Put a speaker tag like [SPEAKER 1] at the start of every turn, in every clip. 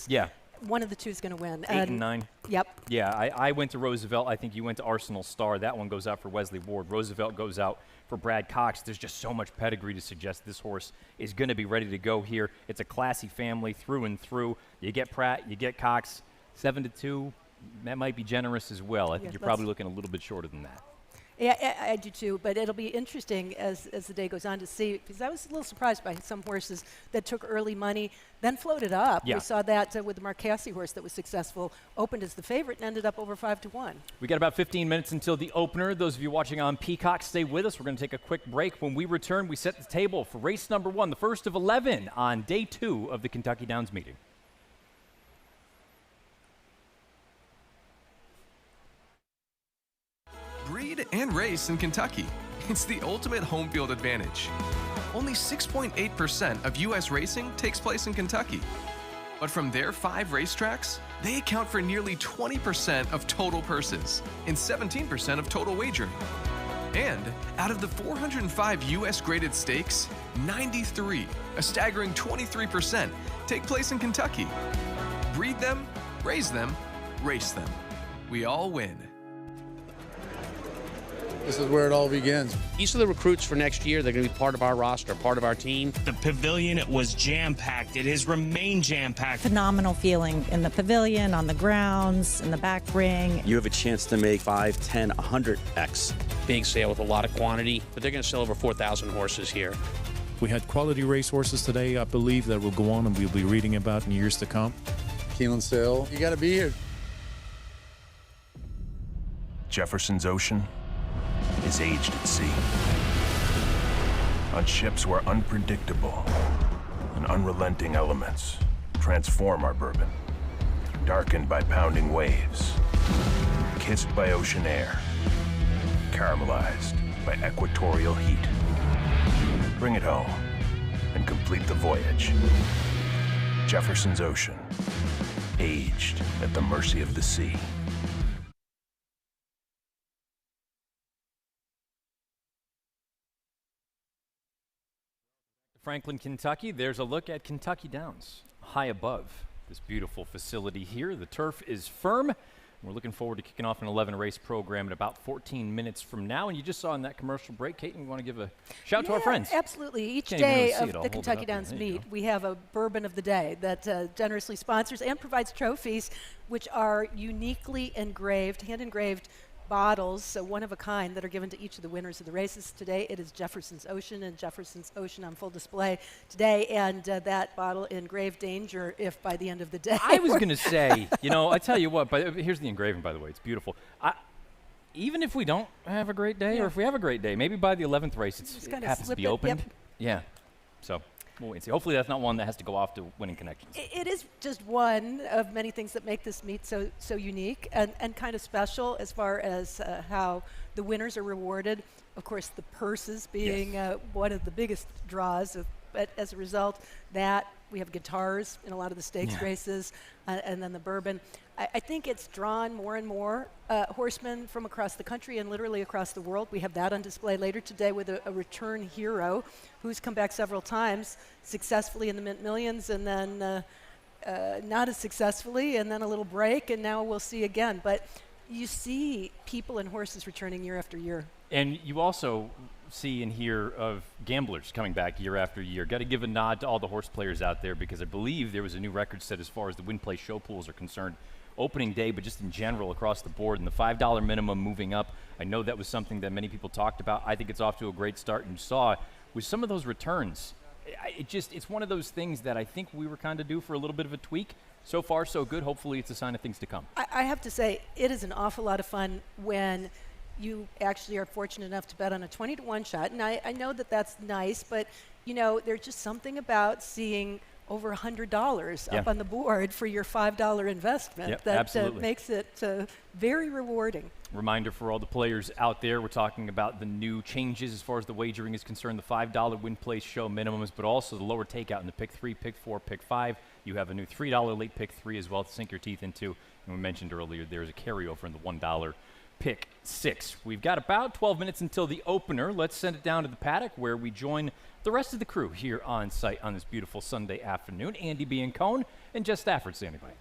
[SPEAKER 1] Yeah.
[SPEAKER 2] One of the two is going to win.
[SPEAKER 1] 8 and 9.
[SPEAKER 2] Yep.
[SPEAKER 1] Yeah, I went to Roosevelt. I think you went to Arsenal Star. That one goes out for Wesley Ward. Roosevelt goes out for Brad Cox. There's just so much pedigree to suggest this horse is going to be ready to go here. It's a classy family through and through. You get Pratt, you get Cox, 7-2. That might be generous as well. I think you're probably looking a little bit shorter than that.
[SPEAKER 2] Yeah, I do too, but it'll be interesting as the day goes on to see, because I was a little surprised by some horses that took early money, then floated up.
[SPEAKER 1] Yeah.
[SPEAKER 2] We saw that with the Marcassi horse that was successful, opened as the favorite and ended up over 5-1.
[SPEAKER 1] We got about 15 minutes until the opener. Those of you watching on Peacock, stay with us. We're going to take a quick break. When we return, we set the table for race number 1, the first of 11 on day 2 of the Kentucky Downs meeting.
[SPEAKER 3] Breed and race in Kentucky. It's the ultimate home field advantage. Only 6.8% of U.S. racing takes place in Kentucky. But from their 5 racetracks, they account for nearly 20% of total purses and 17% of total wagering. And out of the 405 U.S. graded stakes, 93, a staggering 23%, take place in Kentucky. Breed them, raise them, race them. We all win.
[SPEAKER 4] This is where it all begins.
[SPEAKER 5] These are the recruits for next year. They're going to be part of our roster, part of our team.
[SPEAKER 6] The pavilion, it was jam-packed. It has remained jam-packed.
[SPEAKER 7] Phenomenal feeling in the pavilion, on the grounds, in the back ring.
[SPEAKER 8] You have a chance to make 5, 10, 100x.
[SPEAKER 5] Big sale with a lot of quantity, but they're going to sell over 4,000 horses here.
[SPEAKER 9] We had quality racehorses today, I believe, that will go on and we'll be reading about in years to come.
[SPEAKER 4] Keeneland sale. You got to be here.
[SPEAKER 10] Jefferson's Ocean is aged at sea. On ships where unpredictable and unrelenting elements transform our bourbon. Darkened by pounding waves, kissed by ocean air, caramelized by equatorial heat. Bring it home and complete the voyage. Jefferson's Ocean, aged at the mercy of the sea.
[SPEAKER 1] Franklin, Kentucky. There's a look at Kentucky Downs, high above this beautiful facility here. The turf is firm. We're looking forward to kicking off an 11-race program in about 14 minutes from now. And you just saw in that commercial break, Kate, we want to give a shout to our friends.
[SPEAKER 2] Absolutely. Each
[SPEAKER 1] Can't even
[SPEAKER 2] day
[SPEAKER 1] really see it.
[SPEAKER 2] of
[SPEAKER 1] I'll
[SPEAKER 2] the
[SPEAKER 1] hold it
[SPEAKER 2] Kentucky
[SPEAKER 1] up there.
[SPEAKER 2] Downs
[SPEAKER 1] There you
[SPEAKER 2] meet,
[SPEAKER 1] go.
[SPEAKER 2] we have a bourbon of the day that generously sponsors and provides trophies, which are uniquely engraved, hand-engraved bottles, so one of a kind, that are given to each of the winners of the races. Today it is Jefferson's Ocean, and Jefferson's Ocean on full display today, and that bottle in grave danger if by the end of the day.
[SPEAKER 1] I was going to say, you know, I tell you what, but here's the engraving, by the way. It's beautiful. Even if we don't have a great day, or if we have a great day, maybe by the 11th race it happens to be opened.
[SPEAKER 2] Yep.
[SPEAKER 1] Yeah. So we'll wait and see. Hopefully that's not one that has to go off to Winning Connections.
[SPEAKER 2] It is just one of many things that make this meet so unique and kind of special as far as how the winners are rewarded. Of course, the purses being one of the biggest draws. But as a result, that we have guitars in a lot of the stakes races, and then the bourbon. I think it's drawn more and more horsemen from across the country and literally across the world. We have that on display later today with a return hero who's come back several times successfully in the Mint Millions, and then not as successfully, and then a little break, and now we'll see again. But you see people and horses returning year after year.
[SPEAKER 1] And you also see and hear of gamblers coming back year after year. Got to give a nod to all the horse players out there, because I believe there was a new record set as far as the win play show pools are concerned. Opening day, but just in general across the board, and the $5 minimum moving up. I know that was something that many people talked about. I think it's off to a great start, and you saw with some of those returns, it's one of those things that I think we were kind of due for a little bit of a tweak. So far, so good. Hopefully it's a sign of things to come.
[SPEAKER 2] I have to say, it is an awful lot of fun when you actually are fortunate enough to bet on a 20-to-1 shot. And I know that that's nice, but you know, there's just something about seeing over $100 up on the board for your $5 investment that makes it very rewarding.
[SPEAKER 1] Reminder for all the players out there, we're talking about the new changes as far as the wagering is concerned, the $5 win play show minimums, but also the lower takeout in the pick 3, pick 4, pick 5. You have a new $3 late pick 3 as well to sink your teeth into. And we mentioned earlier there's a carryover in the $1 pick 6. We've got about 12 minutes until the opener. Let's send it down to the paddock where we join the rest of the crew here on site on this beautiful Sunday afternoon. Andy Biancone and Jess Stafford standing by.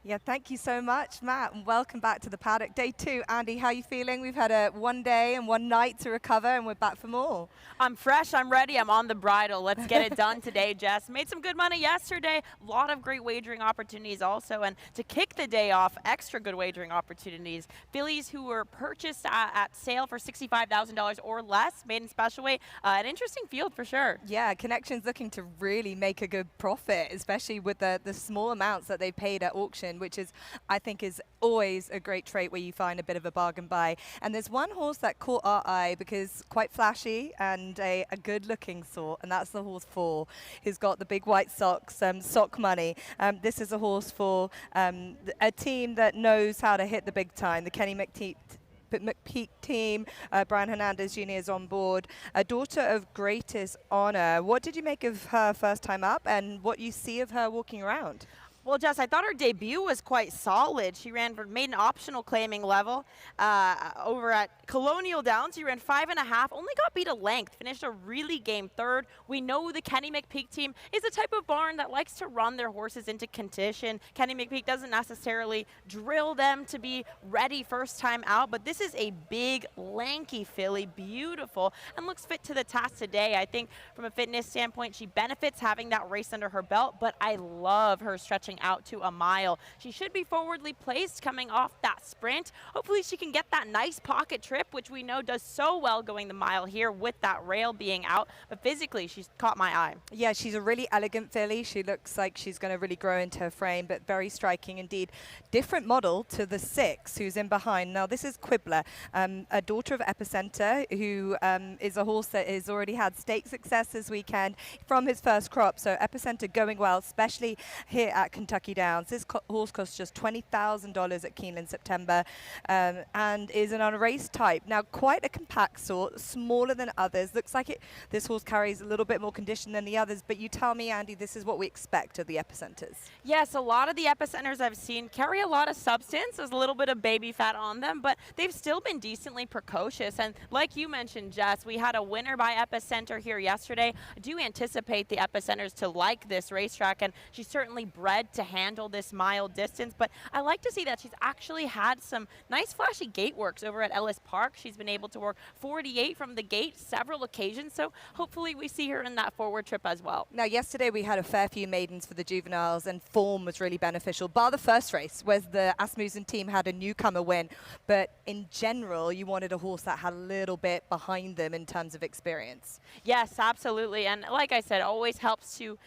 [SPEAKER 11] Yeah, thank you so much, Matt, and welcome back to the paddock. Day 2, Andy, how are you feeling? We've had a 1 day and 1 night to recover, and we're back for more.
[SPEAKER 12] I'm fresh, I'm ready, I'm on the bridle. Let's get it done today, Jess. Made some good money yesterday, a lot of great wagering opportunities also, and to kick the day off, extra good wagering opportunities. Fillies who were purchased at sale for $65,000 or less, maiden special weight, an interesting field for sure.
[SPEAKER 11] Yeah, Connection's looking to really make a good profit, especially with the small amounts that they paid at auction, which is, I think, is always a great trait where you find a bit of a bargain buy. And there's one horse that caught our eye because quite flashy and a good-looking sort, and that's the horse 4, who's got the big white socks, sock money. This is a horse for a team that knows how to hit the big time, the Kenny McPeak team. Brian Hernandez Jr. is on board. A daughter of Greatest Honor. What did you make of her first time up and what you see of her walking around?
[SPEAKER 12] Well, Jess, I thought her debut was quite solid. She ran for maiden optional claiming level over at Colonial Downs. She ran 5.5, only got beat a length, finished a really game 3rd. We know the Kenny McPeak team is a type of barn that likes to run their horses into condition. Kenny McPeak doesn't necessarily drill them to be ready first time out, but this is a big, lanky filly, beautiful, and looks fit to the task today. I think from a fitness standpoint, she benefits having that race under her belt, but I love her stretching out to a mile. She should be forwardly placed coming off that sprint. Hopefully she can get that nice pocket trip, which we know does so well going the mile here with that rail being out. But physically, she's caught my eye.
[SPEAKER 11] Yeah, she's a really elegant filly. She looks like she's going to really grow into her frame, but very striking indeed. Different model to the 6, who's in behind. Now, this is Quibbler, a daughter of Epicenter, who is a horse that has already had stake success this weekend from his first crop. So Epicenter going well, especially here at Kentucky Downs. This horse costs just $20,000 at Keeneland September and is an on-race type. Now, quite a compact sort, smaller than others. Looks like this horse carries a little bit more condition than the others, but you tell me, Andy, this is what we expect of the Epicenters.
[SPEAKER 12] Yes, a lot of the Epicenters I've seen carry a lot of substance. There's a little bit of baby fat on them, but they've still been decently precocious. And like you mentioned, Jess, we had a winner by Epicenter here yesterday. I do anticipate the Epicenters to like this racetrack, and she's certainly bred to handle this mile distance, but I like to see that she's actually had some nice flashy gate works over at Ellis Park. She's been able to work 48 from the gate several occasions, so hopefully we see her in that forward trip as well.
[SPEAKER 11] Now, yesterday we had a fair few maidens for the juveniles, and form was really beneficial, bar the first race, where the Asmussen team had a newcomer win, but in general, you wanted a horse that had a little bit behind them in terms of experience.
[SPEAKER 12] Yes, absolutely, and like I said, always helps to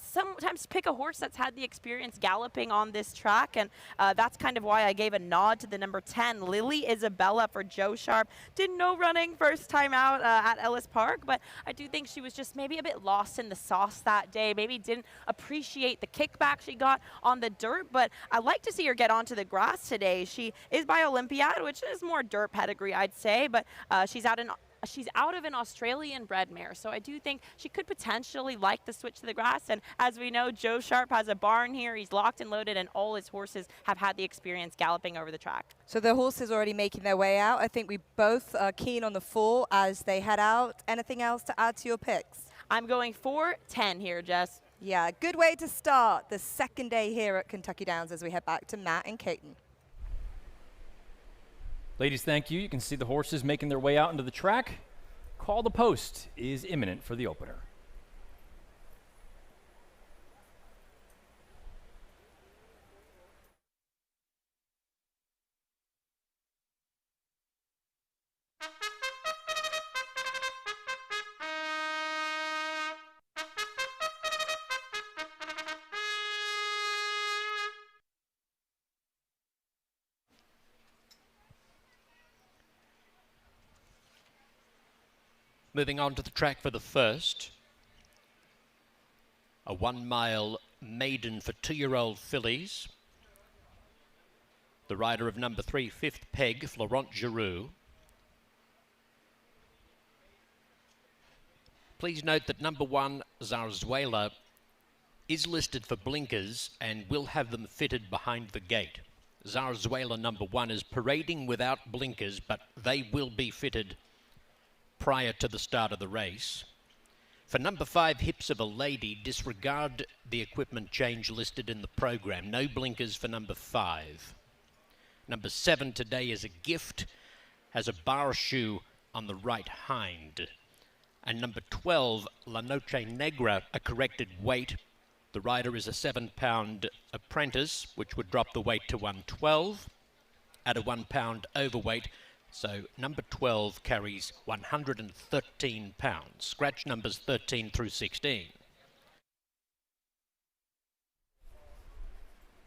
[SPEAKER 12] sometimes pick a horse that's had the experience galloping on this track, and that's kind of why I gave a nod to the number 10, Lily Isabella, for Joe Sharp. Did no running first time out at Ellis Park, but I do think she was just maybe a bit lost in the sauce that day, maybe didn't appreciate the kickback she got on the dirt, but I like to see her get onto the grass today. She is by Olympiad, which is more dirt pedigree, I'd say, but she's out of an Australian bred mare, so I do think she could potentially like the switch to the grass. And as we know, Joe Sharp has a barn here. He's locked and loaded, and all his horses have had the experience galloping over the track.
[SPEAKER 11] So the horses already making their way out. I think we both are keen on the 4 as they head out. Anything else to add to your picks?
[SPEAKER 12] I'm going 4-10 here, Jess.
[SPEAKER 11] Yeah, good way to start the second day here at Kentucky Downs as we head back to Matt and Caton.
[SPEAKER 1] Ladies, thank you. You can see the horses making their way out into the track. Call the post is imminent for the opener.
[SPEAKER 5] Moving on to the track for the first. A 1 mile maiden for 2-year-old fillies. The rider of number 3, Fifth Peg, Florent Giroux. Please note that number 1, Zarzuela, is listed for blinkers and will have them fitted behind the gate. Zarzuela number 1 is parading without blinkers, but they will be fitted prior to the start of the race. For number 5, Hips of a Lady, disregard the equipment change listed in the program. No blinkers for number 5. Number 7 today is a gift, has a bar shoe on the right hind. And number 12, La Noche Negra, a corrected weight. The rider is a 7-pound apprentice, which would drop the weight to 112 at a 1-pound overweight. So number 12 carries 113 pounds. Scratch numbers 13 through 16.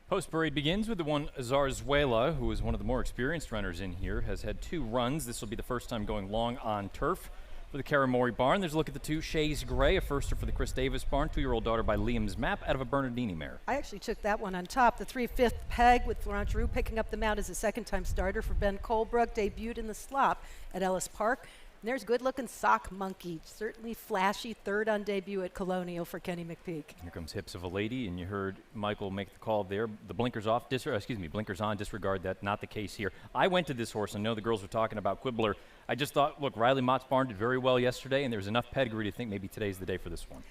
[SPEAKER 1] Post parade begins with the one Zarzuela, who is one of the more experienced runners in here, has had 2 runs. This will be the first time going long on turf for the Karamori barn. There's a look at the 2 Shays Gray, a firster for the Chris Davis barn, 2-year-old daughter by Liam's Map out of a Bernardini mare.
[SPEAKER 2] I actually took that one on top. The 3/5 peg with Florent Giroux picking up the mount as a second-time starter for Ben Colebrook, debuted in the slop at Ellis Park. And there's good-looking Sock Monkey, certainly flashy, third on debut at Colonial for Kenny McPeak.
[SPEAKER 1] Here comes Hips of a Lady, and you heard Michael make the call there. The blinkers off, blinkers on, disregard that, not the case here. I went to this horse, and know the girls were talking about Quibbler. I just thought, look, Riley Mott's barn did very well yesterday, and there's enough pedigree to think maybe today's the day for this one.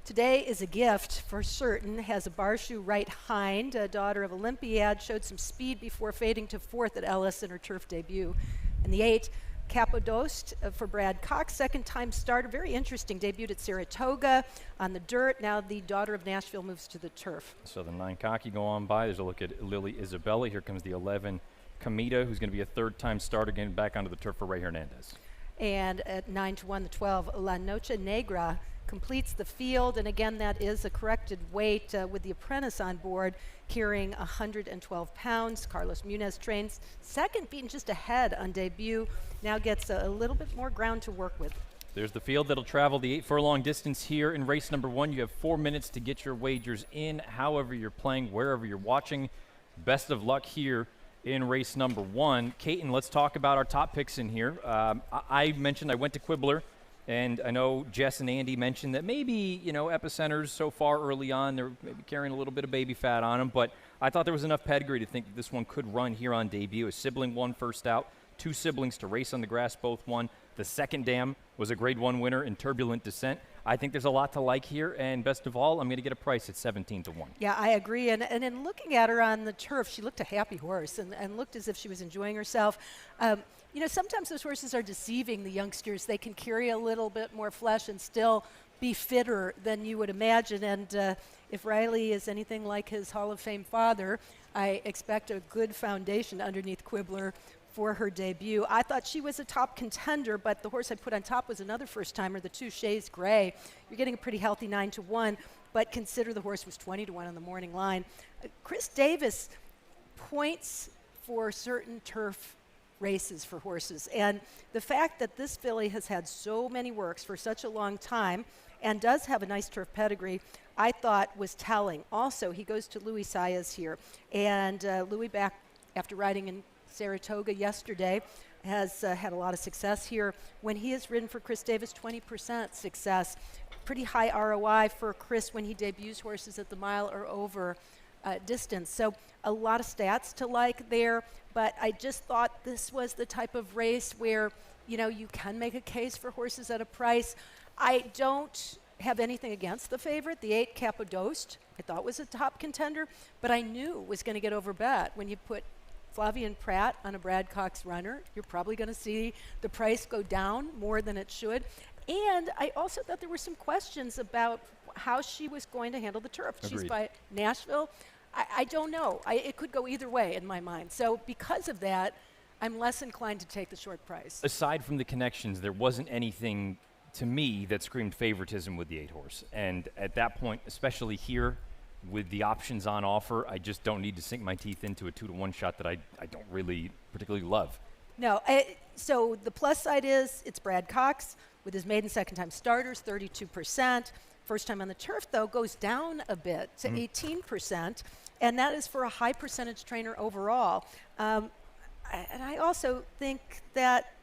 [SPEAKER 2] Today is a gift for certain. Has a bar shoe right hind, a daughter of Olympiad, showed some speed before fading to 4th at Ellis in her turf debut. And the 8, Capodost for Brad Cox, second-time starter. Very interesting. Debuted at Saratoga on the dirt. Now the daughter of Nashville moves to the turf.
[SPEAKER 1] So the 9 Cocky go on by. There's a look at Lily Isabella. Here comes the 11 Kamita, who's going to be a third-time starter, getting back onto the turf for Ray Hernandez.
[SPEAKER 2] And at 9-1, the 12, La Noche Negra completes the field. And again, that is a corrected weight with the apprentice on board, carrying 112 pounds. Carlos Muniz trains second, beaten just ahead on debut. Now gets a little bit more ground to work with.
[SPEAKER 1] There's the field that'll travel the 8-furlong distance here in race number 1. You have 4 minutes to get your wagers in, however you're playing, wherever you're watching. Best of luck here in race number 1. Caton, let's talk about our top picks in here. I mentioned I went to Quibbler, and I know Jess and Andy mentioned that maybe, Epicenters so far early on, they're maybe carrying a little bit of baby fat on them, but I thought there was enough pedigree to think that this one could run here on debut. A sibling won first out, 2 siblings to race on the grass both won. The second dam was a Grade 1 winner in Turbulent Descent. I think there's a lot to like here, and best of all, I'm going to get a price at 17-1.
[SPEAKER 2] Yeah, I agree. And in looking at her on the turf, she looked a happy horse and looked as if she was enjoying herself. Sometimes those horses are deceiving the youngsters. They can carry a little bit more flesh and still be fitter than you would imagine. And if Riley is anything like his Hall of Fame father, I expect a good foundation underneath Quibbler for her debut. I thought she was a top contender, but the horse I put on top was another first-timer, the 2 Shays Gray. You're getting a pretty healthy 9-1, but consider the horse was 20-1 on the morning line. Chris Davis points for certain turf races for horses, and the fact that this filly has had so many works for such a long time and does have a nice turf pedigree, I thought was telling. Also, he goes to Louis Saez here, and Louis, back after riding in Saratoga yesterday, has had a lot of success here. When he has ridden for Chris Davis, 20% success. Pretty high ROI for Chris when he debuts horses at the mile or over distance. So a lot of stats to like there, but I just thought this was the type of race where, you can make a case for horses at a price. I don't have anything against the favorite, the 8 Capodost. I thought was a top contender, but I knew was going to get overbet. When you put Flavien Prat on a Brad Cox runner, you're probably going to see the price go down more than it should. And I also thought there were some questions about how she was going to handle the turf.
[SPEAKER 1] Agreed.
[SPEAKER 2] She's by Nashville. I don't know. It could go either way in my mind. So because of that, I'm less inclined to take the short price.
[SPEAKER 1] Aside from the connections, there wasn't anything to me that screamed favoritism with the 8-horse. And at that point, especially here, with the options on offer, I just don't need to sink my teeth into a 2-1 shot that I don't really particularly love.
[SPEAKER 2] No, so the plus side is it's Brad Cox with his maiden second-time starters, 32%. First time on the turf, though, goes down a bit to 18%, and that is for a high percentage trainer overall. And I also think that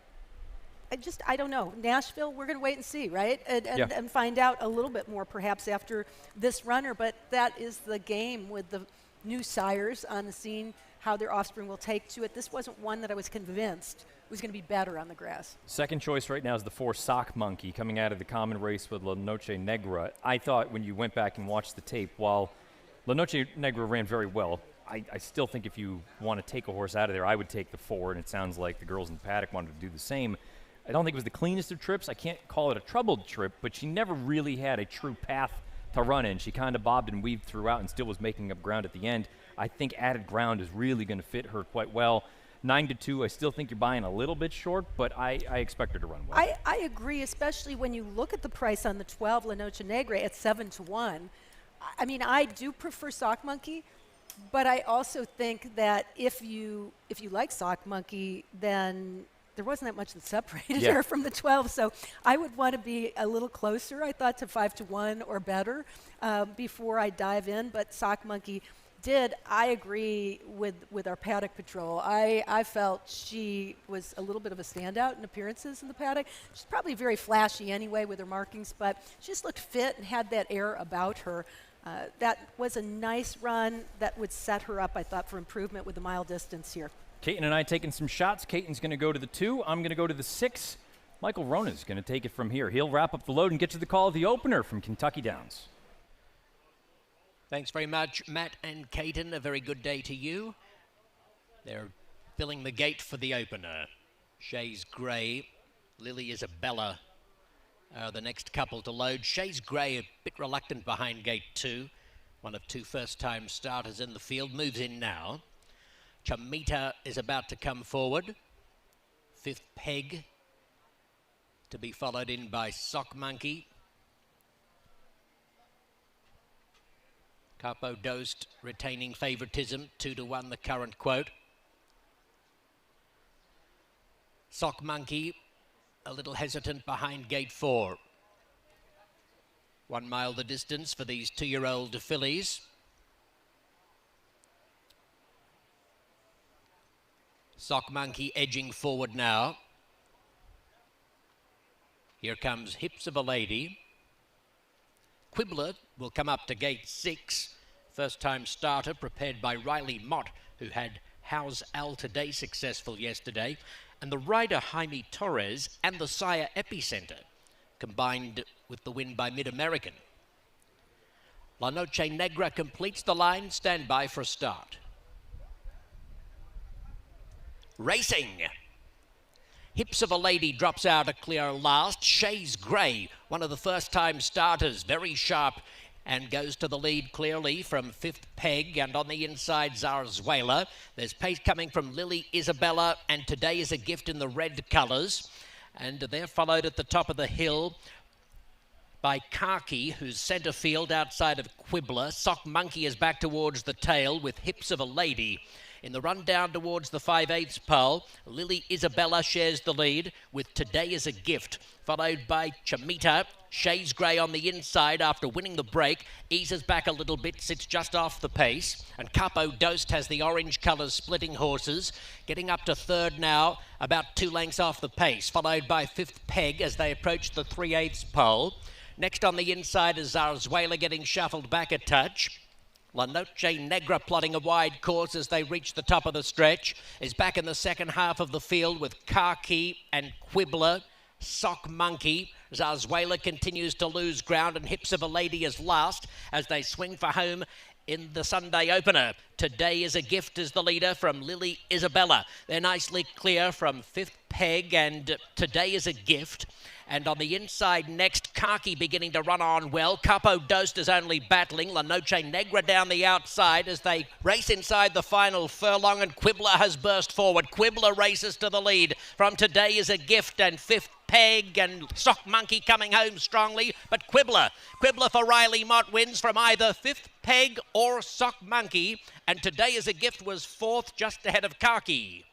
[SPEAKER 2] I don't know. Nashville, we're going to wait and see, right? And find out a little bit more perhaps after this runner, but that is the game with the new sires on the scene. how their offspring will take to it. This wasn't one that I was convinced was going to be better on the grass.
[SPEAKER 1] Second choice right now is the 4 Sock Monkey coming out of the common race with La Noche Negra. I thought when you went back and watched the tape, while La Noche Negra ran very well, I still think if you want to take a horse out of there, I would take the 4, and it sounds like the girls in the paddock wanted to do the same. I don't think it was the cleanest of trips. I can't call it a troubled trip, but she never really had a true path to run in. She kind of bobbed and weaved throughout and still was making up ground at the end. I think added ground is really going to fit her quite well. 9-2, I still think you're buying a little bit short, but I expect her to run well.
[SPEAKER 2] I agree, especially when you look at the price on the 12 La Noche Negra at 7-1. I mean, I do prefer Sock Monkey, but I also think that if you like Sock Monkey, then there wasn't that much that separated her from the 12. So I would want to be a little closer, I thought, to 5-1 or better before I dive in. But Sock Monkey did. I agree with our paddock patrol. I felt she was a little bit of a standout in appearances in the paddock. She's probably very flashy anyway with her markings, but she just looked fit and had that air about her. That was a nice run that would set her up, I thought, for improvement with the mile distance here.
[SPEAKER 1] Caton and I taking some shots. Caton's going to go to the 2. I'm going to go to the 6. Michael Rona's going to take it from here. He'll wrap up the load and get to the call of the opener from Kentucky Downs.
[SPEAKER 5] Thanks very much, Matt and Caton. A very good day to you. They're filling the gate for the opener. Shays Gray, Lily Isabella the next couple to load. Shays Gray a bit reluctant behind gate 2. One of 2 first-time starters in the field. Moves in now. Chamita is about to come forward. 5th Peg to be followed in by Sock Monkey. Capo Dost retaining favoritism, 2-1 the current quote. Sock Monkey a little hesitant behind gate 4. 1 mile the distance for these 2-year-old fillies. Sock Monkey edging forward now. Here comes Hips of a Lady. Quibbler will come up to gate 6. First time starter prepared by Riley Mott, who had How's Al Today successful yesterday. And the rider Jaime Torres and the sire Epicenter, combined with the win by Mid-American. La Noche Negra completes the line. Stand by for a start. Racing. Hips of a Lady drops out a clear last. Shays Gray, one of the first-time starters, very sharp, and goes to the lead clearly from 5th Peg, and on the inside Zarzuela. There's pace coming from Lily Isabella, and Today Is a Gift in the red colours. And they're followed at the top of the hill by Khaki, who's centre field outside of Quibbler. Sock Monkey is back towards the tail with Hips of a Lady. In the run down towards the 5/8 pole, Lily Isabella shares the lead with Today Is a Gift, followed by Chamita. Shays Gray on the inside after winning the break, eases back a little bit, sits just off the pace, and Capo Dost has the orange colours splitting horses, getting up to 3rd now, about 2 lengths off the pace, followed by 5th Peg as they approach the 3/8 pole. Next on the inside is Zarzuela getting shuffled back a touch. La Noche Negra plotting a wide course as they reach the top of the stretch, is back in the second half of the field with Khaki and Quibbler. Sock Monkey. Zarzuela continues to lose ground, and Hips of a Lady is last as they swing for home in the Sunday opener. Today Is a Gift is the leader from Lily Isabella. They're nicely clear from 5th Peg and Today Is a Gift. And on the inside next, Khaki beginning to run on well. Capo Dost is only battling. La Noche Negra down the outside as they race inside the final furlong, and Quibbler has burst forward. Quibbler races to the lead from Today Is a Gift and 5th Peg, and Sock Monkey coming home strongly, but Quibbler for Riley Mott wins from either 5th Peg or Sock Monkey, and Today Is a Gift was 4th just ahead of Khaki.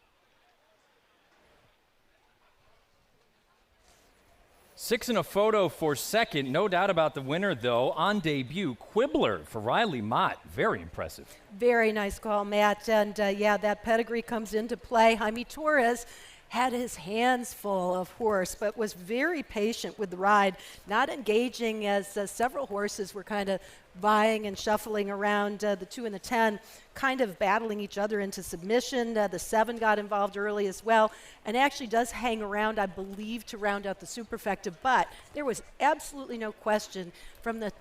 [SPEAKER 1] 6 in a photo for 2nd. No doubt about the winner, though. On debut, Quibbler for Riley Mott. Very impressive.
[SPEAKER 2] Very nice call, Matt. And yeah, that pedigree comes into play. Jaime Torres had his hands full of horse, but was very patient with the ride, not engaging as several horses were kind of vying and shuffling around the 2 and the 10, kind of battling each other into submission. The 7 got involved early as well, and actually does hang around, I believe, to round out the superfecta. But there was absolutely no question from the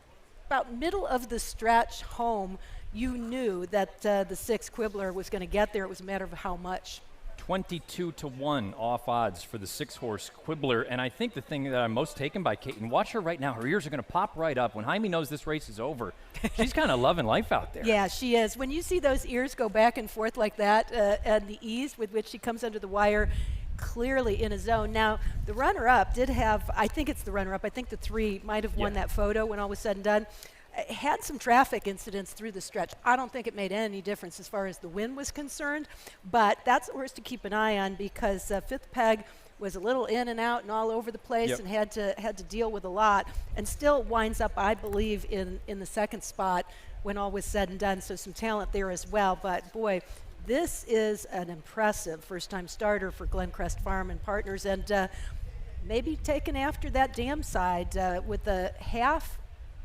[SPEAKER 2] about middle of the stretch home, you knew that the 6 Quibbler was going to get there. It was a matter of how much.
[SPEAKER 1] 22-1 off odds for the 6-horse Quibbler. And I think the thing that I'm most taken by, Kate, and watch her right now, her ears are going to pop right up. When Jaime knows this race is over, she's kind of loving life out there.
[SPEAKER 2] Yeah, she is. When you see those ears go back and forth like that, and the ease with which she comes under the wire, clearly in a zone. Now, the runner-up did have, I think it's the runner-up, I think the 3 might have won that photo when all was said and done. Had some traffic incidents through the stretch. I don't think it made any difference as far as the win was concerned, but that's a horse to keep an eye on because Fifth Peg was a little in and out and all over the place and had to deal with a lot, and still winds up, I believe, in the 2nd spot when all was said and done. So some talent there as well. But boy, this is an impressive first-time starter for Glencrest Farm and Partners, and maybe taken after that Dam side with a half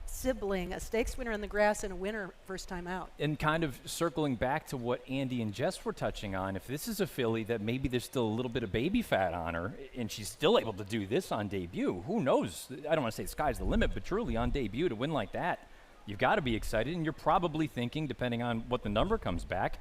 [SPEAKER 2] sibling, a stakes winner in the grass and a winner first time out.
[SPEAKER 1] And kind of circling back to what Andy and Jess were touching on, if this is a filly that maybe there's still a little bit of baby fat on her and she's still able to do this on debut, who knows? I don't want to say the sky's the limit, but truly on debut to win like that, you've got to be excited. And you're probably thinking, depending on what the number comes back,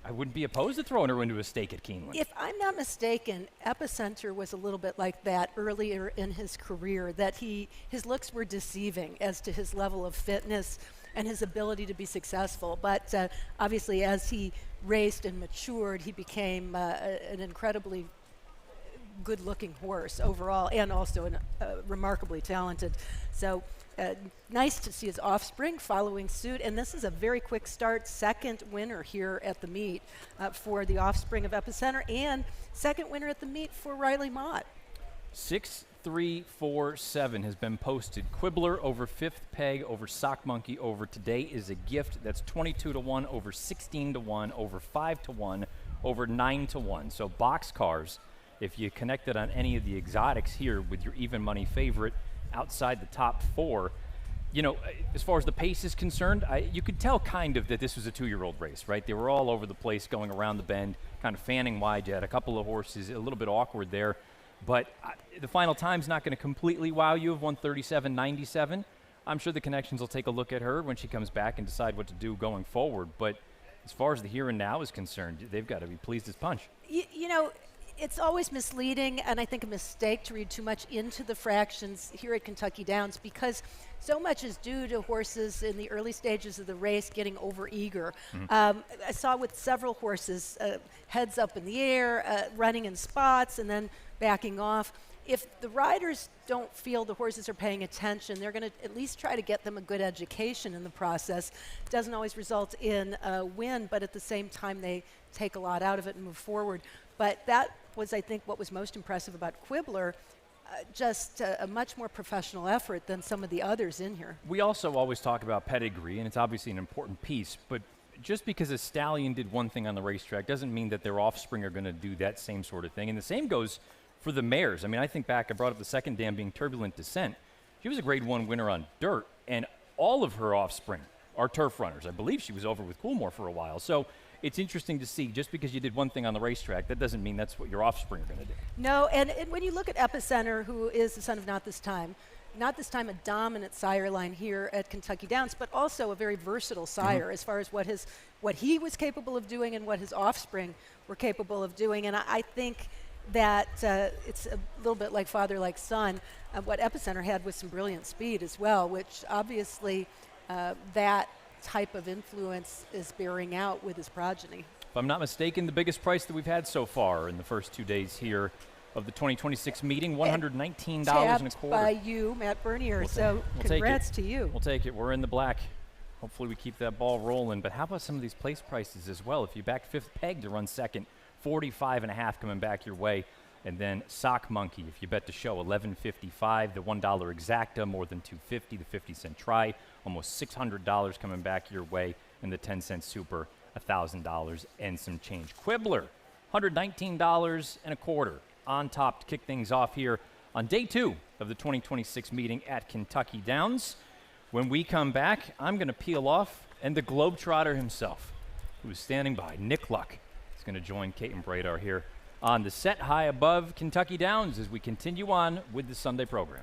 [SPEAKER 1] I wouldn't be opposed to throwing her into a stake at Keeneland.
[SPEAKER 2] If I'm not mistaken, Epicenter was a little bit like that earlier in his career, that his looks were deceiving as to his level of fitness and his ability to be successful. But obviously, as he raced and matured, he became an incredibly good-looking horse overall, and also remarkably talented. So nice to see his offspring following suit, and this is a very quick start, 2nd winner here at the meet for the offspring of Epicenter, and 2nd winner at the meet for Riley Mott.
[SPEAKER 1] 6-3-4-7 has been posted. Quibbler over Fifth Peg over Sock Monkey over Today is a Gift. That's 22-1 over 16-1 over 5-1 over 9-1. So boxcars, if you connect it on any of the exotics here with your even money favorite outside the top 4, you know, as far as the pace is concerned, you could tell kind of that this was a 2-year-old race, right? They were all over the place going around the bend, kind of fanning wide. You had a couple of horses, a little bit awkward there. But the final time's not going to completely wow you of 137.97. I'm sure the connections will take a look at her when she comes back and decide what to do going forward. But as far as the here and now is concerned, they've got to be pleased as punch.
[SPEAKER 2] You know, it's always misleading, and I think a mistake to read too much into the fractions here at Kentucky Downs, because so much is due to horses in the early stages of the race getting over-eager. I saw with several horses heads up in the air, running in spots, and then backing off. If the riders don't feel the horses are paying attention, they're going to at least try to get them a good education in the process. It doesn't always result in a win, but at the same time, they take a lot out of it and move forward. But that was, I think, what was most impressive about Quibbler, just a much more professional effort than some of the others in here.
[SPEAKER 1] We also always talk about pedigree, and it's obviously an important piece, but just because a stallion did one thing on the racetrack doesn't mean that their offspring are going to do that same sort of thing. And the same goes for the mares. I mean, I think back, I brought up the second dam being Turbulent Descent. She was a Grade 1 winner on dirt, and all of her offspring are turf runners. I believe she was over with Coolmore for a while. So it's interesting to see, just because you did one thing on the racetrack, that doesn't mean that's what your offspring are going to do.
[SPEAKER 2] No, and when you look at Epicenter, who is the son of Not This Time a dominant sire line here at Kentucky Downs, but also a very versatile sire as far as what he was capable of doing and what his offspring were capable of doing. And I think that it's a little bit like father, like son. What Epicenter had was some brilliant speed as well, which obviously that type of influence is bearing out with his progeny.
[SPEAKER 1] If I'm not mistaken, the biggest price that we've had so far in the first 2 days here of the 2026 meeting, $119 and a quarter.
[SPEAKER 2] By you, Matt Bernier. So congrats to you.
[SPEAKER 1] We'll take it. We're in the black. Hopefully we keep that ball rolling. But how about some of these place prices as well? If you back Fifth Peg to run second, 45.5 coming back your way. And then Sock Monkey, if you bet the show, $11.55. The $1 exacta, more than $2.50. The 50-cent try, almost $600 coming back your way. And the 10-cent super, $1,000 and some change. Quibbler $119 and a quarter on top to kick things off here on day 2 of the 2026 meeting at Kentucky Downs. When we come back, I'm going to peel off, and the Globetrotter himself, who is standing by, Nick Luck, is going to join Kate and Bradar here on the set high above Kentucky Downs as we continue on with the Sunday program.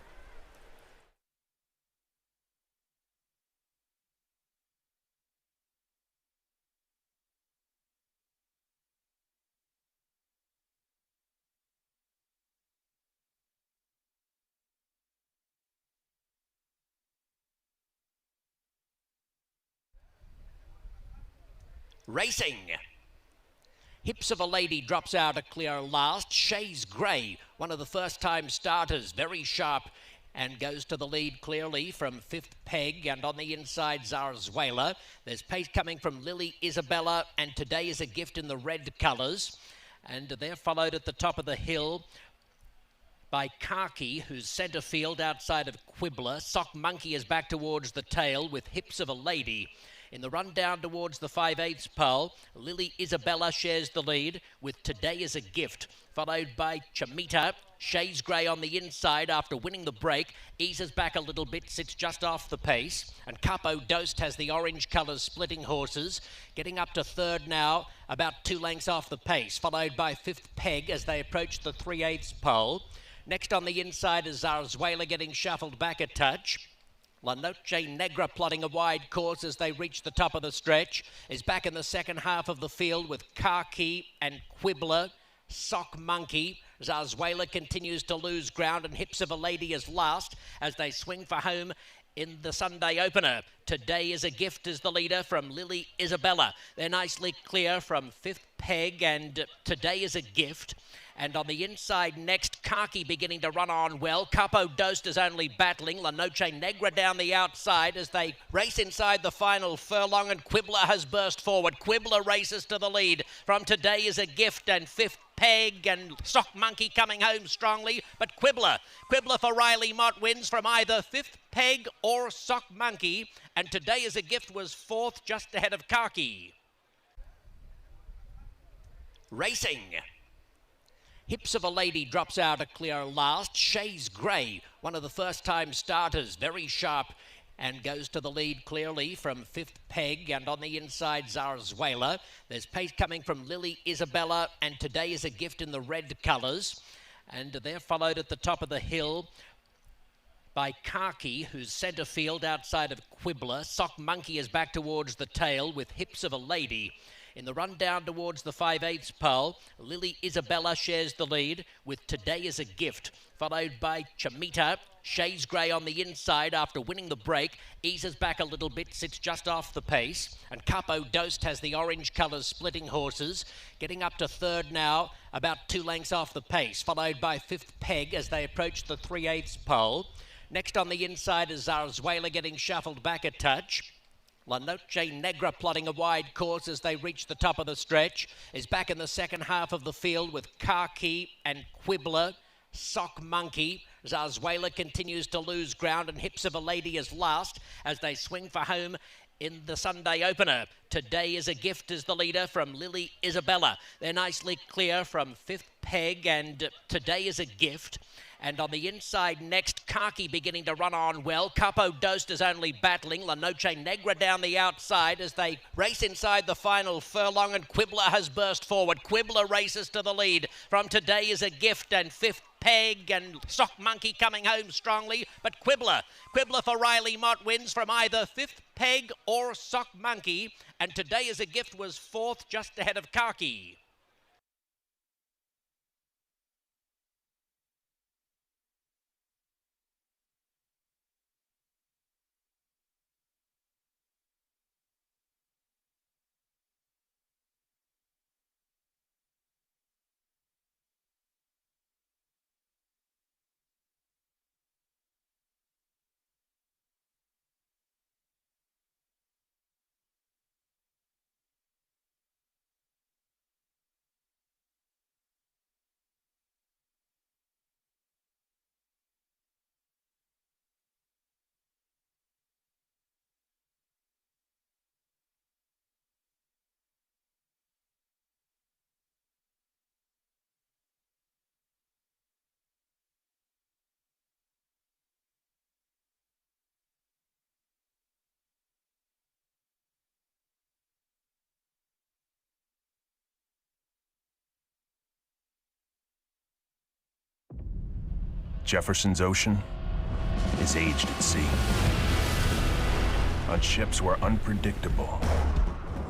[SPEAKER 5] Racing. Hips of a Lady drops out a clear last. Shays Gray, one of the first-time starters, very sharp and goes to the lead clearly from Fifth Peg, and on the inside Zarzuela. There's pace coming from Lily Isabella, and Today Is a Gift in the red colours. And they're followed at the top of the hill by Khaki, who's centre field outside of Quibbler. Sock Monkey is back towards the tail with Hips of a Lady. In the run down towards the 5/8 pole, Lily Isabella shares the lead with Today Is a Gift, followed by Chamita. Shays Gray on the inside after winning the break, eases back a little bit, sits just off the pace, and Capo Dost has the orange colours splitting horses, getting up to third now, about 2 lengths off the pace, followed by Fifth Peg as they approach the 3/8 pole. Next on the inside is Zarzuela getting shuffled back a touch. La Noche Negra plotting a wide course as they reach the top of the stretch, is back in the second half of the field with Khaki and Quibbler. Sock Monkey. Zarzuela continues to lose ground, and Hips of a Lady is last as they swing for home in the Sunday opener. Today Is a Gift is the leader from Lily Isabella. They're nicely clear from Fifth Peg and Today Is a Gift. And on the inside next, Khaki beginning to run on well. Capo Dost is only battling. La Noche Negra down the outside as they race inside the final furlong, and Quibbler has burst forward. Quibbler races to the lead from Today Is a Gift and Fifth Peg, and Sock Monkey coming home strongly, but Quibbler for Riley Mott wins from either Fifth Peg or Sock Monkey, and Today Is a Gift was fourth just ahead of Khaki. Racing. Hips of a Lady drops out a clear last. Shays Gray, one of the first-time starters, very sharp, and goes to the lead clearly from Fifth Peg, and on the inside Zarzuela. There's pace coming from Lily Isabella, and Today Is a Gift in the red colours. And they're followed at the top of the hill by Khaki, who's centre field outside of Quibbler. Sock Monkey is back towards the tail with Hips of a Lady. In the run down towards the 5/8 pole, Lily Isabella shares the lead with Today Is a Gift, followed by Chamita. Shays Gray on the inside after winning the break, eases back a little bit, sits just off the pace, and Capo Dost has the orange colours splitting horses, getting up to third now, about 2 lengths off the pace, followed by Fifth Peg as they approach the 3/8 pole. Next on the inside is Zarzuela getting shuffled back a touch. La Noche Negra plotting a wide course as they reach the top of the stretch, is back in the second half of the field with Khaki and Quibbler. Sock Monkey. Zarzuela continues to lose ground, and Hips of a Lady is last as they swing for home in the Sunday opener. Today Is a Gift is the leader from Lily Isabella. They're nicely clear from Fifth Peg and Today Is a Gift. And on the inside next, Khaki beginning to run on well. Capo Dost is only battling. La Noche Negra down the outside as they race inside the final furlong, and Quibbler has burst forward. Quibbler races to the lead from Today Is a Gift and Fifth Peg, and Sock Monkey coming home strongly, but Quibbler for Riley Mott wins from either Fifth Peg or Sock Monkey, and Today Is a Gift was fourth just ahead of Khaki.
[SPEAKER 10] Jefferson's Ocean is aged at sea. On ships where unpredictable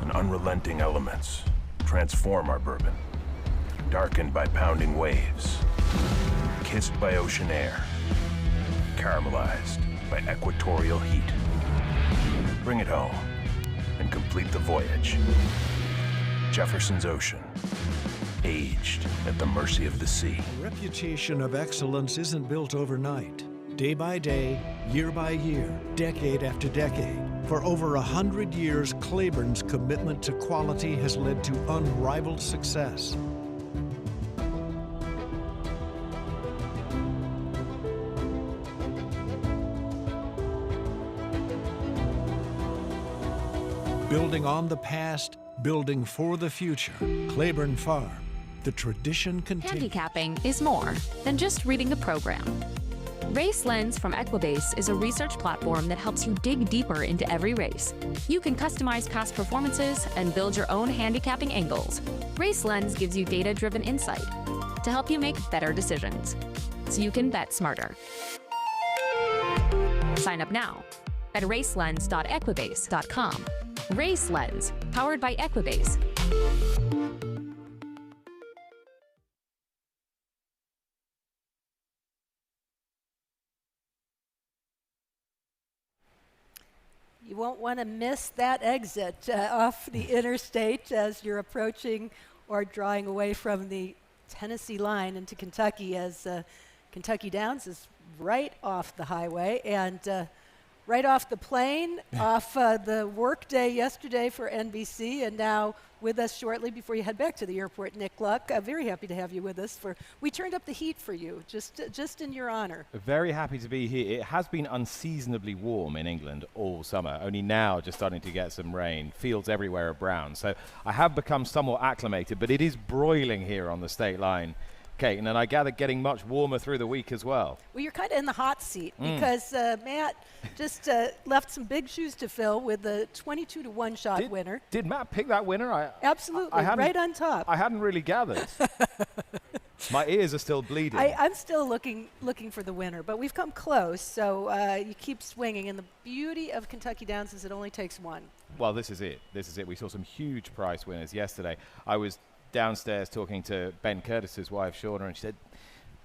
[SPEAKER 10] and unrelenting elements transform our bourbon. Darkened by pounding waves, kissed by ocean air, caramelized by equatorial heat. Bring it home and complete the voyage. Jefferson's Ocean, aged at the mercy of the sea.
[SPEAKER 13] A reputation of excellence isn't built overnight. Day by day, year by year, decade after decade. For over 100 years, Claiborne's commitment to quality has led to unrivaled success. Building on the past, building for the future. Claiborne Farm. The tradition continues.
[SPEAKER 14] Handicapping is more than just reading a program. Race Lens from Equibase is a research platform that helps you dig deeper into every race. You can customize past performances and build your own handicapping angles. Race Lens gives you data-driven insight to help you make better decisions, so you can bet smarter. Sign up now at racelens.equibase.com. Race Lens, powered by Equibase.
[SPEAKER 2] You won't want to miss that exit off the interstate as you're approaching or drawing away from the Tennessee line into Kentucky, as Kentucky Downs is right off the highway and right off the plane, off the work day yesterday for NBC, and now with us shortly before you head back to the airport, Nick Luck. Very happy to have you with us. We turned up the heat for you, just in your honor.
[SPEAKER 15] Very happy to be here. It has been unseasonably warm in England all summer, only now just starting to get some rain. Fields everywhere are brown. So I have become somewhat acclimated, but it is broiling here on the state line, Kate, and I gather getting much warmer through the week as well.
[SPEAKER 2] Well, you're kind of in the hot seat because Matt just left some big shoes to fill with the 22 to 1 shot winner.
[SPEAKER 15] Did Matt pick that winner?
[SPEAKER 2] Absolutely, right on top.
[SPEAKER 15] I hadn't really gathered. My ears are still bleeding.
[SPEAKER 2] I'm still looking for the winner, but we've come close, so you keep swinging. And the beauty of Kentucky Downs is it only takes one.
[SPEAKER 15] Well, this is it. We saw some huge prize winners yesterday. I was downstairs talking to Ben Curtis's wife, Shauna, and she said,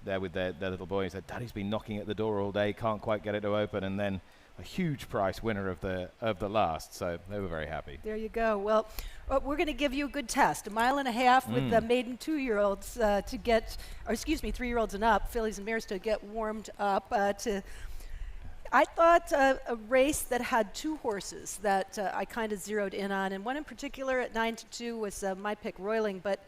[SPEAKER 15] there with their little boy, he said, Daddy's been knocking at the door all day, can't quite get it to open, and then a huge prize winner of the last, so they were very happy.
[SPEAKER 2] There you go. Well, we're going to give you a good test, 1.5 miles with the maiden 2-year-olds to get, or excuse me, 3-year-olds and up, fillies and mares to get warmed up I thought a race that had 2 horses that I kind of zeroed in on, and one in particular at 9 to 2 was my pick, Roiling. But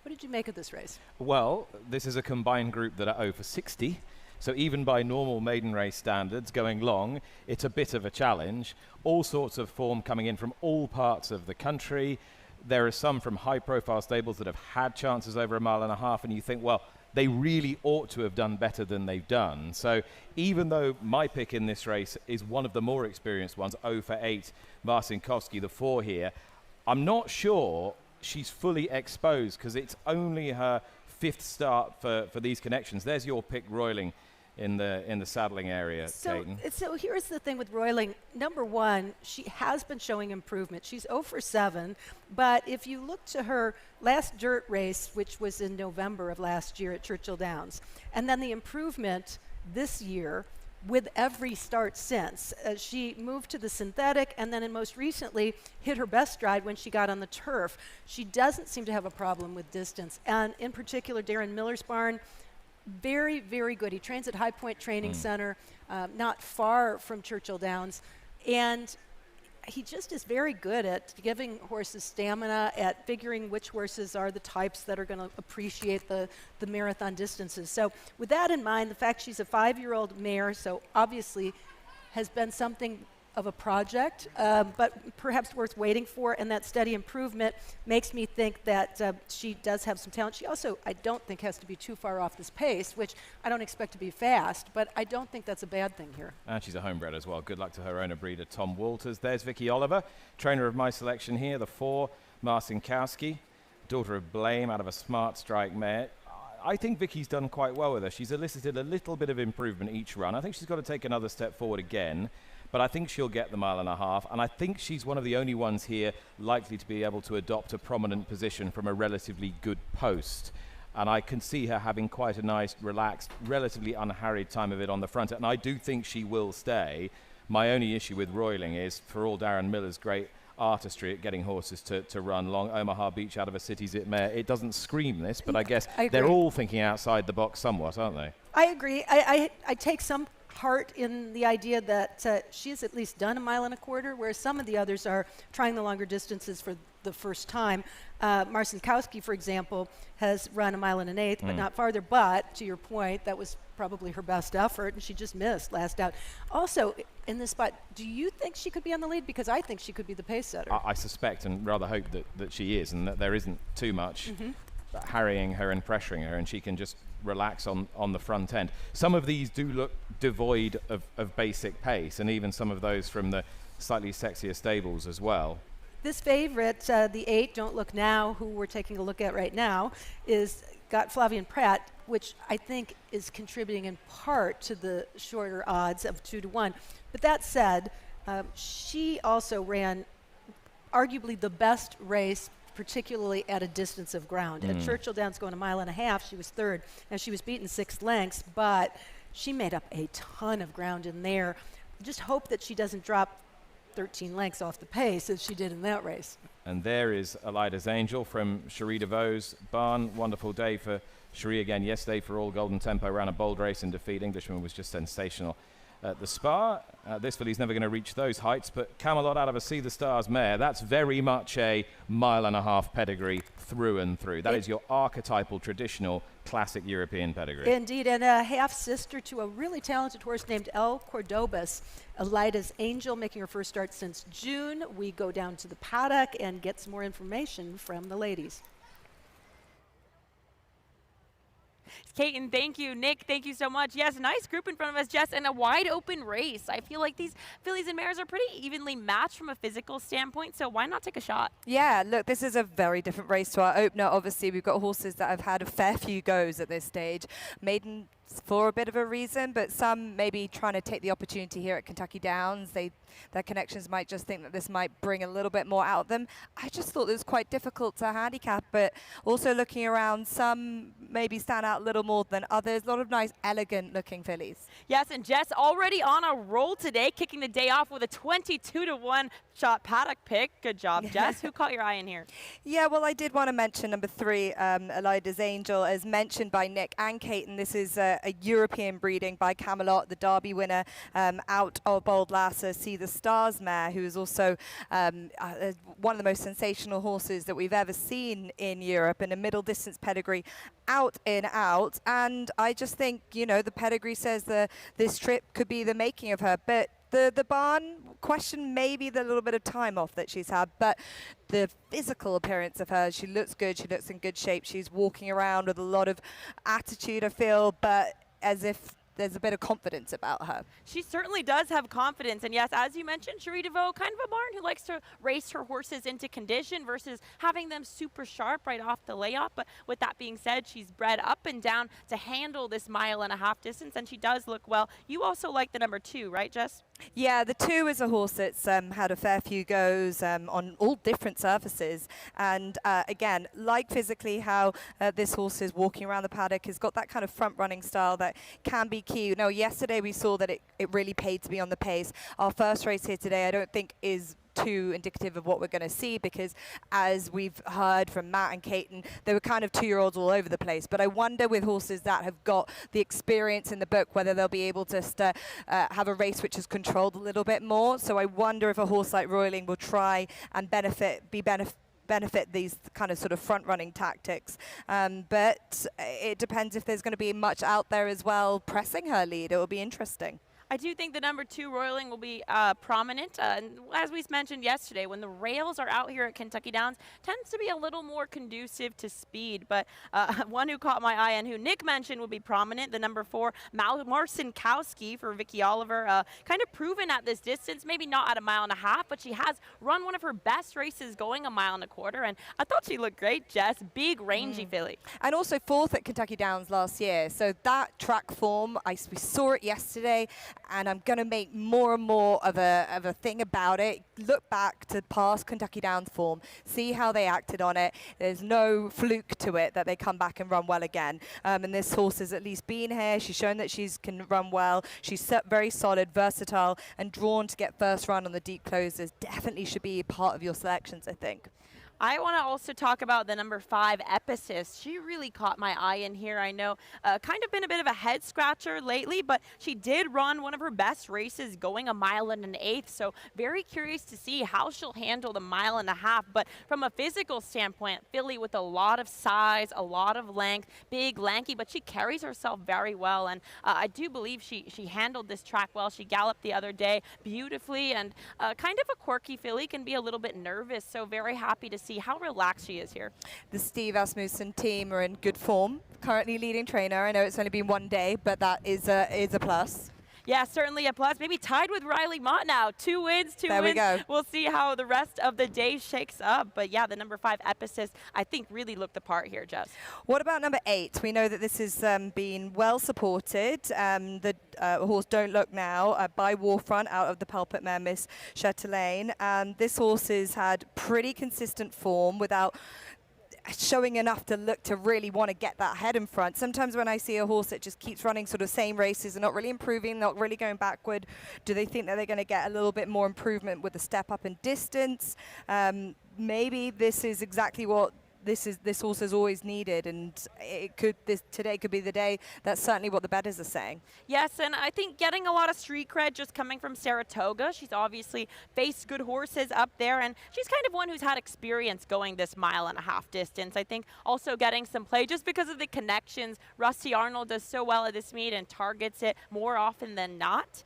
[SPEAKER 2] what did you make of this race?
[SPEAKER 15] Well, this is a combined group that are over 60, so even by normal maiden race standards, going long, it's a bit of a challenge. All sorts of form coming in from all parts of the country. There are some from high-profile stables that have had chances over 1.5 miles, and you think, well, they really ought to have done better than they've done. So even though my pick in this race is one of the more experienced ones, 0 for 8, Marcinkowski, the 4 here, I'm not sure she's fully exposed because it's only her 5th start for these connections. There's your pick, Roiling, in the saddling area, Clayton.
[SPEAKER 2] So here's the thing with Roiling. Number one, she has been showing improvement. She's 0 for 7, but if you look to her last dirt race, which was in November of last year at Churchill Downs, and then the improvement this year with every start since. She moved to the synthetic and then most recently hit her best stride when she got on the turf. She doesn't seem to have a problem with distance, and in particular, Darren Miller's barn, very, very good. He trains at High Point Training Center, not far from Churchill Downs, and he just is very good at giving horses stamina, at figuring which horses are the types that are going to appreciate the marathon distances. So with that in mind, the fact she's a 5-year-old mare, so obviously has been something of a project, but perhaps worth waiting for, and that steady improvement makes me think that she does have some talent. She also, I don't think, has to be too far off this pace, which I don't expect to be fast, but I don't think that's a bad thing here.
[SPEAKER 15] And she's a homebred as well. Good luck to her owner breeder, Tom Walters. There's Vicky Oliver, trainer of my selection here, the 4, Marcinkowski, daughter of Blame out of a Smart Strike mare. I think Vicky's done quite well with her. She's elicited a little bit of improvement each run. I think she's got to take another step forward again, but I think she'll get the 1.5 miles, and I think she's one of the only ones here likely to be able to adopt a prominent position from a relatively good post. And I can see her having quite a nice, relaxed, relatively unharried time of it on the front, and I do think she will stay. My only issue with Roiling is, for all Darren Miller's great artistry at getting horses to run long Omaha Beach out of a City Zip mare, it doesn't scream this, but I guess they're all thinking outside the box somewhat, aren't they?
[SPEAKER 2] I agree. I take some heart in the idea that she's at least done 1.25 miles, whereas some of the others are trying the longer distances for the first time. Marcinkowski, for example, has run 1.1 miles, but not farther. But to your point, that was probably her best effort, and she just missed last out. Also, in this spot, do you think she could be on the lead? Because I think she could be the pace setter.
[SPEAKER 15] I suspect and rather hope that she is, and that there isn't too much harrying her and pressuring her, and she can just relax on the front end. Some of these do look devoid of basic pace, and even some of those from the slightly sexier stables as well.
[SPEAKER 2] This favorite, the 8, Don't Look Now, who we're taking a look at right now, got Flavien Prat, which I think is contributing in part to the shorter odds of 2-1. But that said, she also ran arguably the best race, particularly at a distance of ground. At Churchill Downs going 1.5 miles, she was third, and she was beaten 6 lengths, but she made up a ton of ground in there. Just hope that she doesn't drop 13 lengths off the pace as she did in that race.
[SPEAKER 15] And there is Elida's Angel from Cherie DeVaux's barn. Wonderful day for Cherie again yesterday for All Golden Tempo. Ran a bold race in defeat. Englishman was just sensational at the Spa. This filly's never going to reach those heights, but Camelot out of a See the Stars mare, that's very much a 1.5 mile pedigree through and through. That is your archetypal, traditional, classic European pedigree.
[SPEAKER 2] Indeed, and a half-sister to a really talented horse named El Cordobas. Elida's Angel making her first start since June. We go down to the paddock and get some more information from the ladies.
[SPEAKER 12] Kaiten, thank you. Nick, thank you so much. Yes, nice group in front of us, Jess, and a wide open race. I feel like these fillies and mares are pretty evenly matched from a physical standpoint, so why not take a shot?
[SPEAKER 11] Yeah, look, this is a very different race to our opener. Obviously, we've got horses that have had a fair few goes at this stage. Maiden for a bit of a reason, but some maybe trying to take the opportunity here at Kentucky Downs. Their connections might just think that this might bring a little bit more out of them. I just thought it was quite difficult to handicap, but also looking around, some maybe stand out a little more than others. A lot of nice, elegant looking fillies.
[SPEAKER 12] Yes, and Jess already on a roll today, kicking the day off with a 22-1 shot paddock pick. Good job, Jess. Who caught your eye in here?
[SPEAKER 11] Yeah, well, I did want to mention number 3, Elida's Angel, as mentioned by Nick and Kaiten. This is a European breeding by Camelot, the Derby winner out of Bold Lasser, See the Stars mare, who is also one of the most sensational horses that we've ever seen in Europe, and a middle distance pedigree out in out. And I just think, you know, the pedigree says this trip could be the making of her. But the barn question maybe the little bit of time off that she's had, but the physical appearance of her, she looks good, she looks in good shape, she's walking around with a lot of attitude, I feel, but as if there's a bit of confidence about her.
[SPEAKER 12] She certainly does have confidence. And yes, as you mentioned, Cherie DeVaux, kind of a barn who likes to race her horses into condition versus having them super sharp right off the layoff. But with that being said, she's bred up and down to handle this 1.5 mile distance, and she does look well. You also like the number 2, right, Jess?
[SPEAKER 11] Yeah, the 2 is a horse that's had a fair few goes on all different surfaces. And again, like physically how this horse is walking around the paddock, has got that kind of front-running style that can be key. Now, yesterday we saw that it really paid to be on the pace. Our first race here today, I don't think is too indicative of what we're going to see, because as we've heard from Matt and Kaiten, they were kind of 2-year-olds all over the place. But I wonder with horses that have got the experience in the book whether they'll be able to have a race which is controlled a little bit more. So I wonder if a horse like Roiling will try and benefit these kind of sort of front-running tactics. But it depends if there's going to be much out there as well pressing her lead. It will be interesting.
[SPEAKER 12] I do think the number 2 Roiling will be prominent. And as we mentioned yesterday, when the rails are out here at Kentucky Downs, tends to be a little more conducive to speed. But one who caught my eye and who Nick mentioned will be prominent, the number 4, Marcinkowski for Vicky Oliver. Kind of proven at this distance, maybe not at a 1.5 miles, but she has run one of her best races going 1.25 miles. And I thought she looked great, Jess. Big, rangy filly.
[SPEAKER 11] And also 4th at Kentucky Downs last year. So that track form, we saw it yesterday, and I'm going to make more and more of a thing about it. Look back to past Kentucky Downs form, see how they acted on it. There's no fluke to it that they come back and run well again. And this horse has at least been here. She's shown that she can run well. She's very solid, versatile, and drawn to get first run on the deep closes. Definitely should be part of your selections, I think.
[SPEAKER 12] I want to also talk about the number 5, Epicist. She really caught my eye in here. I know kind of been a bit of a head scratcher lately, but she did run one of her best races going 1.1 miles. So very curious to see how she'll handle the 1.5 miles. But from a physical standpoint, filly with a lot of size, a lot of length, big, lanky, but she carries herself very well. And I do believe she handled this track well. She galloped the other day beautifully, and kind of a quirky filly, can be a little bit nervous. So very happy to see how relaxed she is here.
[SPEAKER 11] The Steve Asmussen team are in good form. Currently leading trainer. I know it's only been 1 day, but that is a plus.
[SPEAKER 12] Yeah, certainly a plus. Maybe tied with Riley Mott now. 2 wins, 2
[SPEAKER 11] there
[SPEAKER 12] wins.
[SPEAKER 11] We go.
[SPEAKER 12] We'll see how the rest of the day shakes up. But yeah, the number 5, Epicist, I think really looked the part here, Jess.
[SPEAKER 11] What about number 8? We know that this has been well supported. The horse Don't Look Now by Warfront out of the Pulpit mare, Miss Chatelaine. This horse has had pretty consistent form without showing enough to look to really want to get that head in front. Sometimes when I see a horse that just keeps running sort of same races and not really improving, not really going backward, do they think that they're going to get a little bit more improvement with the step up in distance? Maybe this is exactly what this horse has always needed, and today could be the day. That's certainly what the bettors are saying.
[SPEAKER 12] Yes, and I think getting a lot of street cred just coming from Saratoga. She's obviously faced good horses up there, and she's kind of one who's had experience going this 1.5 mile distance. I think also getting some play just because of the connections. Rusty Arnold does so well at this meet and targets it more often than not.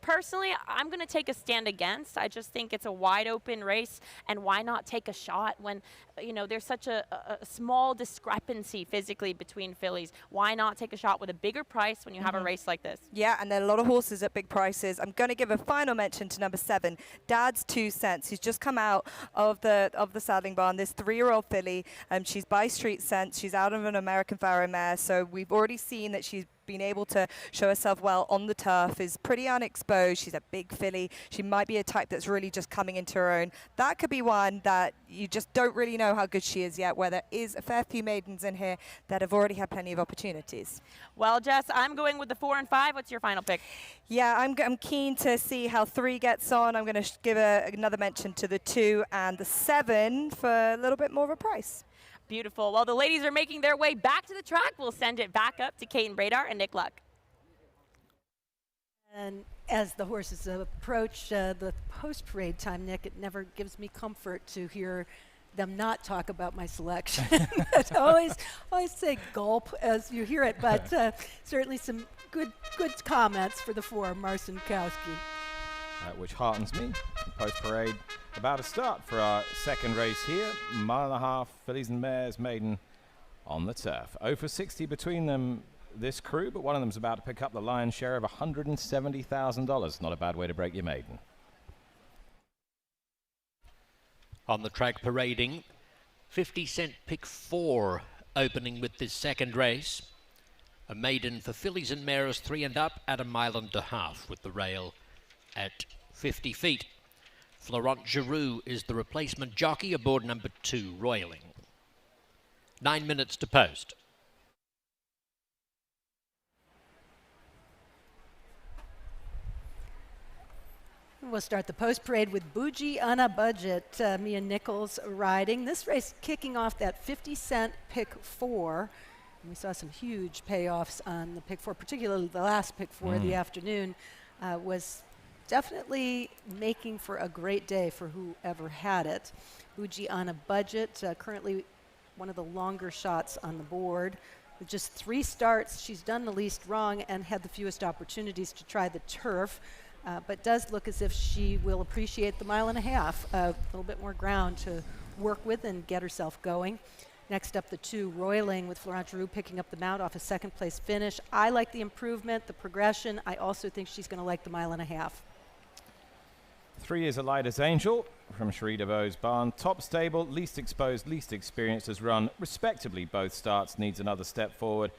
[SPEAKER 12] Personally, I'm going to take a stand against. I just think it's a wide open race, and why not take a shot when, you know, there's such a small discrepancy physically between fillies. Why not take a shot with a bigger price when you have a race like this?
[SPEAKER 11] Yeah, and there are a lot of horses at big prices. I'm going to give a final mention to number 7, Dad's 2 Cents. He's just come out of the saddling barn. This 3-year-old filly. She's by Street Sense. She's out of an American Pharaoh mare, so we've already seen that she's been able to show herself well on the turf, is pretty unexposed. She's a big filly. She might be a type that's really just coming into her own. That could be one that you just don't really know how good she is yet, where there is a fair few maidens in here that have already had plenty of opportunities.
[SPEAKER 12] Well, Jess, I'm going with the 4 and 5. What's your final pick?
[SPEAKER 11] Yeah, I'm keen to see how 3 gets on. I'm going to give another mention to the 2 and the 7 for a little bit more of a price.
[SPEAKER 12] Beautiful. While the ladies are making their way back to the track, we'll send it back up to Kate Bradar and Nick Luck.
[SPEAKER 2] And as the horses approach the post-parade time, Nick, it never gives me comfort to hear them not talk about my selection. always say gulp as you hear it, but certainly some good comments for the 4, Marcinkowski.
[SPEAKER 15] Which heartens me. Post-parade about to start for our second race here. 1.5 miles, fillies and mares maiden on the turf. 0 for 60 between them, this crew, but one of them's about to pick up the lion's share of $170,000. Not a bad way to break your maiden.
[SPEAKER 5] On the track parading, 50-cent pick 4 opening with this second race. A maiden for fillies and mares 3 and up at 1.5 miles with the rail at 50 feet. Florent Giroux is the replacement jockey aboard number 2, Roiling. 9 minutes to post.
[SPEAKER 2] We'll start the post parade with Bougie on a Budget. Mia Nichols riding. This race kicking off that 50-cent pick 4. And we saw some huge payoffs on the pick 4, particularly the last pick 4 of the afternoon. Was definitely making for a great day for whoever had it. Bougie on a Budget, currently one of the longer shots on the board. With just 3 starts, she's done the least wrong and had the fewest opportunities to try the turf, but does look as if she will appreciate the 1.5 miles, a little bit more ground to work with and get herself going. Next up, the 2, Roiling, with Florent Giroux picking up the mount off a second-place finish. I like the improvement, the progression. I also think she's going to like the 1.5 miles.
[SPEAKER 15] 3 is Elida's Angel from Cherie DeVaux's barn. Top stable, least exposed, least experienced, has run respectably both starts, needs another step forward.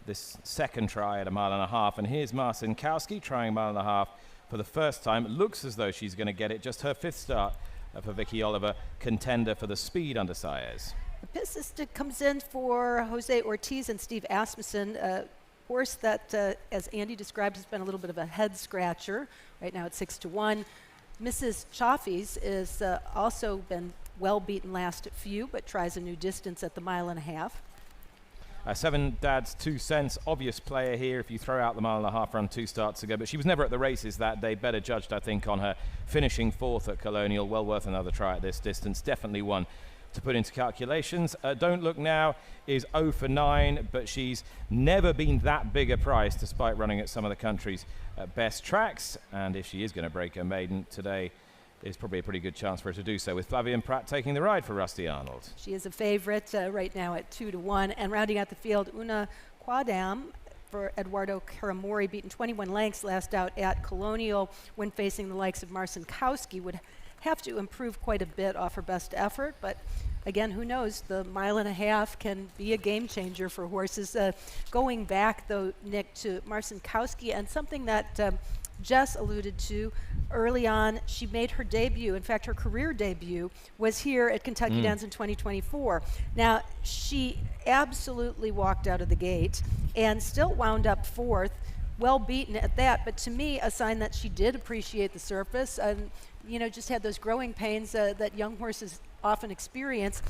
[SPEAKER 15] This second try at 1.5 miles. And here's Marcin Kowski trying 1.5 miles for the first time. It looks as though she's going to get it. Just her 5th start for Vicky Oliver, contender for the speed under Saez.
[SPEAKER 2] The piss stick comes in for Jose Ortiz and Steve Asmussen, a horse that, as Andy described, has been a little bit of a head scratcher. Right now it's 6-1. Mrs. Chaffee's is also been well beaten last few, but tries a new distance at the 1.5 miles.
[SPEAKER 15] 7 Dads 2 Cents, obvious player here if you throw out the 1.5 mile run 2 starts ago, but she was never at the races that day. Better judged, I think, on her finishing 4th at Colonial. Well worth another try at this distance. Definitely one to put into calculations. Don't Look Now is 0 for 9, but she's never been that big a price despite running at some of the country's best tracks. And if she is going to break her maiden today, there's probably a pretty good chance for her to do so, with Flavien Prat taking the ride for Rusty Arnold.
[SPEAKER 2] She is a favorite right now at 2-1. And rounding out the field, Una Quadam for Eduardo Caramori, beaten 21 lengths last out at Colonial when facing the likes of Marcin Kowski, would have to improve quite a bit off her best effort, but again, who knows? The 1.5 miles can be a game changer for horses. Going back, though, Nick, to Marcin Kowski, and something that Jess alluded to early on, she made her debut. In fact, her career debut was here at Kentucky Downs in 2024. Now, she absolutely walked out of the gate and still wound up 4th, well beaten at that, but to me, a sign that she did appreciate the surface and, you know, just had those growing pains that young horses often experience.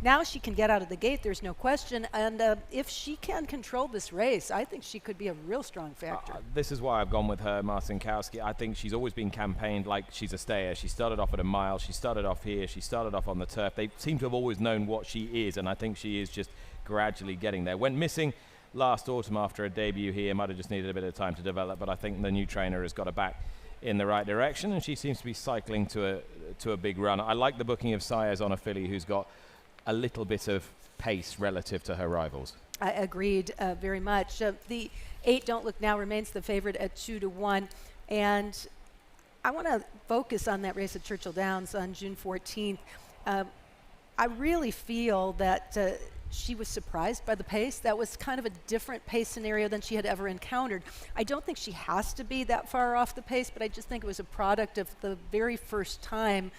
[SPEAKER 2] Now she can get out of the gate, there's no question, and if she can control this race, I think she could be a real strong factor.
[SPEAKER 15] This is why I've gone with her, Marcin Kowski. I think she's always been campaigned like she's a stayer. She started off at 1 mile, she started off here, she started off on the turf. They seem to have always known what she is, and I think she is just gradually getting there. Went missing last autumn after a debut here, might have just needed a bit of time to develop, but I think the new trainer has got her back in the right direction, and she seems to be cycling to a big run. I like the booking of Saez on a filly who's got a little bit of pace relative to her rivals.
[SPEAKER 2] I agreed very much. The 8 Don't Look Now remains the favorite at 2-1, and I want to focus on that race at Churchill Downs on June 14th. I really feel that she was surprised by the pace. That was kind of a different pace scenario than she had ever encountered. I don't think she has to be that far off the pace, but I just think it was a product of the very first time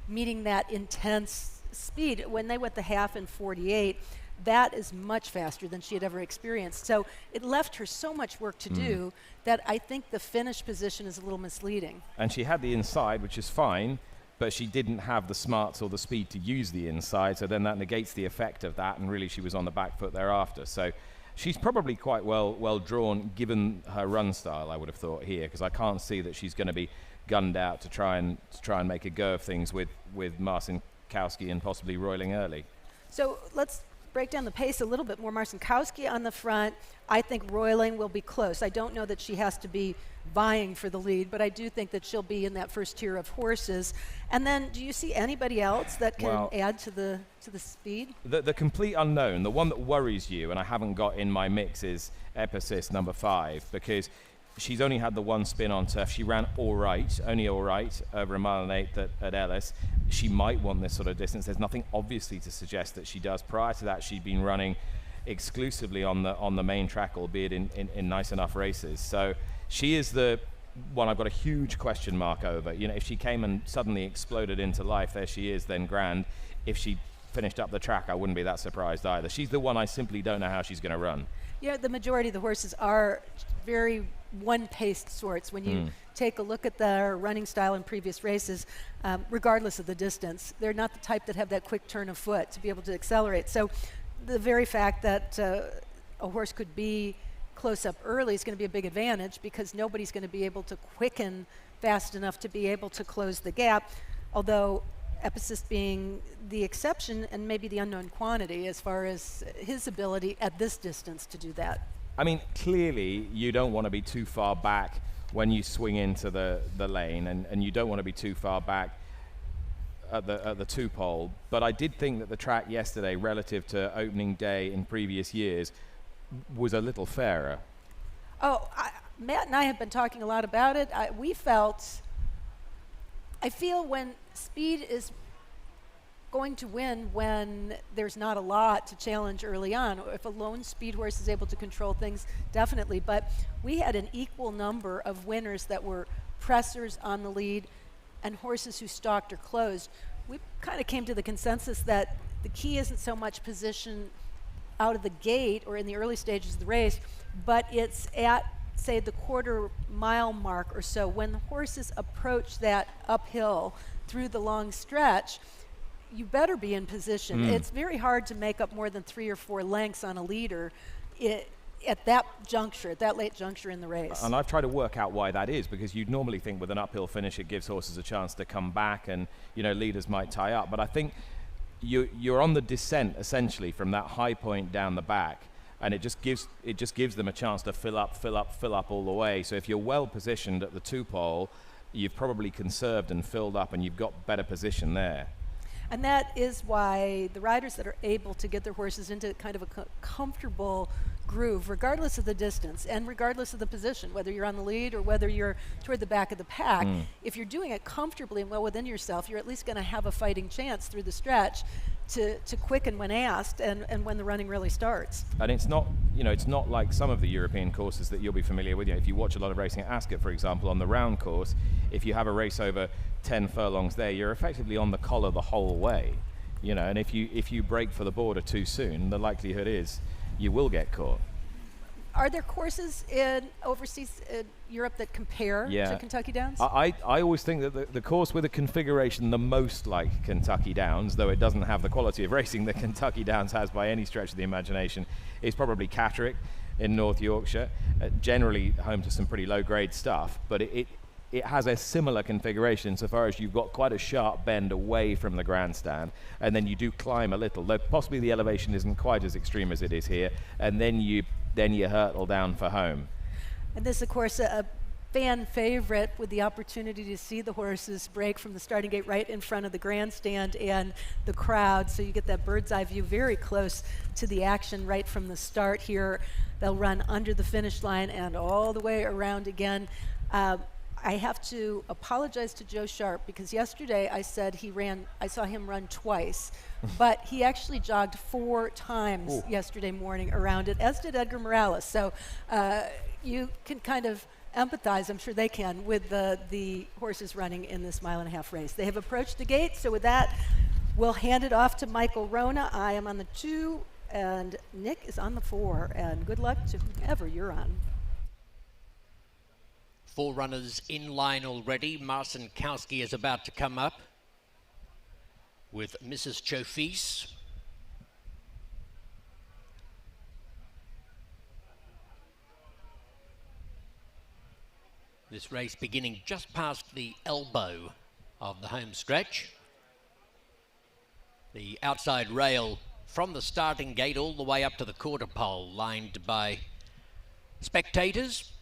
[SPEAKER 2] meeting that intense speed. When they went the half in 48, that is much faster than she had ever experienced. So it left her so much work to do that I think the finish position is a little misleading.
[SPEAKER 15] And she had the inside, which is fine, but she didn't have the smarts or the speed to use the inside, so then that negates the effect of that, and really she was on the back foot thereafter. So she's probably quite well drawn given her run style, I would have thought here, because I can't see that she's going to be gunned out to try and make a go of things with Marcin Kowski and possibly Roiling early.
[SPEAKER 2] So let's break down the pace a little bit more. Marcin Kowski on the front. I think Roiling will be close. I don't know that she has to be vying for the lead, but I do think that she'll be in that first tier of horses. And then do you see anybody else that can add to the speed?
[SPEAKER 15] The complete unknown, the one that worries you, and I haven't got in my mix, is Epicist number 5, because she's only had the one spin on turf. She ran only all right, over 1.8 miles at Ellis. She might want this sort of distance. There's nothing obviously to suggest that she does. Prior to that, she'd been running exclusively on the main track, albeit in nice enough races. So she is the one I've got a huge question mark over. You know, if she came and suddenly exploded into life, there she is, then grand. If she finished up the track, I wouldn't be that surprised either. She's the one I simply don't know how she's going to run.
[SPEAKER 2] Yeah, the majority of the horses are very one-paced sorts. When you take a look at their running style in previous races, regardless of the distance, they're not the type that have that quick turn of foot to be able to accelerate. So the very fact that a horse could be close up early is going to be a big advantage, because nobody's going to be able to quicken fast enough to be able to close the gap. Although Epicist being the exception and maybe the unknown quantity as far as his ability at this distance to do that.
[SPEAKER 15] I mean, clearly you don't want to be too far back when you swing into the lane, and you don't want to be too far back at the two-pole. But I did think that the track yesterday, relative to opening day in previous years, was a little fairer.
[SPEAKER 2] Oh, Matt and I have been talking a lot about it. I feel when speed is going to win when there's not a lot to challenge early on. If a lone speed horse is able to control things, definitely. But we had an equal number of winners that were pressers on the lead and horses who stalked or closed. We kind of came to the consensus that the key isn't so much position out of the gate or in the early stages of the race, but it's at, say, the quarter-mile mark or so, when the horses approach that uphill through the long stretch, you better be in position. It's very hard to make up more than 3 or 4 lengths on a leader at that juncture, at that late juncture in the race.
[SPEAKER 15] And I've tried to work out why that is, because you'd normally think with an uphill finish it gives horses a chance to come back and, you know, leaders might tie up. But I think you're on the descent essentially from that high point down the back, and it just gives them a chance to fill up all the way. So if you're well positioned at the two-pole, you've probably conserved and filled up, and you've got better position there.
[SPEAKER 2] And that is why the riders that are able to get their horses into kind of a comfortable groove, regardless of the distance and regardless of the position, whether you're on the lead or whether you're toward the back of the pack, if you're doing it comfortably and well within yourself, you're at least going to have a fighting chance through the stretch to quicken when asked and when the running really starts.
[SPEAKER 15] And it's not, you know, it's not like some of the European courses that you'll be familiar with. You know, if you watch a lot of racing at Ascot, for example, on the round course, if you have a race over 10 furlongs there, you're effectively on the collar the whole way, you know, and if you break for the border too soon, the likelihood is you will get caught.
[SPEAKER 2] Are there courses in overseas Europe that compare to Kentucky Downs?
[SPEAKER 15] I always think that the course with a configuration the most like Kentucky Downs, though it doesn't have the quality of racing that Kentucky Downs has by any stretch of the imagination, is probably Catterick in North Yorkshire, generally home to some pretty low-grade stuff, but it has a similar configuration insofar as you've got quite a sharp bend away from the grandstand, and then you do climb a little, though possibly the elevation isn't quite as extreme as it is here, and then you hurtle down for home.
[SPEAKER 2] And this, of course, a fan favorite with the opportunity to see the horses break from the starting gate right in front of the grandstand and the crowd, so you get that bird's eye view very close to the action right from the start here. They'll run under the finish line and all the way around again. I have to apologize to Joe Sharp because yesterday I said I saw him run twice, but he actually jogged 4 times yesterday morning around it, as did Edgar Morales. So you can kind of empathize, I'm sure they can, with the horses running in this mile-and-a-half race. They have approached the gate, so with that, we'll hand it off to Michael Rona. I am on the 2, and Nick is on the 4, and good luck to whoever you're on.
[SPEAKER 5] 4 runners in line already. Marcin Kowski is about to come up with Mrs. Chofis. This race beginning just past the elbow of the home stretch. The outside rail from the starting gate all the way up to the quarter pole, lined by spectators,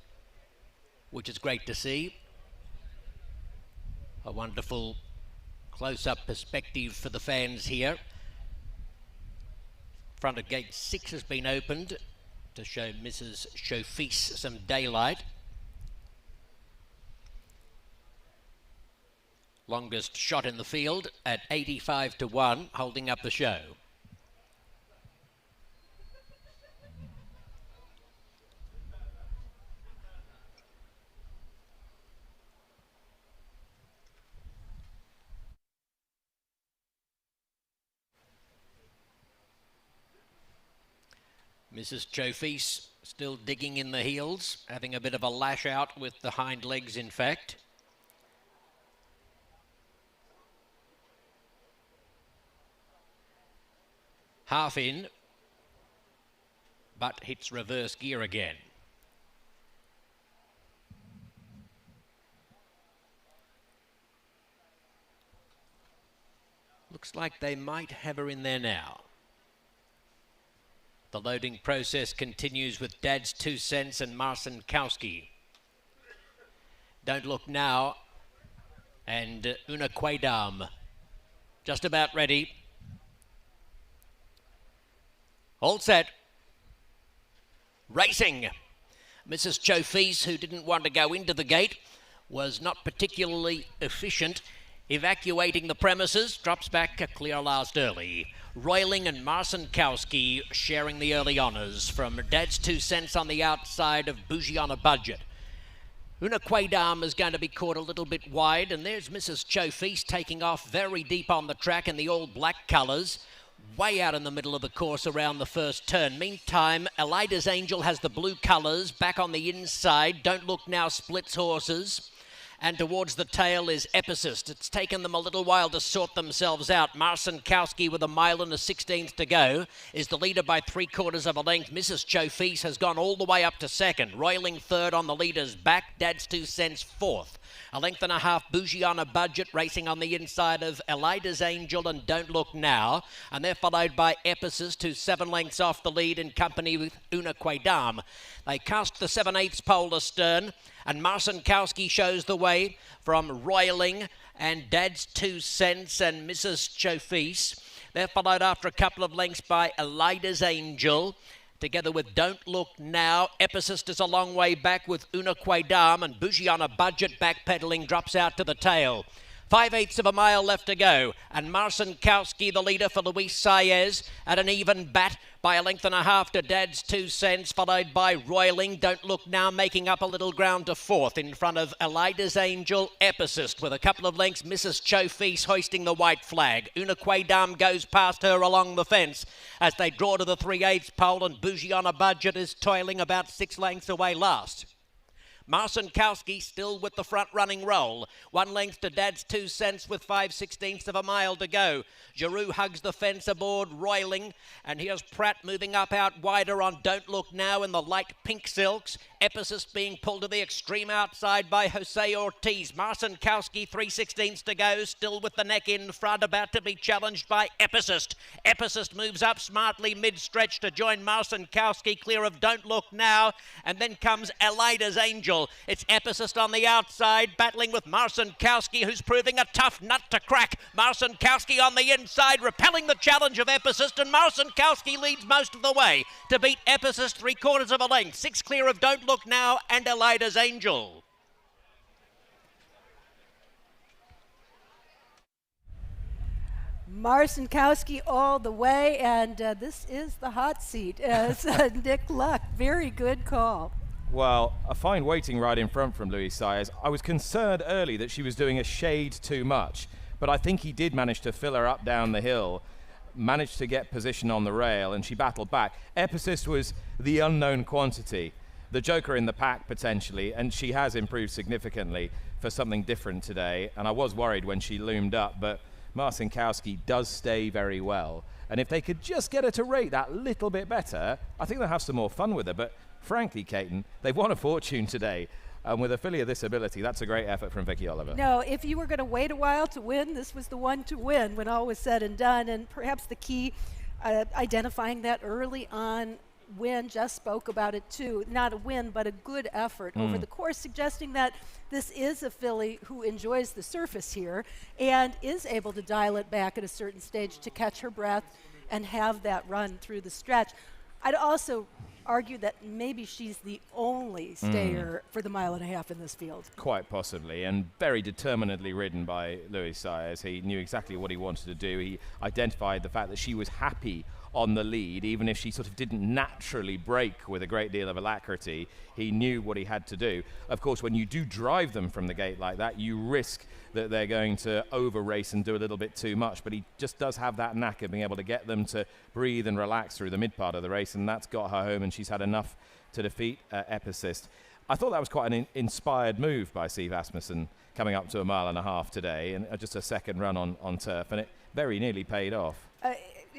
[SPEAKER 5] which is great to see. A wonderful close-up perspective for the fans here. Front of gate 6 has been opened to show Mrs. Chofis some daylight. Longest shot in the field at 85 to 1, holding up the show. Mrs. Chofis still digging in the heels, having a bit of a lash out with the hind legs, in fact. Half in, but hits reverse gear again. Looks like they might have her in there now. The loading process continues with Dad's 2 Cents and Marcin Kowski. Don't Look Now and Una Quaidam just about ready. All set. Racing. Mrs. Chofis, who didn't want to go into the gate, was not particularly efficient evacuating the premises, drops back a clear last early. Roiling and Marcin Kowski sharing the early honours from Dad's 2 Cents on the outside of Bougie on a Budget. Una Quaidam is going to be caught a little bit wide, and there's Mrs. Chofis taking off very deep on the track in the all black colours, way out in the middle of the course around the first turn. Meantime, Elida's Angel has the blue colours back on the inside. Don't Look Now splits horses. And towards the tail is Epicist. It's taken them a little while to sort themselves out. Marcin Kowski with 1 mile and a 16th to go is the leader by 3/4 of a length. Mrs. Chofis has gone all the way up to second. Roiling third on the leader's back. Dad's 2 Cents fourth. 1.5 lengths Bougie on a Budget racing on the inside of Elida's Angel and Don't Look Now. And they're followed by Epicist, who's 7 lengths off the lead in company with Una Quaidam. They cast the 7/8 pole astern, and Marcin Kowski shows the way from Roiling and Dad's 2 Cents and Mrs. Chofis. They're followed after a couple of lengths by Elida's Angel, together with Don't Look Now. Epicist is a long way back with Una Quaidam, and Bougie on a Budget backpedaling drops out to the tail. 5/8 of a mile left to go, and Marcin Kowski, the leader for Luis Saez, at an even bat by 1.5 lengths to Dad's 2 Cents, followed by Roiling. Don't Look Now making up a little ground to fourth in front of Elida's Angel. Epicist with a couple of lengths. Mrs. Chofis hoisting the white flag. Una Quaidam goes past her along the fence as they draw to the 3/8 pole, and Bougie on a Budget is toiling about 6 lengths away last. Marcin Kowski still with the front running roll. 1 length to Dad's 2 Cents with 5/16 of a mile to go. Giroux hugs the fence aboard Roiling, and here's Pratt moving up out wider on Don't Look Now in the light pink silks. Epicist being pulled to the extreme outside by Jose Ortiz. Marcin Kowski 3/16 to go, still with the neck in front, about to be challenged by Epicist. Epicist moves up smartly mid-stretch to join Marcin Kowski clear of Don't Look Now, and then comes Elida's Angel. It's Epicist on the outside, battling with Marcin Kowski, who's proving a tough nut to crack. Marcin Kowski on the inside, repelling the challenge of Epicist, and Marcin Kowski leads most of the way to beat Epicist 3/4 of a length. 6 clear of Don't Look Now and Elida's Angel.
[SPEAKER 2] Marcin Kowski all the way, and this is the hot seat as Nick Luck. Very good call.
[SPEAKER 15] Well, a fine waiting right in front from Luis Saez. I was concerned early that she was doing a shade too much, but I think he did manage to fill her up down the hill, managed to get position on the rail, and she battled back. Epicist was the unknown quantity, the joker in the pack potentially, and she has improved significantly for something different today, and I was worried when she loomed up, but Marcin Kowski does stay very well. And if they could just get her to rate that little bit better, I think they'll have some more fun with her. But frankly, Caton, they've won a fortune today. And with a filly of this ability, that's a great effort from Vicky Oliver.
[SPEAKER 2] No, if you were going to wait a while to win, this was the one to win when all was said and done. And perhaps the key, identifying that early on win, just spoke about it too. Not a win, but a good effort over the course, suggesting that this is a filly who enjoys the surface here and is able to dial it back at a certain stage to catch her breath and have that run through the stretch. I'd also argue that maybe she's the only stayer for the 1.5 miles in this field.
[SPEAKER 15] Quite possibly, and very determinedly ridden by Luis Saez. He knew exactly what he wanted to do. He identified the fact that she was happy on the lead, even if she sort of didn't naturally break with a great deal of alacrity. He knew what he had to do. Of course, when you do drive them from the gate like that, you risk that they're going to over-race and do a little bit too much, but he just does have that knack of being able to get them to breathe and relax through the mid part of the race, and that's got her home, and she's had enough to defeat Epicist. I thought that was quite an inspired move by Siv Asmussen, coming up to 1.5 miles today, and just a second run on turf, and it very nearly paid off.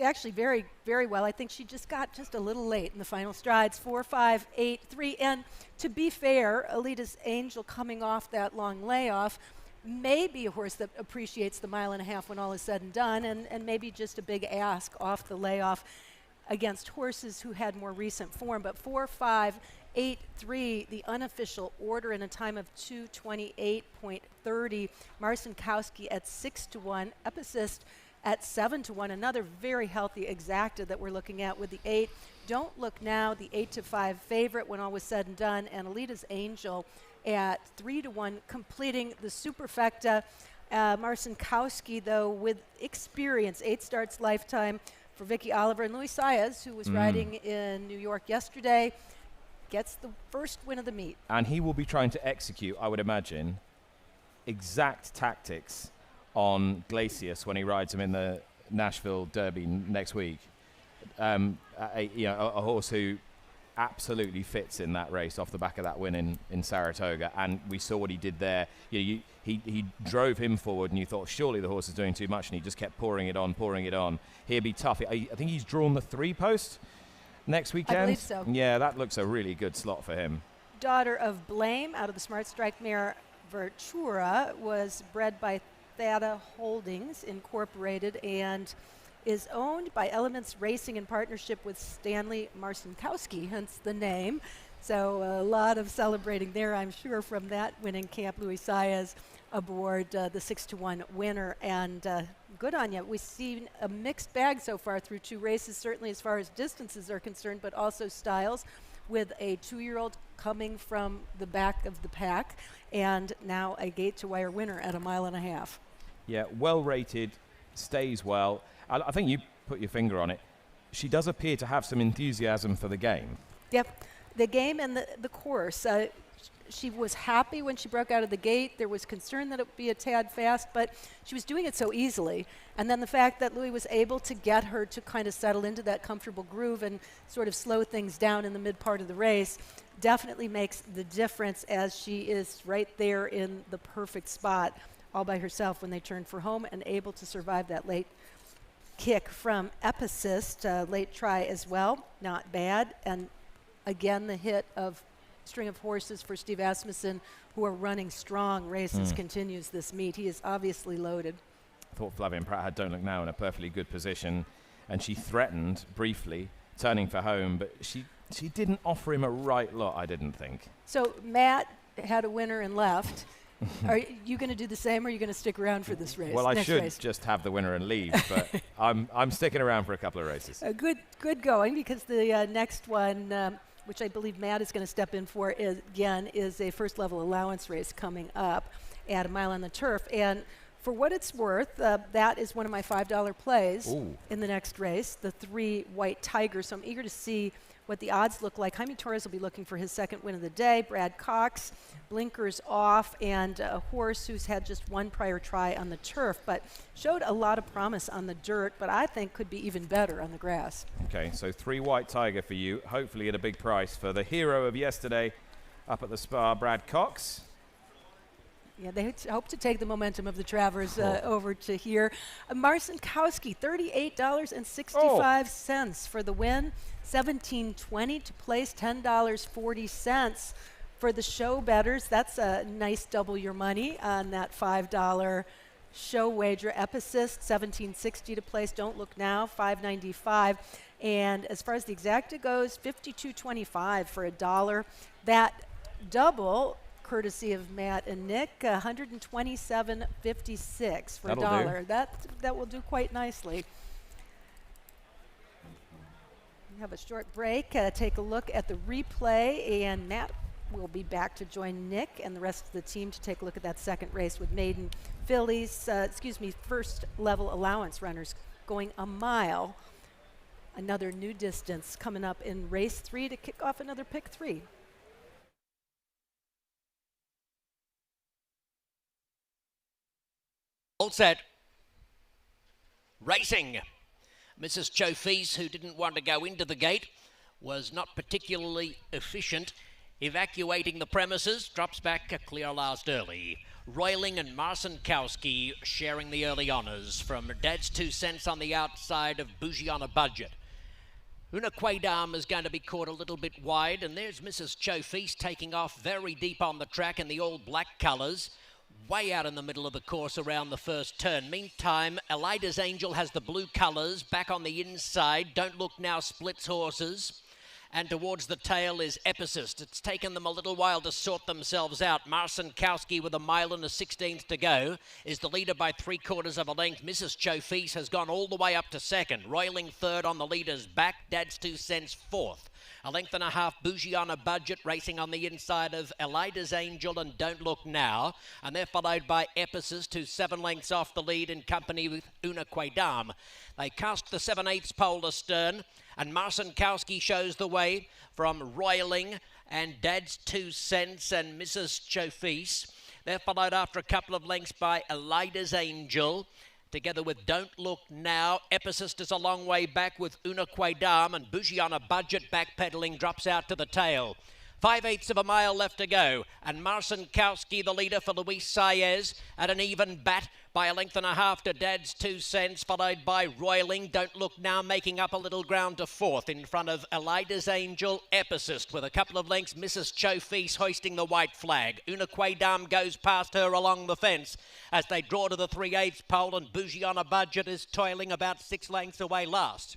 [SPEAKER 2] Actually, very, very well. I think she just got just a little late in the final strides, 4, 5, 8, 3. And to be fair, Elida's Angel coming off that long layoff maybe a horse that appreciates the 1.5 miles when all is said and done, and maybe just a big ask off the layoff against horses who had more recent form. But 4, 5, 8, 3, the unofficial order in a time of 2:28.30. Marcinkowski at 6-1, Epicist at 7-1. Another very healthy exacta that we're looking at with the 8. Don't Look Now, the 8-5 favorite when all was said and done, and Alita's Angel at 3-1, completing the superfecta. Marcinkowski, though, with experience, 8 starts lifetime for Vicky Oliver, and Luis Saez, who was riding in New York yesterday, gets the first win of the meet.
[SPEAKER 15] And he will be trying to execute, I would imagine, exact tactics on Glacius when he rides him in the Nashville Derby next week. A horse who absolutely fits in that race off the back of that win in Saratoga, and we saw what he did there. He drove him forward, and you thought surely the horse is doing too much, and he just kept pouring it on. He'll be tough. I think he's drawn the 3 post next weekend.
[SPEAKER 2] I believe so.
[SPEAKER 15] Yeah, that looks a really good slot for him.
[SPEAKER 2] Daughter of Blame, out of the Smart Strike mare Vertura, was bred by Theta Holdings Incorporated and is owned by Elements Racing in partnership with Stanley Marcinkowski, hence the name. So a lot of celebrating there, I'm sure, from that winning camp. Luis Saez aboard the 6-1 winner, and good on you. We've seen a mixed bag so far through 2 races, certainly as far as distances are concerned, but also styles, with a 2-year-old coming from the back of the pack, and now a gate-to-wire winner at 1.5 miles.
[SPEAKER 15] Yeah, well rated, stays well. I think you put your finger on it. She does appear to have some enthusiasm for the game.
[SPEAKER 2] Yep, the game and the course. She was happy when she broke out of the gate. There was concern that it would be a tad fast, but she was doing it so easily. And then the fact that Louis was able to get her to kind of settle into that comfortable groove and sort of slow things down in the mid part of the race definitely makes the difference, as she is right there in the perfect spot all by herself when they turned for home, and able to survive that late kick from Epicist, late try as well, not bad. And again, the hit of string of horses for Steve Asmussen, who are running strong races, continues this meet. He is obviously loaded.
[SPEAKER 15] I thought Flavien Prat had Don't Look Now in a perfectly good position, and she threatened briefly turning for home, but she didn't offer him a right lot, I didn't think.
[SPEAKER 2] So Matt had a winner and left. Are you going to do the same, or are you going to stick around for this race?
[SPEAKER 15] Well, I should
[SPEAKER 2] race?
[SPEAKER 15] just have the winner and leave, but I'm sticking around for a couple of races.
[SPEAKER 2] Good going, because the next one, which I believe Matt is going to step in for, is a first-level allowance race coming up at 1 mile on the turf. And for what it's worth, that is one of my $5 plays in the next race, the 3 White Tigers. So I'm eager to see what the odds look like. Jaime Torres will be looking for his second win of the day. Brad Cox, blinkers off, and a horse who's had just 1 prior try on the turf, but showed a lot of promise on the dirt, but I think could be even better on the grass.
[SPEAKER 15] Okay, so 3 White Tiger for you, hopefully at a big price for the hero of yesterday up at the Spa, Brad Cox.
[SPEAKER 2] Yeah, they hope to take the momentum of the Travers over to here. Marcinkowski, $38.65 for the win, $17.20 to place, $10.40 for the show bettors. That's a nice double your money on that $5 show wager. Epicist, $17.60 to place. Don't Look Now, $5.95. And as far as the exacta goes, $52.25 for $1. That double, courtesy of Matt and Nick, $127.56 for $1. That will do quite nicely. We have a short break. Take a look at the replay, and Matt will be back to join Nick and the rest of the team to take a look at that second race with maiden fillies. First level allowance runners going 1 mile. Another new distance coming up in race 3 to kick off another pick 3.
[SPEAKER 5] All set. Racing. Mrs. Chofis, who didn't want to go into the gate, was not particularly efficient. Evacuating the premises, drops back a clear last early. Roiling and Marcinkowski sharing the early honours from Dad's 2 cents on the outside of Bougie on a Budget. Una Quaidam is going to be caught a little bit wide, and there's Mrs. Chofis taking off very deep on the track in the all black colours. way out in the middle of the course around the first turn. Meantime, Elida's Angel has the blue colours back on the inside. Don't Look Now splits horses. And towards the tail is Epicist. It's taken them a little while to sort themselves out. Marcinkowski with 1 mile and a 16th to go is the leader by 3/4 of a length. Mrs. Chofis has gone all the way up to second. Roiling third on the leader's back. Dad's 2 cents fourth. 1.5 lengths Bougie on a Budget racing on the inside of Elida's Angel and Don't Look Now. And they're followed by Epicist, who's 7 lengths off the lead in company with Una Quaidam. They cast the 7/8 pole astern, and Marcinkowski shows the way from Roiling and Dad's 2 cents and Mrs. Chofis. They're followed after a couple of lengths by Elida's Angel, together with Don't Look Now. Epicist is a long way back with Una Quaidam, and Bougie on a Budget backpedaling drops out to the tail. 5/8 of a mile left to go, and Marcinkowski, the leader for Luis Saez, at an even bat by 1.5 lengths to Dad's 2 cents, followed by Roiling. Don't Look Now making up a little ground to fourth in front of Elida's Angel. Epicist with a couple of lengths. Mrs. Chofis hoisting the white flag. Una Quaidam goes past her along the fence as they draw to the 3/8 pole, and Bougie on a Budget is toiling about 6 lengths away last.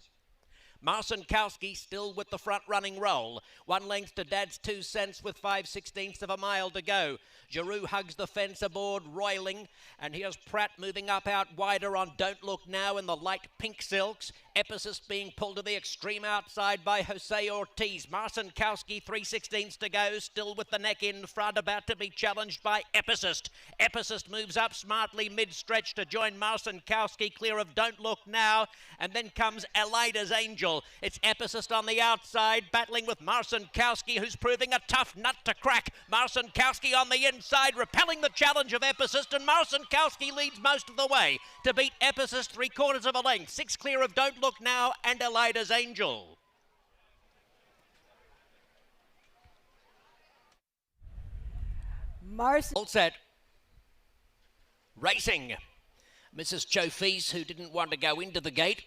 [SPEAKER 5] Marcinkowski still with the front running roll. 1 length to Dad's 2 cents with 5/16 of a mile to go. Giroux hugs the fence aboard Roiling, and here's Pratt moving up out wider on Don't Look Now in the light pink silks. Epicist being pulled to the extreme outside by Jose Ortiz. Marcinkowski 3/16 to go, still with the neck in front, about to be challenged by Epicist. Epicist moves up smartly mid-stretch to join Marcinkowski, clear of Don't Look Now, and then comes Elida's Angel. It's Epicist on the outside, battling with Marcinkowski, who's proving a tough nut to crack. Marcinkowski on the inside, repelling the challenge of Epicist, and Marcinkowski leads most of the way to beat Epicist 3/4 of a length. 6 clear of Don't Look Now and Elida's Angel. All set. Racing. Mrs. Chofis, who didn't want to go into the gate,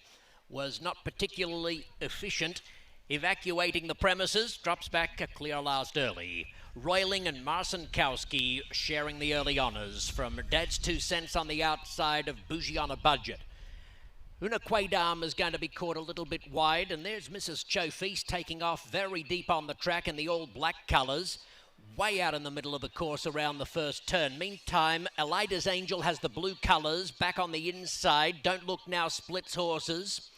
[SPEAKER 5] was not particularly efficient evacuating the premises, drops back a clear last early. Roiling and Marcinkowski sharing the early honours from Dad's 2 cents on the outside of Bougie on a Budget. Una Quaidam is going to be caught a little bit wide, and there's Mrs. Chofis taking off very deep on the track in the all black colours, way out in the middle of the course around the first turn. Meantime, Elida's Angel has the blue colours back on the inside. Don't Look Now splits horses.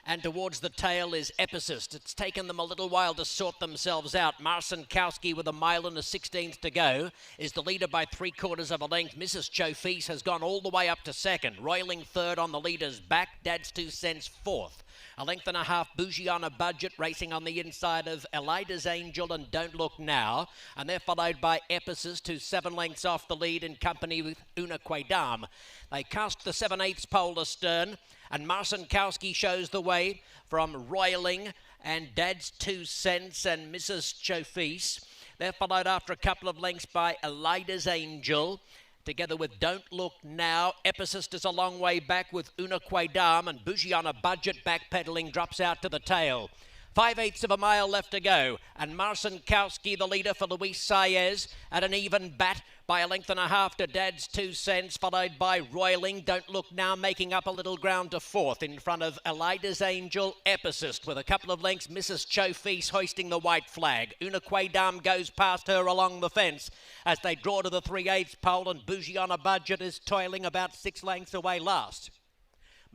[SPEAKER 5] And towards the tail is Epicist. It's taken them a little while to sort themselves out. Marcinkowski with 1 mile and a 16th to go is the leader by 3/4 of a length. Mrs. Chofis has gone all the way up to second. Roiling third on the leader's back. Dad's 2 cents fourth. 1.5 lengths Bougie on a Budget racing on the inside of Elida's Angel and Don't Look Now. And they're followed by Epicist, who's 7 lengths off the lead in company with Una Quaidam. They cast the 7/8 pole astern, and Marcinkowski shows the way from Roiling and Dad's 2 cents and Mrs. Chofis. They're followed after a couple of lengths by Elida's Angel, together with Don't Look Now. Epicist is a long way back with Una Quaidam, and Bougie on a Budget backpedaling drops out to the tail. 5/8 of a mile left to go, and Marcinkowski, the leader for Luis Saez, at an even bat by 1.5 lengths to Dad's 2 cents, followed by Roiling. Don't Look Now making up a little ground to fourth in front of Elida's Angel. Epicist with a couple of lengths. Mrs. Chofis hoisting the white flag. Una Quaidam goes past her along the fence as they draw to the 3/8 pole, and Bougie on a Budget is toiling about 6 lengths away last.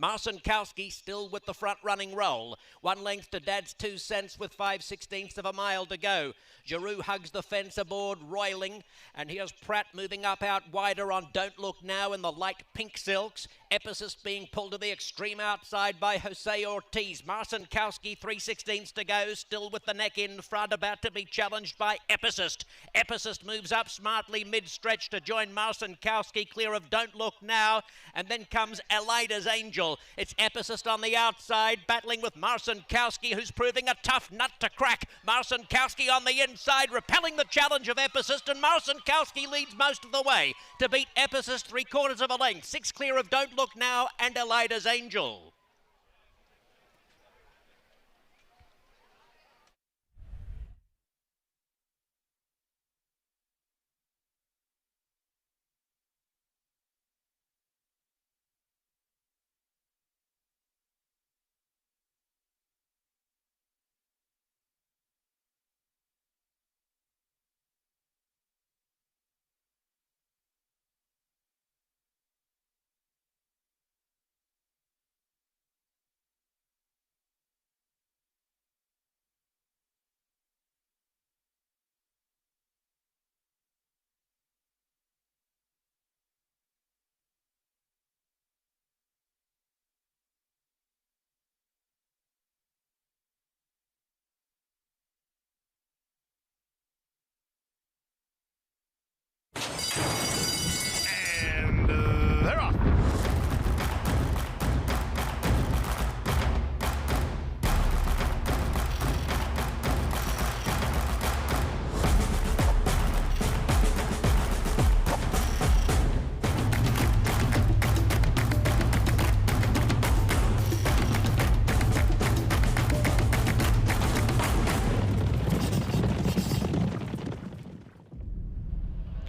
[SPEAKER 5] Marcinkowski still with the front running roll. 1 length to Dad's 2 cents with 5/16 of a mile to go. Giroux hugs the fence aboard Roiling, and here's Pratt moving up out wider on Don't Look Now in the light pink silks. Epicist being pulled to the extreme outside by Jose Ortiz. Marcinkowski 3/16 to go, still with the neck in front, about to be challenged by Epicist. Epicist moves up smartly mid-stretch to join Marcinkowski, clear of Don't Look Now, and then comes Elida's Angel. It's Epicist on the outside, battling with Marcinkowski, who's proving a tough nut to crack. Marcinkowski on the inside, repelling the challenge of Epicist, and Marcinkowski leads most of the way to beat Epicist 3/4 of a length. 6 clear of Don't Look Now and Elida's Angel.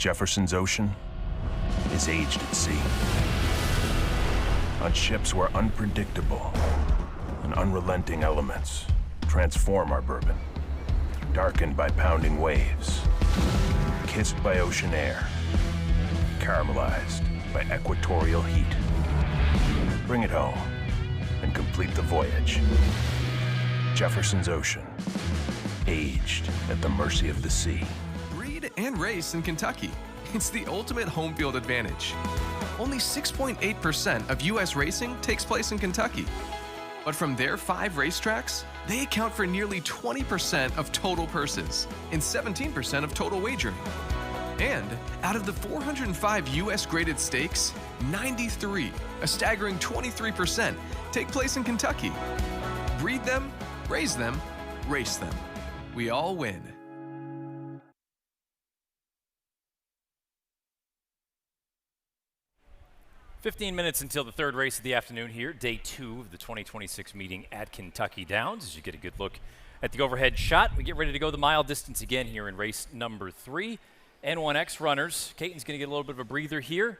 [SPEAKER 10] Jefferson's Ocean is aged at sea. On ships where unpredictable and unrelenting elements transform our bourbon. Darkened by pounding waves. Kissed by ocean air. Caramelized by equatorial heat. Bring it home and complete the voyage. Jefferson's Ocean, aged at the mercy of the sea.
[SPEAKER 3] Breed and race in Kentucky. It's the ultimate home field advantage. Only 6.8% of U.S. racing takes place in Kentucky. But from their 5 racetracks, they account for nearly 20% of total purses and 17% of total wagering. And out of the 405 U.S. graded stakes, 93, a staggering 23%, take place in Kentucky. Breed them, raise them, race them. We all win.
[SPEAKER 1] "15 minutes until the third race of the afternoon here, day 2 of the 2026 meeting at Kentucky Downs. As you get a good look at the overhead shot, we get ready to go the mile distance again here in race number 3. N1X runners. Caton's going to get a little bit of a breather here.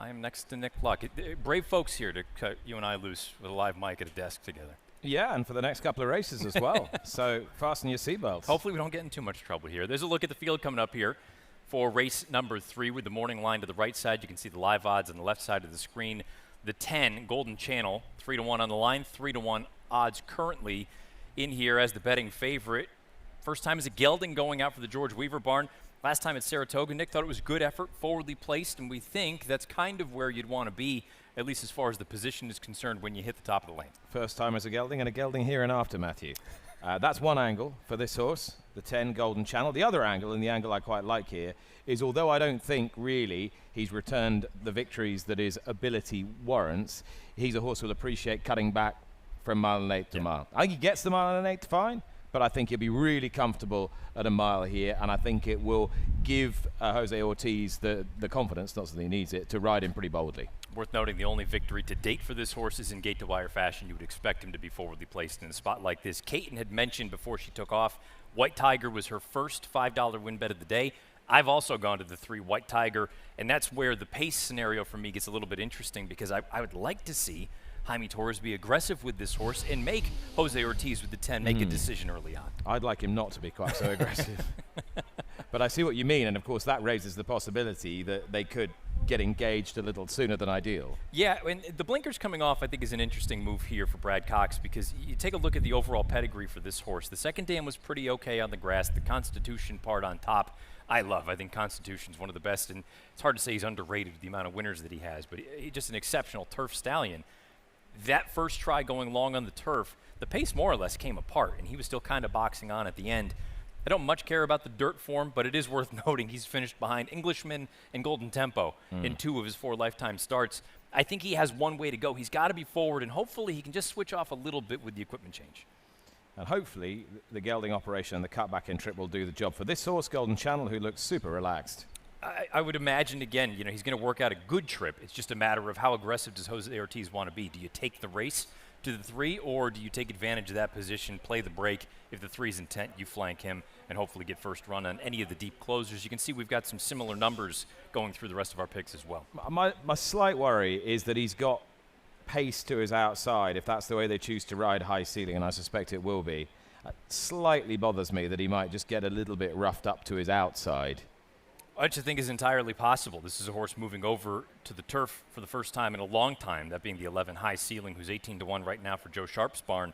[SPEAKER 1] I'm next to Nick Pluck. Brave folks here to cut you and I loose with a live mic at a desk together.
[SPEAKER 15] Yeah, and for the next couple of races as well. So fasten your seatbelts.
[SPEAKER 1] Hopefully we don't get in too much trouble here. There's a look at the field coming up here for race number 3 with the morning line to the right side. You can see the live odds on the left side of the screen. The 10, Golden Channel, 3-1 on the line, 3-1 odds currently in here as the betting favorite. First time as a gelding going out for the George Weaver barn. Last time at Saratoga, Nick thought it was good effort, forwardly placed, and we think that's kind of where you'd want to be, at least as far as the position is concerned when you hit the top of the lane.
[SPEAKER 15] First time as a gelding and a gelding here and after, Matthew. That's one angle for this horse, the 10 Golden Channel. The other angle, and the angle I quite like here, is although I don't think really he's returned the victories that his ability warrants, he's a horse who'll appreciate cutting back from mile and 1/8 to mile. I think he gets the mile and 1/8 fine, but I think he'll be really comfortable at a mile here, and I think it will give Jose Ortiz the confidence, not that he needs it, to ride him pretty boldly.
[SPEAKER 1] Worth noting, the only victory to date for this horse is in gate-to-wire fashion. You would expect him to be forwardly placed in a spot like this. Caton had mentioned before she took off, White Tiger was her first $5 win bet of the day. I've also gone to the 3 White Tiger, and that's where the pace scenario for me gets a little bit interesting because I would like to see Jaime Torres be aggressive with this horse and make Jose Ortiz with the 10 make a decision early on.
[SPEAKER 15] I'd like him not to be quite so aggressive. But I see what you mean, and of course that raises the possibility that they could get engaged a little sooner than ideal.
[SPEAKER 1] Yeah, and the blinkers coming off I think is an interesting move here for Brad Cox because you take a look at the overall pedigree for this horse. The second dam was pretty okay on the grass. The Constitution part on top I love. I think Constitution's one of the best, and it's hard to say he's underrated the amount of winners that he has, but he's just an exceptional turf stallion. That first try going long on the turf, the pace more or less came apart, and he was still kind of boxing on at the end. I don't much care about the dirt form, but it is worth noting he's finished behind Englishman and Golden Tempo in 2 of his 4 lifetime starts. I think he has one way to go. He's got to be forward, and hopefully he can just switch off a little bit with the equipment change.
[SPEAKER 15] And hopefully the gelding operation and the cutback in trip will do the job for this horse, Golden Channel, who looks super relaxed.
[SPEAKER 1] I would imagine, again, he's going to work out a good trip. It's just a matter of how aggressive does Jose Ortiz want to be. Do you take the race to the 3, or do you take advantage of that position, play the break? If the 3's intent, you flank him and hopefully get first run on any of the deep closers. You can see we've got some similar numbers going through the rest of our picks as well.
[SPEAKER 15] My slight worry is that he's got pace to his outside, if that's the way they choose to ride high ceiling, and I suspect it will be. It slightly bothers me that he might just get a little bit roughed up to his outside.
[SPEAKER 1] Which I think is entirely possible. This is a horse moving over to the turf for the first time in a long time, that being the 11 High Ceiling, who's 18-1 right now for Joe Sharp's barn.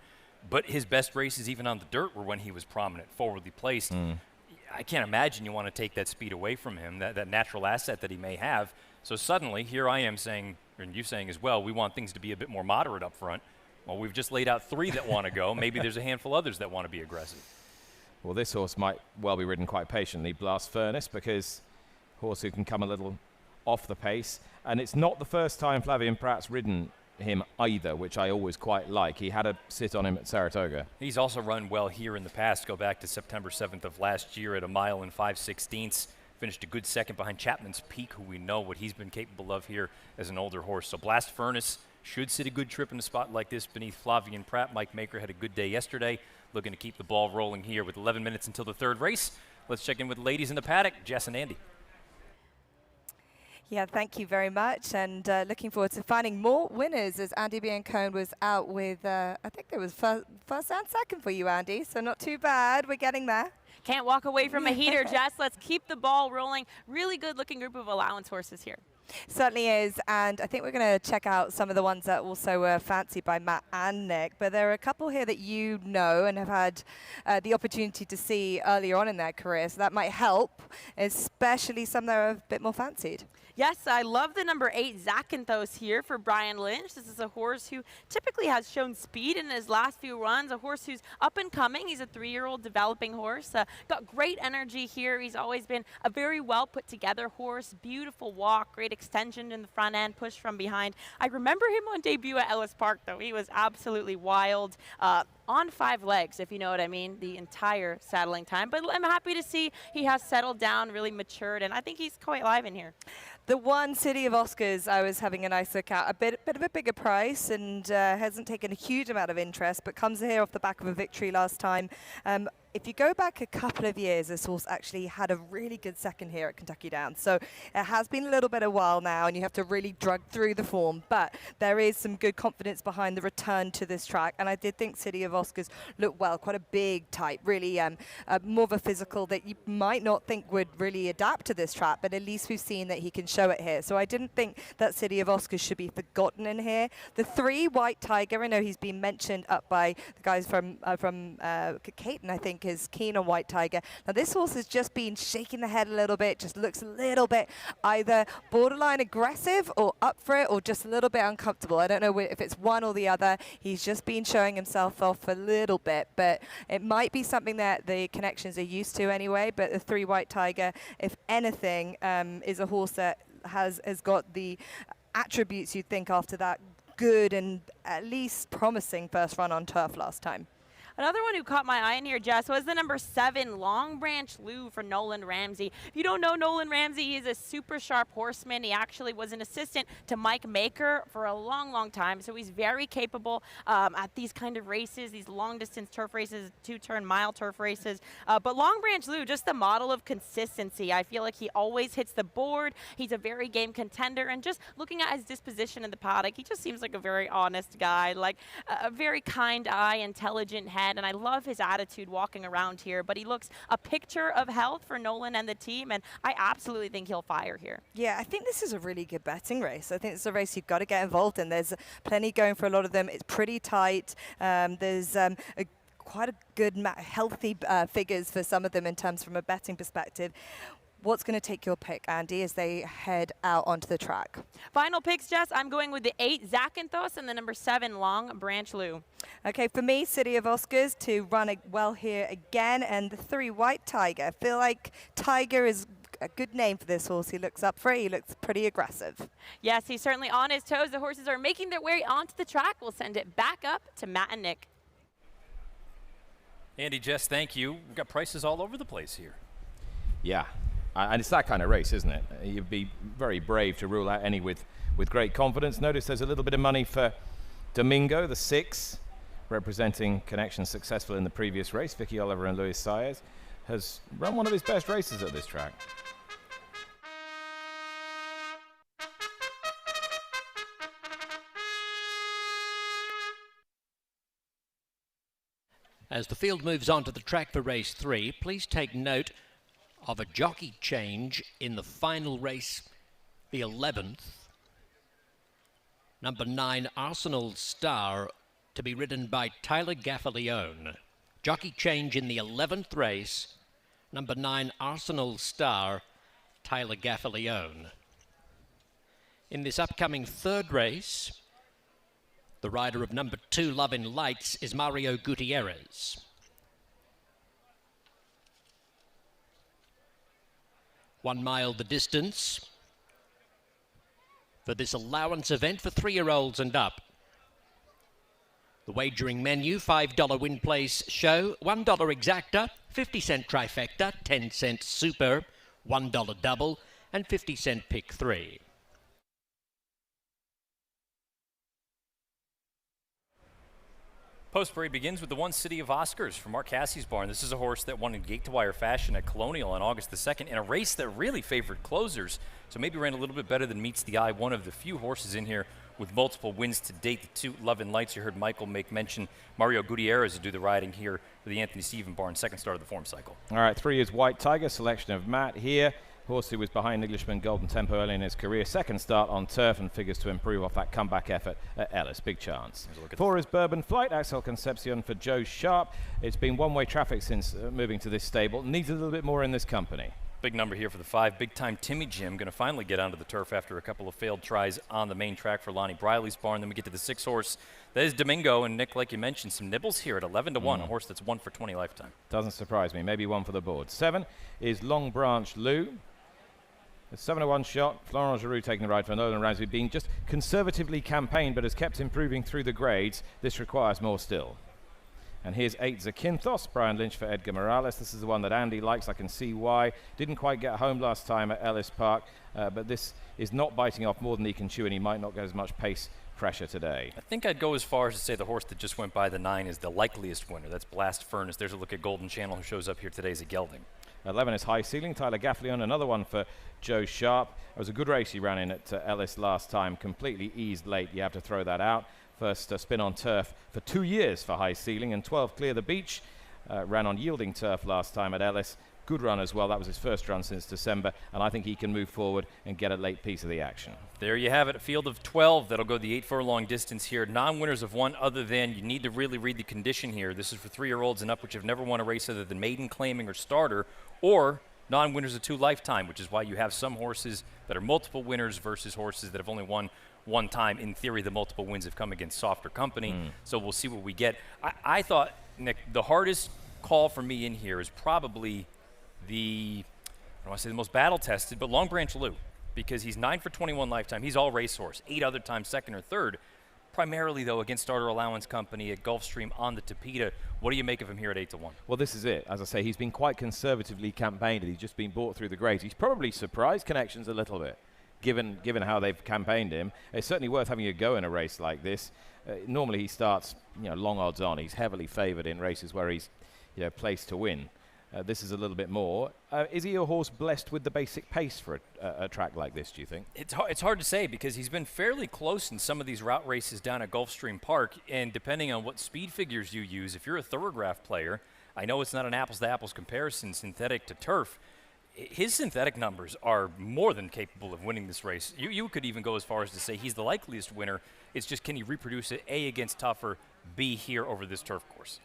[SPEAKER 1] But his best races, even on the dirt, were when he was prominent, forwardly placed. I can't imagine you want to take that speed away from him, that natural asset that he may have. So suddenly, here I am saying, and you saying as well, we want things to be a bit more moderate up front. Well, we've just laid out 3 that want to go. Maybe there's a handful others that want to be aggressive.
[SPEAKER 15] Well, this horse might well be ridden quite patiently, Blast Furnace, because horse who can come a little off the pace. And it's not the first time Flavien Prat's ridden him either, which I always quite like. He had a sit on him at Saratoga.
[SPEAKER 1] He's also run well here in the past. Go back to September 7th of last year at a mile and 5/16. Finished a good second behind Chapman's Peak, who we know what he's been capable of here as an older horse. So Blast Furnace should sit a good trip in a spot like this beneath Flavien Prat. Mike Maker had a good day yesterday, looking to keep the ball rolling here with 11 minutes until the third race. Let's check in with the ladies in the paddock, Jess and Andy.
[SPEAKER 11] Yeah, thank you very much, and looking forward to finding more winners as Andy Biancone was out with, I think there was first and second for you, Andy, so not too bad. We're getting there.
[SPEAKER 12] Can't walk away from a heater, Jess. Let's keep the ball rolling. Really good looking group of allowance horses here.
[SPEAKER 11] Certainly is, and I think we're going to check out some of the ones that also were fancied by Matt and Nick, but there are a couple here that you know and have had the opportunity to see earlier on in their career, so that might help, especially some that are a bit more fancied.
[SPEAKER 12] Yes, I love the number 8 Zakynthos here for Brian Lynch. This is a horse who typically has shown speed in his last few runs, a horse who's up and coming. He's a 3-year-old developing horse. Got great energy here. He's always been a very well put together horse. Beautiful walk, great extension in the front end, push from behind. I remember him on debut at Ellis Park, though. He was absolutely wild. On 5 legs, if you know what I mean, the entire saddling time. But I'm happy to see he has settled down, really matured, and I think he's quite live in here.
[SPEAKER 11] The one City of Oscars I was having a nice look at, a bit of a bigger price and hasn't taken a huge amount of interest, but comes here off the back of a victory last time. If you go back a couple of years, this horse actually had a really good second here at Kentucky Downs. So it has been a little bit a while now, and you have to really drug through the form. But there is some good confidence behind the return to this track. And I did think City of Oscars looked well, quite a big type, really more of a physical that you might not think would really adapt to this track, but at least we've seen that he can show it here. So I didn't think that City of Oscars should be forgotten in here. The 3 White Tiger, I know he's been mentioned up by the guys from Caton, I think, is keen on White Tiger. Now this horse has just been shaking the head a little bit, just looks a little bit either borderline aggressive or up for it or just a little bit uncomfortable. I don't know if it's one or the other. He's just been showing himself off a little bit, but it might be something that the connections are used to anyway. But the 3 White Tiger, if anything, is a horse that has got the attributes you'd think after that good and at least promising first run on turf last time.
[SPEAKER 12] Another one who caught my eye in here, Jess, was the number 7 Long Branch Lou for Nolan Ramsey. If you don't know Nolan Ramsey, he is a super sharp horseman. He actually was an assistant to Mike Maker for a long, long time, so he's very capable at these kind of races, these long-distance turf races, 2-turn mile turf races. But Long Branch Lou, just the model of consistency. I feel like he always hits the board. He's a very game contender, and just looking at his disposition in the paddock, he just seems like a very honest guy, like a very kind eye, intelligent head. And I love his attitude walking around here, but he looks a picture of health for Nolan and the team, and I absolutely think he'll fire here.
[SPEAKER 11] Yeah, I think this is a really good betting race. I think it's a race you've got to get involved in. There's plenty going for a lot of them. It's pretty tight. There's quite a good, healthy figures for some of them in terms from a betting perspective. What's going to take your pick, Andy, as they head out onto the track?
[SPEAKER 12] Final picks, Jess. I'm going with the 8 Zakynthos and the number 7 Long Branch Lou.
[SPEAKER 11] Okay, for me, City of Oscars to run well here again, and the 3 White Tiger. I feel like Tiger is a good name for this horse. He looks up for it. He looks pretty aggressive.
[SPEAKER 12] Yes, he's certainly on his toes. The horses are making their way onto the track. We'll send it back up to Matt and Nick.
[SPEAKER 1] Andy, Jess, thank you. We've got prices all over the place here.
[SPEAKER 15] Yeah. And it's that kind of race, isn't it? You'd be very brave to rule out any with great confidence. Notice there's a little bit of money for Domingo, the 6, representing Connection successful in the previous race. Vicky Oliver and Luis Saez has run one of his best races at this track.
[SPEAKER 5] As the field moves on to the track for race 3, please take note of a jockey change in the final race, the 11th. Number 9, Arsenal Star, to be ridden by Tyler Gaffalione. Jockey change in the 11th race, number 9, Arsenal Star, Tyler Gaffalione. In this upcoming 3rd race, the rider of number 2, Love in Lights, is Mario Gutierrez. One mile the distance for this allowance event for 3-year-olds and up. The wagering menu, $5 win place show, $1 exacta, 50-cent trifecta, 10-cent super, $1 double, and 50-cent pick 3.
[SPEAKER 1] Post parade begins with the One City of Oscars from Mark Cassie's barn. This is a horse that won in gate-to-wire fashion at Colonial on August the 2nd in a race that really favored closers, so maybe ran a little bit better than meets the eye. One of the few horses in here with multiple wins to date. The two Love and Lights, you heard Michael make mention. Mario Gutierrez to do the riding here for the Anthony Stephen barn, second start of the form cycle.
[SPEAKER 15] All right, 3 is White Tiger, selection of Matt here. Horse who was behind Englishman Golden Tempo early in his career. Second start on turf and figures to improve off that comeback effort at Ellis. Big chance. 4 is Bourbon Flight, Axel Concepcion for Joe Sharp. It's been one-way traffic since moving to this stable. Needs a little bit more in this company.
[SPEAKER 1] Big number here for the 5. Big Time Timmy Jim going to finally get onto the turf after a couple of failed tries on the main track for Lonnie Briley's barn. Then we get to the 6 horse. That is Domingo, and Nick, like you mentioned, some nibbles here at 11-1, a horse that's 1 for 20 lifetime.
[SPEAKER 15] Doesn't surprise me. Maybe 1 for the board. 7 is Long Branch Lou. A 7-1 shot. Florent Giroux taking the ride for Nolan Ramsey, being just conservatively campaigned, but has kept improving through the grades. This requires more still. And here's 8 Zakynthos, Brian Lynch for Edgar Morales. This is the one that Andy likes. I can see why. Didn't quite get home last time at Ellis Park, but this is not biting off more than he can chew, and he might not get as much pace pressure today.
[SPEAKER 1] I think I'd go as far as to say the horse that just went by the 9 is the likeliest winner. That's Blast Furnace. There's a look at Golden Channel, who shows up here today as a gelding.
[SPEAKER 15] 11 is High Ceiling, Tyler Gaffleon, another one for Joe Sharp. It was a good race he ran in at Ellis last time, completely eased late. You have to throw that out. First spin on turf for 2 years for High Ceiling, and 12 Clear the Beach. Ran on yielding turf last time at Ellis. Good run as well. That was his first run since December, and I think he can move forward and get a late piece of the action.
[SPEAKER 1] There you have it, a field of 12 that'll go the 8 furlong distance here. Non-winners of 1 other than, you need to really read the condition here. This is for 3-year-olds and up, which have never won a race other than maiden, claiming, or starter, or non-winners of 2 lifetime, which is why you have some horses that are multiple winners versus horses that have only won 1 time. In theory, the multiple wins have come against softer company, so we'll see what we get. I thought, Nick, the hardest call for me in here is probably the, I don't want to say the most battle-tested, but Long Branch Lou, because he's 9 for 21 lifetime. He's all racehorse, 8 other times second or third. Primarily, though, against Starter Allowance Company at Gulfstream on the Tapeta. What do you make of him here at 8-1?
[SPEAKER 15] Well, this is it. As I say, he's been quite conservatively campaigned, and he's just been bought through the grades. He's probably surprised connections a little bit, given how they've campaigned him. It's certainly worth having a go in a race like this. Normally, he starts, long odds on. He's heavily favoured in races where he's, placed to win. This is a little bit more. Is he a horse blessed with the basic pace for a track like this, do you think?
[SPEAKER 1] It's hard to say, because he's been fairly close in some of these route races down at Gulfstream Park, and depending on what speed figures you use, if you're a Thoroughgraph player, I know it's not an apples-to-apples comparison, synthetic to turf, his synthetic numbers are more than capable of winning this race. You could even go as far as to say he's the likeliest winner. It's just, can he reproduce it, A, against tougher, B, here over this turf course?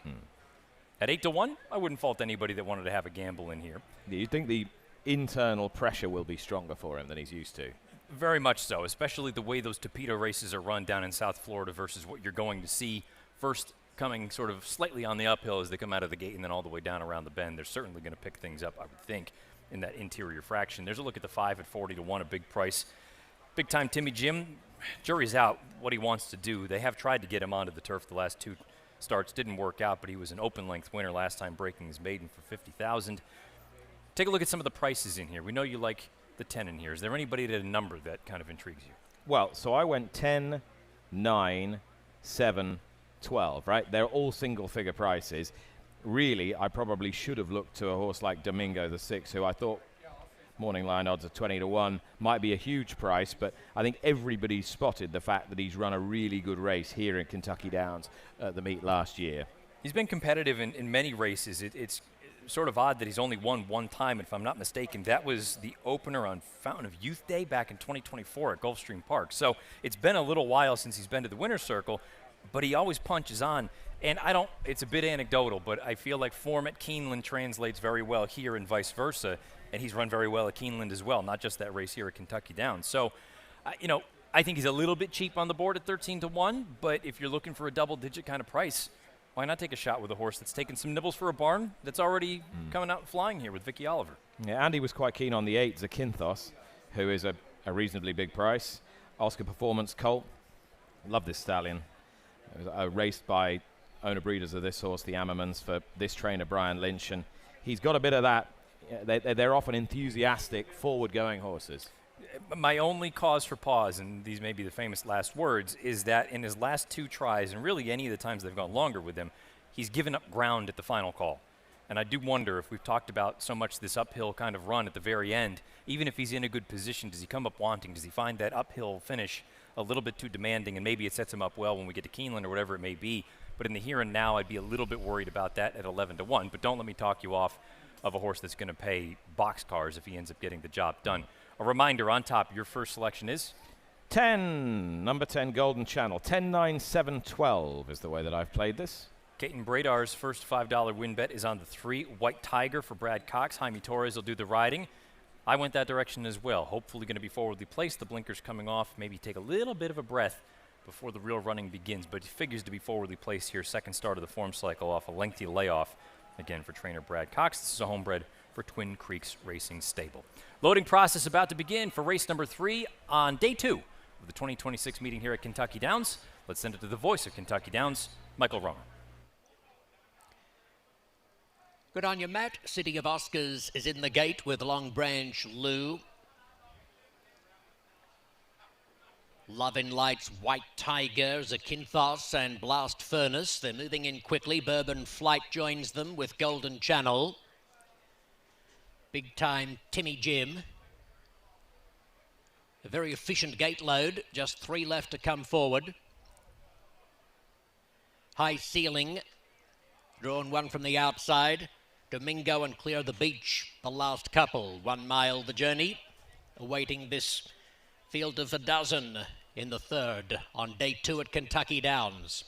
[SPEAKER 1] At 8-1, I wouldn't fault anybody that wanted to have a gamble in here.
[SPEAKER 15] Do you think the internal pressure will be stronger for him than he's used to?
[SPEAKER 1] Very much so, especially the way those Tapeta races are run down in South Florida versus what you're going to see first coming sort of slightly on the uphill as they come out of the gate and then all the way down around the bend. They're certainly going to pick things up, I would think, in that interior fraction. There's a look at the 5 at 40-1, a big price. Big Time Timmy Jim, jury's out what he wants to do. They have tried to get him onto the turf the last 2 starts, didn't work out, but he was an open length winner last time, breaking his maiden for $50,000. Take a look at some of the prices in here. We know you like the 10 in here. Is there anybody at a number that kind of intrigues you?
[SPEAKER 15] Well, so I went 10, 9, 7, 12, right? They're all single figure prices. Really, I probably should have looked to a horse like Domingo the 6, who I thought morning line odds of 20-1 might be a huge price, but I think everybody's spotted the fact that he's run a really good race here in Kentucky Downs at the meet last year.
[SPEAKER 1] He's been competitive in many races. It's sort of odd that he's only won 1 time, if I'm not mistaken. That was the opener on Fountain of Youth Day back in 2024 at Gulfstream Park. So it's been a little while since he's been to the winner's circle, but he always punches on. And it's a bit anecdotal, but I feel like form at Keeneland translates very well here and vice versa. And he's run very well at Keeneland as well, not just that race here at Kentucky Downs. So, I think he's a little bit cheap on the board at 13-1, but if you're looking for a double-digit kind of price, why not take a shot with a horse that's taken some nibbles for a barn that's already coming out flying here with Vicky Oliver?
[SPEAKER 15] Yeah, Andy was quite keen on the 8, Zakynthos, who is a reasonably big price. Oscar Performance Colt. Love this stallion. It was raced by owner breeders of this horse, the Ammermans, for this trainer, Brian Lynch, and he's got a bit of that. They're often enthusiastic, forward-going horses.
[SPEAKER 1] My only cause for pause, and these may be the famous last words, is that in his last 2 tries, and really any of the times they've gone longer with him, he's given up ground at the final call. And I do wonder, if we've talked about so much this uphill kind of run at the very end, even if he's in a good position, does he come up wanting? Does he find that uphill finish a little bit too demanding, and maybe it sets him up well when we get to Keeneland or whatever it may be? But in the here and now, I'd be a little bit worried about that at 11-1. But don't let me talk you off of a horse that's going to pay boxcars if he ends up getting the job done. A reminder on top, your first selection is?
[SPEAKER 15] 10, number 10, Golden Channel. 10, 9, 7, 12 is the way that I've played this.
[SPEAKER 1] Caton Bradar's first $5 win bet is on the 3, White Tiger for Brad Cox. Jaime Torres will do the riding. I went that direction as well. Hopefully going to be forwardly placed. The blinkers coming off. Maybe take a little bit of a breath before the real running begins. But he figures to be forwardly placed here. Second start of the form cycle off a lengthy layoff. Again, for trainer Brad Cox. This is a homebred for Twin Creeks Racing Stable. Loading process about to begin for race number 3 on day 2 of the 2026 meeting here at Kentucky Downs. Let's send it to the voice of Kentucky Downs, Michael Romer.
[SPEAKER 5] Good on you, Matt. City of Oscars is in the gate with Long Branch Lou. Lovin' Lights, White Tiger, Zakynthos and Blast Furnace. They're moving in quickly. Bourbon Flight joins them with Golden Channel. Big Time Timmy Jim. A very efficient gate load. Just 3 left to come forward. High Ceiling. Drawn 1 from the outside. Domingo and Clear the Beach, the last couple. 1 mile the journey. Awaiting this field of a dozen in the third on day 2 at Kentucky Downs.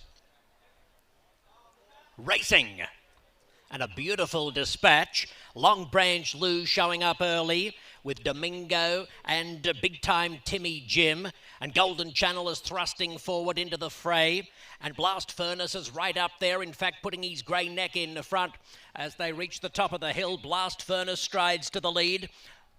[SPEAKER 5] Racing. And a beautiful dispatch. Long Branch Lou showing up early with Domingo and Big Time Timmy Jim. And Golden Channel is thrusting forward into the fray. And Blast Furnace is right up there, in fact, putting his grey neck in the front as they reach the top of the hill. Blast Furnace strides to the lead.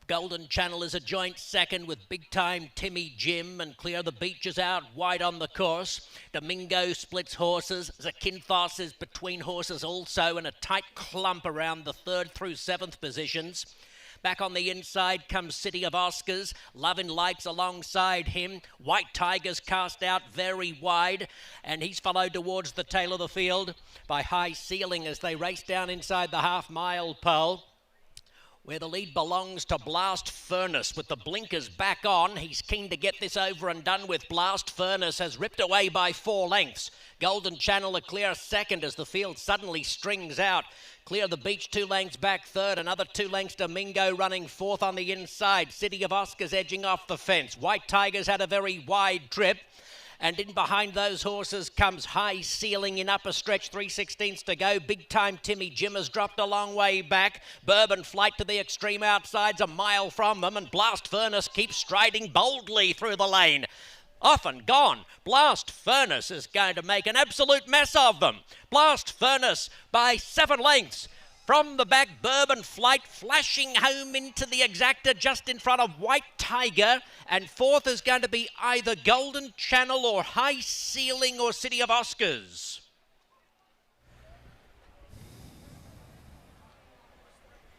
[SPEAKER 5] Golden Channel is a joint second with Big Time Timmy Jim, and Clear the Beach is out wide on the course. Domingo splits horses. Zakynthos is between horses also, in a tight clump around the 3rd through 7th positions. Back on the inside comes City of Oscars. Lovin' Lights alongside him. White Tiger's cast out very wide, and he's followed towards the tail of the field by High Ceiling as they race down inside the half-mile pole, where the lead belongs to Blast Furnace. With the blinkers back on, he's keen to get this over and done with. Blast Furnace has ripped away by 4 lengths. Golden Channel a clear second as the field suddenly strings out. Clear the Beach 2 lengths back third. Another 2 lengths Domingo running 4th on the inside. City of Oscars edging off the fence. White Tiger's had a very wide trip. And in behind those horses comes High Ceiling in upper stretch, 3/16 to go. Big Time Timmy Jim has dropped a long way back. Bourbon Flight to the extreme outside's a mile from them, and Blast Furnace keeps striding boldly through the lane. Off and gone. Blast Furnace is going to make an absolute mess of them. Blast Furnace by 7 lengths. From the back, Bourbon Flight flashing home into the exacta just in front of White Tiger. And 4th is going to be either Golden Channel or High Ceiling or City of Oscars.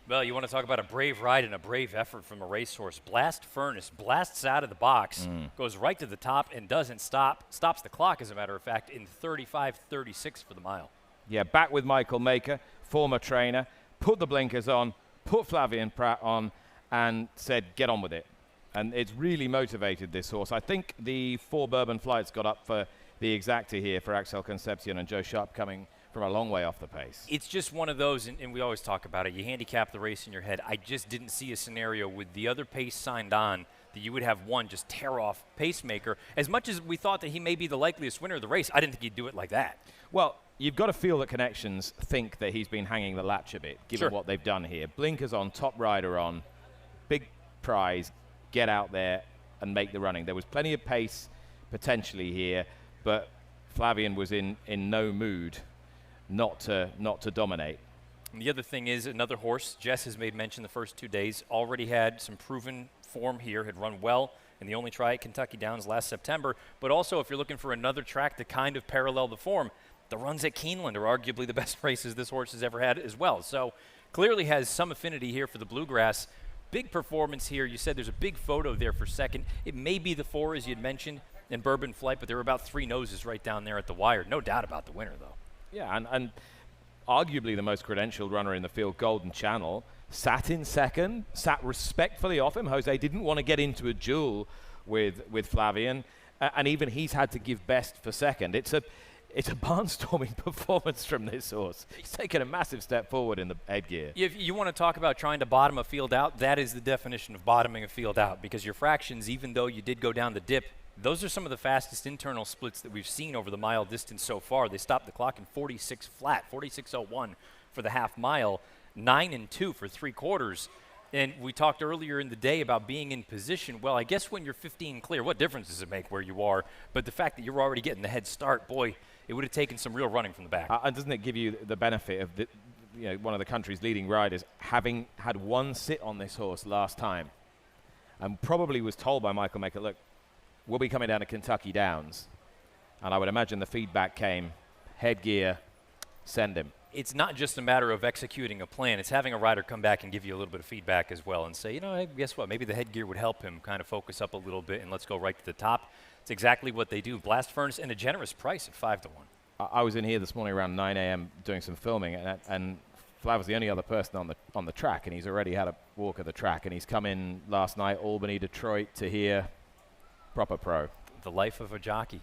[SPEAKER 1] Well, you want to talk about a brave ride and a brave effort from a racehorse. Blast Furnace blasts out of the box, goes right to the top and doesn't stop. Stops the clock, as a matter of fact, in 35:36 for the mile.
[SPEAKER 15] Yeah, back with Michael Maker, former trainer, put the blinkers on, put Flavien Prat on, and said, get on with it. And it's really motivated this horse. I think the 4 Bourbon Flights got up for the exacta here for Axel Concepcion and Joe Sharp coming from a long way off the pace.
[SPEAKER 1] It's just one of those, and we always talk about it, you handicap the race in your head. I just didn't see a scenario with the other pace signed on that you would have one just tear off Pacemaker. As much as we thought that he may be the likeliest winner of the race, I didn't think he'd do it like that.
[SPEAKER 15] Well, you've got to feel that Connections think that he's been hanging the latch a bit, given what they've done here. Blinkers on, top rider on, big prize, get out there and make the running. There was plenty of pace potentially here, but Flavien was in no mood not to dominate.
[SPEAKER 1] And the other thing is another horse, Jess has made mention the first 2 days, already had some proven form here, had run well in the only try at Kentucky Downs last September. But also, if you're looking for another track to kind of parallel the form, the runs at Keeneland are arguably the best races this horse has ever had as well. So clearly has some affinity here for the bluegrass. big performance here. You said there's a big photo there for second. It may be the 4, as you'd mentioned, in Bourbon Flight, but there were about 3 noses right down there at the wire. No doubt about the winner, though.
[SPEAKER 15] Yeah, and arguably the most credentialed runner in the field, Golden Channel, sat in second, sat respectfully off him. Jose didn't want to get into a duel with Flavien, and even he's had to give best for second. It's a barnstorming performance from this horse. He's taken a massive step forward in the headgear.
[SPEAKER 1] If you want to talk about trying to bottom a field out, that is the definition of bottoming a field out, because your fractions, even though you did go down the dip, those are some of the fastest internal splits that we've seen over the mile distance so far. They stopped the clock in 46 flat, 46.01 for the half mile, 9 and 2 for 3/4. And we talked earlier in the day about being in position. Well, I guess when you're 15 clear, what difference does it make where you are? But the fact that you're already getting the head start, boy, it would have taken some real running from the back.
[SPEAKER 15] And doesn't it give you the benefit of one of the country's leading riders having had one sit on this horse last time, and probably was told by Michael Maker, look, we'll be coming down to Kentucky Downs. And I would imagine the feedback came, headgear, send him.
[SPEAKER 1] It's not just a matter of executing a plan. It's having a rider come back and give you a little bit of feedback as well and say, hey, guess what? Maybe the headgear would help him kind of focus up a little bit, and let's go right to the top. It's exactly what they do. Blast Furnace and a generous price at 5 to 1.
[SPEAKER 15] I was in here this morning around 9 a.m. doing some filming, and Flav was the only other person on the track, and he's already had a walk of the track, and he's come in last night, Albany, Detroit, to here. Proper pro.
[SPEAKER 1] The life of a jockey.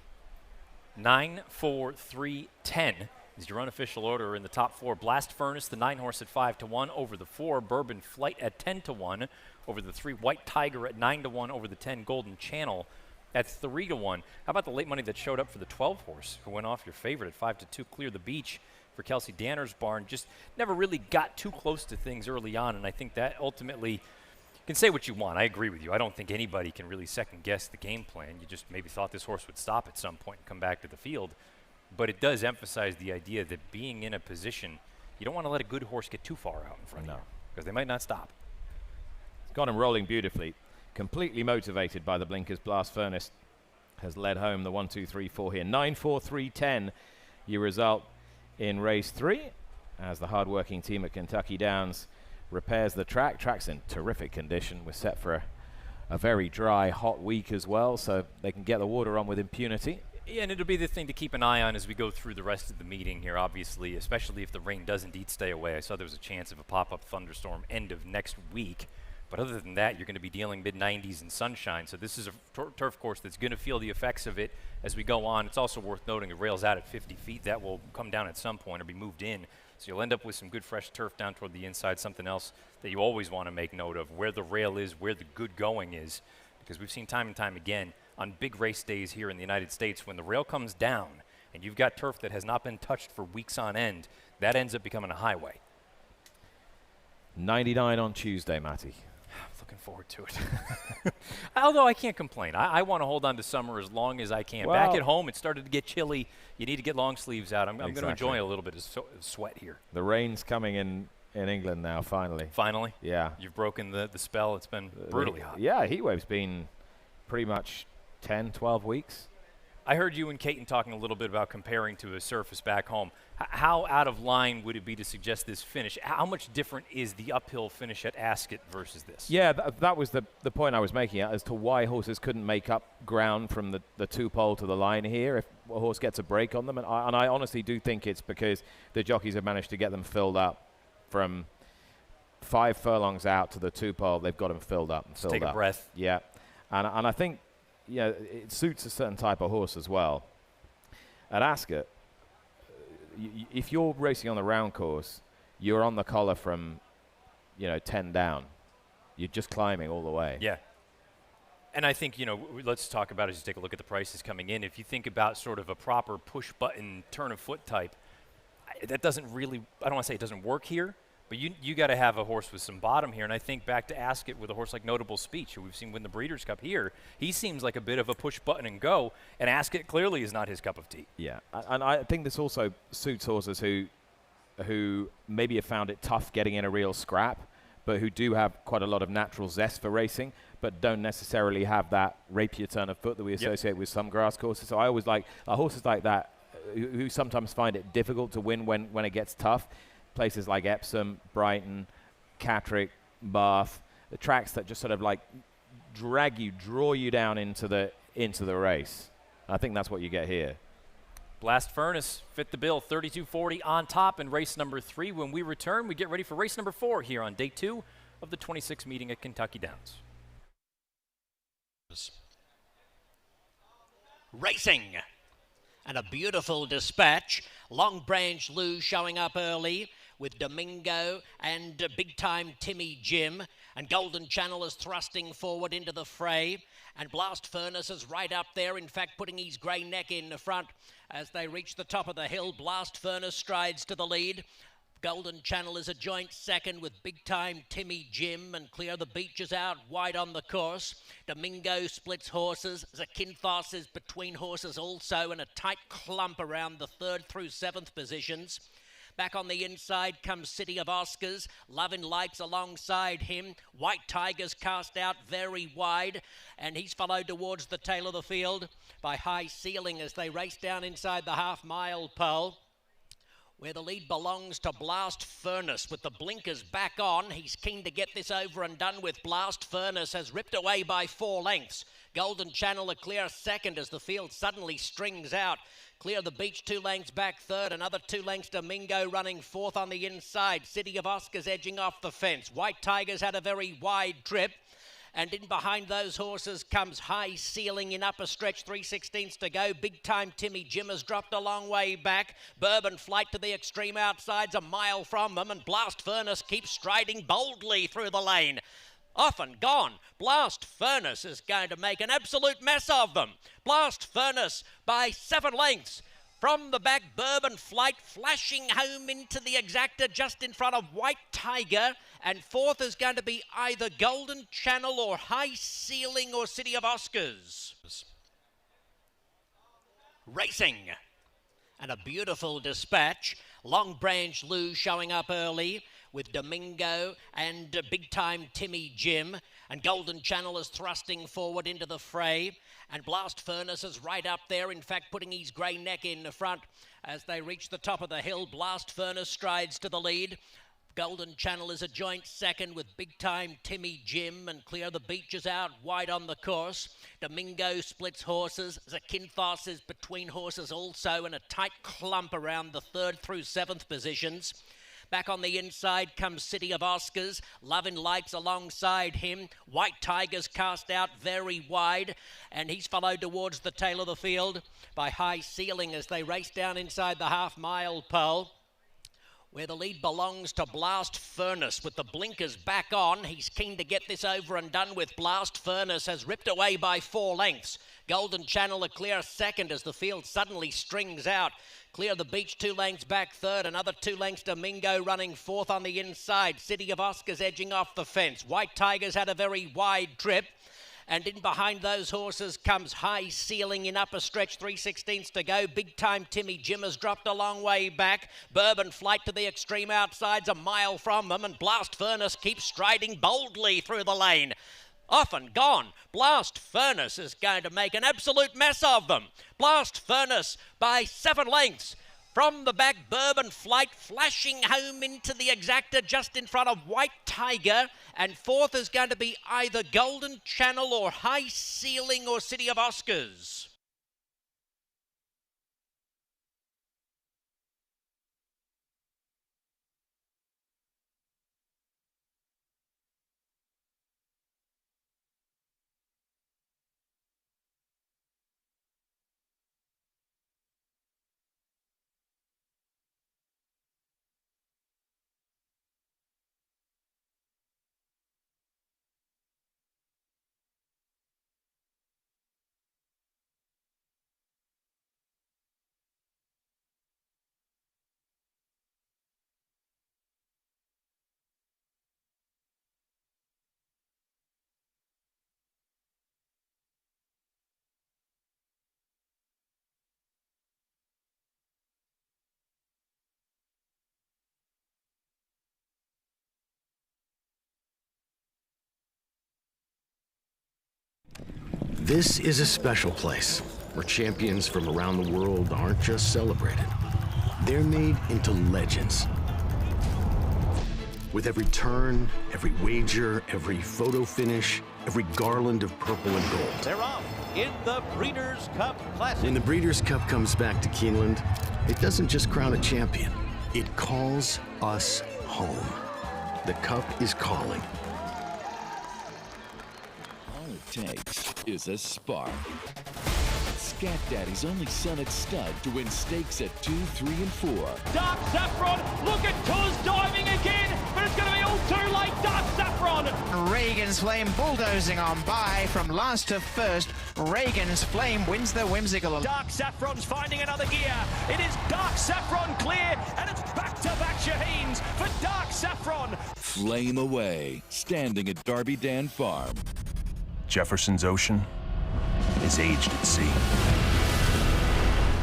[SPEAKER 1] 9, 4, 3, 10 is your unofficial order in the top 4. Blast Furnace, the 9 horse at 5 to 1 over the 4. Bourbon Flight at 10 to 1 over the 3. White Tiger at 9 to 1 over the 10. Golden Channel at 3 to 1. How about the late money that showed up for the 12 horse, who went off your favorite at 5 to 2? Clear the Beach for Kelsey Danner's barn. Just never really got too close to things early on, and I think that ultimately. You can say what you want. I agree with you. I don't think anybody can really second-guess the game plan. You just maybe thought this horse would stop at some point and come back to the field. But it does emphasize the idea that being in a position, you don't want to let a good horse get too far out in front of you, because they might not stop.
[SPEAKER 15] It's got him rolling beautifully. Completely motivated by the blinkers. Blast Furnace has led home the 1, 2, 3, 4 here. 9, 4, 3, 10. Your result in race 3 as the hard-working team at Kentucky Downs repairs the track. Track's in terrific condition. We're set for a very dry, hot week as well, so they can get the water on with impunity.
[SPEAKER 1] Yeah, and it'll be the thing to keep an eye on as we go through the rest of the meeting here, obviously, especially if the rain does indeed stay away. I saw there was a chance of a pop-up thunderstorm end of next week. But other than that, you're going to be dealing mid-90s and sunshine. So this is a turf course that's going to feel the effects of it as we go on. It's also worth noting it rails out at 50 feet. That will come down at some point or be moved in. So you'll end up with some good fresh turf down toward the inside, something else that you always want to make note of, where the rail is, where the good going is. Because we've seen time and time again on big race days here in the United States, when the rail comes down and you've got turf that has not been touched for weeks on end, that ends up becoming a highway.
[SPEAKER 15] 99 on Tuesday, Matty.
[SPEAKER 1] Looking forward to it. Although I can't complain. I want to hold on to summer as long as I can.
[SPEAKER 15] Well,
[SPEAKER 1] back at home, it started to get chilly. You need to get long sleeves out. I'm going to enjoy a little bit of sweat here.
[SPEAKER 15] The rain's coming in England now, finally.
[SPEAKER 1] Finally?
[SPEAKER 15] Yeah.
[SPEAKER 1] You've broken the spell. It's been brutally hot.
[SPEAKER 15] Yeah, heatwave's been pretty much 10, 12 weeks.
[SPEAKER 1] I heard you and Caton talking a little bit about comparing to a surface back home. How out of line would it be to suggest this finish? How much different is the uphill finish at Ascot versus this?
[SPEAKER 15] Yeah, that was the point I was making as to why horses couldn't make up ground from the two-pole to the line here if a horse gets a break on them. And I honestly do think it's because the jockeys have managed to get them filled up from 5 furlongs out to the two-pole. They've got them filled up and filled up.
[SPEAKER 1] Take a breath.
[SPEAKER 15] Yeah, and I think it suits a certain type of horse as well. At Ascot, if you're racing on the round course, you're on the collar from, 10 down. You're just climbing all the way.
[SPEAKER 1] Yeah. And I think, let's talk about, as you take a look at the prices coming in, if you think about sort of a proper push-button turn-of-foot type, that doesn't really, I don't want to say it doesn't work here, but you got to have a horse with some bottom here. And I think back to Ascot with a horse like Notable Speech, who we've seen win the Breeders' Cup here. He seems like a bit of a push button and go, and Ascot clearly is not his cup of tea.
[SPEAKER 15] Yeah, and I think this also suits horses who maybe have found it tough getting in a real scrap, but who do have quite a lot of natural zest for racing, but don't necessarily have that rapier turn of foot that we associate with some grass courses. So I always like horses like that who sometimes find it difficult to win when it gets tough. Places like Epsom, Brighton, Catterick, Bath, tracks that just sort of like drag you, draw you down into the race. I think that's what you get here.
[SPEAKER 1] Blast Furnace fit the bill, 32.40 on top in race number 3. When we return, we get ready for race number 4 here on day 2 of the 26th meeting at Kentucky Downs.
[SPEAKER 5] Racing. And a beautiful dispatch. Long Branch Lou showing up early with Domingo and Big Time Timmy Jim. And Golden Channel is thrusting forward into the fray. And Blast Furnace is right up there, in fact, putting his grey neck in the front. As they reach the top of the hill, Blast Furnace strides to the lead. Golden Channel is a joint second with Big Time Timmy Jim, and Clear the Beach is out wide on the course. Domingo splits horses. Zakynthos is between horses also, in a tight clump around the 3rd through 7th positions. Back on the inside comes City of Oscars. Lovin' Lights alongside him. White Tigers cast out very wide, and he's followed towards the tail of the field by High Ceiling as they race down inside the half-mile pole, where the lead belongs to Blast Furnace with the blinkers back on. He's keen to get this over and done with. Blast Furnace has ripped away by 4 lengths. Golden Channel a clear second as the field suddenly strings out. Clear the Beach 2 lengths back third. Another 2 lengths Domingo running fourth on the inside. City of Oscars edging off the fence. White Tigers had a very wide trip. And in behind those horses comes High Ceiling in upper stretch, 3/16 to go. Big Time Timmy Jim has dropped a long way back. Bourbon Flight to the extreme outside's a mile from them, and Blast Furnace keeps striding boldly through the lane. Off and gone. Blast Furnace is going to make an absolute mess of them. Blast Furnace by 7 lengths. From the back, Bourbon Flight flashing home into the exacta just in front of White Tiger. And fourth is going to be either Golden Channel or High Ceiling or City of Oscars. Racing. And a beautiful dispatch. Long Branch Lou showing up early with Domingo and Big Time Timmy Jim. And Golden Channel is thrusting forward into the fray. And Blast Furnace is right up there, in fact, putting his grey neck in the front. As they reach the top of the hill, Blast Furnace strides to the lead. Golden Channel is a joint second with Big Time Timmy Jim, and Clear the Beach is out wide on the course. Domingo splits horses. Zakynthos is between horses also, in a tight clump around the 3rd through 7th positions. Back on the inside comes City of Oscars. Lovin' Lights alongside him. White Tigers cast out very wide, and he's followed towards the tail of the field by High Ceiling as they race down inside the half-mile pole, where the lead belongs to Blast Furnace with the blinkers back on. He's keen to get this over and done with. Blast Furnace has ripped away by 4 lengths. Golden Channel a clear second as the field suddenly strings out. Clear the Beach 2 lengths back third. Another 2 lengths Domingo running fourth on the inside. City of Oscars edging off the fence. White Tigers had a very wide trip. And in behind those horses comes High Ceiling in upper stretch, 3/16 to go. Big Time Timmy Jim has dropped a long way back. Bourbon Flight to the extreme outside's a mile from them, and Blast Furnace keeps striding boldly through the lane. Off and gone. Blast Furnace is going to make an absolute mess of them. Blast Furnace by 7 lengths. From the back, Bourbon Flight flashing home into the exacta just in front of White Tiger. And fourth is going to be either Golden Channel or High Ceiling or City of Oscars.
[SPEAKER 16] This is a special place where champions from around the world aren't just celebrated. They're made into legends. With every turn, every wager, every photo finish, every garland of purple and gold.
[SPEAKER 17] They're off in the Breeders' Cup Classic.
[SPEAKER 16] When the Breeders' Cup comes back to Keeneland, it doesn't just crown a champion. It calls us home. The Cup is calling.
[SPEAKER 18] All it takes is a spark. Scat Daddy's only son at stud to win stakes at 2, 3, and 4.
[SPEAKER 17] Dark Saffron, look at Tuz diving again, but it's going to be all too late. Dark Saffron.
[SPEAKER 19] Regan's Flame bulldozing on by from last to first. Regan's Flame wins the whimsical.
[SPEAKER 17] Dark Saffron's finding another gear. It is Dark Saffron clear, and it's back-to-back Shaheens for Dark Saffron.
[SPEAKER 18] Flame away, standing at Darby Dan Farm.
[SPEAKER 10] Jefferson's Ocean is aged at sea.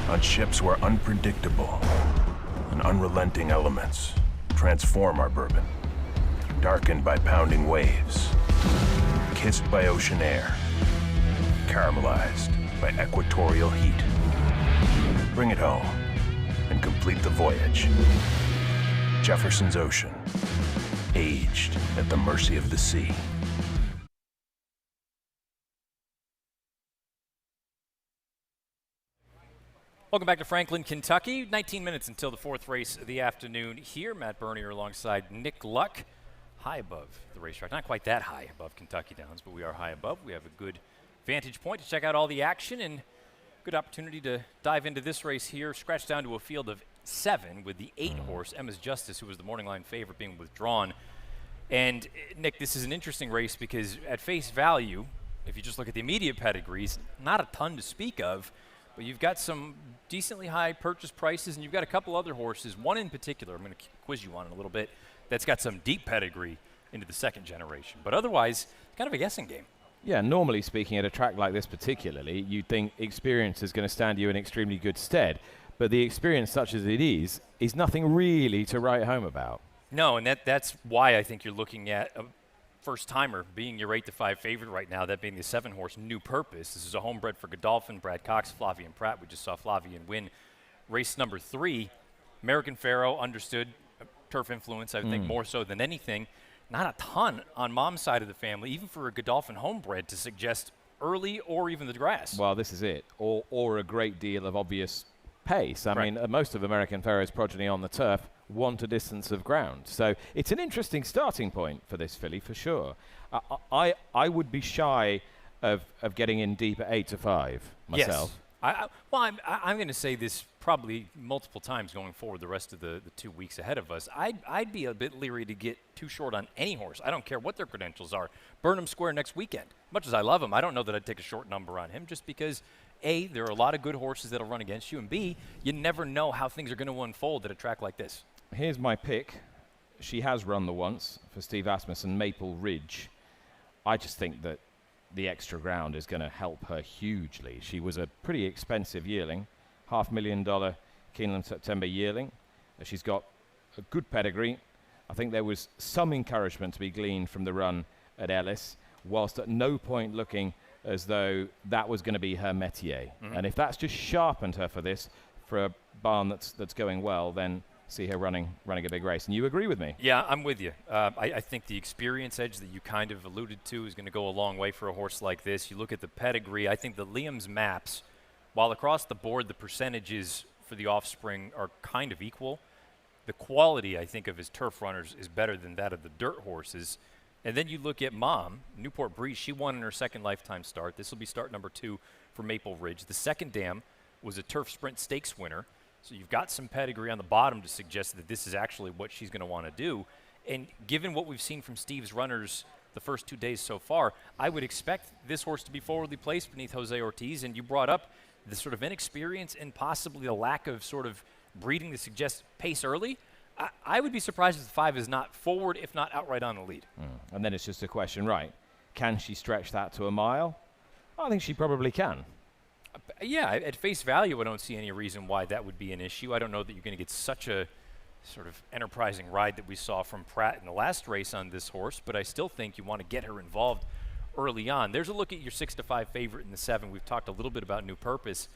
[SPEAKER 10] On ships where unpredictable and unrelenting elements transform our bourbon. Darkened by pounding waves. Kissed by ocean air. Caramelized by equatorial heat. Bring it home and complete the voyage. Jefferson's Ocean. Aged at the mercy of the sea.
[SPEAKER 1] Welcome back to Franklin, Kentucky. 19 minutes until the fourth race of the afternoon here. Matt Bernier alongside Nick Luck. High above the racetrack. Not quite that high above Kentucky Downs, but we are high above. We have a good vantage point to check out all the action and good opportunity to dive into this race here. Scratched down to a field of 7 with the 8-horse Emma's Justice, who was the morning line favorite, being withdrawn. And, Nick, this is an interesting race because at face value, if you just look at the immediate pedigrees, not a ton to speak of. But you've got some decently high purchase prices, and you've got a couple other horses, one in particular I'm going to quiz you on in a little bit, that's got some deep pedigree into the second generation. But otherwise, kind of a guessing game.
[SPEAKER 15] Yeah, normally speaking, at a track like this particularly, you'd think experience is going to stand you in extremely good stead. But the experience, such as it is nothing really to write home about.
[SPEAKER 1] No, and that's why I think you're looking at a first-timer being your 8-5 favorite right now, that being the 7-horse New Purpose. This is a homebred for Godolphin, Brad Cox, Flavien Prat. We just saw Flavien win race number 3. American Pharoah, understood turf influence, I think, more so than anything. Not a ton on mom's side of the family, even for a Godolphin homebred, to suggest early or even the grass.
[SPEAKER 15] Well, this is it. Or a great deal of obvious pace. I mean, most of American Pharoah's progeny on the turf want a distance of ground. So it's an interesting starting point for this filly, for sure. I would be shy of getting in deep at 8-5 myself.
[SPEAKER 1] Yes. I'm going to say this probably multiple times going forward the rest of the 2 weeks ahead of us. I'd be a bit leery to get too short on any horse. I don't care what their credentials are. Burnham Square next weekend. Much as I love him, I don't know that I'd take a short number on him just because A, there are a lot of good horses that'll run against you, and B, you never know how things are going to unfold at a track like this.
[SPEAKER 15] Here's my pick. She has run the once for Steve Asmussen, Maple Ridge. I just think that the extra ground is going to help her hugely. She was a pretty expensive yearling, $500,000 Keeneland September yearling. She's got a good pedigree. I think there was some encouragement to be gleaned from the run at Ellis, whilst at no point looking as though that was going to be her métier. And if that's just sharpened her for this, for a barn that's going well, then see her running a big race. And you agree with me?
[SPEAKER 1] Yeah, I'm with you. I think the experience edge that you kind of alluded to is going to go a long way for a horse like this. You look at the pedigree. I think the Liam's maps, while across the board the percentages for the offspring are kind of equal, the quality, I think, of his turf runners is better than that of the dirt horses. And then you look at Mom, Newport Breeze. She won in her second lifetime start. This will be start number 2 for Maple Ridge. The second dam was a Turf Sprint Stakes winner. So you've got some pedigree on the bottom to suggest that this is actually what she's going to want to do. And given what we've seen from Steve's runners the first 2 days so far, I would expect this horse to be forwardly placed beneath Jose Ortiz. And you brought up the sort of inexperience and possibly the lack of sort of breeding to suggest pace early. I would be surprised if the 5 is not forward, if not outright on the lead.
[SPEAKER 15] And then it's just a question, right, can she stretch that to a mile? I think she probably can.
[SPEAKER 1] Yeah, at face value, I don't see any reason why that would be an issue. I don't know that you're going to get such a sort of enterprising ride that we saw from Pratt in the last race on this horse, but I still think you want to get her involved early on. There's a look at your 6-5 favorite in the 7. We've talked a little bit about New Purpose.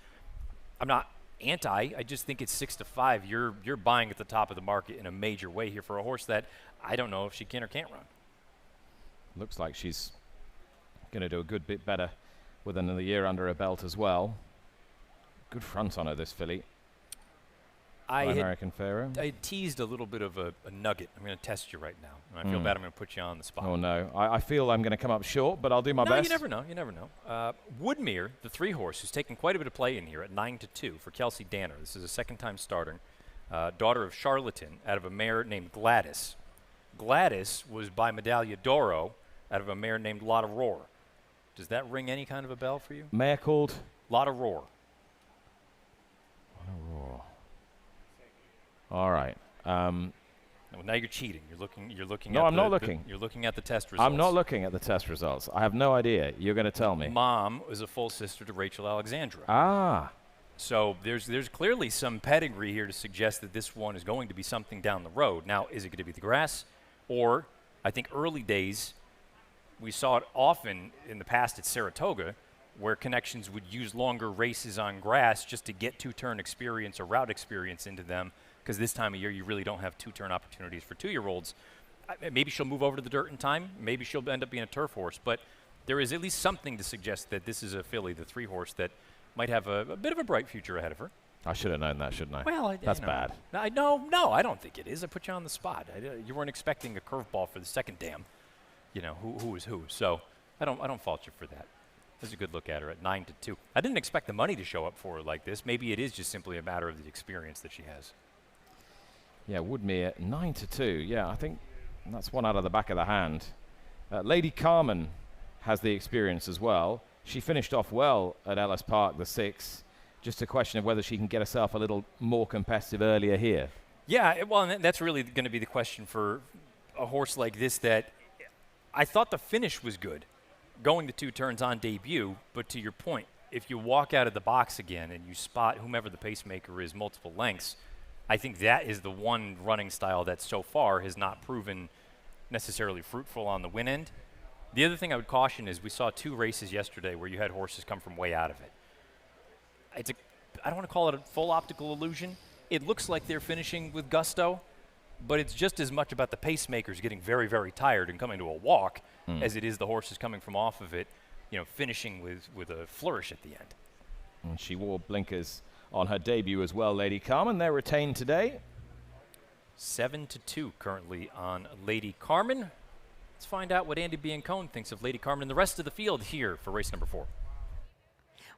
[SPEAKER 1] I'm not I just think it's 6-5. You're buying at the top of the market in a major way here for a horse that I don't know if she can or can't run.
[SPEAKER 15] Looks like she's going to do a good bit better with another year under her belt as well. Good front on her, this filly. American Pharaoh.
[SPEAKER 1] I teased a little bit of a nugget. I'm going to test you right now. And I feel bad I'm going to put you on the spot.
[SPEAKER 15] Oh, no. I feel I'm going to come up short, but I'll do my best.
[SPEAKER 1] You never know. You never know. Woodmere, the 3-horse, who's taken quite a bit of play in here at 9-2 for Kelsey Danner. This is a second-time starter. Daughter of Charlatan out of a mare named Gladys. Gladys was by Medaglia d'Oro out of a mare named Lotta Roar. Does that ring any kind of a bell for you?
[SPEAKER 15] Mare called?
[SPEAKER 1] Lotta Roar.
[SPEAKER 15] Lotta Roar. All right.
[SPEAKER 1] Well, now you're cheating. You're looking.
[SPEAKER 15] No,
[SPEAKER 1] at
[SPEAKER 15] I'm not looking.
[SPEAKER 1] You're looking at the test results.
[SPEAKER 15] I'm not looking at the test results. I have no idea. You're going to tell me.
[SPEAKER 1] Mom is a full sister to Rachel Alexandra.
[SPEAKER 15] Ah.
[SPEAKER 1] So there's clearly some pedigree here to suggest that this one is going to be something down the road. Now, is it going to be the grass? Or, I think early days, we saw it often in the past at Saratoga, where connections would use longer races on grass just to get two-turn experience or route experience into them, because this time of year you really don't have two-turn opportunities for 2-year-olds. Maybe she'll move over to the dirt in time. Maybe she'll end up being a turf horse. But there is at least something to suggest that this is a filly, the 3-horse, that might have a bit of a bright future ahead of her.
[SPEAKER 15] I should have known that, shouldn't I?
[SPEAKER 1] Well,
[SPEAKER 15] that's bad.
[SPEAKER 1] No, I don't think it is. I put you on the spot. You weren't expecting a curveball for the second dam. You know, who is who. So I don't fault you for that. There's a good look at her at 9-2. I didn't expect the money to show up for her like this. Maybe it is just simply a matter of the experience that she has.
[SPEAKER 15] Yeah, Woodmere 9-2. Yeah, I think that's one out of the back of the hand. Lady Carmen has the experience as well. She finished off well at Ellis Park, the 6. Just a question of whether she can get herself a little more competitive earlier here.
[SPEAKER 1] Yeah, well, and that's really going to be the question for a horse like this, that I thought the finish was good, going to 2 turns on debut, but to your point, if you walk out of the box again and you spot whomever the pacemaker is multiple lengths, I think that is the one running style that so far has not proven necessarily fruitful on the win end. The other thing I would caution is we saw 2 races yesterday where you had horses come from way out of it. I don't want to call it a full optical illusion. It looks like they're finishing with gusto, but it's just as much about the pacemakers getting very, very tired and coming to a walk as it is the horses coming from off of it, finishing with a flourish at the end.
[SPEAKER 15] And she wore blinkers on her debut as well, Lady Carmen. They're retained today.
[SPEAKER 1] 7-2 currently on Lady Carmen. Let's find out what Andy Biancone thinks of Lady Carmen and the rest of the field here for race number 4.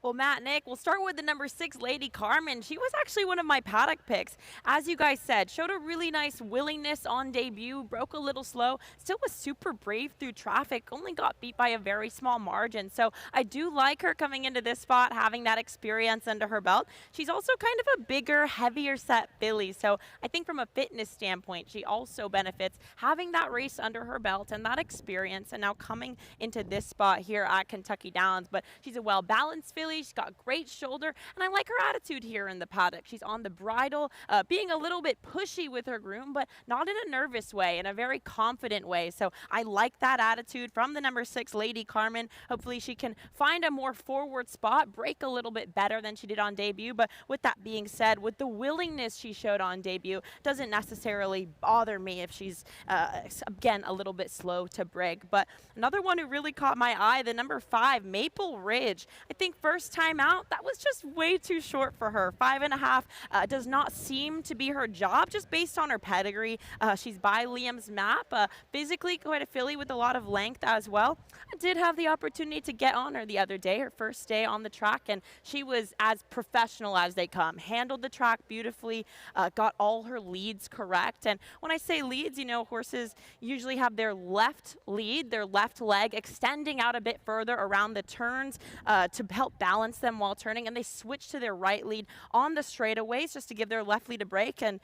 [SPEAKER 12] Well, Matt, Nick, we'll start with the number 6, Lady Carmen. She was actually one of my paddock picks. As you guys said, showed a really nice willingness on debut, broke a little slow, still was super brave through traffic, only got beat by a very small margin. So I do like her coming into this spot, having that experience under her belt. She's also kind of a bigger, heavier set filly. So I think from a fitness standpoint, she also benefits having that race under her belt and that experience, and now coming into this spot here at Kentucky Downs. But she's a well-balanced filly. She's got great shoulder, and I like her attitude here in the paddock. She's on the bridle, being a little bit pushy with her groom, but not in a nervous way, in a very confident way. So I like that attitude from the number 6, Lady Carmen. Hopefully she can find a more forward spot, break a little bit better than she did on debut. But with that being said, with the willingness she showed on debut, doesn't necessarily bother me if she's, again, a little bit slow to break. But another one who really caught my eye, the number 5, Maple Ridge. I think first time out, that was just way too short for her. 5.5 does not seem to be her job, just based on her pedigree. She's by Liam's Map, physically quite a filly with a lot of length as well. I did have the opportunity to get on her the other day, her first day on the track, and she was as professional as they come. Handled the track beautifully, got all her leads correct. And when I say leads, horses usually have their left lead, their left leg extending out a bit further around the turns to help balance them while turning, and they switch to their right lead on the straightaways just to give their left lead a break and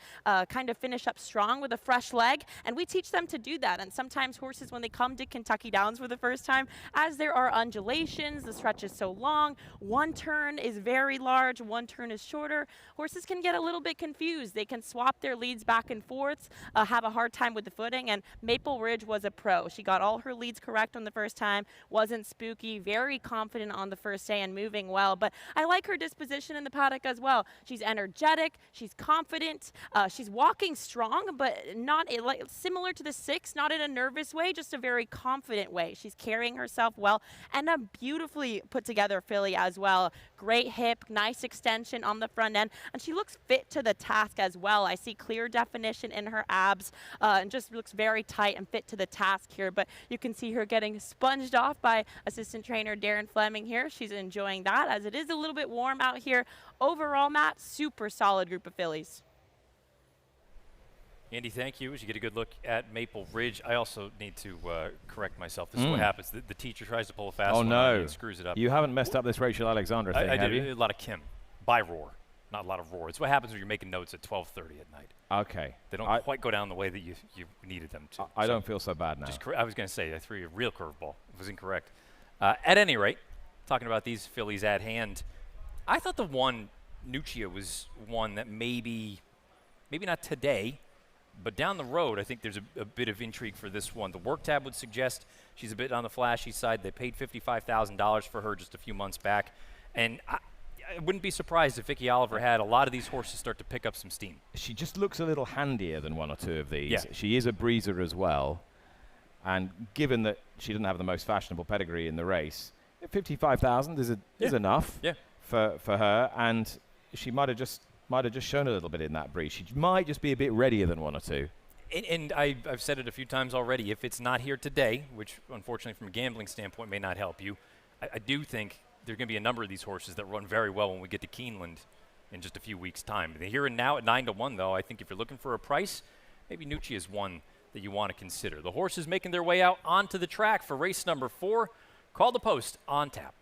[SPEAKER 12] kind of finish up strong with a fresh leg. And we teach them to do that. And sometimes horses, when they come to Kentucky Downs for the first time, as there are undulations, the stretch is so long, one turn is very large, one turn is shorter, horses can get a little bit confused. They can swap their leads back and forth, have a hard time with the footing, and Maple Ridge was a pro. She got all her leads correct on the first time, wasn't spooky, very confident on the first day, and moving behaving well. But I like her disposition in the paddock as well. She's energetic, she's confident, she's walking strong, but not like similar to the 6, not in a nervous way, just a very confident way. She's carrying herself well, and a beautifully put together filly as well. Great hip, nice extension on the front end, and she looks fit to the task as well. I see clear definition in her abs, and just looks very tight and fit to the task here. But you can see her getting sponged off by assistant trainer Darren Fleming here. She's enjoying that, as it is a little bit warm out here. Overall, Matt, super solid group of fillies.
[SPEAKER 1] Andy, thank you. As you get a good look at Maple Ridge, I also need to correct myself. This is what happens. The teacher tries to pull a fast one and screws it up.
[SPEAKER 15] You haven't messed up this Rachel Alexandra thing, have you?
[SPEAKER 1] A lot of Kim. By roar. Not a lot of roar. It's what happens when you're making notes at 12:30 at night.
[SPEAKER 15] Okay.
[SPEAKER 1] They don't quite go down the way that you needed them to.
[SPEAKER 15] I don't feel so bad now.
[SPEAKER 1] I was going to say, I threw you a real curveball. It was incorrect. At any rate, talking about these fillies at hand, I thought the one, Nuccia, was one that maybe not today, but down the road, I think there's a bit of intrigue for this one. The work tab would suggest she's a bit on the flashy side. They paid $55,000 for her just a few months back. And I wouldn't be surprised if Vicky Oliver had a lot of these horses start to pick up some steam.
[SPEAKER 15] She just looks a little handier than one or two of these.
[SPEAKER 1] Yeah.
[SPEAKER 15] She is a breezer as well. And given that she doesn't have the most fashionable pedigree in the race, 55,000 is enough for her. And she might have just shown a little bit in that breeze. She might just be a bit readier than one or two.
[SPEAKER 1] And I've said it a few times already. If it's not here today, which unfortunately from a gambling standpoint may not help you, I do think there are going to be a number of these horses that run very well when we get to Keeneland in just a few weeks' time. The here and now at 9-1, though, I think if you're looking for a price, maybe Nuccia is one that you want to consider. The horses making their way out onto the track for race number 4. Call the Post on tap.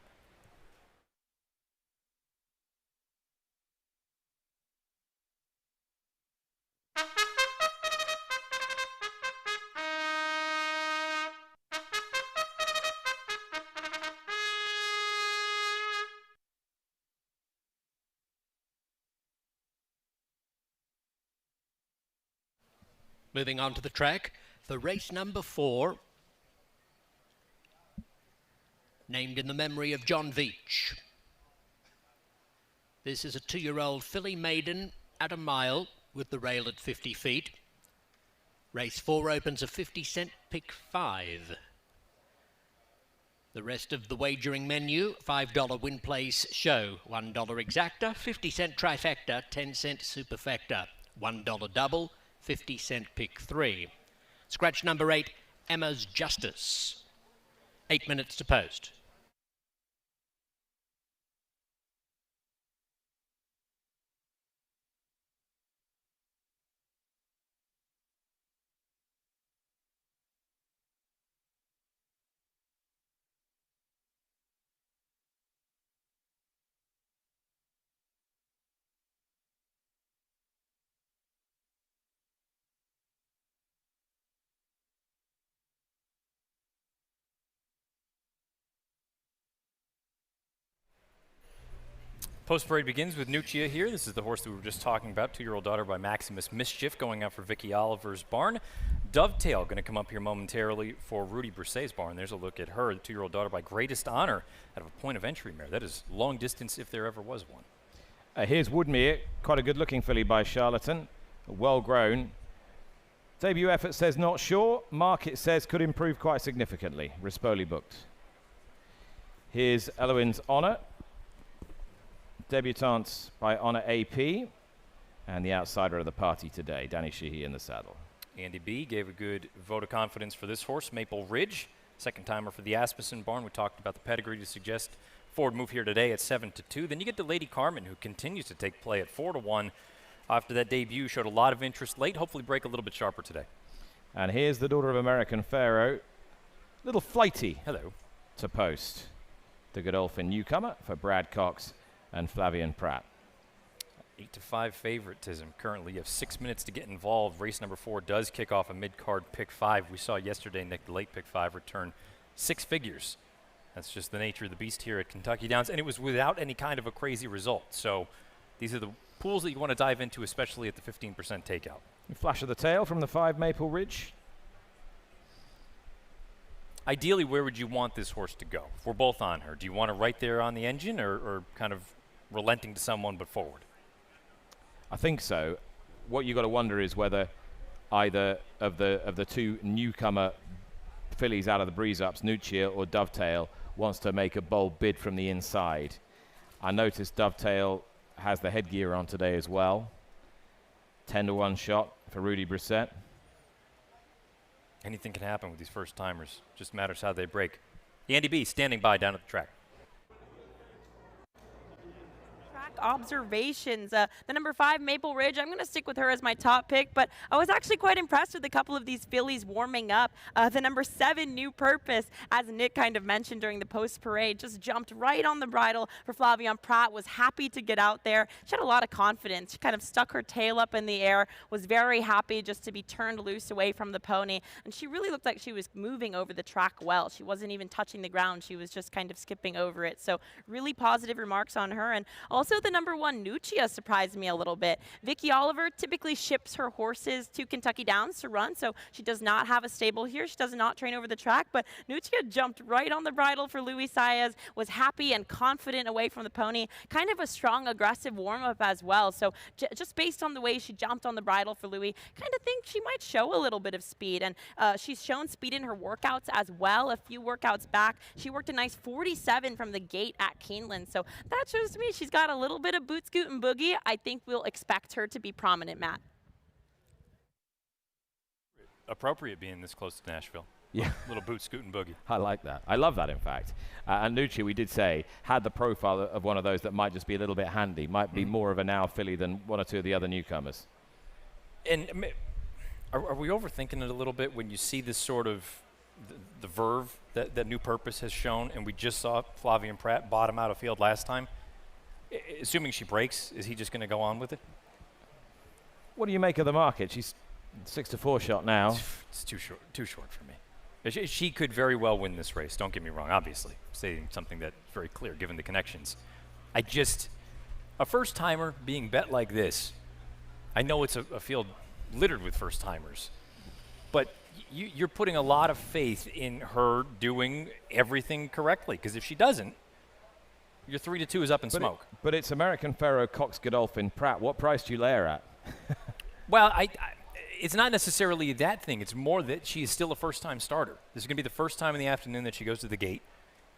[SPEAKER 5] Moving on to the track for race number 4, named in the memory of John Veach. This is a 2-year-old filly maiden at a mile with the rail at 50 feet. Race 4 opens a 50-cent pick 5. The rest of the wagering menu: $5 win place show, $1 exacta, 50-cent trifecta, 10-cent superfecta, $1 double, 50-cent pick 3. Scratch number 8, Emma's Justice. 8 minutes to post.
[SPEAKER 1] Post parade begins with Nuccia here. This is the horse that we were just talking about, 2-year-old daughter by Maximus Mischief, going out for Vicky Oliver's barn. Dovetail going to come up here momentarily for Rudy Brisset's barn. There's a look at her, the 2-year-old daughter by Greatest Honor, out of a point of entry mare. That is long distance if there ever was one.
[SPEAKER 15] Here's Woodmere, quite a good-looking filly by Charlatan, well grown. Debut effort says not sure. Market says could improve quite significantly. Rispoli booked. Here's Eloin's Honor. Debutante by Honor AP, and the outsider of the party today, Danny Sheehy in the saddle.
[SPEAKER 1] Andy B gave a good vote of confidence for this horse, Maple Ridge. Second timer for the Asmussen barn. We talked about the pedigree to suggest forward move here today at 7-2. Then you get to Lady Carmen, who continues to take play at 4-1. After that debut, showed a lot of interest late. Hopefully break a little bit sharper today.
[SPEAKER 15] And here's the daughter of American Pharaoh. Little flighty.
[SPEAKER 1] Hello.
[SPEAKER 15] To post. The Godolphin newcomer for Brad Cox and Flavian Pratt.
[SPEAKER 1] 8-5 favoritism. Currently, you have 6 minutes to get involved. Race number 4 does kick off a mid-card pick 5. We saw yesterday Nick, the late pick 5, return 6 figures. That's just the nature of the beast here at Kentucky Downs, and it was without any kind of a crazy result. So these are the pools that you want to dive into, especially at the 15% takeout.
[SPEAKER 15] Flash of the tail from the 5 Maple Ridge.
[SPEAKER 1] Ideally, where would you want this horse to go? If we're both on her, do you want her right there on the engine, or kind of relenting to someone but forward?
[SPEAKER 15] I think so. What you got to wonder is whether either of the two newcomer fillies out of the breeze ups, Nuccia or Dovetail, wants to make a bold bid from the inside. I noticed Dovetail has the headgear on today as well. 10-1 shot for Rudy Brissett.
[SPEAKER 1] Anything can happen with these first timers. Just matters how they break. Andy B standing by down at the track.
[SPEAKER 12] Observations. The number 5, Maple Ridge, I'm going to stick with her as my top pick, but I was actually quite impressed with a couple of these fillies warming up. The number 7, New Purpose, as Nick kind of mentioned during the post-parade, just jumped right on the bridle for Flavien Prat, was happy to get out there. She had a lot of confidence. She kind of stuck her tail up in the air, was very happy just to be turned loose away from the pony, and she really looked like she was moving over the track well. She wasn't even touching the ground. She was just kind of skipping over it. So really positive remarks on her. And also the number 1, Nuccia, surprised me a little bit. Vicky Oliver typically ships her horses to Kentucky Downs to run, so she does not have a stable here. She does not train over the track, but Nuccia jumped right on the bridle for Luis Saez, was happy and confident away from the pony. Kind of a strong, aggressive warm-up as well. So just based on the way she jumped on the bridle for Louis, kind of think she might show a little bit of speed. And she's shown speed in her workouts as well. A few workouts back, she worked a nice 47 from the gate at Keeneland. So that shows to me she's got a little bit of boot scoot and boogie. I think we'll expect her to be prominent, Matt.
[SPEAKER 1] Appropriate being this close to Nashville.
[SPEAKER 15] Yeah.
[SPEAKER 1] Little boot scoot and boogie.
[SPEAKER 15] I like that. I love that, in fact. And Nuccia, we did say, had the profile of one of those that might just be a little bit handy, might be more of a now filly than one or two of the other newcomers.
[SPEAKER 1] And are we overthinking it a little bit when you see this sort of the verve that New Purpose has shown, and we just saw Flavien Prat bottom out of field last time? Assuming she breaks, is he just going to go on with it?
[SPEAKER 15] What do you make of the market? She's 6-4 shot now.
[SPEAKER 1] It's too short for me. She could very well win this race. Don't get me wrong, obviously. Saying something that's very clear given the connections. A first-timer being bet like this, I know it's a field littered with first-timers, but you're putting a lot of faith in her doing everything correctly, because if she doesn't, your 3-2 is up in smoke.
[SPEAKER 15] But it's American Pharoah, Cox Godolphin, Prat. What price do you lay her at?
[SPEAKER 1] Well, it's not necessarily that thing. It's more that she is still a first-time starter. This is going to be the first time in the afternoon that she goes to the gate.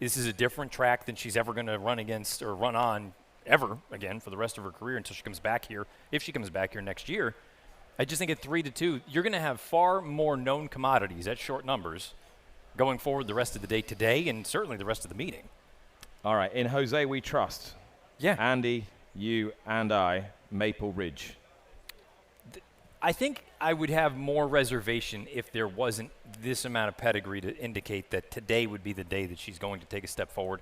[SPEAKER 1] This is a different track than she's ever going to run against or run on ever again for the rest of her career until she comes back here, if she comes back here next year. I just think at 3-2, you're going to have far more known commodities at short numbers going forward the rest of the day today and certainly the rest of the meeting.
[SPEAKER 15] All right, in Jose we trust.
[SPEAKER 1] Yeah.
[SPEAKER 15] Andy, you, and I, Maple Ridge.
[SPEAKER 1] I think I would have more reservation if there wasn't this amount of pedigree to indicate that today would be the day that she's going to take a step forward.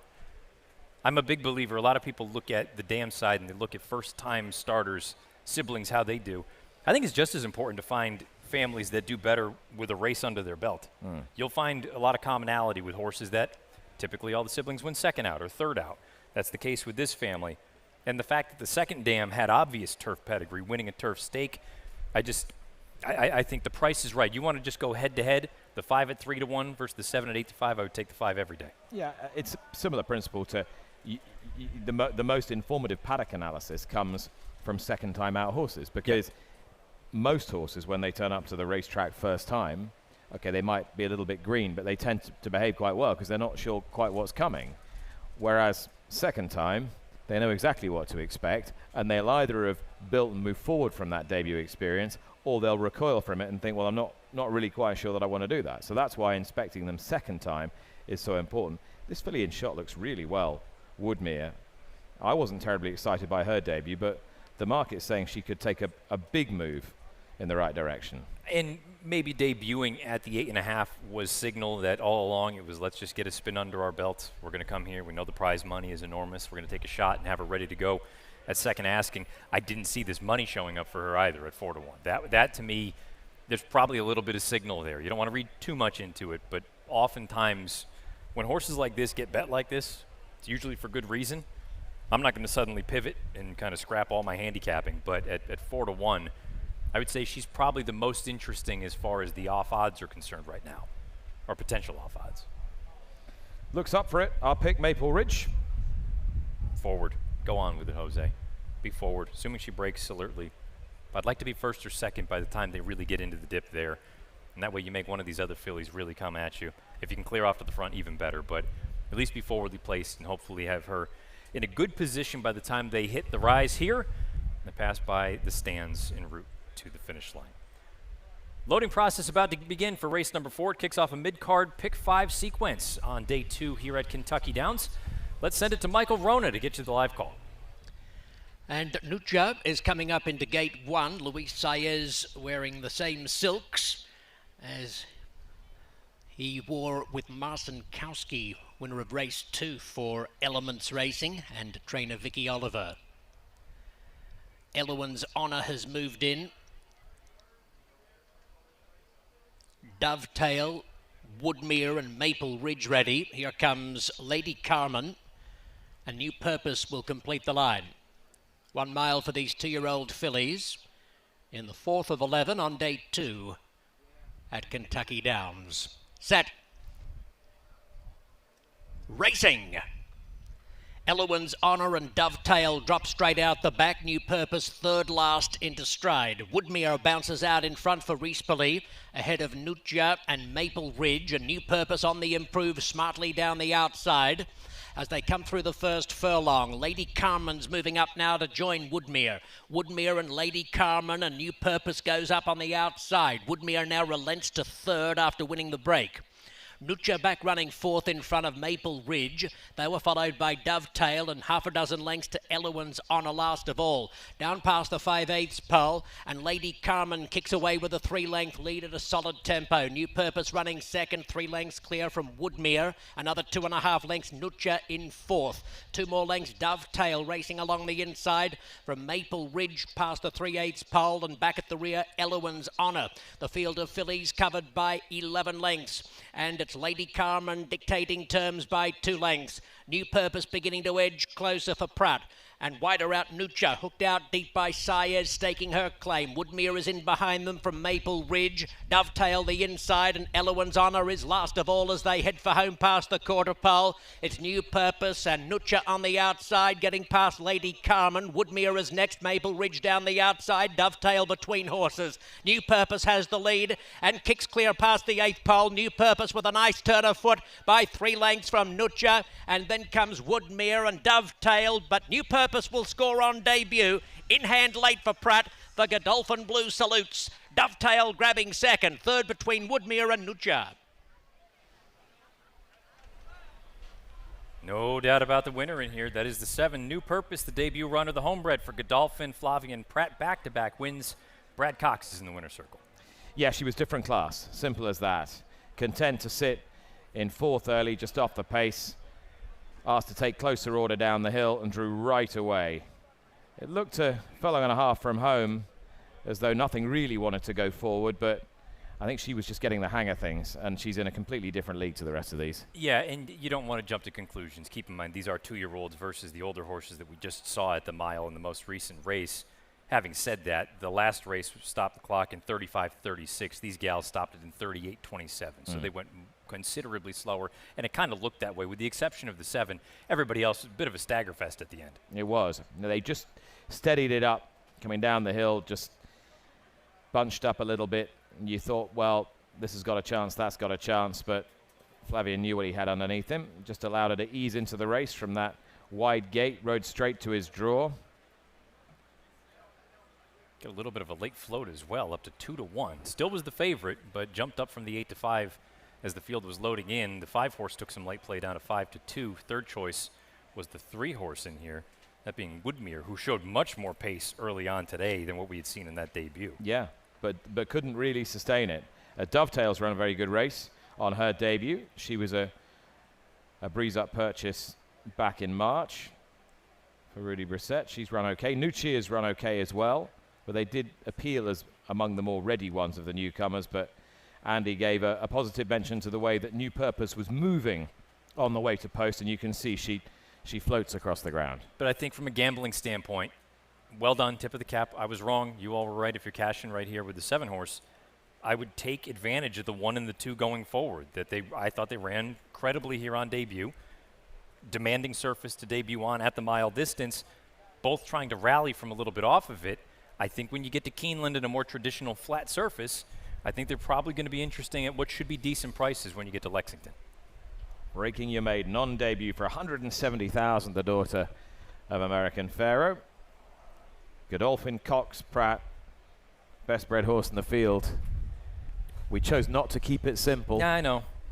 [SPEAKER 1] I'm a big believer. A lot of people look at the dam side and they look at first-time starters, siblings, how they do. I think it's just as important to find families that do better with a race under their belt. You'll find a lot of commonality with horses that typically all the siblings win second out or third out. That's the case with this family. And the fact that the second dam had obvious turf pedigree, winning a turf stake, I think the price is right. You want to just go head-to-head, the 5 at 3-1 versus the 7 at 8-5, I would take the 5 every day.
[SPEAKER 15] Yeah, it's a similar principle to the most informative paddock analysis comes from second-time out horses, because most horses, when they turn up to the racetrack first time, okay, they might be a little bit green, but they tend to behave quite well because they're not sure quite what's coming. Whereas second time, they know exactly what to expect, and they'll either have built and moved forward from that debut experience, or they'll recoil from it and think, well, I'm not really quite sure that I want to do that. So that's why inspecting them second time is so important. This filly in shot looks really well, Woodmere. I wasn't terribly excited by her debut, but the market's saying she could take a big move in the right direction.
[SPEAKER 1] And maybe debuting at the 8.5 was signal that all along it was, let's just get a spin under our belt. We're going to come here. We know the prize money is enormous. We're going to take a shot and have her ready to go at second asking. I didn't see this money showing up for her either at 4-1. That to me, there's probably a little bit of signal there. You don't want to read too much into it, but oftentimes when horses like this get bet like this, it's usually for good reason. I'm not going to suddenly pivot and kind of scrap all my handicapping, but at 4-1, I would say she's probably the most interesting as far as the off odds are concerned right now. or potential off odds.
[SPEAKER 15] Looks up for it. I'll pick Maple Ridge.
[SPEAKER 1] Forward. Go on with it, Jose. Be forward, assuming she breaks alertly. But I'd like to be first or second by the time they really get into the dip there. And that way you make one of these other fillies really come at you. If you can clear off to the front, even better. But at least be forwardly placed and hopefully have her in a good position by the time they hit the rise here and they pass by the stands en route to the finish line. Loading process about to begin for race number 4. It kicks off a mid-card pick 5 sequence on day 2 here at Kentucky Downs. Let's send it to Michael Rona to get you the live call.
[SPEAKER 5] And Nucha is coming up into gate 1. Luis Saez wearing the same silks as he wore with Marcin Kowski, winner of race 2 for Elements Racing, and trainer Vicky Oliver. Elowen's Honor has moved in. Dovetail, Woodmere and Maple Ridge ready. Here comes Lady Carmen. A New Purpose will complete the line. 1 mile for these 2-year-old fillies in the 4th of 11 on day 2 at Kentucky Downs. Set. Racing. Elowen's Honor and Dovetail drop straight out the back. New Purpose third last into stride. Woodmere bounces out in front for Rispoli, ahead of Nucha and Maple Ridge. A New Purpose on the improve smartly down the outside as they come through the first furlong. Lady Carmen's moving up now to join Woodmere. Woodmere and Lady Carmen, a New Purpose goes up on the outside. Woodmere now relents to third after winning the break. Nucha back running 4th in front of Maple Ridge. They were followed by Dovetail and half a dozen lengths to Elowen's Honor last of all. Down past the 5/8 pole, and Lady Carmen kicks away with a 3-length lead at a solid tempo. New Purpose running 2nd, 3 lengths clear from Woodmere. Another 2.5 lengths, Nucha in 4th. 2 more lengths, Dovetail racing along the inside from Maple Ridge past the 3/8 pole, and back at the rear, Elowen's Honor. The field of fillies covered by 11 lengths. And it's Lady Carmen dictating terms by 2 lengths. New Purpose beginning to edge closer for Pratt. And wider out Nucha, hooked out deep by Saez, staking her claim. Woodmere is in behind them from Maple Ridge. Dovetail the inside, and Elowen's Honor is last of all as they head for home past the quarter pole. It's New Purpose and Nucha on the outside, getting past Lady Carmen. Woodmere is next, Maple Ridge down the outside, Dovetail between horses. New Purpose has the lead and kicks clear past the 8th pole. New Purpose with a nice turn of foot by 3 lengths from Nucha, and then comes Woodmere and Dovetail, but New Purpose will score on debut. In hand late for Pratt. The Godolphin Blue salutes. Dovetail grabbing 2nd. 3rd between Woodmere and Nucha.
[SPEAKER 1] No doubt about the winner in here. That is the 7, New Purpose, the debut runner, the homebred for Godolphin, Flavian Pratt. Back-to-back wins. Brad Cox is in the winner's circle.
[SPEAKER 15] Yeah, she was different class. Simple as that. Content to sit in 4th early, just off the pace. Asked to take closer order down the hill and drew right away. It looked a furlong and a half from home as though nothing really wanted to go forward, but I think she was just getting the hang of things, and she's in a completely different league to the rest of these.
[SPEAKER 1] Yeah, and you don't want to jump to conclusions. Keep in mind, these are 2-year-olds versus the older horses that we just saw at the mile in the most recent race. Having said that, the last race stopped the clock in 35:36. These gals stopped it in 38:27, so they went considerably slower, and it kind of looked that way, with the exception of the 7. Everybody else, a bit of a stagger fest at the end.
[SPEAKER 15] It was. They just steadied it up, coming down the hill, just bunched up a little bit, and you thought, well, this has got a chance, that's got a chance, but Flavian knew what he had underneath him, just allowed her to ease into the race from that wide gate, rode straight to his draw.
[SPEAKER 1] Got a little bit of a late float as well, up to 2-1. Still was the favorite, but jumped up from the 8-5 as the field was loading in. The 5-horse took some late play down to 5-2. Third choice was the 3-horse in here, that being Woodmere, who showed much more pace early on today than what we had seen in that debut.
[SPEAKER 15] Yeah, but couldn't really sustain it. Dovetail's run a very good race on her debut. She was a breeze-up purchase back in March for Rudy Brissett. She's run okay. Nuchia's run okay as well, but they did appeal as among the more ready ones of the newcomers, but Andy gave a positive mention to the way that New Purpose was moving on the way to post, and you can see she floats across the ground.
[SPEAKER 1] But I think from a gambling standpoint, well done, tip of the cap. I was wrong. You all were right if you're cashing right here with the 7-horse. I would take advantage of the 1 and the 2 going forward. I thought they ran credibly here on debut. Demanding surface to debut on at the mile distance, both trying to rally from a little bit off of it. I think when you get to Keeneland and a more traditional flat surface, I think they're probably going to be interesting at what should be decent prices when you get to Lexington.
[SPEAKER 15] Raking Your Maiden on debut for $170,000, the daughter of American Pharoah. Godolphin Cox Pratt, best bred horse in the field. We chose not to keep it simple.
[SPEAKER 1] Yeah,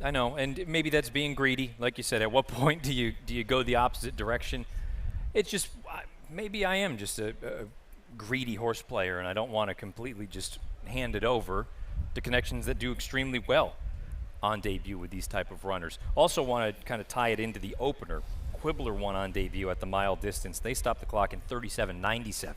[SPEAKER 1] I know, and maybe that's being greedy. Like you said, at what point do you go the opposite direction? It's just maybe I am just a greedy horse player, and I don't want to completely just hand it over to connections that do extremely well on debut with these type of runners. Also want to kind of tie it into the opener. Quibbler won on debut at the mile distance. They stopped the clock in 37.97,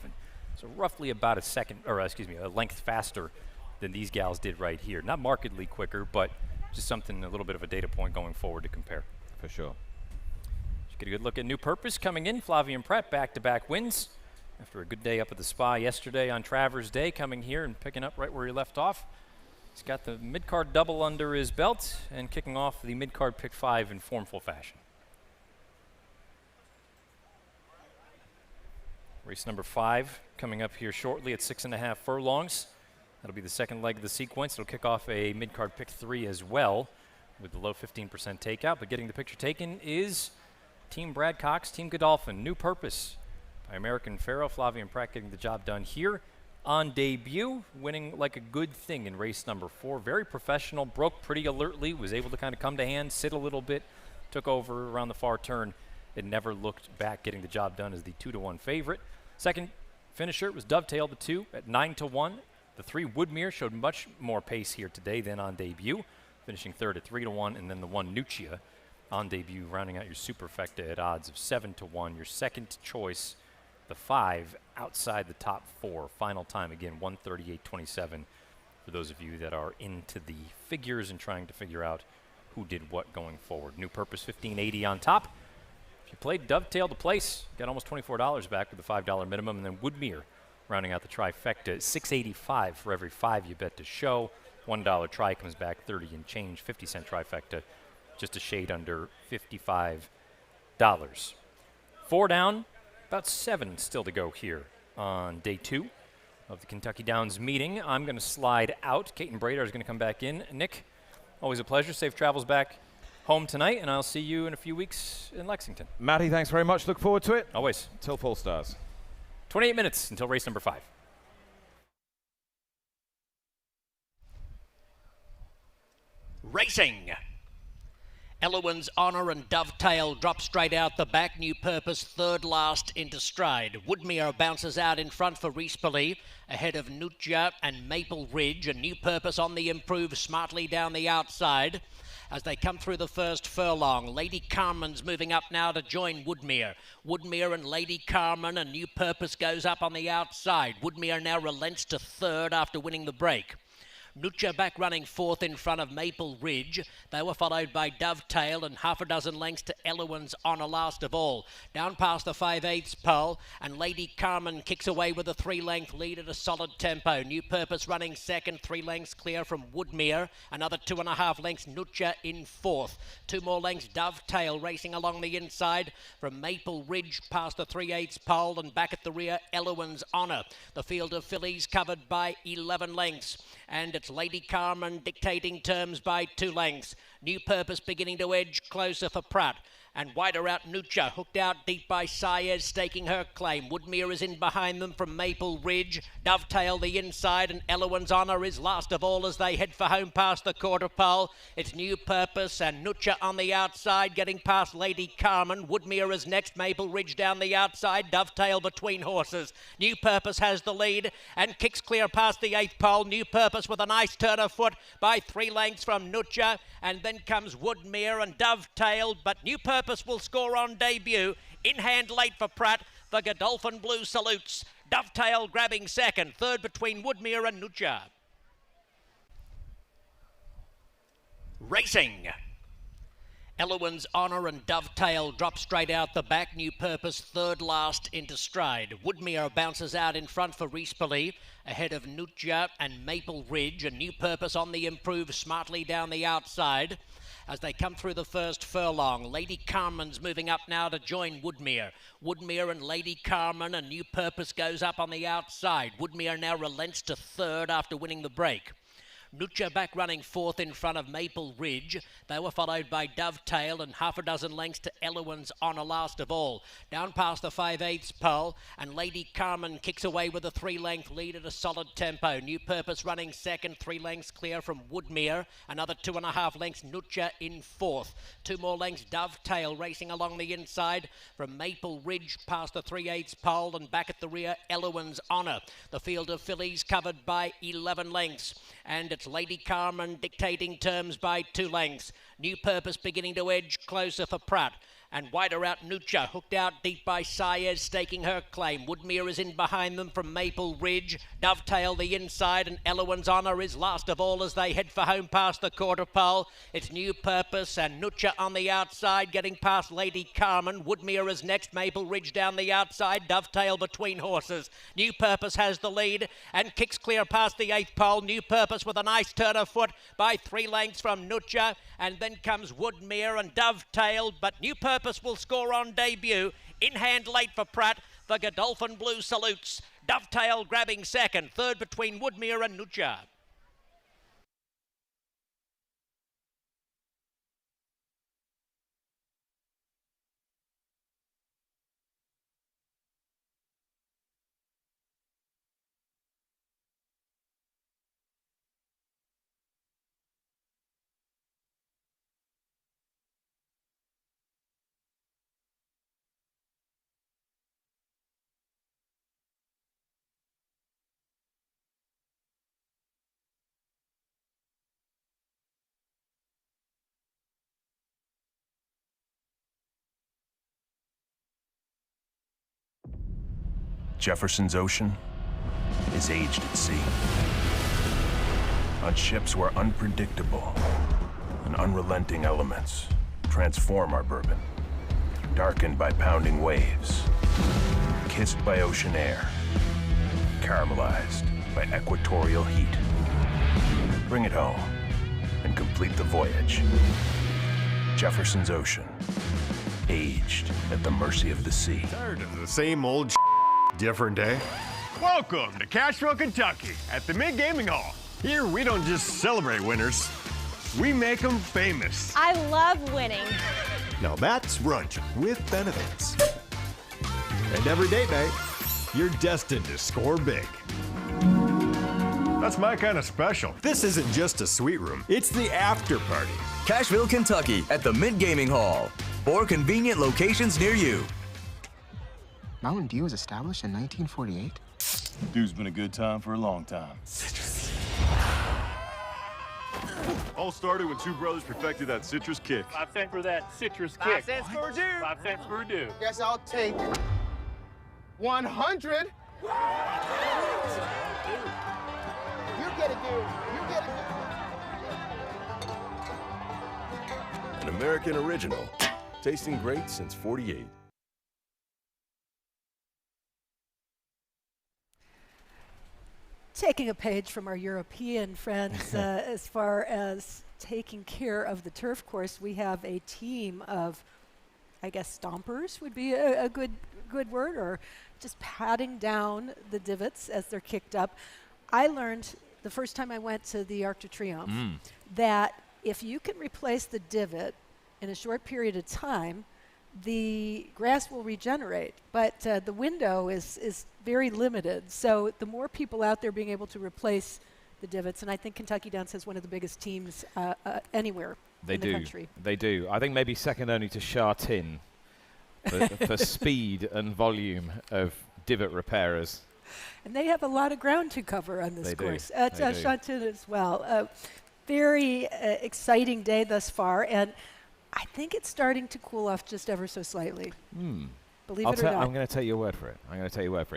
[SPEAKER 1] so roughly about a length faster than these gals did right here. Not markedly quicker, but just something, a little bit of a data point going forward to compare.
[SPEAKER 15] For sure.
[SPEAKER 1] Let's get a good look at New Purpose coming in. Flavien Prat back-to-back wins after a good day up at the Spa yesterday on Travers Day, coming here and picking up right where he left off. He's got the mid-card double under his belt and kicking off the mid-card pick 5 in formful fashion. Race number 5 coming up here shortly at 6.5 furlongs. That'll be the second leg of the sequence. It'll kick off a mid-card pick 3 as well with the low 15% takeout. But getting the picture taken is Team Brad Cox, Team Godolphin. New Purpose by American Pharoah. Flavien Prat getting the job done here on debut, winning like a good thing in race number 4. Very professional, broke pretty alertly, was able to kind of come to hand, sit a little bit, took over around the far turn. It never looked back, getting the job done as the 2-1 favorite. Second finisher was Dovetail, the 2 at 9-1. The 3 Woodmere showed much more pace here today than on debut, finishing third at 3-1, and then the 1 Nuccia on debut, rounding out your superfecta at odds of 7-1. Your second choice, the 5, outside the top 4. Final time again, 138.27. For those of you that are into the figures and trying to figure out who did what going forward. New Purpose 1580 on top. If you played Dovetail to place, got almost $24 back with the $5 minimum, and then Woodmere rounding out the trifecta, $6.85 for every 5 you bet to show. $1 try comes back 30 and change, 50-cent trifecta, just a shade under $55. 4 down, about 7 still to go here on day 2 of the Kentucky Downs meeting. I'm going to slide out. Kate and Bradar is going to come back in. Nick, always a pleasure. Safe travels back home tonight, and I'll see you in a few weeks in Lexington.
[SPEAKER 15] Matty, thanks very much. Look forward to it.
[SPEAKER 1] Always.
[SPEAKER 15] Till full stars.
[SPEAKER 1] 28 minutes until race number 5.
[SPEAKER 5] Racing. Elowen's Honor and Dovetail drop straight out the back. New Purpose third last into stride. Woodmere bounces out in front for Rispoli, ahead of Nuccia and Maple Ridge. And New Purpose on the improve smartly down the outside as they come through the first furlong. Lady Carmen's moving up now to join Woodmere. Woodmere and Lady Carmen, and New Purpose goes up on the outside. Woodmere now relents to third after winning the break. Nuccia back running fourth in front of Maple Ridge. They were followed by Dovetail and half a dozen lengths to Elowen's Honor last of all. Down past the 5/8 pole, and Lady Carmen kicks away with a 3-length lead at a solid tempo. New Purpose running second, 3 lengths clear from Woodmere. Another 2.5 lengths Nuccia in fourth. 2 more lengths Dovetail racing along the inside from Maple Ridge past the 3/8 pole, and back at the rear Elowen's Honor. The field of fillies covered by 11 lengths. And it's Lady Carmen dictating terms by 2 lengths. New Purpose beginning to edge closer for Pratt. And wider out Nuccia, hooked out deep by Saez, staking her claim. Woodmere is in behind them from Maple Ridge. Dovetail the inside, and Elowen's Honor is last of all as they head for home past the quarter pole. It's New Purpose and Nuccia on the outside, getting past Lady Carmen. Woodmere is next, Maple Ridge down the outside, Dovetail between horses. New Purpose has the lead and kicks clear past the 8th pole. New Purpose with a nice turn of foot by 3 lengths from Nuccia, and then comes Woodmere and Dovetail, but New Purpose will score on debut. In hand late for Pratt. The Godolphin Blue salutes. Dovetail grabbing second. Third between Woodmere and Nuccia. Racing. Elowen's Honor and Dovetail drop straight out the back. New Purpose third last into stride. Woodmere bounces out in front for Rispoli, ahead of Nutja and Maple Ridge. A New Purpose on the improve smartly down the outside as they come through the first furlong. Lady Carmen's moving up now to join Woodmere. Woodmere and Lady Carmen, a New Purpose goes up on the outside. Woodmere now relents to third after winning the break. Nutja back running fourth in front of Maple Ridge. They were followed by Dovetail and half a dozen lengths to Elowen's Honor last of all. Down past the 5/8 pole, and Lady Carmen kicks away with a 3-length lead at a solid tempo. New Purpose running second, 3 lengths clear from Woodmere. Another 2.5 lengths Nutja in fourth. 2 more lengths Dovetail racing along the inside from Maple Ridge past the 3/8 pole, and back at the rear Elowen's Honor. The field of fillies covered by 11 lengths. And it's Lady Carmen dictating terms by 2 lengths. New Purpose beginning to edge closer for Pratt. And wider out Nutja, hooked out deep by Saez, staking her claim. Woodmere is in behind them from Maple Ridge. Dovetail the inside, and Elowen's Honor is last of all as they head for home past the quarter pole. It's New Purpose and Nutja on the outside, getting past Lady Carmen. Woodmere is next, Maple Ridge down the outside, Dovetail between horses. New Purpose has the lead and kicks clear past the 8th pole. New Purpose with a nice turn of foot by 3 lengths from Nutja, and then comes Woodmere and Dovetail, but New Purpose will score on debut. In hand late for Pratt. The Godolphin Blue salutes. Dovetail grabbing second. Third between Woodmere and Nutja.
[SPEAKER 10] Jefferson's Ocean is aged at sea. On ships where unpredictable and unrelenting elements transform our bourbon. Darkened by pounding waves, kissed by ocean air, caramelized by equatorial heat. Bring it home and complete the voyage. Jefferson's Ocean, aged at the mercy of the sea.
[SPEAKER 20] Tired of the same old different day? Welcome to Cashville, Kentucky at the Mid Gaming Hall. Here we don't just celebrate winners, we make them famous.
[SPEAKER 21] I love winning.
[SPEAKER 20] Now that's brunch with benefits. And every date night, you're destined to score big. That's my kind of special. This isn't just a sweet room, it's the after party.
[SPEAKER 22] Cashville, Kentucky at the Mid Gaming Hall. 4 convenient locations near you.
[SPEAKER 23] Mountain Dew was established in 1948?
[SPEAKER 24] Dew's been a good time for a long time.
[SPEAKER 20] Citrus. All started when 2 brothers perfected that citrus kick.
[SPEAKER 25] 5 cents for that citrus kick.
[SPEAKER 23] 5 cents for a Dew.
[SPEAKER 25] 5 cents for a Dew.
[SPEAKER 23] Guess I'll take 100. You get a Dew. You get a Dew.
[SPEAKER 24] An American original, tasting great since '48.
[SPEAKER 2] Taking a page from our European friends as far as taking care of the turf course, we have a team of, I guess, stompers would be a good word, or just patting down the divots as they're kicked up. I learned the first time I went to the Arc de Triomphe that if you can replace the divot in a short period of time, the grass will regenerate, but the window is very limited. So the more people out there being able to replace the divots, and I think Kentucky Downs has one of the biggest teams anywhere in the country.
[SPEAKER 15] They do. I think maybe second only to Chartin for speed and volume of divot repairers.
[SPEAKER 2] And they have a lot of ground to cover on this course. Chartin as well. Very exciting day thus far, and I think it's starting to cool off just ever so slightly. Believe it or not.
[SPEAKER 15] I'm going to take your word for it.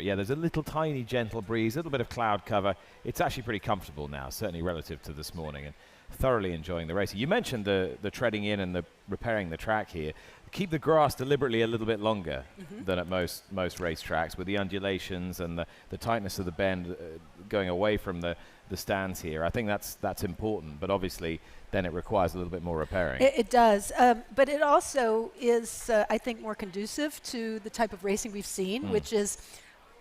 [SPEAKER 15] Yeah, there's a little tiny gentle breeze, a little bit of cloud cover. It's actually pretty comfortable now, certainly relative to this morning. And thoroughly enjoying the racing. You mentioned the treading in and the repairing the track here. Keep the grass deliberately a little bit longer than at most racetracks, with the undulations and the tightness of the bend going away from the stands here. I think that's important, but obviously then it requires a little bit more repairing.
[SPEAKER 2] It does, but it also is, I think, more conducive to the type of racing we've seen, which is,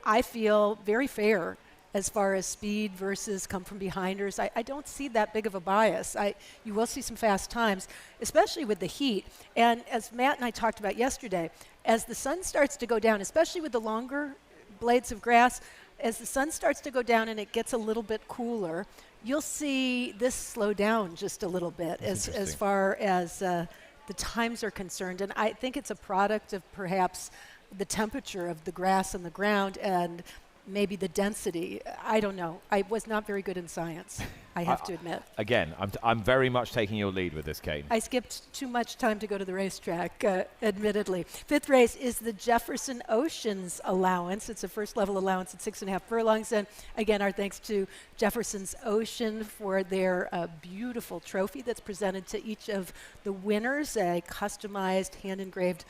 [SPEAKER 2] I feel, very fair as far as speed versus come-from-behinders. I don't see that big of a bias. You will see some fast times, especially with the heat. And as Matt and I talked about yesterday, as the sun starts to go down, especially with the longer blades of grass, as the sun starts to go down and it gets a little bit cooler, you'll see this slow down just a little bit as far as the times are concerned. And I think it's a product of perhaps the temperature of the grass and the ground and maybe the density. I don't know. I was not very good in science, I have to admit.
[SPEAKER 15] Again, I'm very much taking your lead with this, Kate.
[SPEAKER 2] I skipped too much time to go to the racetrack, admittedly. Fifth race is the Jefferson Oceans Allowance. It's a first-level allowance at 6.5 furlongs. And again, our thanks to Jefferson's Ocean for their beautiful trophy that's presented to each of the winners, a customized hand-engraved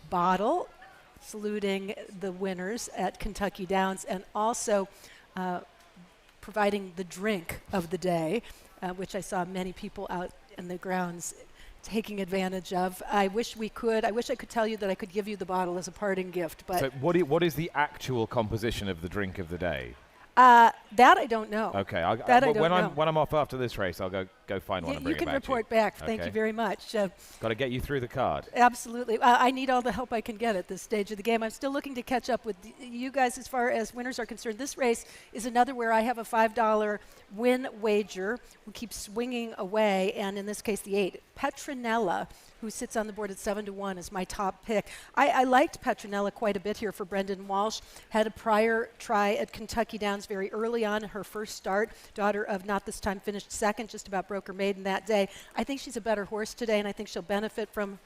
[SPEAKER 2] bottle saluting the winners at Kentucky Downs, and also providing the drink of the day, which I saw many people out in the grounds taking advantage of. I wish I could tell you that I could give you the bottle as a parting gift. But
[SPEAKER 15] so what is the actual composition of the drink of the day?
[SPEAKER 2] That I don't know.
[SPEAKER 15] Okay. When I'm off after this race, I'll go find one and bring it back to you.
[SPEAKER 2] You can report back. Thank you very much.
[SPEAKER 15] Got to get you through the card.
[SPEAKER 2] Absolutely. I need all the help I can get at this stage of the game. I'm still looking to catch up with you guys as far as winners are concerned. This race is another where I have a $5 win wager. We keep swinging away, and in this case, the 8. Petronella, who sits on the board at 7-1, is my top pick. I liked Petronella quite a bit here for Brendan Walsh. Had a prior try at Kentucky Downs very early on, her first start. Daughter of Not This Time finished second, just about broke her maiden that day. I think she's a better horse today, and I think she'll benefit from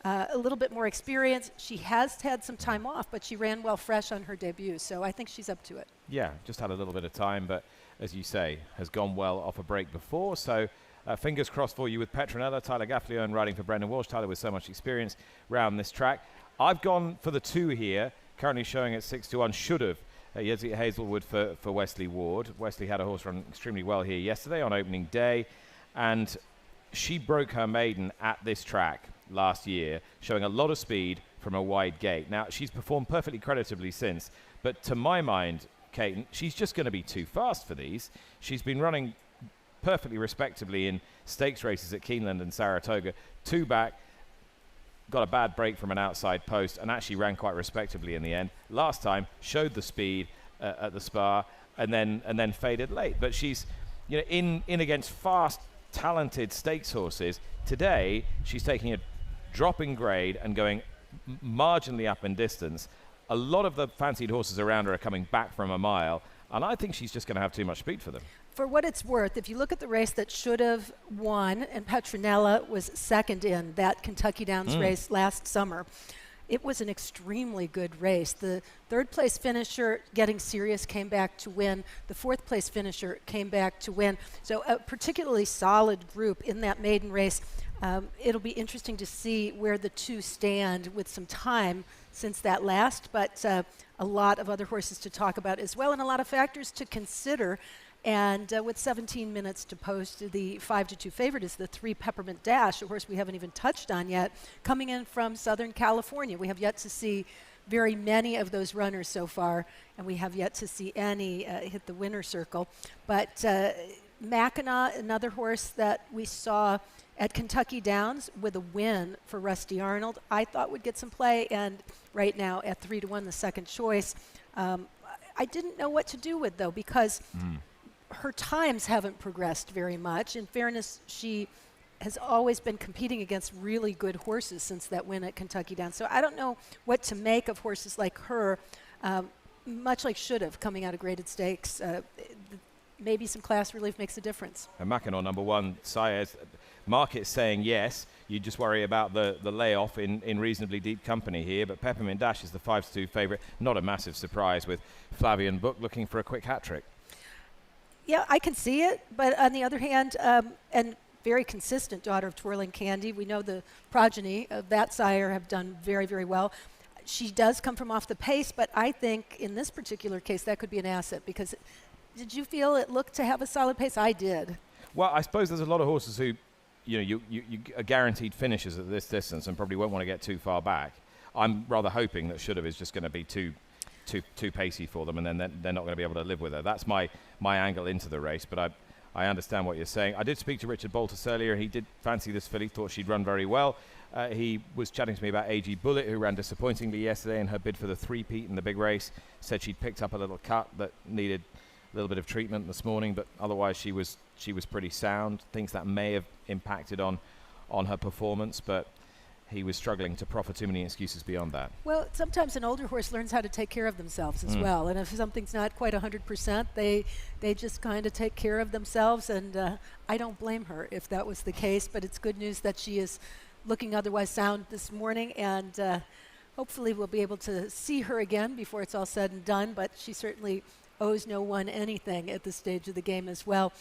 [SPEAKER 2] a little bit more experience. She has had some time off, but she ran well fresh on her debut, so I think she's up to it.
[SPEAKER 15] Yeah, just had a little bit of time, but as you say, has gone well off a break before, so fingers crossed for you with Petronella. Tyler Gaffalione riding for Brendan Walsh. Tyler with so much experience round this track. I've gone for the 2 here, currently showing at 6-1. Should have Yezi Hazelwood for Wesley Ward. Wesley had a horse run extremely well here yesterday on opening day, and she broke her maiden at this track last year, showing a lot of speed from a wide gate. Now, she's performed perfectly creditably since, but to my mind, Kate, she's just going to be too fast for these. She's been running perfectly respectably in stakes races at Keeneland and Saratoga. 2 back, got a bad break from an outside post, and actually ran quite respectably in the end. Last time, showed the speed at the Spa, and then faded late. But she's, in against fast, talented stakes horses. Today, she's taking a drop in grade and going marginally up in distance. A lot of the fancied horses around her are coming back from a mile, and I think she's just going to have too much speed for them.
[SPEAKER 2] For what it's worth, if you look at the race that should have won, and Petronella was second in that Kentucky Downs race last summer, it was an extremely good race. The 3rd place finisher, Getting Serious, came back to win. The 4th place finisher came back to win. So a particularly solid group in that maiden race. It'll be interesting to see where the 2 stand with some time since that last, but a lot of other horses to talk about as well, and a lot of factors to consider. And with 17 minutes to post, the 5-2 favorite is the 3 Peppermint Dash, a horse we haven't even touched on yet, coming in from Southern California. We have yet to see very many of those runners so far, and we have yet to see any hit the winner's circle. But Mackinac, another horse that we saw at Kentucky Downs with a win for Rusty Arnold, I thought would get some play, and right now at 3-1, the second choice. I didn't know what to do with, though, because her times haven't progressed very much. In fairness, she has always been competing against really good horses since that win at Kentucky Downs. So I don't know what to make of horses like her, much like Should Have, coming out of graded stakes. Maybe some class relief makes a difference.
[SPEAKER 15] And Mackinac, number 1, Saez, market saying yes. You just worry about the layoff in reasonably deep company here. But Peppermint Dash is the 5-2 favorite. Not a massive surprise with Flavian Book looking for a quick hat trick.
[SPEAKER 2] Yeah, I can see it. But on the other hand, and very consistent daughter of Twirling Candy. We know the progeny of that sire have done very, very well. She does come from off the pace, but I think in this particular case that could be an asset because did you feel it looked to have a solid pace? I did.
[SPEAKER 15] Well, I suppose there's a lot of horses who, you are guaranteed finishes at this distance and probably won't want to get too far back. I'm rather hoping that Should Have is just going to be too pacey for them, and then they're not going to be able to live with her. That's my angle into the race, but I understand what you're saying. I did speak to Richard Boltus earlier. He did fancy this filly, thought she'd run very well. He was chatting to me about AG Bullet, who ran disappointingly yesterday in her bid for the three-peat in the big race. Said she'd picked up a little cut that needed a little bit of treatment this morning, but otherwise she was pretty sound. Thinks that may have impacted on her performance, but he was struggling to proffer too many excuses beyond that.
[SPEAKER 2] Well, sometimes an older horse learns how to take care of themselves as well, and if something's not quite 100%, they just kind of take care of themselves, and I don't blame her if that was the case, but it's good news that she is looking otherwise sound this morning, and hopefully we'll be able to see her again before it's all said and done, but she certainly owes no one anything at this stage of the game as well.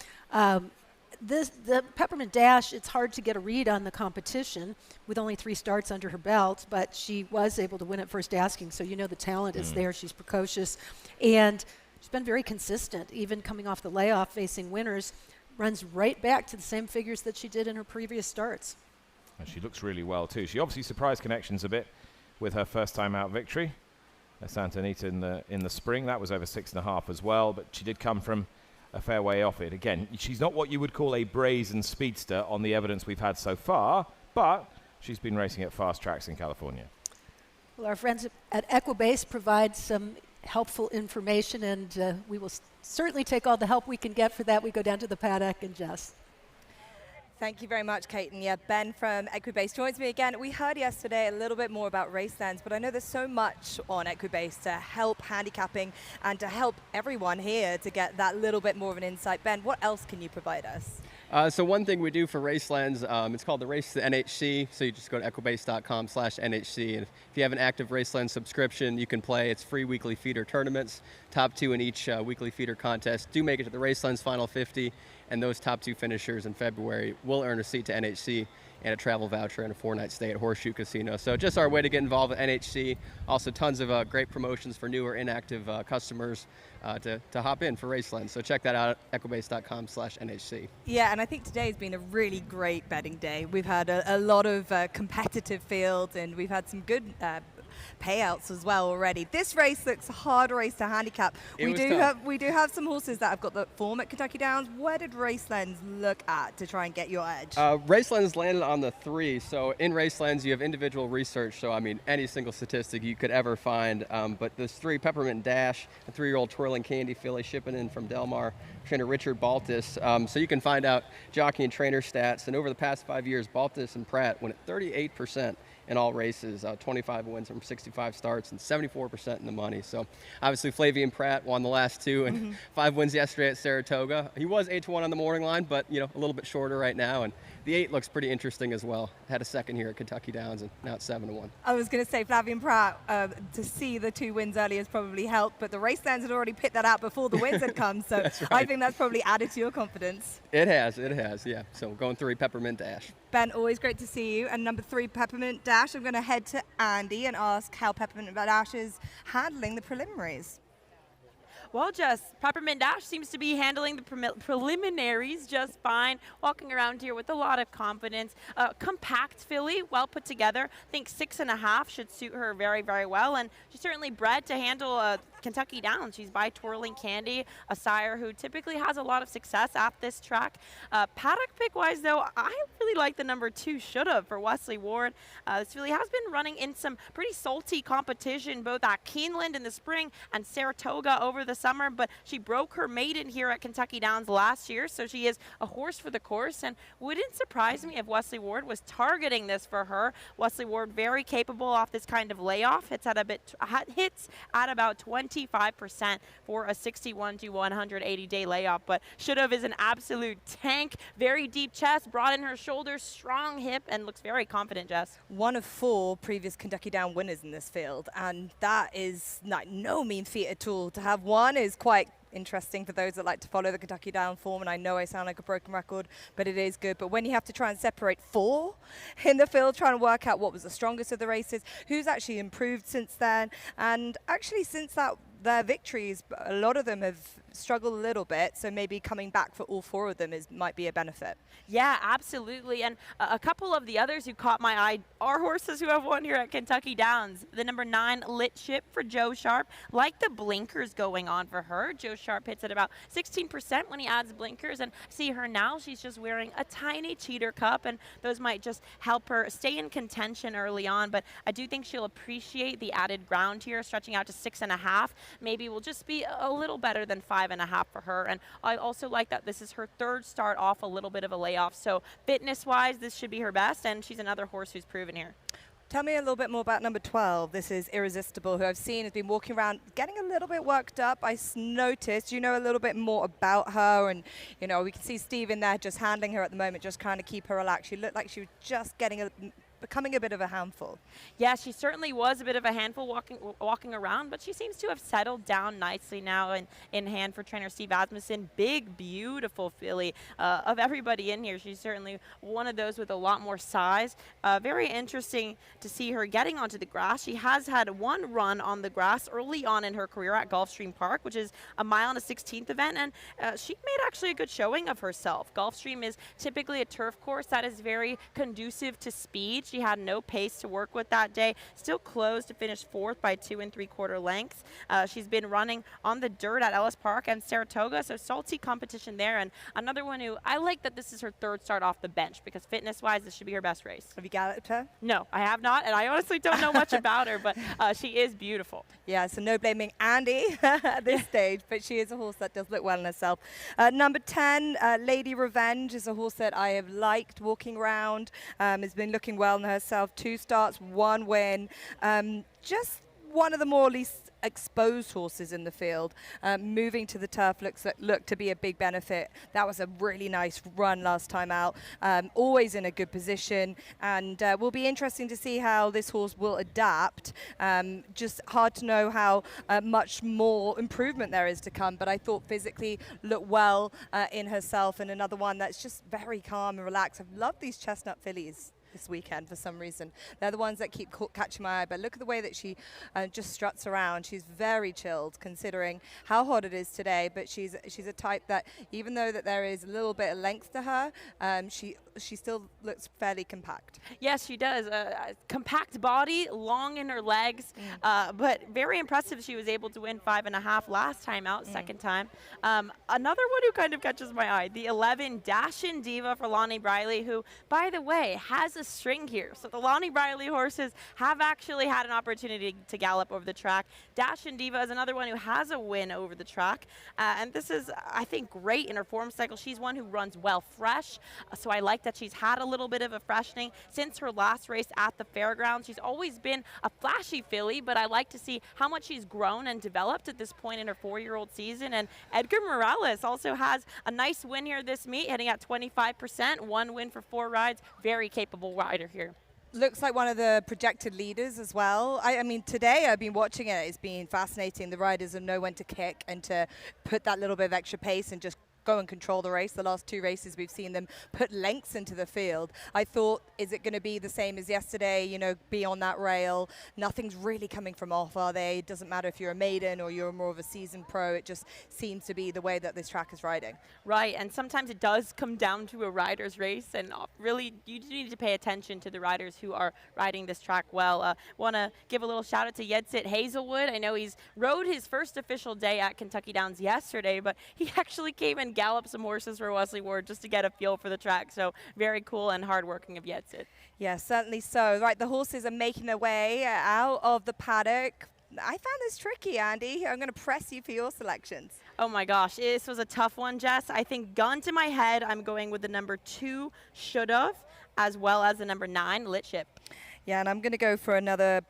[SPEAKER 2] The Peppermint Dash, it's hard to get a read on the competition with only 3 starts under her belt, but she was able to win at first asking, so you know the talent is there. She's precocious, and she's been very consistent, even coming off the layoff, facing winners, runs right back to the same figures that she did in her previous starts.
[SPEAKER 15] And she looks really well too. She obviously surprised connections a bit with her first time out victory at Santa Anita in the spring. That was over 6.5 as well, but she did come from a fair way off it. Again, she's not what you would call a brazen speedster on the evidence we've had so far, but she's been racing at fast tracks in California.
[SPEAKER 2] Well, our friends at Equibase provide some helpful information, and we will certainly take all the help we can get for that. We go down to the paddock and Jess.
[SPEAKER 11] Thank you very much, Kate. And yeah, Ben from Equibase joins me again. We heard yesterday a little bit more about Racelands, but I know there's so much on Equibase to help handicapping and to help everyone here to get that little bit more of an insight. Ben, what else can you provide us?
[SPEAKER 6] So one thing we do for Racelands, it's called the Race to the NHC. So you just go to equibase.com/NHC. And if you have an active Racelands subscription, you can play. It's free weekly feeder tournaments. Top 2 in each weekly feeder contest do make it to the Racelands Final 50. And those top 2 finishers in February will earn a seat to NHC and a travel voucher and a 4-night stay at Horseshoe Casino. So just our way to get involved with NHC. Also tons of great promotions for new or inactive customers to hop in for Racelands. So check that out at equibase.com/NHC.
[SPEAKER 11] Yeah, and I think today has been a really great betting day. We've had a lot of competitive fields, and we've had some good payouts as well already. This race looks a hard race to handicap. We do have some horses that have got the form at Kentucky Downs. Where did Racelands look at to try and get your edge?
[SPEAKER 6] Racelands landed on the 3. So in Racelands, you have individual research. So I mean, any single statistic you could ever find. But this 3 Peppermint Dash, a 3-year-old Twirling Candy filly shipping in from Del Mar, trainer Richard Baltus. So you can find out jockey and trainer stats. And over the past 5 years, Baltus and Pratt went at 38% in all races, 25 wins from 65 starts and 74% in the money. So obviously Flavian Pratt won the last 2 and 5 wins yesterday at Saratoga. He was 8-1 on the morning line, but a little bit shorter right now. And the 8 looks pretty interesting as well. Had a second here at Kentucky Downs and now it's 7-1.
[SPEAKER 11] I was going to say Flavian Pratt, to see the 2 wins early has probably helped, but the Racelands had already picked that out before the wins had come. So right. I think that's probably added to your confidence.
[SPEAKER 6] It has, yeah. So going 3 Peppermint Dash.
[SPEAKER 11] Ben, always great to see you. And number 3, Peppermint Dash. I'm going to head to Andy and ask how Peppermint Dash is handling the preliminaries.
[SPEAKER 12] Well, Jess, Peppermint Dash seems to be handling the preliminaries just fine, walking around here with a lot of confidence. Compact filly, well put together. I think 6.5 should suit her very, very well, and she's certainly bred to handle Kentucky Downs. She's by Twirling Candy, a sire who typically has a lot of success at this track. Paddock pick-wise, though, I really like the number 2 Should Have for Wesley Ward. This filly has been running in some pretty salty competition, both at Keeneland in the spring and Saratoga over the summer, but she broke her maiden here at Kentucky Downs last year, so she is a horse for the course, and wouldn't surprise me if Wesley Ward was targeting this for her. Wesley Ward very capable off this kind of layoff. Hits at about 25% for a 61 to 180 day layoff, but Should Have is an absolute tank. Very deep chest, broad in her shoulders, strong hip, and looks very confident, Jess.
[SPEAKER 11] One of 4 previous Kentucky Down winners in this field, and that is no mean feat at all. To have one is quite interesting for those that like to follow the Kentucky Down form, and I know I sound like a broken record, but it is good. But when you have to try and separate 4 in the field, trying to work out what was the strongest of the races, who's actually improved since then, and actually since that their victories, a lot of them have struggled a little bit, so maybe coming back for all 4 of them might be a benefit.
[SPEAKER 12] Yeah, absolutely. And a couple of the others who caught my eye are horses who have won here at Kentucky Downs. The number 9 Lit Ship for Joe Sharp. Like the blinkers going on for her. Joe Sharp hits at about 16% when he adds blinkers. And see her now, she's just wearing a tiny cheater cup, and those might just help her stay in contention early on. But I do think she'll appreciate the added ground here, stretching out to 6.5. Maybe will just be a little better than 5.5 for her. And I also like that this is her 3rd start off a little bit of a layoff. So fitness-wise, this should be her best, and she's another horse who's proven here.
[SPEAKER 11] Tell me a little bit more about number 12. This is Irresistible, who I've seen has been walking around getting a little bit worked up. I noticed, you know a little bit more about her, and you know, we can see Steve in there just handling her at the moment, just trying to keep her relaxed. She looked like she was just becoming a bit of a handful.
[SPEAKER 12] Yeah, she certainly was a bit of a handful walking around, but she seems to have settled down nicely now in hand for trainer Steve Asmussen. Big, beautiful filly. Of everybody in here, she's certainly one of those with a lot more size. Very interesting to see her getting onto the grass. She has had 1 run on the grass early on in her career at Gulfstream Park, which is a 1.16 mile event, and she made actually a good showing of herself. Gulfstream is typically a turf course that is very conducive to speed. She had no pace to work with that day. Still closed to finish 4th by 2 3/4 lengths. She's been running on the dirt at Ellis Park and Saratoga, so salty competition there. And another one who I like that this is her 3rd start off the bench, because fitness-wise, this should be her best race.
[SPEAKER 11] Have you galloped her?
[SPEAKER 12] No, I have not, and I honestly don't know much about her, but she is beautiful.
[SPEAKER 11] Yeah, so no blaming Andy at this stage, but she is a horse that does look well in herself. Number 10, Lady Revenge, is a horse that I have liked walking around, has been looking well in herself. 2 starts, 1 win. Just one of the more least exposed horses in the field. Moving to the turf looked to be a big benefit. That was a really nice run last time out. Always in a good position, and will be interesting to see how this horse will adapt. Just hard to know how much more improvement there is to come, but I thought physically looked well in herself, and another one that's just very calm and relaxed. I've loved these chestnut fillies this weekend for some reason. They're the ones that keep catching my eye, but look at the way that she just struts around. She's very chilled considering how hot it is today, but she's a type that, even though that there is a little bit of length to her, she still looks fairly compact.
[SPEAKER 12] Yes, she does. Compact body, long in her legs, but very impressive. She was able to win 5.5 last time out, 2nd time. Another one who kind of catches my eye, the 11 Dashin' Diva for Lonnie Briley, who, by the way, has a string here. So the Lonnie Briley horses have actually had an opportunity to gallop over the track. Dashin' Diva is another one who has a win over the track. And this is, I think, great in her form cycle. She's one who runs well fresh. So I like that she's had a little bit of a freshening since her last race at the fairgrounds. She's always been a flashy filly, but I like to see how much she's grown and developed at this point in her 4-year-old season. And Edgar Morales also has a nice win here this meet, hitting at 25%, 1 win for 4 rides. Very capable rider here.
[SPEAKER 11] Looks like one of the projected leaders as well. I mean, today I've been watching it. It's been fascinating. The riders know when to kick and to put that little bit of extra pace and just go and control the race. The last 2 races we've seen them put lengths into the field. I thought, is it going to be the same as yesterday, you know, be on that rail? Nothing's really coming from off, are they? It doesn't matter if you're a maiden or you're more of a seasoned pro. It just seems to be the way that this track is riding.
[SPEAKER 12] Right, and sometimes it does come down to a rider's race, and really you do need to pay attention to the riders who are riding this track well. Want to give a little shout out to Yedsit Hazelwood. I know he's rode his first official day at Kentucky Downs yesterday, but he actually came and galloped some horses for Wesley Ward just to get a feel for the track. So very cool and hardworking of Yedsit.
[SPEAKER 11] Yeah, certainly so. Right, the horses are making their way out of the paddock. I found this tricky, Andy. I'm going to press you for your selections.
[SPEAKER 12] Oh my gosh, this was a tough one, Jess. I think gun to my head, I'm going with the number 2, Should've, as well as the number 9, Lit Ship.
[SPEAKER 11] Yeah, and I'm going to go for another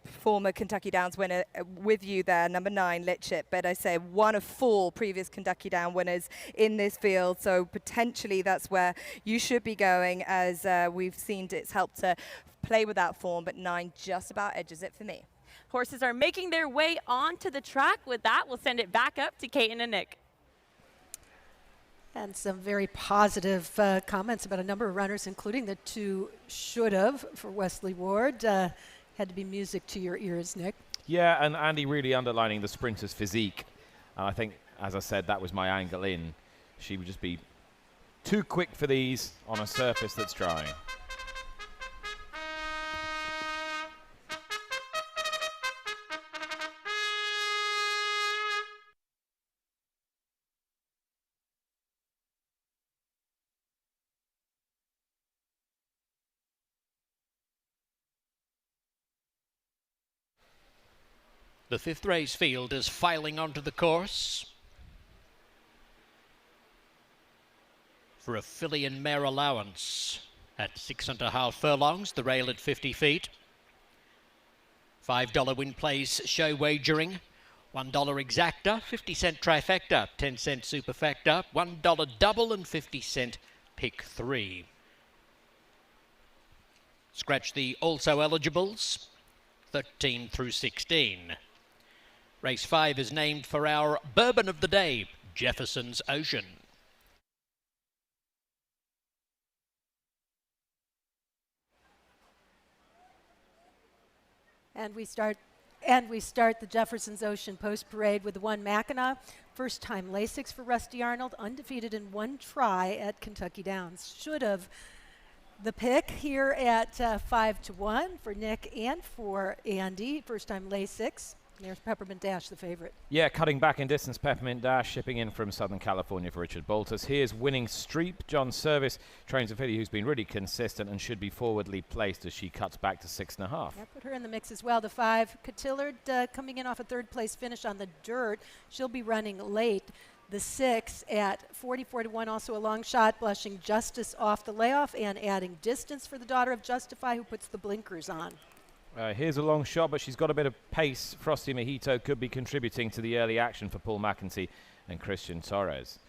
[SPEAKER 11] former Kentucky Downs winner with you there, number 9, Lit Ship. But I say one of 4 previous Kentucky Down winners in this field. So potentially that's where you should be going, as we've seen it's helped to play with that form. But 9 just about edges it for me.
[SPEAKER 12] Horses are making their way onto the track. With that, we'll send it back up to Kaiten and Nick.
[SPEAKER 2] And some very positive comments about a number of runners, including the two should-have for Wesley Ward. Had to be music to your ears, Nick.
[SPEAKER 15] Yeah, and Andy really underlining the sprinter's physique. I think, as I said, that was my angle in. She would just be too quick for these on a surface that's dry.
[SPEAKER 5] The 5th race field is filing onto the course for a filly and mare allowance at 6.5 furlongs, the rail at 50 feet. $5 win place show wagering, $1 exacta, 50-cent trifecta, 10-cent superfecta, $1 double and 50-cent pick 3. Scratch the also eligibles, 13 through 16. Race 5 is named for our bourbon of the day, Jefferson's Ocean.
[SPEAKER 2] And we start the Jefferson's Ocean post parade with the 1 Mackinac. First time Lasix for Rusty Arnold, undefeated in 1 try at Kentucky Downs. Should have the pick here at 5-1 for Nick and for Andy. First time Lasix. There's Peppermint Dash, the favorite.
[SPEAKER 15] Yeah, cutting back in distance, Peppermint Dash, shipping in from Southern California for Richard Boltus. Here's Winning Streep. John Service trains a filly who's been really consistent and should be forwardly placed as she cuts back to 6.5.
[SPEAKER 2] Yeah, put her in the mix as well. The 5, Catillard, coming in off a 3rd place finish on the dirt. She'll be running late. The 6 at 44-1, also a long shot, Blushing Justice off the layoff and adding distance for the daughter of Justify, who puts the blinkers on.
[SPEAKER 15] Here's a long shot, but she's got a bit of pace. Frosty Mojito could be contributing to the early action for Paul McEntee and Christian Torres.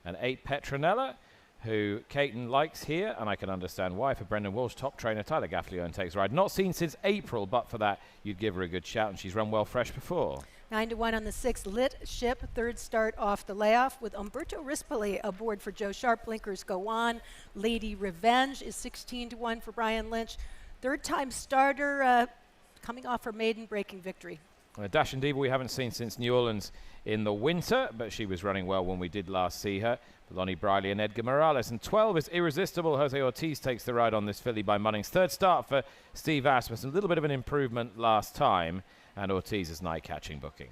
[SPEAKER 15] And 8 Petronella, who Kaiten likes here, and I can understand why, for Brendan Walsh, top trainer Tyler Gaffalione takes ride. Not seen since April, but for that, you'd give her a good shout, and she's run well fresh before.
[SPEAKER 2] 9-1 on the 6, Lit Ship, 3rd start off the layoff with Umberto Rispoli aboard for Joe Sharp. Blinkers go on. Lady Revenge is 16-1 for Brian Lynch. 3rd time starter, coming off her maiden breaking victory.
[SPEAKER 15] Dash and Diva we haven't seen since New Orleans in the winter, but she was running well when we did last see her. Lonnie Briley and Edgar Morales. And 12 is Irresistible. Jose Ortiz takes the ride on this filly by Munnings. 3rd start for Steve Asmussen. A little bit of an improvement last time, and Ortiz is night catching booking.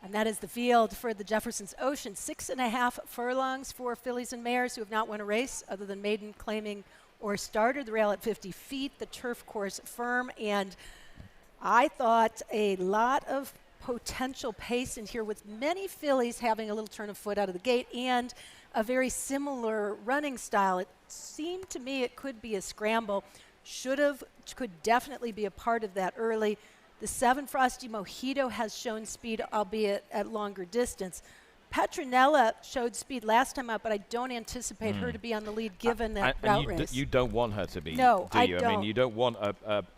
[SPEAKER 2] And that is the field for the Jefferson's Ocean. 6.5 furlongs for fillies and mares who have not won a race other than maiden, claiming, or starter. The rail at 50 feet, the turf course firm, and I thought a lot of potential pace in here with many fillies having a little turn of foot out of the gate and a very similar running style. It seemed to me it could be a scramble. Could definitely be a part of that early. The 7 Frosty Mojito has shown speed, albeit at longer distance. Petronella showed speed last time out, but I don't anticipate her to be on the lead given that route race.
[SPEAKER 15] You don't want her to be,
[SPEAKER 2] no,
[SPEAKER 15] do you?
[SPEAKER 2] I don't.
[SPEAKER 15] I mean, you don't want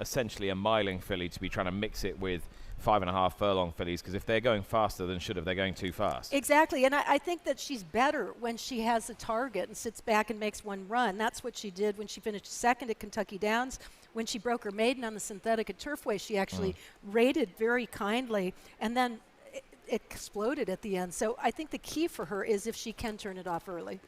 [SPEAKER 15] essentially a miling filly to be trying to mix it with 5.5 furlong fillies, because if they're going faster than should have, they're going too fast.
[SPEAKER 2] Exactly, and I think that she's better when she has a target and sits back and makes one run. That's what she did when she finished 2nd at Kentucky Downs. When she broke her maiden on the synthetic at Turfway, she actually rated very kindly, and then it exploded at the end. So I think the key for her is if she can turn it off early.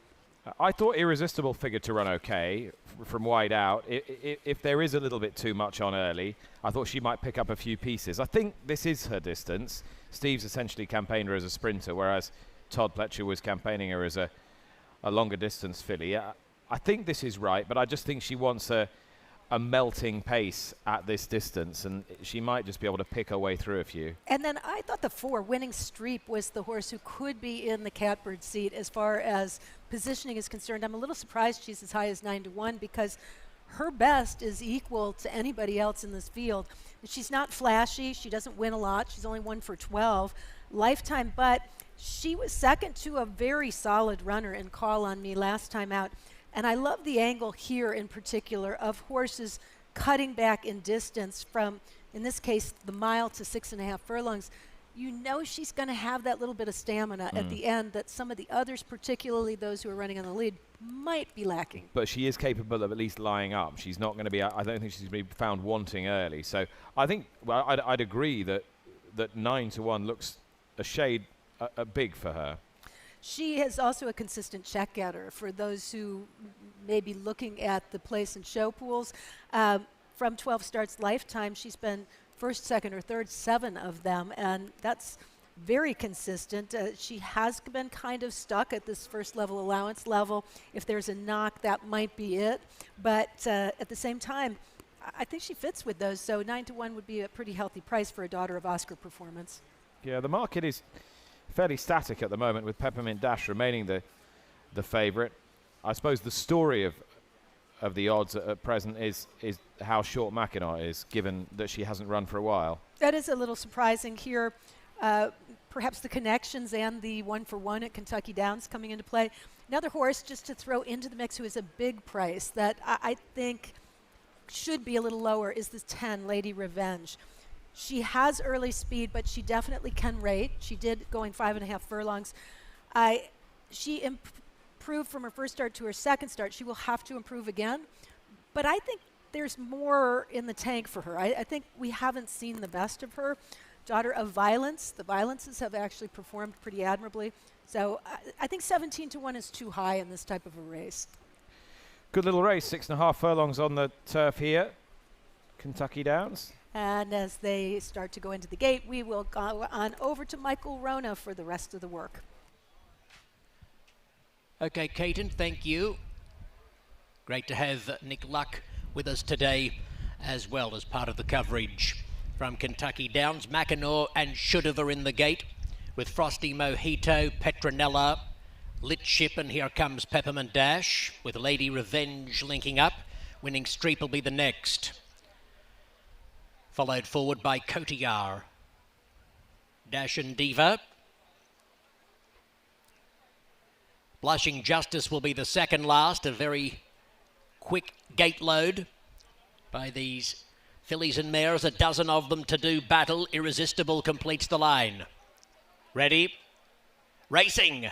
[SPEAKER 15] I thought Irresistible figured to run okay from wide out. If there is a little bit too much on early, I thought she might pick up a few pieces. I think this is her distance. Steve's essentially campaigned her as a sprinter, whereas Todd Pletcher was campaigning her as a longer distance filly. I think this is right, but I just think she wants a melting pace at this distance, and she might just be able to pick her way through a few.
[SPEAKER 2] And then I thought the 4, Winning Streep, was the horse who could be in the catbird seat as far as positioning is concerned. I'm a little surprised she's as high as 9-1 because her best is equal to anybody else in this field. She's not flashy. She doesn't win a lot. She's only 1 for 12 lifetime, but she was 2nd to a very solid runner in Call on Me last time out. And I love the angle here in particular of horses cutting back in distance from in this case, the mile to 6.5 furlongs, you know she's going to have that little bit of stamina at the end that some of the others, particularly those who are running on the lead, might be lacking.
[SPEAKER 15] But she is capable of at least lying up. She's not going to be, I don't think she's going to be found wanting early. So I think, well, I'd agree that 9-1 looks a shade big for her.
[SPEAKER 2] She is also a consistent check getter for those who may be looking at the place and show pools. From 12 starts lifetime, she's been first, second, or third, 7 of them, and that's very consistent. She has been kind of stuck at this first level allowance level. If there's a knock, that might be it. But at the same time, I think she fits with those, so 9-1 would be a pretty healthy price for a Daughter of Oscar performance.
[SPEAKER 15] Yeah, the market is fairly static at the moment, with Peppermint Dash remaining the favourite. I suppose the story of the odds at present is how short Mackinac is, given that she hasn't run for a while.
[SPEAKER 2] That is a little surprising here. Perhaps the connections and the 1-for-1 at Kentucky Downs coming into play. Another horse just to throw into the mix who is a big price that I think should be a little lower is this 10, Lady Revenge. She has early speed, but she definitely can rate. She did going 5.5 furlongs. She improved from her first start to her second start. She will have to improve again. But I think there's more in the tank for her. I think we haven't seen the best of her. Daughter of Violence. The Violences have actually performed pretty admirably. So I think 17-1 is too high in this type of a race.
[SPEAKER 15] Good little race, 6.5 furlongs on the turf here. Kentucky Downs.
[SPEAKER 2] And as they start to go into the gate, we will go on over to Michael Rona for the rest of the work.
[SPEAKER 5] Okay, Caton, thank you. Great to have Nick Luck with us today as well as part of the coverage from Kentucky Downs. Mackinac and Should've are in the gate with Frosty Mojito, Petronella, Lit Ship, and here comes Peppermint Dash with Lady Revenge linking up. Winning Streep will be the next. Followed forward by Cotillard. Dash and Diva. Blushing Justice will be the second last. A very quick gate load by these fillies and mares. A dozen of them to do battle. Irresistible completes the line. Ready? Racing.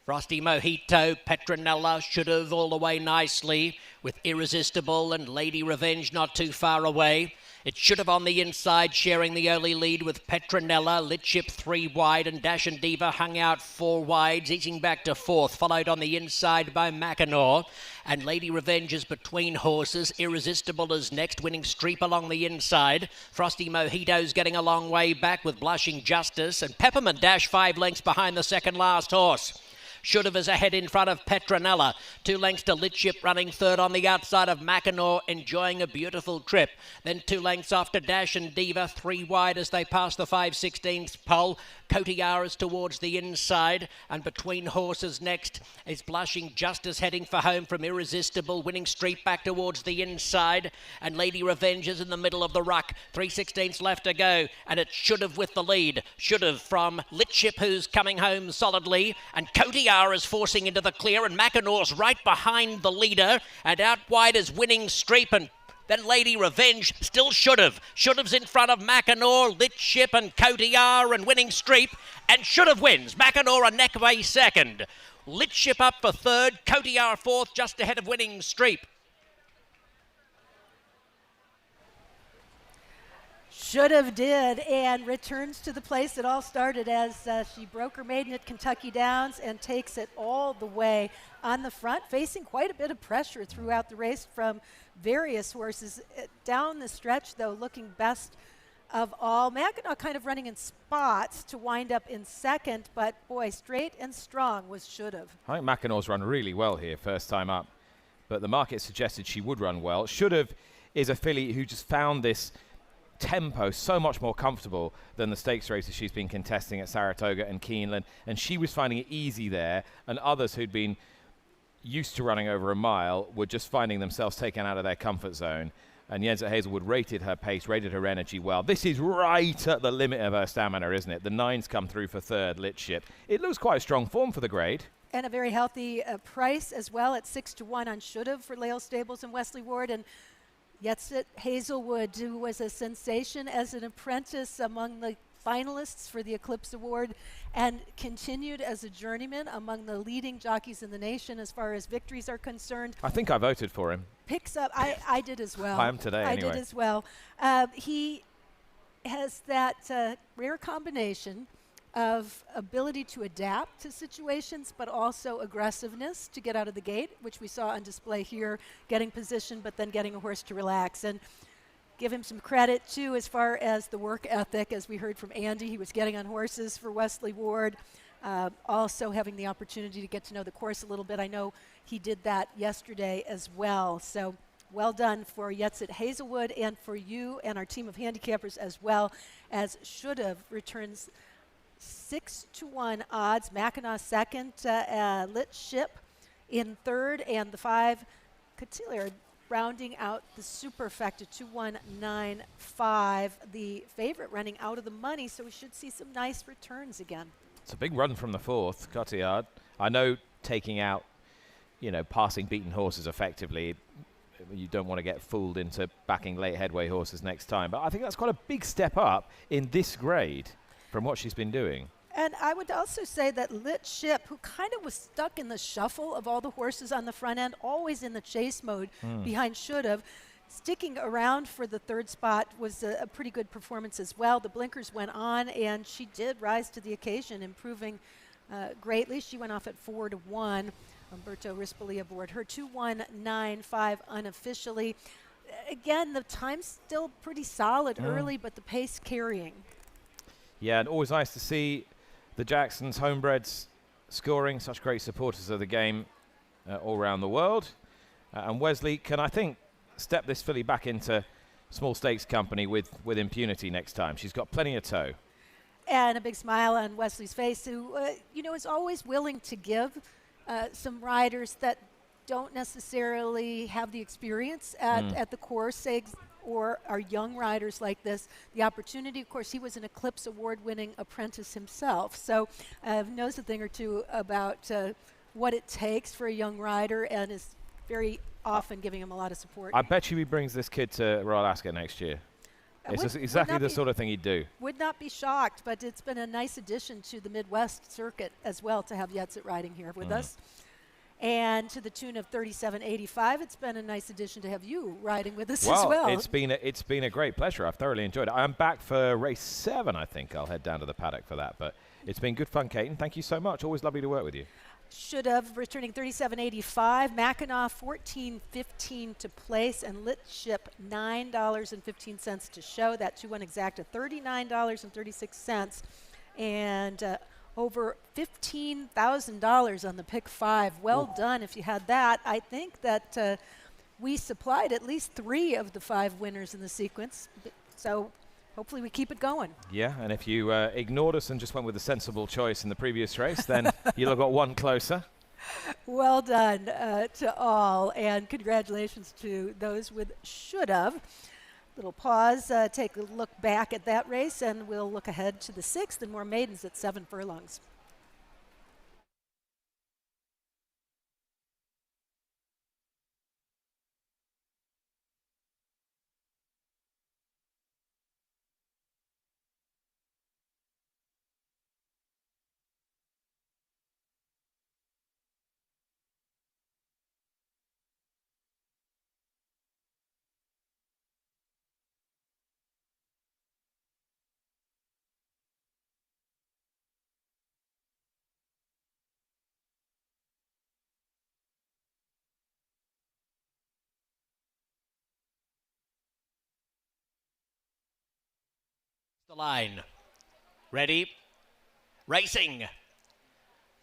[SPEAKER 5] Frosty Mojito, Petronella, Should've all the way nicely with Irresistible and Lady Revenge not too far away. It Should've on the inside, sharing the early lead with Petronella, Lit Ship 3 wide, and Dash and Diva hung out 4 wides, easing back to 4th, followed on the inside by Mackinac. And Lady Revenge is between horses. Irresistible is next, winning Streep along the inside. Frosty Mojito's getting a long way back with Blushing Justice, and Peppermint Dash 5 lengths behind the second last horse. Should've is ahead in front of Petronella. 2 lengths to Lit Ship running third on the outside of Mackinac, enjoying a beautiful trip. Then 2 lengths after Dash and Diva, 3 wide as they pass the 5/16 pole. Cotillard is towards the inside, and between horses next is Blushing Justice heading for home from Irresistible, winning Streep back towards the inside, and Lady Revenge is in the middle of the ruck. 3/16 left to go, and it Should've with the lead. Should've from Lit Ship, who's coming home solidly, and Cotillard is forcing into the clear, and Mackinac's right behind the leader, and out wide is Winning Streep, and then Lady Revenge, still Should've. Should've's in front of Mackinac, Lit Ship, and Cotillard, and Winning Streep, and Should've wins. Mackinac a neck away second. Lit Ship up for third, Cotillard fourth, just ahead of Winning Streep.
[SPEAKER 2] Should've did, and returns to the place it all started as she broke her maiden at Kentucky Downs and takes it all the way on the front, facing quite a bit of pressure throughout the race from various horses. Down the stretch, though, looking best of all. Mackinac kind of running in spots to wind up in second, but boy, straight and strong was Should've.
[SPEAKER 15] I think Mackinac's run really well here, first time up, but the market suggested she would run well. Should've is a filly who just found this tempo so much more comfortable than the stakes races she's been contesting at Saratoga and Keeneland, and she was finding it easy there, and others who'd been used to running over a mile were just finding themselves taken out of their comfort zone. And Jens at Hazelwood rated her pace, rated her energy well. This is right at the limit of her stamina, isn't it? The 9's come through for third, Lit Ship. It looks quite a strong form for the grade.
[SPEAKER 2] And a very healthy price as well at 6-1 on Should've for Lale Stables and Wesley Ward. And Yetsit Hazelwood, who was a sensation as an apprentice among the finalists for the Eclipse Award and continued as a journeyman among the leading jockeys in the nation as far as victories are concerned.
[SPEAKER 15] I think I voted for him.
[SPEAKER 2] Picks up, I did as well.
[SPEAKER 15] I am today, anyway.
[SPEAKER 2] I did as well. He has that rare combination of ability to adapt to situations, but also aggressiveness to get out of the gate, which we saw on display here, getting position, but then getting a horse to relax. And give him some credit, too, as far as the work ethic. As we heard from Andy, he was getting on horses for Wesley Ward, also having the opportunity to get to know the course a little bit. I know he did that yesterday as well. So well done for Yetsit Hazelwood and for you and our team of handicappers, as well as Should've returns 6-1 odds. Mackinac second, Lit Ship in third, and the 5 Cotilliard rounding out the superfecta 2-1-9-5. The favorite running out of the money, so we should see some nice returns again.
[SPEAKER 15] It's a big run from the 4th, Cotillard. I know taking out, passing beaten horses effectively, you don't want to get fooled into backing late headway horses next time, but I think that's quite a big step up in this grade from what she's been doing.
[SPEAKER 2] And I would also say that Lit Ship, who kind of was stuck in the shuffle of all the horses on the front end, always in the chase mode behind Should've, sticking around for the 3rd spot was a pretty good performance as well. The blinkers went on, and she did rise to the occasion, improving greatly. She went off at 4-1. Umberto Rispoli aboard her 2-1-9-5 unofficially. Again, the time's still pretty solid early, but the pace carrying.
[SPEAKER 15] Yeah, and always nice to see the Jacksons homebreds scoring, such great supporters of the game all around the world. And Wesley can, I think, step this filly back into small stakes company with impunity next time. She's got plenty of toe.
[SPEAKER 2] And a big smile on Wesley's face, who, is always willing to give some riders that don't necessarily have the experience at the course, or are young riders like this, the opportunity. Of course, he was an Eclipse Award-winning apprentice himself, so knows a thing or two about what it takes for a young rider, and is very often giving him a lot of support.
[SPEAKER 15] I bet you he brings this kid to Royal Ascot next year. It's exactly the sort of thing he'd do.
[SPEAKER 2] Would not be shocked, but it's been a nice addition to the Midwest circuit as well to have Yetsit riding here with us. And to the tune of $37.85, it's been a nice addition to have you riding with us as well.
[SPEAKER 15] It's been a great pleasure. I've thoroughly enjoyed it. I'm back for race 7, I think. I'll head down to the paddock for that. But it's been good fun, Kate, and thank you so much. Always lovely to work with you.
[SPEAKER 2] Should've returning $37.85. Mackinac $14.15 to place, and Lit Ship $9.15 to show. That 2-1 exacta $39.36, and over $15,000 on the pick 5. Well done if you had that. I think that we supplied at least 3 of the 5 winners in the sequence, so hopefully we keep it going.
[SPEAKER 15] Yeah, and if you ignored us and just went with a sensible choice in the previous race, then you'll have got one closer.
[SPEAKER 2] Well done to all, and congratulations to those with Should've. Little pause, take a look back at that race, and we'll look ahead to the 6th and more maidens at 7 furlongs.
[SPEAKER 5] The line. Ready? Racing.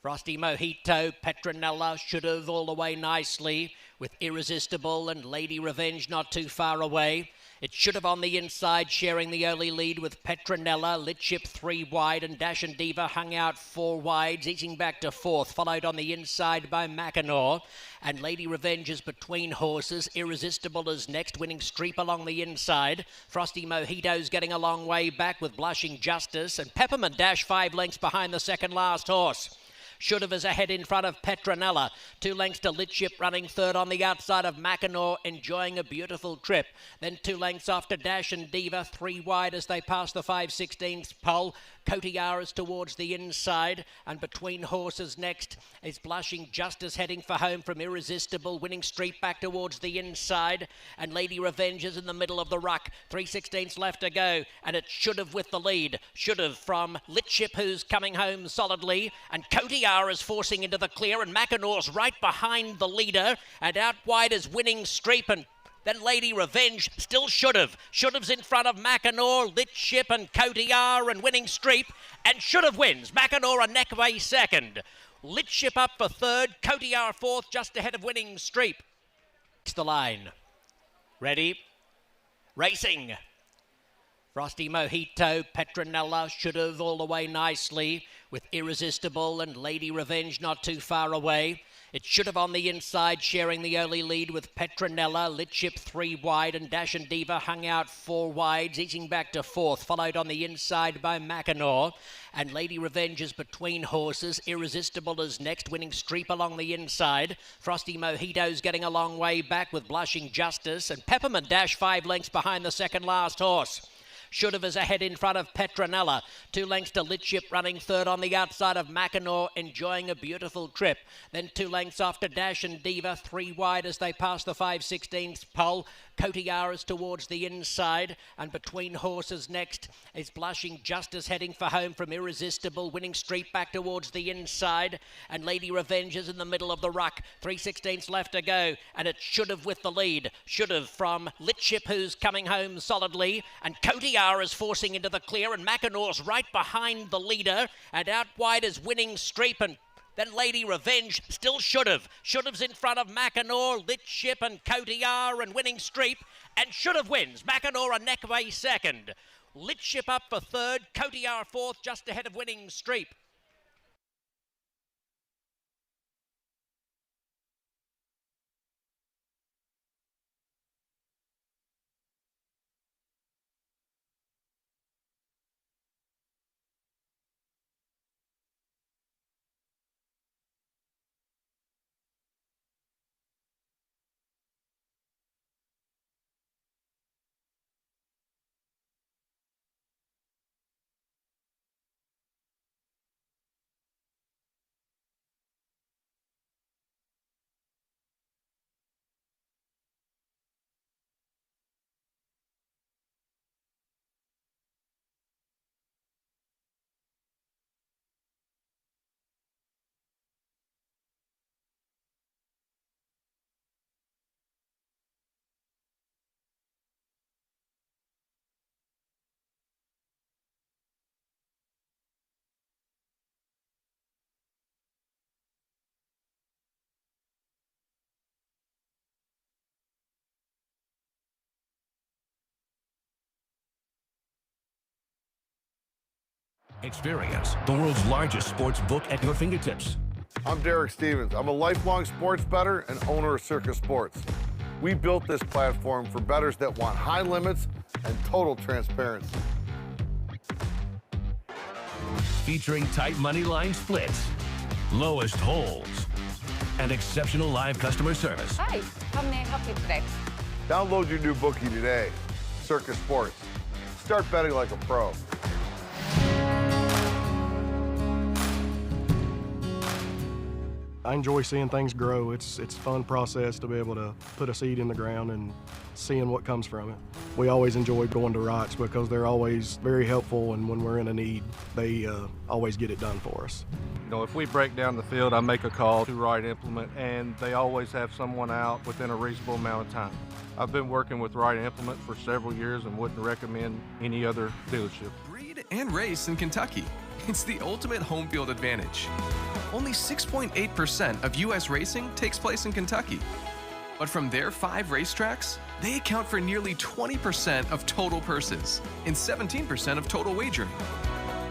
[SPEAKER 5] Frosty Mojito, Petronella, Should've all the way nicely, with Irresistible and Lady Revenge not too far away. It Should've on the inside, sharing the early lead with Petronella, Lit Ship 3 wide, and Dash and Diva hung out 4 wides, easing back to 4th, followed on the inside by Mackinac. And Lady Revenge is between horses. Irresistible is next, winning Streep along the inside. Frosty Mojito's getting a long way back with Blushing Justice, and Peppermint Dash 5 lengths behind the second last horse. Should Have is ahead in front of Petronella. 2 lengths to Litship running third on the outside of Mackinaw, enjoying a beautiful trip. Then 2 lengths after Dash and Diva, 3 wide as they pass the 5/16 pole. Cotillaras towards the inside, and between horses next is Blushing Justice heading for home from Irresistible, Winning Street back towards the inside, and Lady Revenge is in the middle of the ruck. 3/16 left to go, and it Should Have with the lead. Should Have from Litship, who's coming home solidly, and Cotillaras forcing into the clear, and Mackinaw's right behind the leader, and out wide is Winning Street, and then Lady Revenge, still Should Have. Should Have's in front of Mackinaw, Litship and Cotillard and Winning Street. And Should Have wins. Mackinaw a neck away second. Litship up for third. Cotillard fourth, just ahead of Winning Street. It's the line. Ready? Racing. Frosty Mojito, Petronella, Should Have all the way nicely, with Irresistible and Lady Revenge not too far away. It Should Have on the inside, sharing the early lead with Petronella, Litship 3 wide, and Dash and Diva hung out 4 wides, easing back to fourth, followed on the inside by Mackinaw. And Lady Revenge is between horses. Irresistible is next, Winning Street along the inside. Frosty Mojito's getting a long way back with Blushing Justice, and Peppermint Dash 5 lengths behind the second last horse. Should Have is ahead in front of Petronella. 2 lengths to Litship running third on the outside of Mackinaw, enjoying a beautiful trip. Then 2 lengths after Dash and Diva, 3 wide as they pass the 5/16 pole. Cotillaras towards the inside, and between horses next is Blushing Justice heading for home from Irresistible, Winning Street back towards the inside, and Lady Revenge is in the middle of the ruck. 3/16 left to go, and it Should Have with the lead. Should Have from Litship, who's coming home solidly, and Cotillaras forcing into the clear, and Mackinaw's right behind the leader, and out wide is Winning Street, and then Lady Revenge, still Should Have. Should Have's in front of Mackinaw, Litship and Cotillard and Winning Street. And Should Have wins. Mackinaw a neck away second. Litship up for third. Cotillard fourth, just ahead of Winning Street.
[SPEAKER 4] Experience the world's largest sports book at your fingertips.
[SPEAKER 7] I'm Derek Stevens. I'm a lifelong sports bettor and owner of Circus Sports. We built this platform for bettors that want high limits and total transparency.
[SPEAKER 4] Featuring tight money line splits, lowest holds, and exceptional live customer service.
[SPEAKER 8] Hi, how may I help you today?
[SPEAKER 7] Download your new bookie today, Circus Sports. Start betting like a pro.
[SPEAKER 9] I enjoy seeing things grow. It's a fun process to be able to put a seed in the ground and seeing what comes from it. We always enjoy going to Wrights because they're always very helpful, and when we're in a need, they always get it done for us.
[SPEAKER 21] You know, if we break down the field, I make a call to Wright Implement, and they always have someone out within a reasonable amount of time. I've been working with Wright Implement for several years and wouldn't recommend any other dealership.
[SPEAKER 3] Breed and race in Kentucky. It's the ultimate home field advantage. Only 6.8% of U.S. racing takes place in Kentucky. But from their 5 racetracks, they account for nearly 20% of total purses and 17% of total wagering.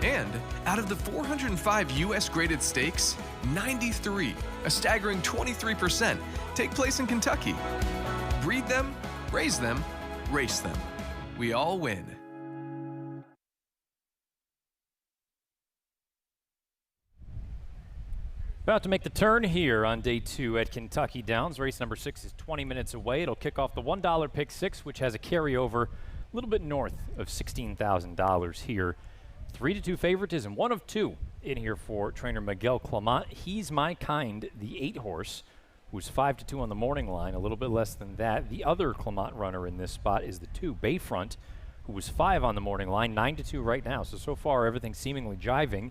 [SPEAKER 3] And out of the 405 U.S. graded stakes, 93, a staggering 23%, take place in Kentucky. Breed them, raise them, race them. We all win.
[SPEAKER 1] About to make the turn here on day 2 at Kentucky Downs. Race number 6 is 20 minutes away. It'll kick off the $1 pick 6, which has a carryover a little bit north of $16,000 here. 3-2 favoritism, 1 of 2 in here for trainer Miguel Clement. He's My Kind, the 8 horse, who's 5-2 on the morning line, a little bit less than that. The other Clement runner in this spot is the 2, Bayfront, who was 5 on the morning line, 9-2 right now. So far, everything seemingly jiving.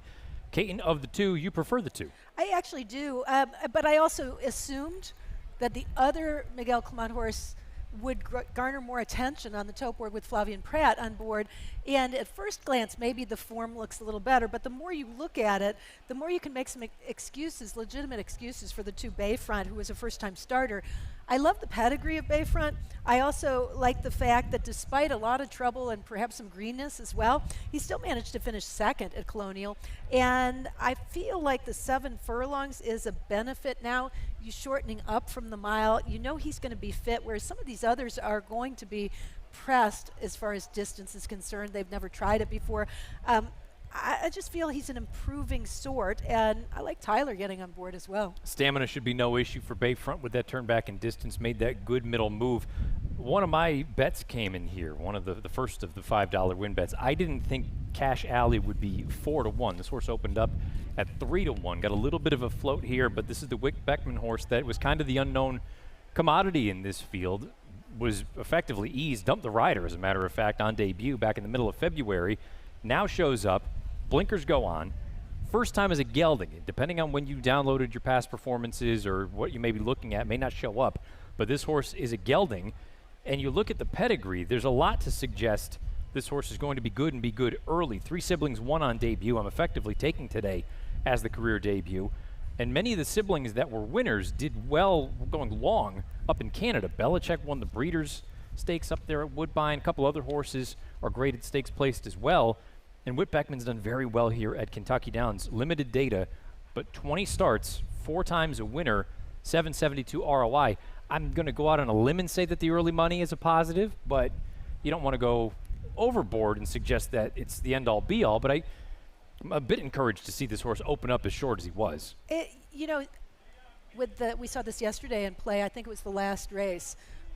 [SPEAKER 1] Kaiten, of the 2, you prefer the 2.
[SPEAKER 2] I actually do, but I also assumed that the other Miguel Clement horse would garner more attention on the tote board with Flavien Prat on board. And at first glance, maybe the form looks a little better, but the more you look at it, the more you can make some excuses, legitimate excuses for the 2, Bayfront, who was a first-time starter. I love the pedigree of Bayfront. I also like the fact that despite a lot of trouble and perhaps some greenness as well, he still managed to finish second at Colonial. And I feel like the 7 furlongs is a benefit now. You shortening up from the mile, you know he's going to be fit, whereas some of these others are going to be pressed as far as distance is concerned. They've never tried it before. I just feel he's an improving sort, and I like Tyler getting on board as well.
[SPEAKER 1] Stamina should be no issue for Bayfront with that turn back in distance, made that good middle move. One of my bets came in here, one of the first of the $5 win bets. I didn't think Cash Alley would be 4-1. This horse opened up at 3-1. Got a little bit of a float here, but this is the Wick Beckman horse that was kind of the unknown commodity in this field. Was effectively eased, dumped the rider, as a matter of fact, on debut back in the middle of February. Now shows up. Blinkers go on. First time as a gelding. Depending on when you downloaded your past performances or what you may be looking at, may not show up. But this horse is a gelding. And you look at the pedigree, there's a lot to suggest this horse is going to be good and be good early. 3 siblings, 1 on debut. I'm effectively taking today as the career debut. And many of the siblings that were winners did well going long up in Canada. Belichick won the Breeders' Stakes up there at Woodbine. A couple other horses are graded stakes placed as well. And Whit Beckman's done very well here at Kentucky Downs. Limited data, but 20 starts, 4 times a winner, 772 ROI. I'm going to go out on a limb and say that the early money is a positive, but you don't want to go overboard and suggest that it's the end-all, be-all. But I'm a bit encouraged to see this horse open up as short as he was.
[SPEAKER 2] You know, we saw this yesterday in play. I think it was the last race,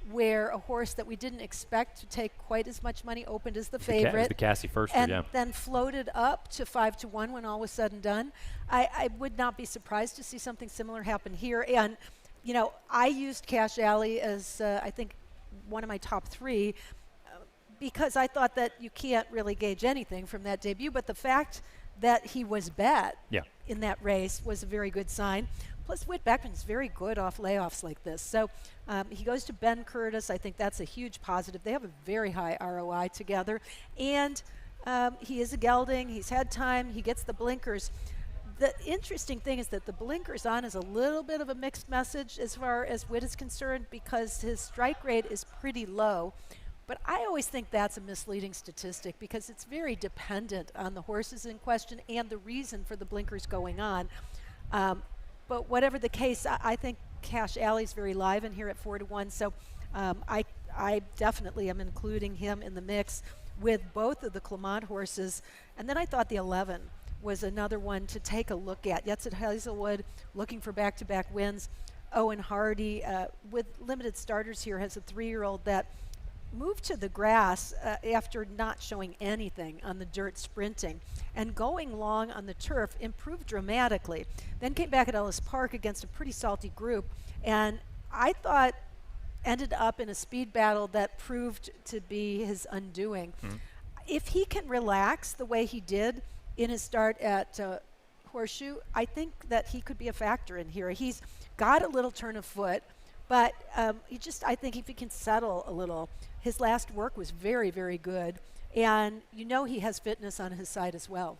[SPEAKER 2] where a horse that we didn't expect to take quite as much money opened as the favorite.
[SPEAKER 1] The Cassie First,
[SPEAKER 2] and
[SPEAKER 1] yeah.
[SPEAKER 2] then floated up to 5-1 when all was said and done. I would not be surprised to see something similar happen here. And, you know, I used Cash Alley as, I think, one of my top 3 because I thought that you can't really gauge anything from that debut. But the fact that he was bet in that race was a very good sign. Plus, Whit Beckman's very good off layoffs like this. So he goes to Ben Curtis. I think that's a huge positive. They have a very high ROI together. And he is a gelding. He's had time. He gets the blinkers. The interesting thing is that the blinkers on is a little bit of a mixed message as far as Whit is concerned because his strike rate is pretty low. But I always think that's a misleading statistic because it's very dependent on the horses in question and the reason for the blinkers going on. But whatever the case, I think Cash Alley's very live in here at 4-1. So I definitely am including him in the mix with both of the Clement horses. And then I thought the 11 was another one to take a look at. Yetsit Hazelwood looking for back-to-back wins. Owen Hardy with limited starters here has a 3-year-old that moved to the grass after not showing anything on the dirt sprinting, and going long on the turf improved dramatically. Then came back at Ellis Park against a pretty salty group, and I thought ended up in a speed battle that proved to be his undoing. If he can relax the way he did in his start at Horseshoe, I think that he could be a factor in here. He's got a little turn of foot, but I think if he can settle a little. His last work was very, very good, and you know he has fitness on his side as well.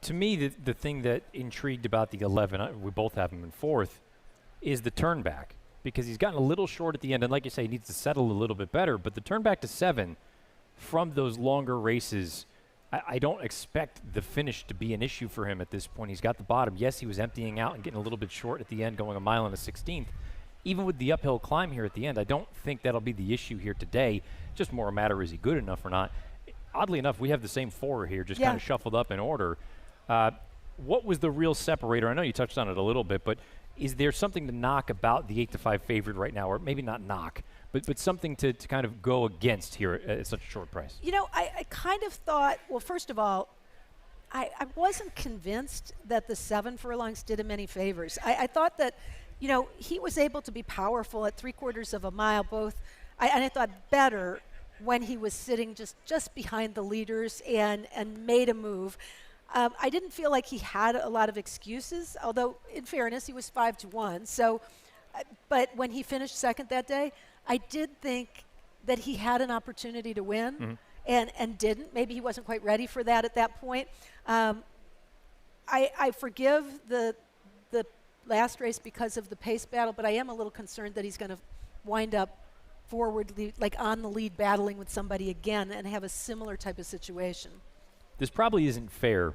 [SPEAKER 1] To me, the thing that intrigued about the 11, we both have him in 4th, is the turn back, because he's gotten a little short at the end, and like you say, he needs to settle a little bit better, but the turn back to 7 from those longer races, I don't expect the finish to be an issue for him at this point. He's got the bottom. Yes, he was emptying out and getting a little bit short at the end, going a mile and a 16th. Even with the uphill climb here at the end, I don't think that'll be the issue here today. Just more a matter, is he good enough or not? Oddly enough, we have the same 4 here, just kind of shuffled up in order. what was the real separator? I know you touched on it a little bit, but is there something to knock about the 8-5 favorite right now, or maybe not knock, but something to kind of go against here at such a short price?
[SPEAKER 2] You know, I kind of thought, well, first of all, I wasn't convinced that the 7 furlongs did him any favors. I thought that, you know, he was able to be powerful at 3/4 of a mile, both, and I thought better when he was sitting just behind the leaders and made a move. I didn't feel like he had a lot of excuses, although in fairness, he was 5-1. So, but when he finished second that day, I did think that he had an opportunity to win and didn't. Maybe he wasn't quite ready for that at that point. I forgive the last race because of the pace battle, but I am a little concerned that he's going to wind up forwardly, like on the lead, battling with somebody again and have a similar type of situation.
[SPEAKER 1] This probably isn't fair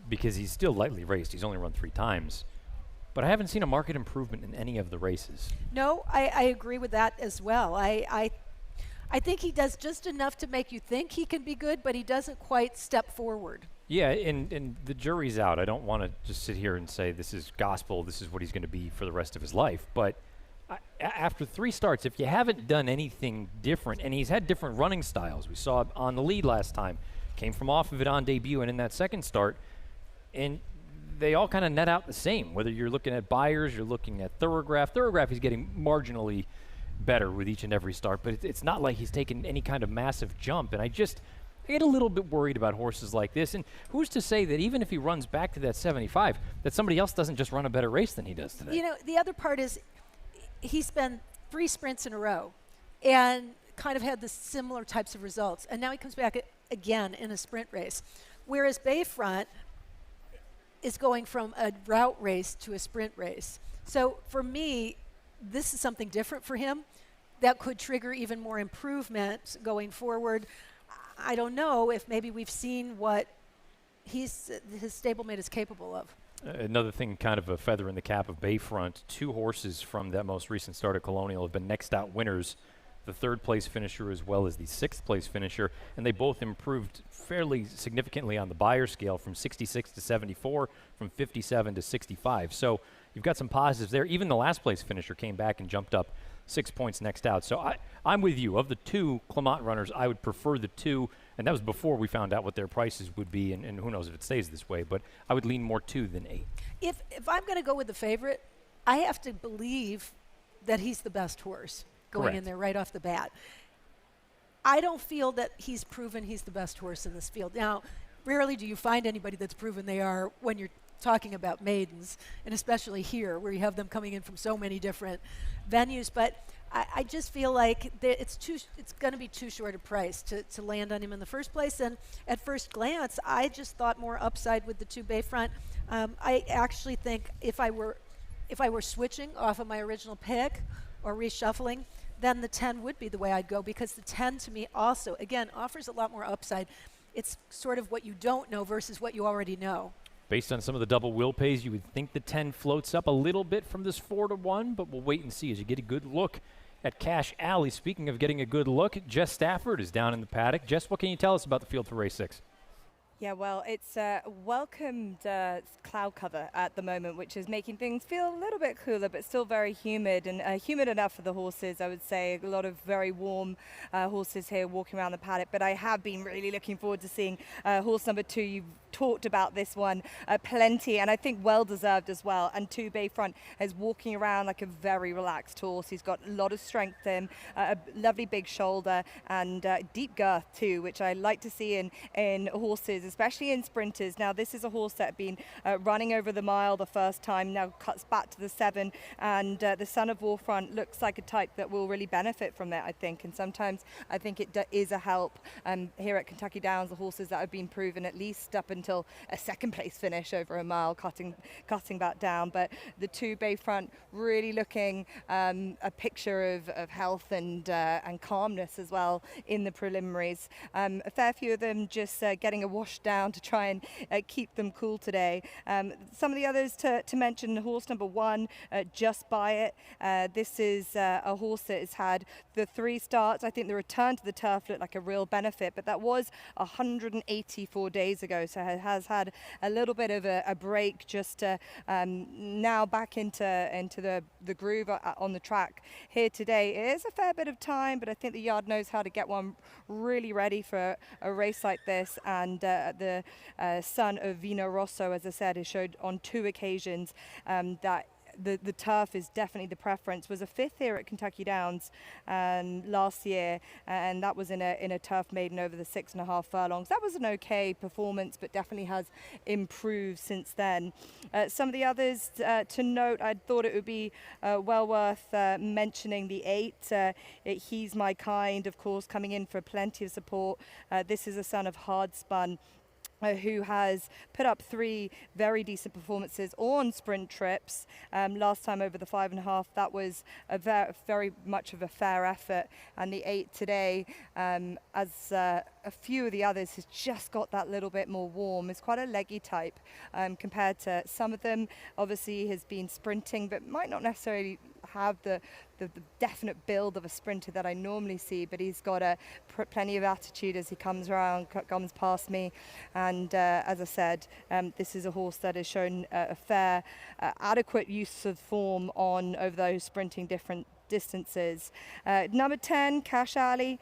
[SPEAKER 1] because he's still lightly raced. He's only run 3 times. But I haven't seen a market improvement in any of the races.
[SPEAKER 2] No, I agree with that as well. I think he does just enough to make you think he can be good, but he doesn't quite step forward.
[SPEAKER 1] Yeah, and the jury's out. I don't want to just sit here and say this is gospel, this is what he's going to be for the rest of his life. But after 3 starts, if you haven't done anything different, and he's had different running styles. We saw on the lead last time, came from off of it on debut and in that second start, and they all kind of net out the same. Whether you're looking at Byers, you're looking at Thorograph. Thorograph, he's getting marginally better with each and every start, but it's not like he's taken any kind of massive jump. And I get a little bit worried about horses like this. And who's to say that even if he runs back to that 75, that somebody else doesn't just run a better race than he does today?
[SPEAKER 2] You know, the other part is he's been 3 sprints in a row and kind of had the similar types of results. And now he comes back again in a sprint race. Whereas Bayfront is going from a route race to a sprint race. So for me, this is something different for him that could trigger even more improvement going forward. I don't know if maybe we've seen what his stablemate is capable of.
[SPEAKER 1] Another thing, kind of a feather in the cap of Bayfront, 2 horses from that most recent start at Colonial have been next out winners, the 3rd place finisher as well as the 6th place finisher, and they both improved fairly significantly on the Beyer scale from 66 to 74, from 57 to 65. So you've got some positives there. Even the last place finisher came back and jumped up 6 points next out. So I'm with you. Of the 2 Clermont runners, I would prefer the 2, and that was before we found out what their prices would be, and who knows if it stays this way, but I would lean more 2 than 8.
[SPEAKER 2] If I'm going to go with the favorite, I have to believe that he's the best horse going in there right off the bat. I don't feel that he's proven he's the best horse in this field. Now, rarely do you find anybody that's proven they are when you're talking about maidens, and especially here where you have them coming in from so many different venues. But I just feel like it's going to be too short a price to land on him in the first place. And at first glance, I just thought more upside with the 2 Bayfront. I actually think if I were switching off of my original pick or reshuffling, then the 10 would be the way I'd go, because the 10 to me also, again, offers a lot more upside. It's sort of what you don't know versus what you already know.
[SPEAKER 1] Based on some of the double will pays, you would think the 10 floats up a little bit from this 4-1, but we'll wait and see as you get a good look at Cash Alley. Speaking of getting a good look, Jess Stafford is down in the paddock. Jess, what can you tell us about the field for race 6?
[SPEAKER 11] Yeah, well, it's a welcomed cloud cover at the moment, which is making things feel a little bit cooler, but still very humid, and humid enough for the horses, I would say. A lot of very warm horses here walking around the paddock, but I have been really looking forward to seeing horse number 2. You've talked about this one plenty, and I think well deserved as well. And 2 Bayfront is walking around like a very relaxed horse. He's got a lot of strength in, a lovely big shoulder, and deep girth too, which I like to see in horses, especially in sprinters. Now, this is a horse that had been running over the mile the first time, now cuts back to the 7, and the Son of Warfront looks like a type that will really benefit from it, I think. And sometimes I think it is a help here at Kentucky Downs, the horses that have been proven at least up until a 2nd place finish over a mile, cutting that down. But the 2 Bayfront really looking a picture of health and calmness as well in the preliminaries. A fair few of them just getting a wash washed down to try and keep them cool today. Some of the others to mention, horse number 1, Just Buy It. This is a horse that has had the 3 starts. I think the return to the turf looked like a real benefit, but that was 184 days ago, so it has had a little bit of a break, just now back into the groove on the track here today. It is a fair bit of time, but I think the yard knows how to get one really ready for a race like this, and the son of Vino Rosso, as I said, has showed on 2 occasions that the turf is definitely the preference. Was a 5th here at Kentucky Downs last year, and that was in a turf maiden over the 6.5 furlongs. That was an okay performance, but definitely has improved since then. Some of the others to note, I thought it would be well worth mentioning the 8. He's My Kind, of course, coming in for plenty of support. This is a son of Hard Spun, who has put up 3 very decent performances on sprint trips. Last time over the 5.5, that was a very much of a fair effort. And the 8 today, as a few of the others, has just got that little bit more warm. It's quite a leggy type compared to some of them. Obviously, has been sprinting, but might not necessarily have the definite build of a sprinter that I normally see, but he's got plenty of attitude as he comes past me. And as I said, this is a horse that has shown a fair, adequate use of form over those sprinting different distances. Number 10, Cash Alley.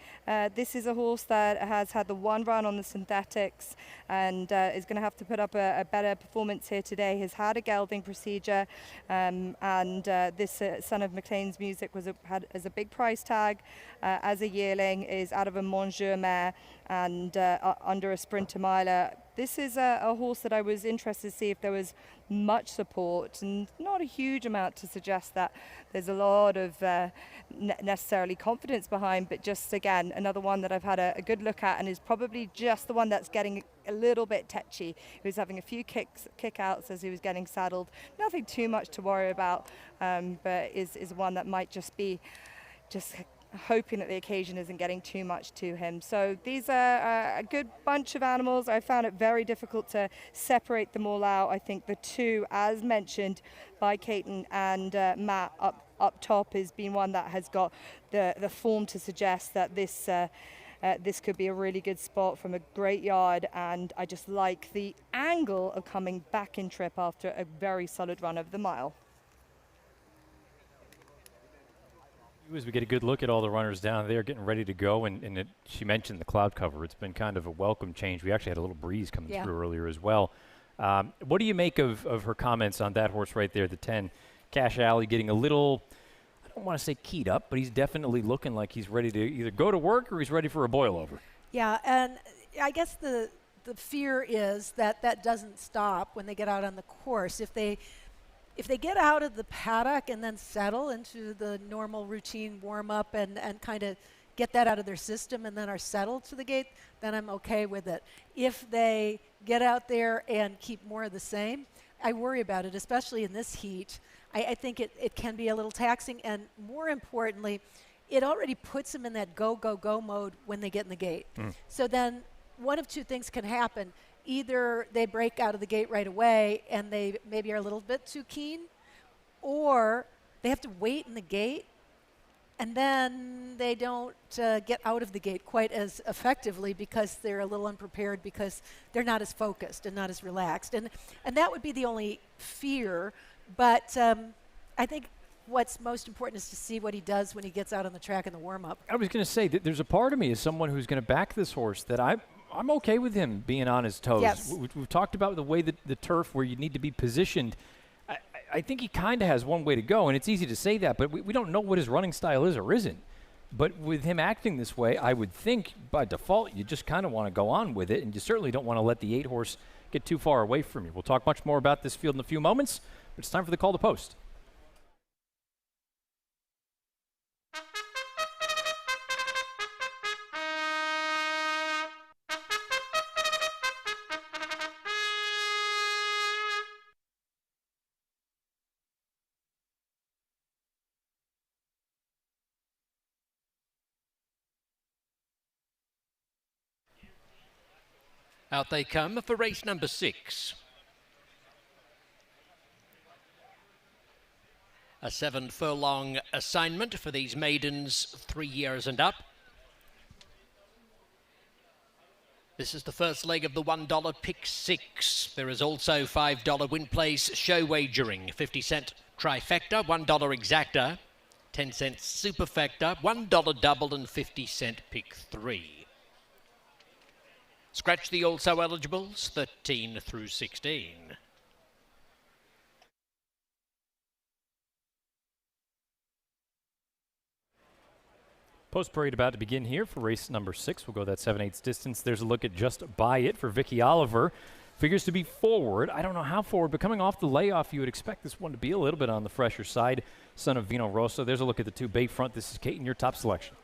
[SPEAKER 11] This is a horse that has had the 1 run on the synthetics and is going to have to put up a better performance here today. Has had a gelding procedure, and this son of McLean's Music has a big price tag as a yearling. Is out of a Monjeur mare and under a Sprinter Miler. This is a horse that I was interested to see if there was much support, and not a huge amount to suggest that there's a lot of necessarily confidence behind, but just again another one that I've had a good look at, and is probably just the one that's getting a little bit tetchy. He was having a few kick outs as he was getting saddled. Nothing too much to worry about, but is one that might just be hoping that the occasion isn't getting too much to him. So these are a good bunch of animals. I found it very difficult to separate them all out. I think the 2, as mentioned by Caton and Matt up top, has been one that has got the form to suggest that this could be a really good spot from a great yard, and I just like the angle of coming back in trip after a very solid run of the mile.
[SPEAKER 1] As we get a good look at all the runners down there getting ready to go, and she mentioned the cloud cover. It's been kind of a welcome change. We actually had a little breeze coming through earlier as well. What do you make of her comments on that horse right there, the 10, Cash Alley, getting a little, I don't want to say keyed up, but he's definitely looking like he's ready to either go to work or he's ready for a boil over.
[SPEAKER 2] Yeah, and I guess the fear is that doesn't stop when they get out on the course. If they get out of the paddock and then settle into the normal routine warm-up and kind of get that out of their system and then are settled to the gate, then I'm okay with it. If they get out there and keep more of the same, I worry about it, especially in this heat. I think it can be a little taxing, and more importantly, it already puts them in that go, go, go mode when they get in the gate. So then one of 2 things can happen. Either they break out of the gate right away and they maybe are a little bit too keen, or they have to wait in the gate and then they don't get out of the gate quite as effectively because they're a little unprepared, because they're not as focused and not as relaxed. And that would be the only fear. But I think what's most important is to see what he does when he gets out on the track in the warm-up.
[SPEAKER 1] I was going to say that there's a part of me as someone who's going to back this horse that I'm okay with him being on his toes.
[SPEAKER 2] Yes.
[SPEAKER 1] We've talked about the way that the turf where you need to be positioned. I think he kind of has one way to go, and it's easy to say that, but we don't know what his running style is or isn't. But with him acting this way, I would think by default you just kind of want to go on with it, and you certainly don't want to let the 8 horse get too far away from you. We'll talk much more about this field in a few moments, but it's time for the call to post.
[SPEAKER 5] Out they come for race number 6. A 7-furlong assignment for these maidens 3 years and up. This is the first leg of the $1 pick 6. There is also $5 win place show wagering, 50-cent trifecta, $1 exacta, 10-cent superfecta, $1 double and 50-cent pick 3. Scratch the also eligibles, 13 through 16.
[SPEAKER 1] Post parade about to begin here for race number 6. We'll go that 7/8 distance. There's a look at Just Buy It for Vicky Oliver. Figures to be forward. I don't know how forward, but coming off the layoff, you would expect this one to be a little bit on the fresher side. Son of Vino Rosso. There's a look at the 2 Bayfront. This is Kate, your top selection.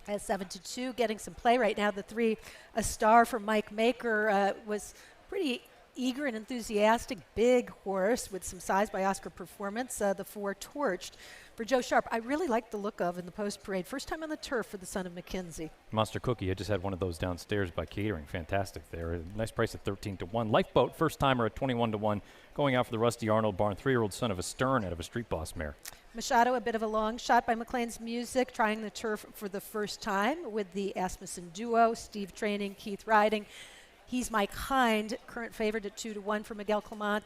[SPEAKER 2] At 7-2, getting some play right now. The 3, A Star for Mike Maker, was pretty eager and enthusiastic. Big horse with some size by Oscar Performance. The 4, Torched. For Joe Sharp, I really like the look of in the post parade. First time on the turf for the son of McKenzie.
[SPEAKER 1] Monster Cookie, I just had one of those downstairs by catering. Fantastic there. Nice price at 13-1. Lifeboat, first timer at 21-1. Going out for the Rusty Arnold barn. 3-year-old son of a Stern out of a Street Boss mare.
[SPEAKER 2] Machado, a bit of a long shot by McLean's Music, trying the turf for the first time with the Asmussen duo. Steve training, Keith riding. He's Mike Hind, current favorite at 2-1 for Miguel Clement.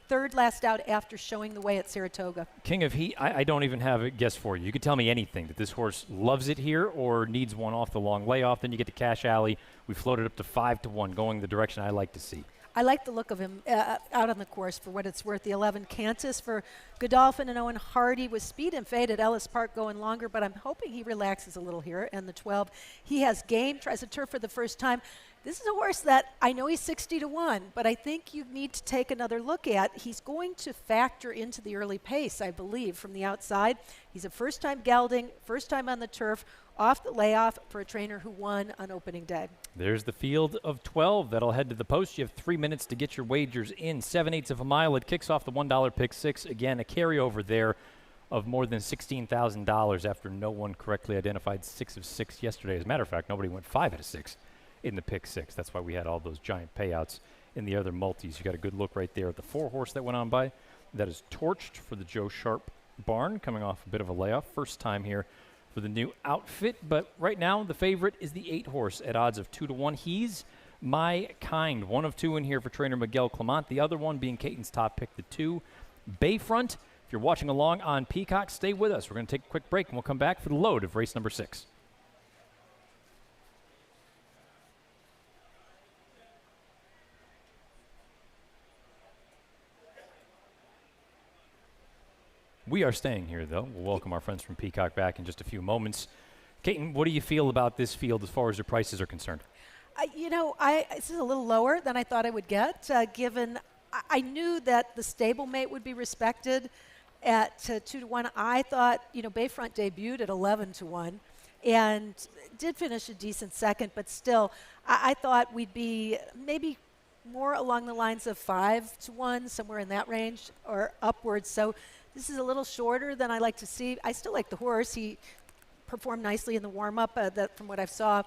[SPEAKER 2] Third last out after showing the way at Saratoga.
[SPEAKER 1] King of Heat, I don't even have a guess for you. You could tell me anything, that this horse loves it here or needs one off the long layoff. Then you get to Cash Alley. We floated up to 5-1, going the direction I like to see.
[SPEAKER 2] I like the look of him out on the course for what it's worth. The 11, Cantus for Godolphin and Owen Hardy with speed and fade at Ellis Park going longer, but I'm hoping he relaxes a little here. And the 12, He Has Game, tries a turf for the first time. This is a horse that I know he's 60-1, but I think you need to take another look at. He's going to factor into the early pace, I believe, from the outside. He's a first-time gelding, first time on the turf, off the layoff for a trainer who won on opening day.
[SPEAKER 1] There's the field of 12 that'll head to the post. You have 3 minutes to get your wagers in. 7/8 of a mile. It kicks off the $1 pick 6. Again, a carryover there of more than $16,000 after no one correctly identified 6 of 6 yesterday. As a matter of fact, nobody went 5 out of 6 in the pick 6. That's why we had all those giant payouts in the other multis. You got a good look right there at the 4 horse that went on by. That is Torched for the Joe Sharp barn, coming off a bit of a layoff. First time here for the new outfit, but right now the favorite is the 8 horse at odds of 2-1. He's My Kind, 1 of 2 in here for trainer Miguel Clement. The other one being Caton's top pick, the 2 Bayfront. If you're watching along on Peacock, stay with us. We're going to take a quick break and we'll come back for the load of race number 6. We are staying here, though. We'll welcome our friends from Peacock back in just a few moments. Caton, what do you feel about this field as far as your prices are concerned?
[SPEAKER 2] This is a little lower than I thought I would get, given I knew that the stablemate would be respected at 2-1. I thought, Bayfront debuted at 11-1 and did finish a decent second, but still, I thought we'd be maybe more along the lines of 5-1, somewhere in that range or upwards. So this is a little shorter than I like to see. I still like the horse. He performed nicely in the warm-up from what I saw.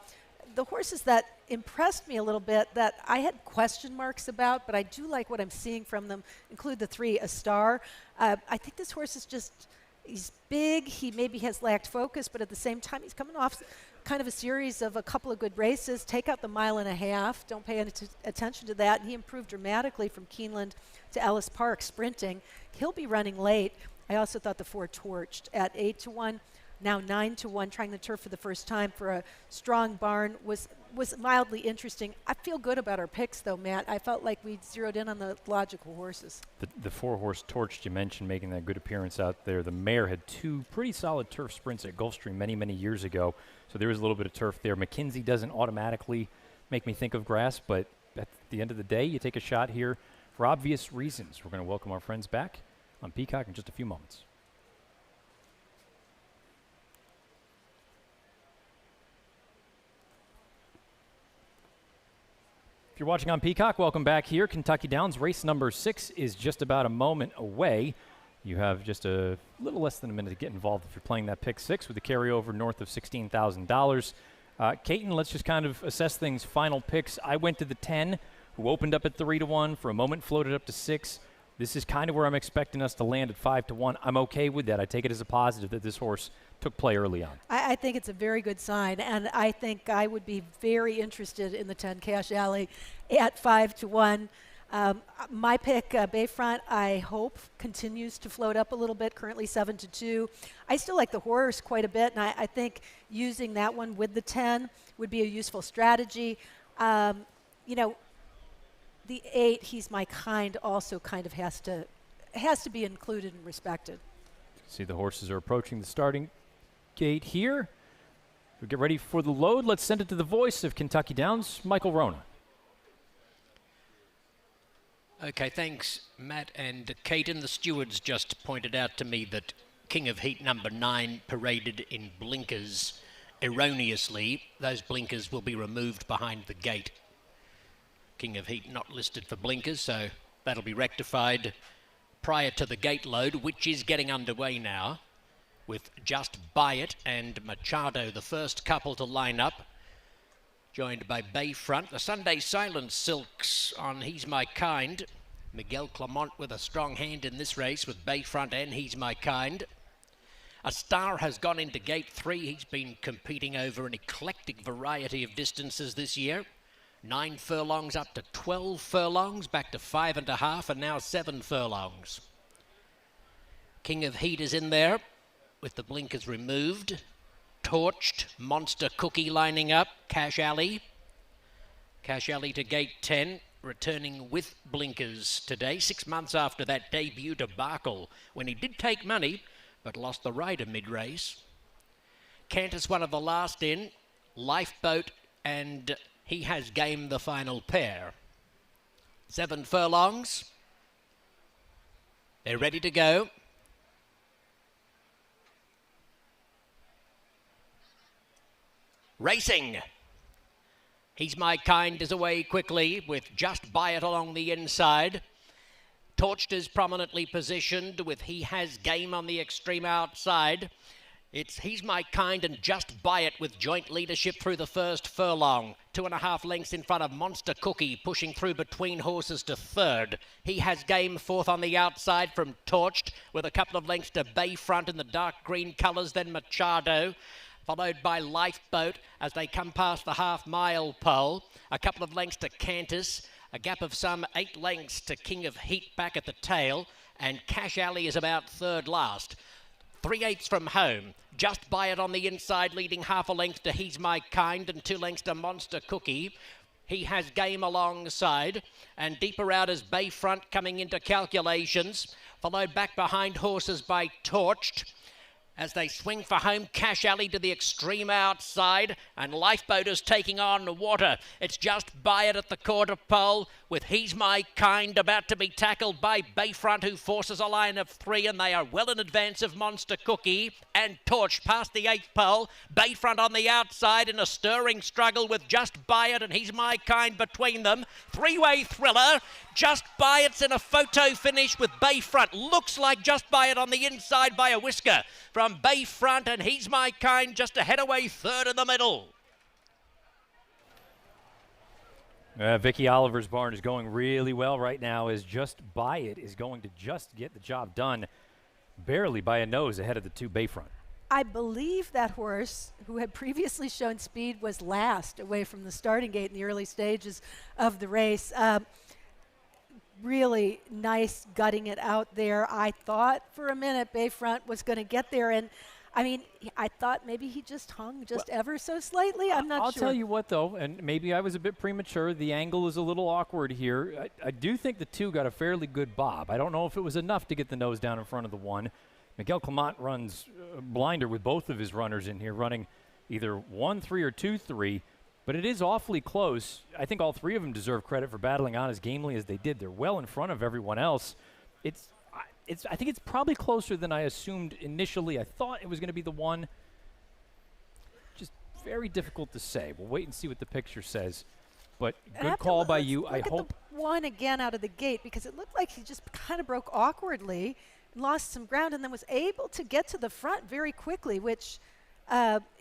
[SPEAKER 2] The horses that impressed me a little bit that I had question marks about, but I do like what I'm seeing from them, include the 3, A Star. I think this horse is he's big. He maybe has lacked focus, but at the same time, he's coming off kind of a series of a couple of good races. Take out the 1.5 miles. Don't pay any attention to that. And he improved dramatically from Keeneland to Ellis Park sprinting. He'll be running late. I also thought the 4 Torched at 8-1, now 9-1, trying the turf for the first time for a strong barn was mildly interesting. I feel good about our picks, though, Matt. I felt like we zeroed in on the logical horses.
[SPEAKER 1] The 4 horse Torched you mentioned making that good appearance out there. The mare had 2 pretty solid turf sprints at Gulfstream many, many years ago. So there was a little bit of turf there. McKenzie doesn't automatically make me think of grass, but at the end of the day, you take a shot here for obvious reasons. We're going to welcome our friends back on Peacock in just a few moments. If you're watching on Peacock, welcome back here. Kentucky Downs race number 6 is just about a moment away. You have just a little less than a minute to get involved if you're playing that pick 6 with a carryover north of $16,000. Caton, let's just kind of assess things. Final picks. I went to the 10, who opened up at 3-1, for a moment floated up to 6. This is kind of where I'm expecting us to land at 5-1. I'm okay with that. I take it as a positive that this horse took play early on.
[SPEAKER 2] I think it's a very good sign, and I think I would be very interested in the 10 Cash Alley at 5-1. My pick, Bayfront, I hope continues to float up a little bit, currently 7-2. I still like the horse quite a bit, and I think using that one with the 10 would be a useful strategy. The 8, He's My Kind, also kind of has to be included and respected.
[SPEAKER 1] See, the horses are approaching the starting gate here. We get ready for the load. Let's send it to the voice of Kentucky Downs, Michael Rona.
[SPEAKER 5] Okay, thanks, Matt and Caton. The stewards just pointed out to me that King of Heat number 9 paraded in blinkers erroneously. Those blinkers will be removed behind the gate. King of Heat not listed for blinkers, so that'll be rectified prior to the gate load, which is getting underway now, with Just Buy It and Machado, the first couple to line up, joined by Bayfront. The Sunday Silence Silks on He's My Kind. Miguel Clement with a strong hand in this race with Bayfront and He's My Kind. A Star has gone into gate 3. He's been competing over an eclectic variety of distances this year. 9 furlongs up to 12 furlongs, back to 5.5, and now 7 furlongs. King of Heat is in there with the blinkers removed. Torched, Monster Cookie lining up, Cash Alley. Cash Alley to gate 10, returning with blinkers today, 6 months after that debut debacle when he did take money but lost the rider mid-race. Cantus, one of the last in, Lifeboat, and He Has Game, the final pair. 7 furlongs. They're ready to go. Racing. He's My Kind is away quickly with Just Buy It along the inside. Torched is prominently positioned with He Has Game on the extreme outside. It's He's My Kind and Just Buy It with joint leadership through the first furlong. 2.5 lengths in front of Monster Cookie, pushing through between horses to third. He Has Game fourth on the outside from Torched, with a couple of lengths to Bayfront in the dark green colours, then Machado, followed by Lifeboat as they come past the half-mile pole. A couple of lengths to Cantus, a gap of some 8 lengths to King of Heat back at the tail, and Cash Alley is about third last. 3/8 from home. Just Buy It on the inside, leading half a length to He's My Kind and 2 lengths to Monster Cookie. He Has Game alongside, and deeper out is Bayfront coming into calculations, followed back behind horses by Torched. As they swing for home, Cash Alley to the extreme outside, and Lifeboat is taking on water. It's Just Buy It at the quarter pole, with He's My Kind about to be tackled by Bayfront, who forces a line of 3, and they are well in advance of Monster Cookie and Torch past the 8th pole. Bayfront on the outside in a stirring struggle with Just Buy It and He's My Kind between them. 3-way thriller. Just Buy It's in a photo finish with Bayfront. Looks like Just Buy It on the inside by a whisker from Bayfront, and He's My Kind just ahead away third in the middle.
[SPEAKER 1] Vicky Oliver's barn is going really well right now, as Just Buy It is going to just get the job done, barely by a nose ahead of the 2 Bayfront.
[SPEAKER 2] I believe that horse, who had previously shown speed, was last away from the starting gate in the early stages of the race. Really nice gutting it out there. I thought for a minute Bayfront was going to get there, and I mean, I thought maybe he just hung just ever so slightly. I'm not sure.
[SPEAKER 1] I'll tell you what, though, and maybe I was a bit premature. The angle is a little awkward here. I do think the 2 got a fairly good bob. I don't know if it was enough to get the nose down in front of the 1. Miguel Clement runs blinder with both of his runners in here, running either 1-3 or 2-3. But it is awfully close. I think all 3 of them deserve credit for battling on as gamely as they did. They're well in front of everyone else. I think it's probably closer than I assumed initially. I thought it was going to be the 1. Just very difficult to say. We'll wait and see what the picture says. But good call by you. I hope.
[SPEAKER 2] The 1 again out of the gate, because it looked like he just kind of broke awkwardly, lost some ground, and then was able to get to the front very quickly, which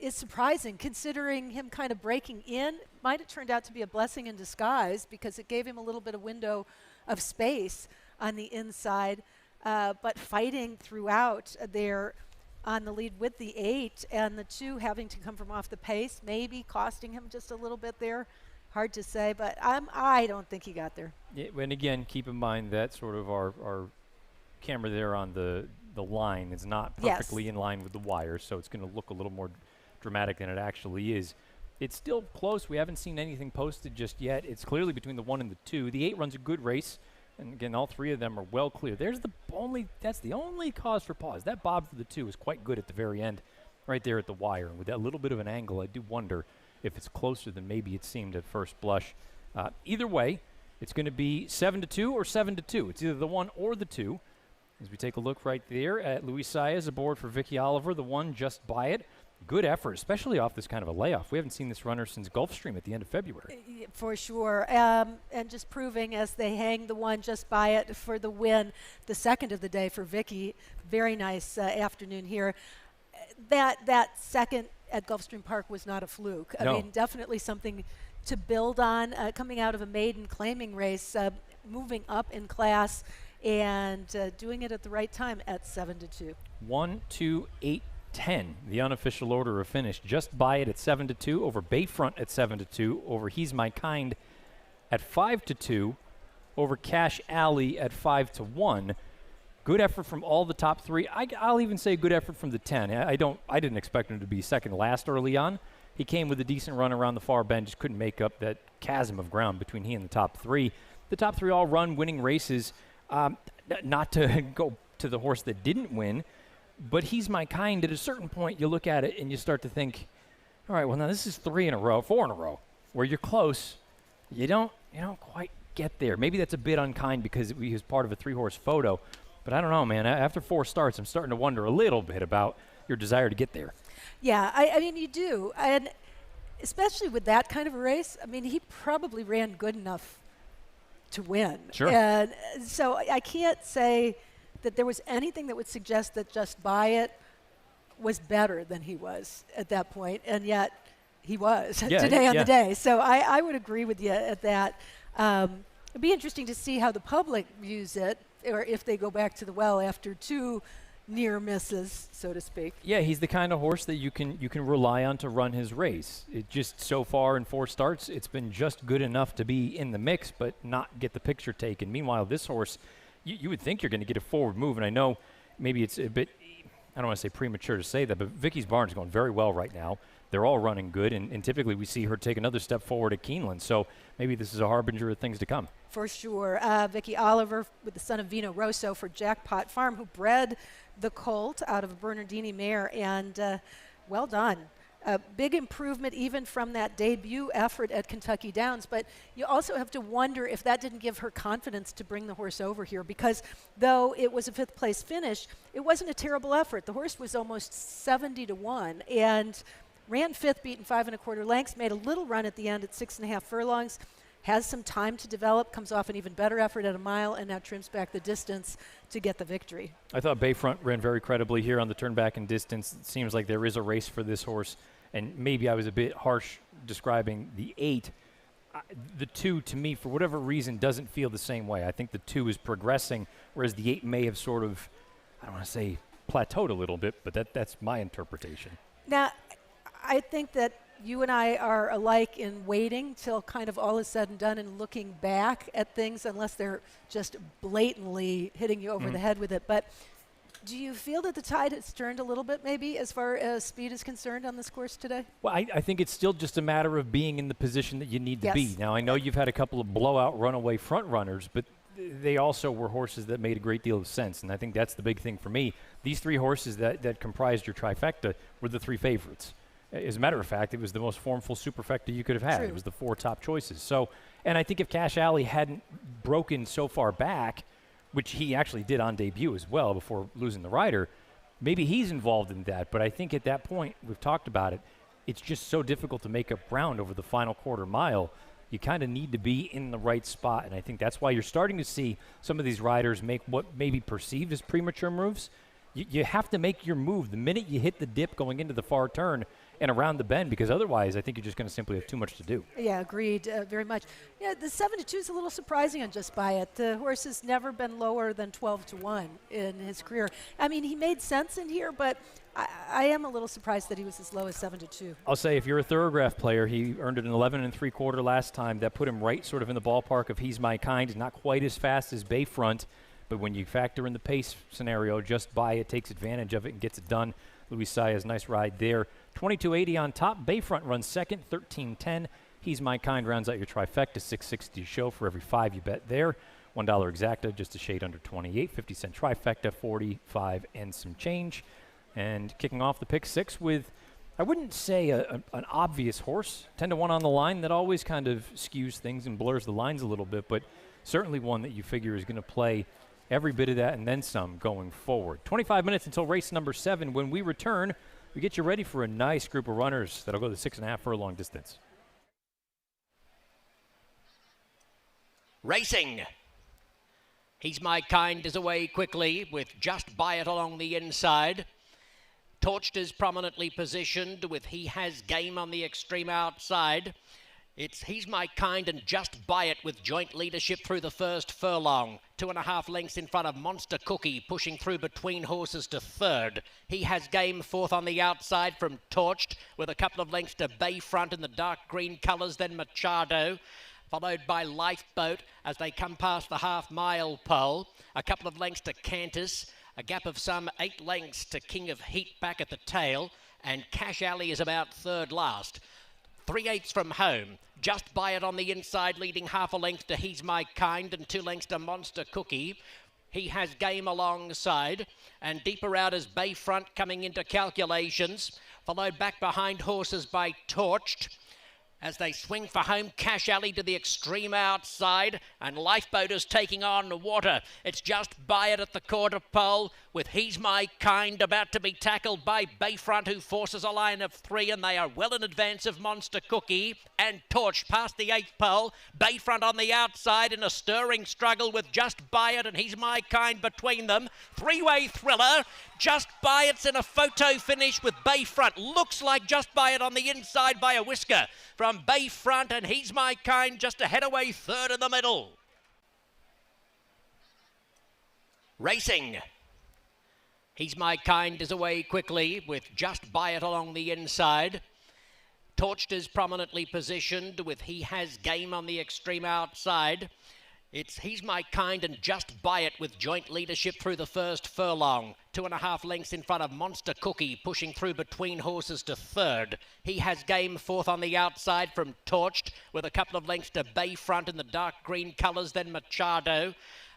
[SPEAKER 2] is surprising, considering him kind of breaking in. Might have turned out to be a blessing in disguise because it gave him a little bit of window of space on the inside, but fighting throughout there on the lead with the 8 and the 2 having to come from off the pace, maybe costing him just a little bit there. Hard to say, but I don't think he got there.
[SPEAKER 1] Yeah, and again, keep in mind that sort of our camera there on the line is not perfectly in line with the wire, so it's going to look a little more dramatic than it actually is. It's still close. We haven't seen anything posted just yet. It's clearly between the 1 and the 2. The 8 runs a good race, and again, all 3 of them are well clear. That's the only cause for pause. That bob for the 2 is quite good at the very end, right there at the wire. And with that little bit of an angle, I do wonder if it's closer than maybe it seemed at first blush. Either way, it's going to be 7-2 or 7-2. It's either the 1 or the 2. As we take a look right there at Luis Saez aboard for Vicky Oliver, the 1 just by it. Good effort, especially off this kind of a layoff. We haven't seen this runner since Gulfstream at the end of February.
[SPEAKER 2] For sure. And just proving as they hang the 1 just by it for the win, the second of the day for Vicky. Very nice afternoon here. That second at Gulfstream Park was not a fluke.
[SPEAKER 1] No.
[SPEAKER 2] I mean, definitely something to build on. Coming out of a maiden claiming race, moving up in class, and doing it at the right time at 7-2.
[SPEAKER 1] 1, 2, 8, 10. The unofficial order of finish. Just by it at 7-2, over Bayfront at 7-2, over He's My Kind at 5-2, over Cash Alley at 5-1. Good effort from all the top 3. I'll even say good effort from the 10. I didn't expect him to be second last early on. He came with a decent run around the far bend, just couldn't make up that chasm of ground between he and the top 3. The top 3 all run winning races. Not to go to the horse that didn't win, but He's My Kind. At a certain point, you look at it and you start to think, all right, well, now this is 4 in a row, where you're close. You don't quite get there. Maybe that's a bit unkind because he was part of a 3-horse photo, but I don't know, man. After 4 starts, I'm starting to wonder a little bit about your desire to get there.
[SPEAKER 2] Yeah, I mean, you do. And especially with that kind of a race, I mean, he probably ran good enough to win.
[SPEAKER 1] Sure.
[SPEAKER 2] And so I can't say that there was anything that would suggest that Just By It was better than he was at that point, and yet he was today on the day. So I would agree with you at that. It'd be interesting to see how the public views it, or if they go back to the well after 2 near misses, so to speak.
[SPEAKER 1] Yeah, he's the kind of horse that you can rely on to run his race. It just so far in 4 starts, it's been just good enough to be in the mix, but not get the picture taken. Meanwhile, this horse, you would think you're going to get a forward move, and I know maybe it's a bit, I don't want to say premature to say that, but Vicky's barn's going very well right now. They're all running good, and typically we see her take another step forward at Keeneland. So maybe this is a harbinger of things to come.
[SPEAKER 2] For sure. Vicky Oliver with the son of Vino Rosso for Jackpot Farm, who bred the colt out of a Bernardini mare, and well done. A big improvement even from that debut effort at Kentucky Downs, but you also have to wonder if that didn't give her confidence to bring the horse over here, because though it was a 5th place finish, it wasn't a terrible effort. The horse was almost 70-1 and ran 5th, beaten 5 1/4 lengths, made a little run at the end at 6.5 furlongs, has some time to develop, comes off an even better effort at a mile, and now trims back the distance to get the victory.
[SPEAKER 1] I thought Bayfront ran very credibly here on the turn back and distance. It seems like there is a race for this horse, and maybe I was a bit harsh describing the 8. The 2, to me, for whatever reason, doesn't feel the same way. I think the 2 is progressing, whereas the 8 may have sort of, I don't want to say plateaued a little bit, but that's my interpretation.
[SPEAKER 2] Now, I think that you and I are alike in waiting till kind of all is said and done and looking back at things, unless they're just blatantly hitting you over the head with it. But do you feel that the tide has turned a little bit, maybe, as far as speed is concerned on this course today?
[SPEAKER 1] Well, I think it's still just a matter of being in the position that you need to be. Now, I know you've had a couple of blowout runaway front runners, but they also were horses that made a great deal of sense, and I think that's the big thing for me. These 3 horses that comprised your trifecta were the 3 favorites. As a matter of fact, it was the most formful superfecta you could have had.
[SPEAKER 2] True.
[SPEAKER 1] It was the 4 top choices. So, and I think if Cash Alley hadn't broken so far back, which he actually did on debut as well before losing the rider, maybe he's involved in that. But I think at that point, we've talked about it, it's just so difficult to make up ground over the final quarter mile. You kind of need to be in the right spot, and I think that's why you're starting to see some of these riders make what may be perceived as premature moves. you have to make your move the minute you hit the dip going into the far turn and around the bend, because otherwise I think you're just going to simply have too much to do.
[SPEAKER 2] Yeah, agreed very much. Yeah, the 7-2 is a little surprising on Just Buy It. The horse has never been lower than 12-1 in his career. I mean, he made sense in here, but I am a little surprised that he was as low as 7-2.
[SPEAKER 1] I'll say if you're a Thoroughgraph player, he earned an 11 3/4 last time. That put him right sort of in the ballpark of He's My Kind. Not quite as fast as Bayfront, but when you factor in the pace scenario, Just Buy It takes advantage of it and gets it done. Luis Saez, nice ride there. 22.80 on top. Bayfront runs second, 13.10. He's My Kind rounds out your trifecta, 6.60 show for every 5 you bet there. $1 exacta, just a shade under 28. 50-cent trifecta, 45 and some change. And kicking off the pick six with, I wouldn't say an obvious horse. 10-1 on the line. That always kind of skews things and blurs the lines a little bit, but certainly one that you figure is going to play every bit of that and then some going forward. 25 minutes until race number 7. When we return, we get you ready for a nice group of runners that'll go the 6.5 furlong distance.
[SPEAKER 5] Racing. He's My Kind is away quickly with Just Buy It along the inside. Torched is prominently positioned with He Has Game on the extreme outside. It's He's My Kind and Just Buy It with joint leadership through the first furlong. 2.5 lengths in front of Monster Cookie, pushing through between horses to third. He Has Game fourth on the outside from Torched, with a couple of lengths to Bayfront in the dark green colours, then Machado, followed by Lifeboat as they come past the half-mile pole. A couple of lengths to Cantus, a gap of some 8 lengths to King of Heat back at the tail, and Cash Alley is about third last. 3/8 from home. Just Buy It on the inside, leading half a length to He's My Kind and 2 lengths to Monster Cookie. He Has Game alongside, and deeper out is Bayfront coming into calculations, followed back behind horses by Torched. As they swing for home, Cash Alley to the extreme outside, and Lifeboat is taking on the water. It's Just Buy It at the quarter pole, with He's My Kind about to be tackled by Bayfront, who forces a line of 3, and they are well in advance of Monster Cookie and Torch past the 8th pole. Bayfront on the outside in a stirring struggle with Just Buy It and He's My Kind between them. 3-way thriller. Just Buy It's in a photo finish with Bayfront. Looks like Just Buy It on the inside by a whisker from Bayfront, and He's My Kind just ahead away third in the middle. Racing. He's My Kind is away quickly with Just Buy It along the inside. Torched is prominently positioned with He Has Game on the extreme outside. It's He's My Kind and Just Buy It with joint leadership through the first furlong. 2.5 lengths in front of Monster Cookie, pushing through between horses to third. He Has Game fourth on the outside from Torched, with a couple of lengths to Bayfront in the dark green colours, then Machado,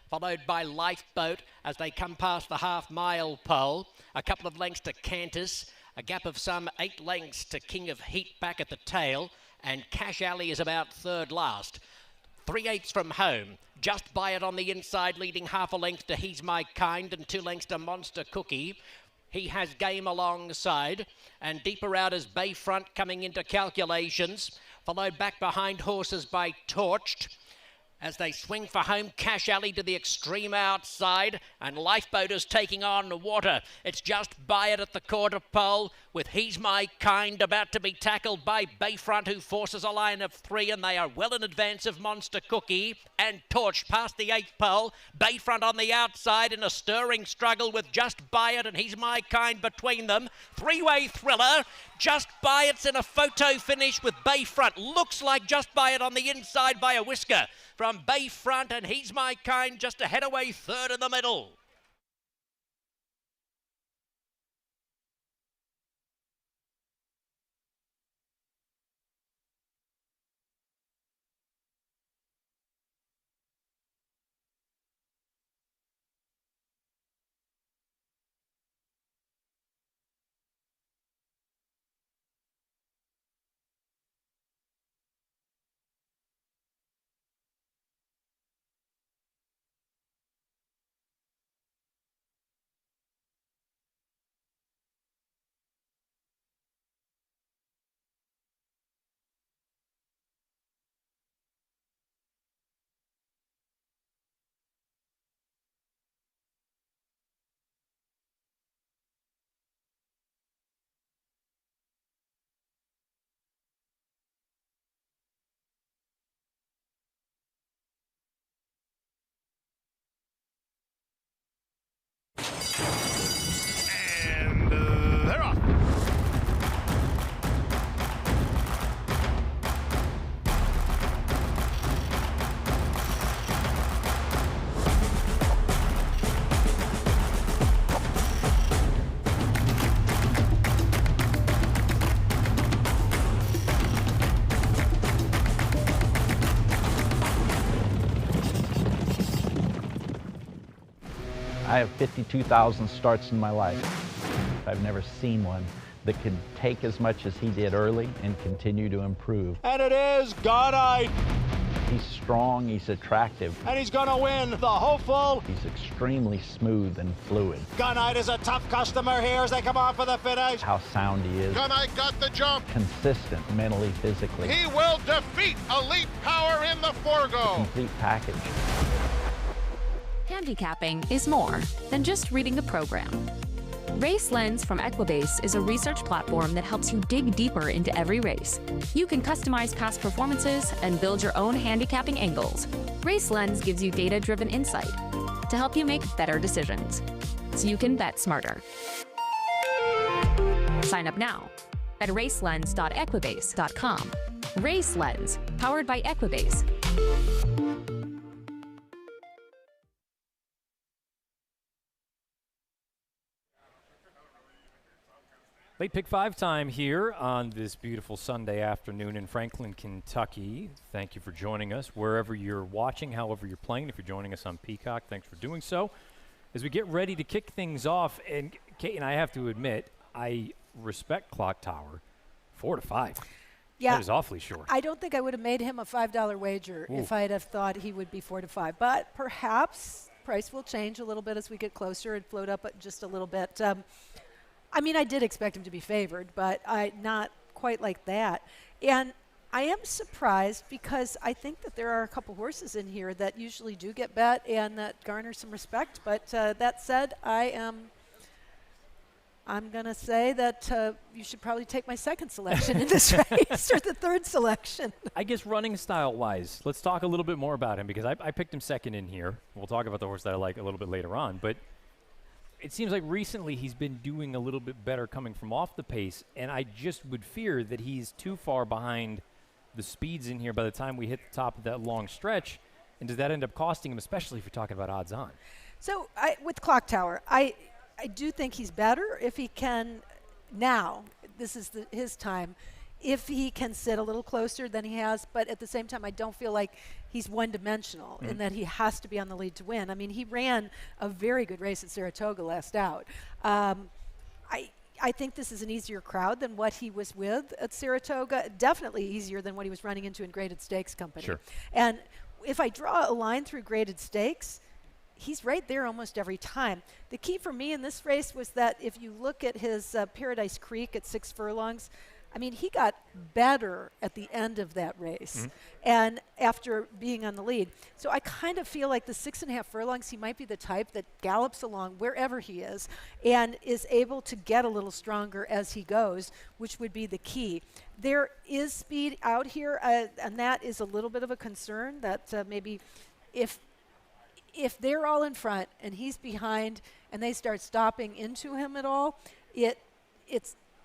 [SPEAKER 5] followed by Lifeboat as they come past the half-mile pole. A couple of lengths to Cantus, a gap of some 8 lengths to King of Heat back at the tail, and Cash Alley is about third last. 3/8 from home. Just Buy It on the inside, leading half a length to He's My Kind and 2 lengths to Monster Cookie. He Has Game alongside, and deeper out is Bayfront coming into calculations, followed back behind horses by Torched. As they swing for home, Cash Alley to the extreme outside, and Lifeboat is taking on the water. It's Just Buy It at the quarter pole, with He's My Kind about to be tackled by Bayfront, who forces a line of 3, and they are well in advance of Monster Cookie and Torch past the 8th pole. Bayfront on the outside in a stirring struggle with Just Buy It and He's My Kind between them. 3-way thriller. Just Buy It's in a photo finish with Bayfront. Looks like Just Buy It on the inside by a whisker from Bayfront, and He's My Kind just ahead away third in the middle.
[SPEAKER 8] I have 52,000 starts in my life. I've never seen one that could take as much as he did early and continue to improve.
[SPEAKER 17] And it is Gunite.
[SPEAKER 8] He's strong, he's attractive.
[SPEAKER 17] And he's going to win the hopeful.
[SPEAKER 8] He's extremely smooth and fluid.
[SPEAKER 17] Gunite is a tough customer here as they come on for the finish.
[SPEAKER 8] How sound he is.
[SPEAKER 13] Gunite got the jump.
[SPEAKER 8] Consistent mentally, physically.
[SPEAKER 13] He will defeat Elite Power in the Forgo.
[SPEAKER 8] Complete package.
[SPEAKER 14] Handicapping is more than just reading a program. Race Lens from Equibase is a research platform that helps you dig deeper into every race. You can customize past performances and build your own handicapping angles. Race Lens gives you data-driven insight to help you make better decisions, so you can bet smarter. Sign up now at racelens.equibase.com. Race Lens, powered by Equibase.
[SPEAKER 1] Late Pick 5 time here on this beautiful Sunday afternoon in Franklin, Kentucky. Thank you for joining us wherever you're watching, however you're playing. If you're joining us on Peacock, thanks for doing so. As we get ready to kick things off, and Kate and I have to admit, I respect Clock Tower. 4 to 5.
[SPEAKER 2] Yeah,
[SPEAKER 1] that is awfully short.
[SPEAKER 2] I don't think I would have made him a $5 wager if I'd have thought he would be 4 to 5. But perhaps price will change a little bit as we get closer and float up just a little bit. I mean, I did expect him to be favored, but not quite like that. And I am surprised because I think that there are a couple horses in here that usually do get bet and that garner some respect. But that said, I'm going to say that you should probably take my second selection in this race or the third selection.
[SPEAKER 1] I guess running style-wise, let's talk a little bit more about him because I picked him second in here. We'll talk about the horse that I like a little bit later on. But it seems like recently he's been doing a little bit better coming from off the pace, and I just would fear that he's too far behind the speeds in here by the time we hit the top of that long stretch. And does that end up costing him, especially if you're talking about odds on?
[SPEAKER 2] So with Clock Tower, I do think he's better if he can now. This is his time. If he can sit a little closer than he has, but at the same time, I don't feel like he's one-dimensional in that he has to be on the lead to win. I mean, he ran a very good race at Saratoga last out. I think this is an easier crowd than what he was with at Saratoga. Definitely easier than what he was running into in Graded Stakes Company.
[SPEAKER 1] Sure.
[SPEAKER 2] And if I draw a line through Graded Stakes, he's right there almost every time. The key for me in this race was that if you look at his Paradise Creek at 6 furlongs, I mean, he got better at the end of that race and after being on the lead. So I kind of feel like the 6.5 furlongs, he might be the type that gallops along wherever he is and is able to get a little stronger as he goes, which would be the key. There is speed out here, and that is a little bit of a concern that maybe if they're all in front and he's behind and they start stopping into him at all,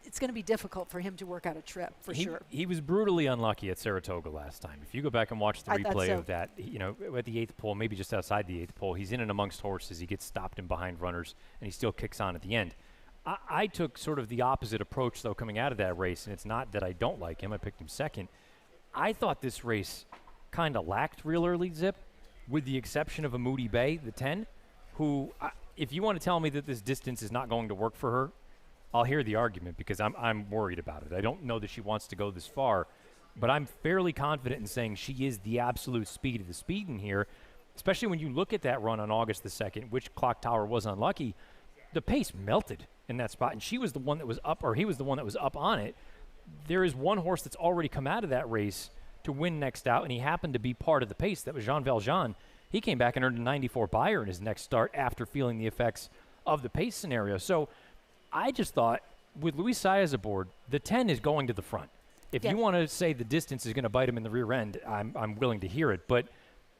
[SPEAKER 2] it's going to be difficult for him to work out a trip, for sure.
[SPEAKER 1] He was brutally unlucky at Saratoga last time. If you go back and watch the replay of that, you know, at the 8th pole, maybe just outside the 8th pole, he's in and amongst horses. He gets stopped in behind runners, and he still kicks on at the end. I took sort of the opposite approach, though, coming out of that race, and it's not that I don't like him. I picked him second. I thought this race kind of lacked real early zip, with the exception of a Moody Bay, the 10, who, if you want to tell me that this distance is not going to work for her, I'll hear the argument because I'm worried about it. I don't know that she wants to go this far, but I'm fairly confident in saying she is the absolute speed of the speed in here, especially when you look at that run on August the 2nd, which Clock Tower was unlucky. The pace melted in that spot, and she was the one that was up, or he was the one that was up on it. There is one horse that's already come out of that race to win next out, and he happened to be part of the pace. That was Jean Valjean. He came back and earned a 94 buyer in his next start after feeling the effects of the pace scenario. So I just thought, with Luis Saez aboard, the 10 is going to the front. If you want to say the distance is going to bite him in the rear end, I'm willing to hear it. But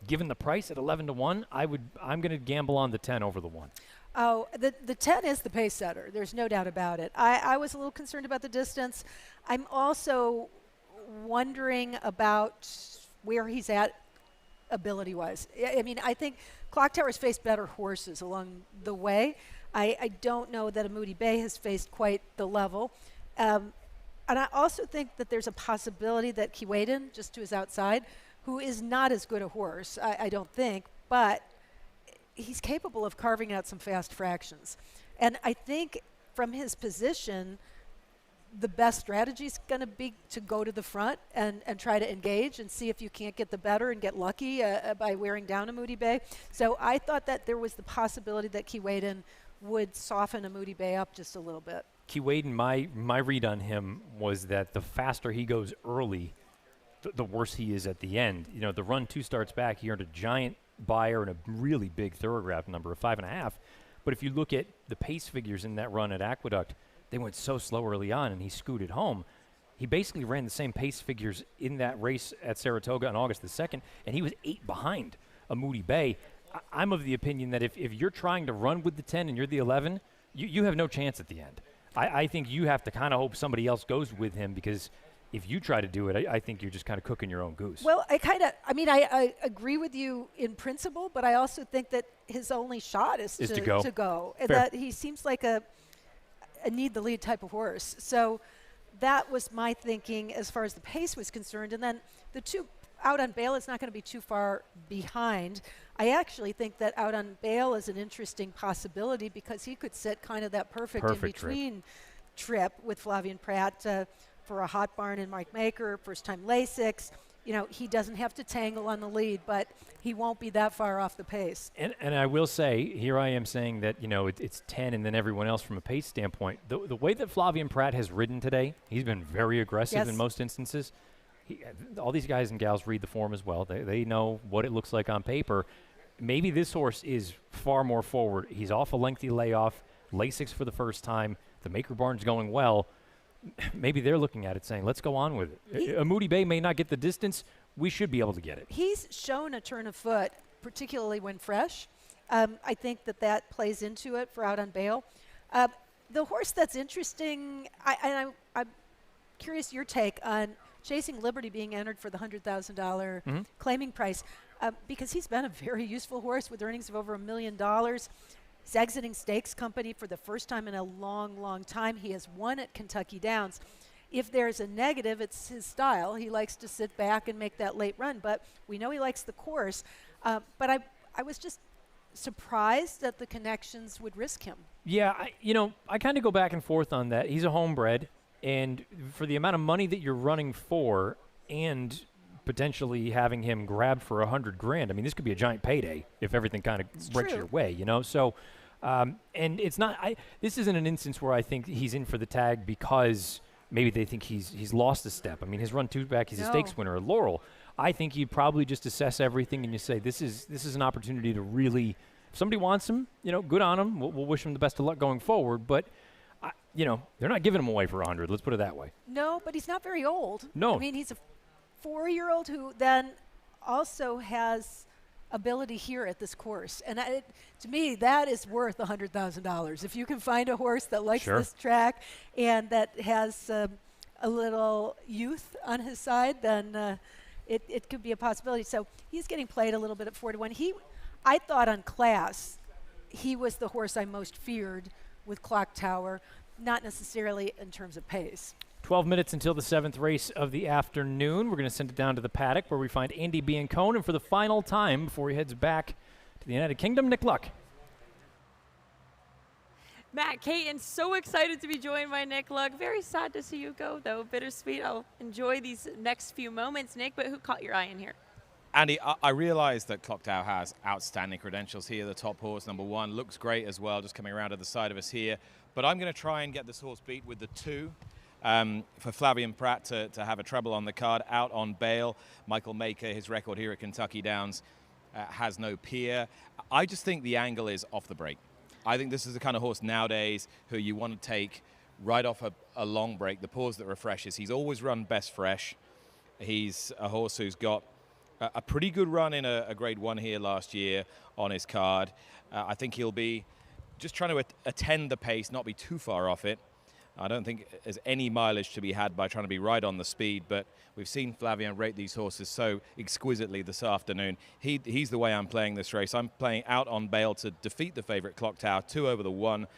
[SPEAKER 1] given the price at 11 to 1, I'm going to gamble on the 10 over the 1.
[SPEAKER 2] Oh, the 10 is the pace setter. There's no doubt about it. I was a little concerned about the distance. I'm also wondering about where he's at ability-wise. I mean, I think Clock Tower's faced better horses along the way. I don't know that a Moody Bay has faced quite the level. And I also think that there's a possibility that Keewaydin, just to his outside, who is not as good a horse, I don't think, but he's capable of carving out some fast fractions. And I think from his position, the best strategy is going to be to go to the front and try to engage and see if you can't get the better and get lucky by wearing down a Moody Bay. So I thought that there was the possibility that Keewaydin would soften a Moody Bay up just a little bit.
[SPEAKER 1] Keewaydin, my read on him was that the faster he goes early, the worse he is at the end. You know, the run 2 starts back, he earned a giant buyer and a really big Thorograph number of 5.5. But if you look at the pace figures in that run at Aqueduct, they went so slow early on, and he scooted home. He basically ran the same pace figures in that race at Saratoga on August the 2nd, and he was 8 behind a Moody Bay. I'm of the opinion that if you're trying to run with the 10 and you're the 11, you have no chance at the end. I think you have to kind of hope somebody else goes with him, because if you try to do it, I think you're just kind of cooking your own goose.
[SPEAKER 2] Well, I agree with you in principle, but I also think that his only shot is to go. And that he seems like a need the lead type of horse. So that was my thinking as far as the pace was concerned. And then the 2 Out on Bail is not going to be too far behind. I actually think that Out on Bail is an interesting possibility, because he could sit kind of that perfect in-between trip with Flavien Prat for a Hot Barn and Mike Maker, first-time Lasix. You know, he doesn't have to tangle on the lead, but he won't be that far off the pace.
[SPEAKER 1] And I will say, here I am saying that, you know, it's 10 and then everyone else from a pace standpoint. The way that Flavien Prat has ridden today, he's been very aggressive in most instances. All these guys and gals read the form as well. They know what it looks like on paper. Maybe this horse is far more forward. He's off a lengthy layoff, Lasix for the first time. The Maker Barn's going well. Maybe they're looking at it saying, let's go on with it. A Moody Bay may not get the distance. We should be able to get it.
[SPEAKER 2] He's shown a turn of foot, particularly when fresh. I think that plays into it for Out on Bail. The horse that's interesting, I'm curious your take on Chasing Liberty being entered for the $100,000 claiming price, because he's been a very useful horse with earnings of over $1 million. He's exiting Stakes Company for the first time in a long, long time. He has won at Kentucky Downs. If there's a negative, it's his style. He likes to sit back and make that late run, but we know he likes the course. But I was just surprised that the connections would risk him.
[SPEAKER 1] Yeah, I kind of go back and forth on that. He's a homebred, and for the amount of money that you're running for, and potentially having him grab for $100,000. I mean, this could be a giant payday if everything kind of breaks your way, you know. So, and it's not. This isn't an instance where I think he's in for the tag because maybe they think he's lost a step. I mean, his run 2 back, he's a stakes winner at Laurel. I think you'd probably just assess everything and you say this is an opportunity to really. If somebody wants him, you know, good on him. We'll wish him the best of luck going forward, but. You know, they're not giving him away for 100. Let's put it that way.
[SPEAKER 2] No, but he's not very old.
[SPEAKER 1] No.
[SPEAKER 2] I mean, he's a 4-year-old who then also has ability here at this course. And to me, that is worth $100,000. If you can find a horse that likes this track and that has a little youth on his side, then it could be a possibility. So he's getting played a little bit at 4-1. I thought on class, he was the horse I most feared with Clock Tower. Not necessarily in terms of pace.
[SPEAKER 1] 12 minutes until the 7th race of the afternoon. We're going to send it down to the paddock where we find Andy Biancone. For the final time before he heads back to the United Kingdom, Nick Luck.
[SPEAKER 12] Matt Caton, so excited to be joined by Nick Luck. Very sad to see you go, though. Bittersweet. I'll enjoy these next few moments, Nick, but who caught your eye in here?
[SPEAKER 15] Andy, I realize that Clock Tower has outstanding credentials here. The top horse, number 1, looks great as well, just coming around to the side of us here. But I'm going to try and get this horse beat with the 2 for Flavien Prat to have a treble on the card. Out on Bail, Michael Maker, his record here at Kentucky Downs has no peer. I just think the angle is off the break. I think this is the kind of horse nowadays who you want to take right off a long break, the pause that refreshes. He's always run best fresh. He's a horse who's got a pretty good run in a Grade 1 here last year on his card. I think he'll be just trying to attend the pace, not be too far off it. I don't think there's any mileage to be had by trying to be right on the speed, but we've seen Flavien rate these horses so exquisitely this afternoon. He's the way I'm playing this race. I'm playing Out on Bail to defeat the favorite Clock Tower, 2 over the 1,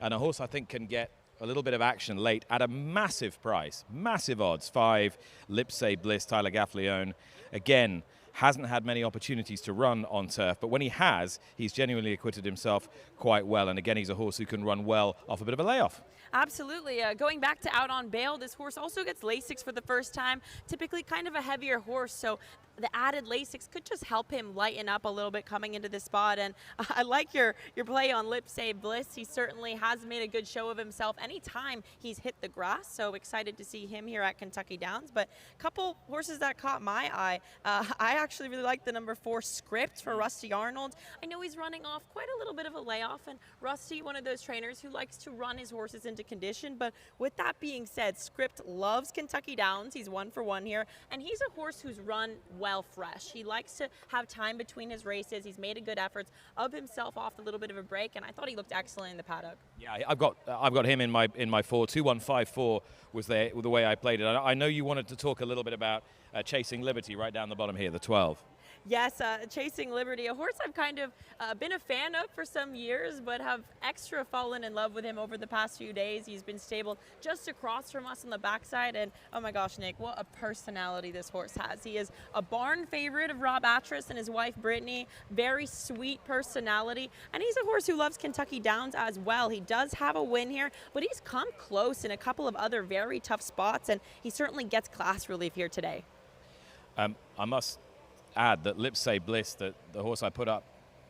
[SPEAKER 15] and a horse I think can get a little bit of action late at a massive price, massive odds. 5, Lipsay Bliss, Tyler Gaffalione. Again, hasn't had many opportunities to run on turf, but when he has, he's genuinely acquitted himself quite well. And again, he's a horse who can run well off a bit of a layoff.
[SPEAKER 12] Absolutely. Going back to Out on Bail, this horse also gets Lasix for the first time. Typically kind of a heavier horse, so the added Lasix could just help him lighten up a little bit coming into the spot. And I like your play on Lipsay Bliss. He certainly has made a good show of himself anytime he's hit the grass, so excited to see him here at Kentucky Downs. But a couple horses that caught my eye. I actually really like the number 4 Script for Rusty Arnold. I know he's running off quite a little bit of a layoff, and Rusty, one of those trainers who likes to run his horses into condition. But with that being said, Script loves Kentucky Downs. He's 1 for 1 here, and he's a horse who's run well fresh. He likes to have time between his races. He's made a good effort of himself off a little bit of a break, and I thought he looked excellent in the paddock.
[SPEAKER 15] Yeah, I've got him in my 4. 2-1-5-4 was the way I played it. I know you wanted to talk a little bit about Chasing Liberty right down the bottom here, the 12.
[SPEAKER 12] Yes, Chasing Liberty, a horse I've kind of been a fan of for some years, but have extra fallen in love with him over the past few days. He's been stabled just across from us on the backside, and oh my gosh, Nick, what a personality this horse has. He is a barn favorite of Rob Atras and his wife Brittany, very sweet personality, and he's a horse who loves Kentucky Downs as well. He does have a win here, but he's come close in a couple of other very tough spots, and he certainly gets class relief here today.
[SPEAKER 15] I must add that Lipsay Bliss, the horse I put up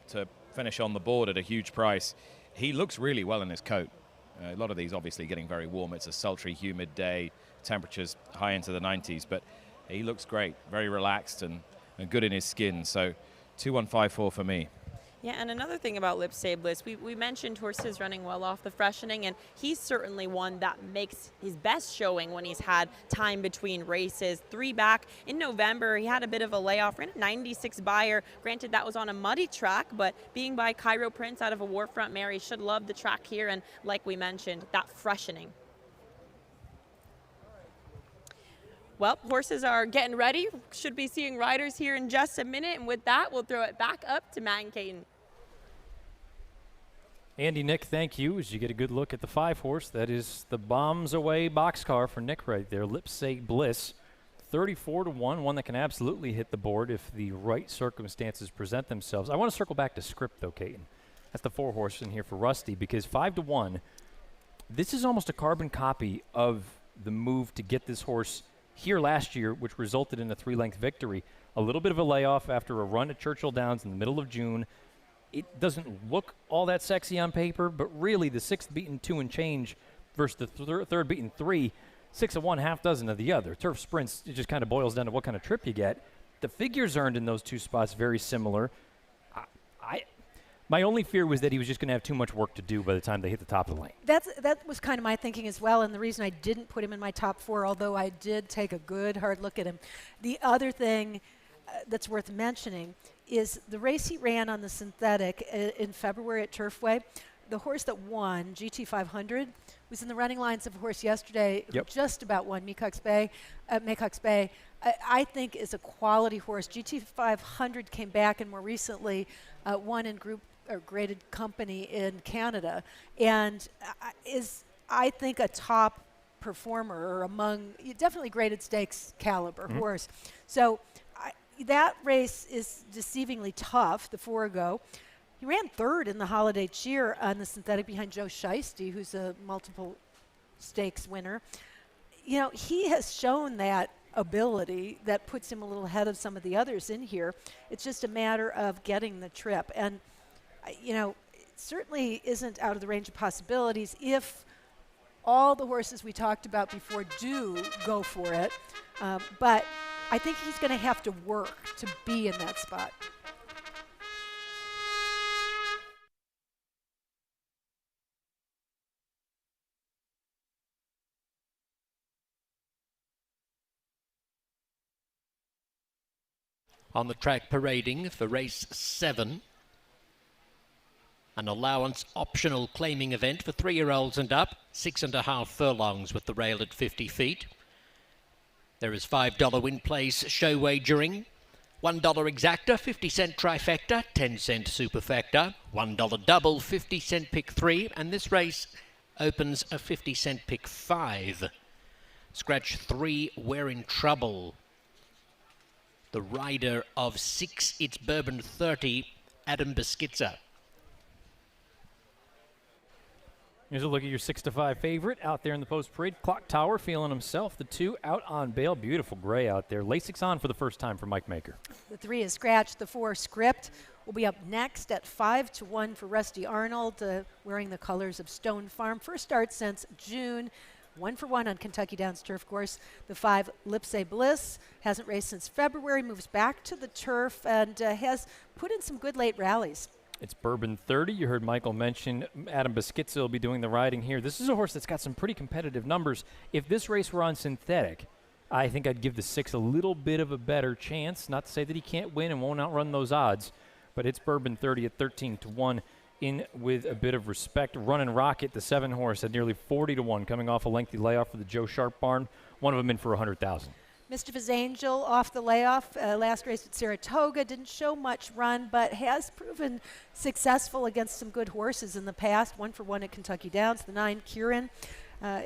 [SPEAKER 15] to finish on the board at a huge price, he looks really well in his coat. A lot of these obviously getting very warm. It's a sultry, humid day, temperatures high into the 90s, but he looks great, very relaxed and good in his skin. So 2-1-5-4 for me.
[SPEAKER 12] Yeah, and another thing about Lipsay Bliss, we mentioned horses running well off the freshening, and he's certainly one that makes his best showing when he's had time between races. 3 back in November, he had a bit of a layoff, ran a 96 buyer. Granted, that was on a muddy track, but being by Cairo Prince out of a Warfront Mary should love the track here, and like we mentioned, that freshening. Well, horses are getting ready. Should be seeing riders here in just a minute, and with that, we'll throw it back up to Matt and Caden.
[SPEAKER 1] Andy, Nick, thank you. As you get a good look at the 5 horse, that is the bombs away boxcar for Nick right there. Lipsay Bliss, 34-1, one that can absolutely hit the board if the right circumstances present themselves. I want to circle back to Script, though, Caden. That's the 4 horse in here for Rusty, because 5-1, this is almost a carbon copy of the move to get this horse here last year, which resulted in a 3-length victory. A little bit of a layoff after a run at Churchill Downs in the middle of June. It doesn't look all that sexy on paper, but really the 6th beaten 2 and change versus the 3rd beaten 3, 6 of one, half dozen of the other. Turf sprints, it just kind of boils down to what kind of trip you get. The figures earned in those 2 spots very similar. My only fear was that he was just going to have too much work to do by the time they hit the top of the lane.
[SPEAKER 2] That was kind of my thinking as well, and the reason I didn't put him in my top 4, although I did take a good hard look at him. The other thing that's worth mentioning is the race he ran on the synthetic in February at Turfway. The horse that won, GT 500, was in the running lines of a horse yesterday who just about won Maycox Bay. I think is a quality horse. GT 500 came back and more recently won in group or graded company in Canada, and is, I think, a top performer or among definitely graded stakes caliber horse. So that race is deceivingly tough, the 4 ago. He ran 3rd in the Holiday Cheer on the synthetic behind Joe Shiesty, who's a multiple stakes winner. You know, he has shown that ability that puts him a little ahead of some of the others in here. It's just a matter of getting the trip. And, you know, it certainly isn't out of the range of possibilities if all the horses we talked about before do go for it. But I think he's going to have to work to be in that spot.
[SPEAKER 5] On the track parading for race 7. An allowance optional claiming event for 3-year-olds and up. 6.5 furlongs with the rail at 50 feet. There is $5 win place show wagering. $1 exacta, 50-cent trifecta, 10-cent superfecta, $1 double, 50-cent pick 3, and this race opens a 50-cent pick 5. Scratch 3, we're in trouble. the rider of 6, it's Bourbon 30, Adam Beschizza.
[SPEAKER 1] Here's a look at your 6-5 favorite out there in the post parade. Clock Tower feeling himself. The 2 out on bail. Beautiful gray out there. Lasix on for the first time for Mike Maker.
[SPEAKER 2] The 3 is Scratch. The 4, Script, will be up next at 5-1 for Rusty Arnold, wearing the colors of Stone Farm. First start since June. 1-for-1 on Kentucky Downs turf course. The 5, Lipsey Bliss, hasn't raced since February, moves back to the turf, and has put in some good late rallies.
[SPEAKER 1] It's Bourbon 30. You heard Michael mention Adam Beschizza will be doing the riding here. This is a horse that's got some pretty competitive numbers. If this race were on synthetic, I think I'd give the 6 a little bit of a better chance. Not to say that he can't win and won't outrun those odds, but it's Bourbon 30 at 13-1 in with a bit of respect. Running Rocket, the 7 horse, at nearly 40-1, coming off a lengthy layoff for the Joe Sharp barn. One of them in for 100,000.
[SPEAKER 2] Mischievous Angel off the layoff. Last race at Saratoga didn't show much run, but has proven successful against some good horses in the past. 1-for-1 at Kentucky Downs. The 9, Kieran.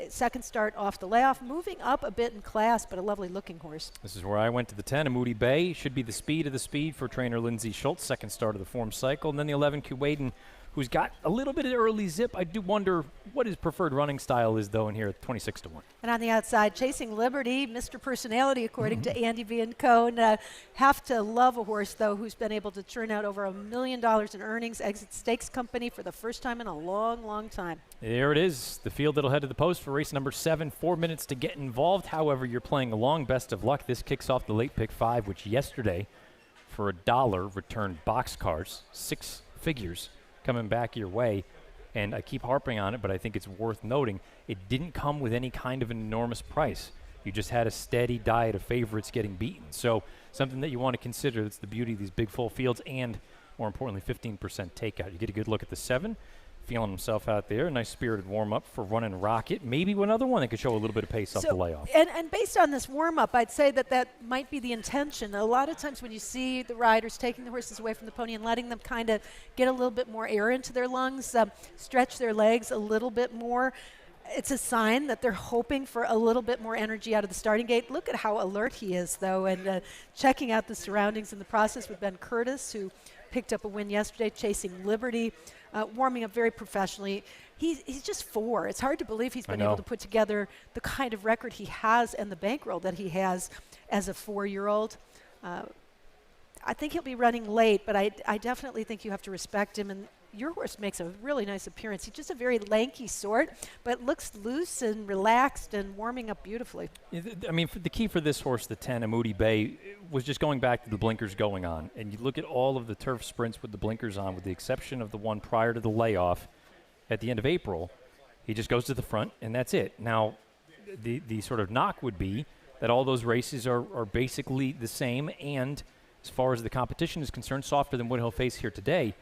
[SPEAKER 2] Second start off the layoff, moving up a bit in class, but a lovely looking horse.
[SPEAKER 1] This is where I went to the 10, Moody Bay. Should be the speed of the speed for trainer Lindsay Schultz. Second start of the form cycle. And then the 11, Kuwaitan, who's got a little bit of early zip. I do wonder what his preferred running style is, though, in here at 26-1.
[SPEAKER 2] And on the outside, Chasing Liberty, Mr. Personality, according to Andy Biancone. Have to love a horse, though, who's been able to churn out over $1 million in earnings, exit Stakes Company for the first time in a long, long time.
[SPEAKER 1] There it is, the field that'll head to the post for race number 7. 4 minutes to get involved. However, you're playing along. Best of luck. This kicks off the late pick 5, which yesterday, for $1, returned boxcars, 6 figures. Coming back your way, and I keep harping on it, but I think it's worth noting, it didn't come with any kind of an enormous price. You just had a steady diet of favorites getting beaten. So something that you want to consider. That's the beauty of these big full fields, and more importantly, 15% takeout. You get a good look at the 7, feeling himself out there. Nice spirited warm-up for Running Rocket. Maybe another one that could show a little bit of pace off the layoff.
[SPEAKER 2] And based on this warm-up, I'd say that might be the intention. A lot of times when you see the riders taking the horses away from the pony and letting them kind of get a little bit more air into their lungs, stretch their legs a little bit more, it's a sign that they're hoping for a little bit more energy out of the starting gate. Look at how alert he is, though, and checking out the surroundings in the process with Ben Curtis, who picked up a win yesterday, Chasing Liberty. Warming up very professionally. He's just 4. It's hard to believe he's been able to put together the kind of record he has and the bankroll that he has as a 4-year-old. I think he'll be running late, but I definitely think you have to respect him. And your horse makes a really nice appearance. He's just a very lanky sort, but looks loose and relaxed and warming up beautifully.
[SPEAKER 1] I mean, the key for this horse, the 10, Moody Bay, was just going back to the blinkers going on. And you look at all of the turf sprints with the blinkers on, with the exception of the one prior to the layoff at the end of April. He just goes to the front, and that's it. Now, the sort of knock would be that all those races are basically the same, and as far as the competition is concerned, softer than what he'll face here today.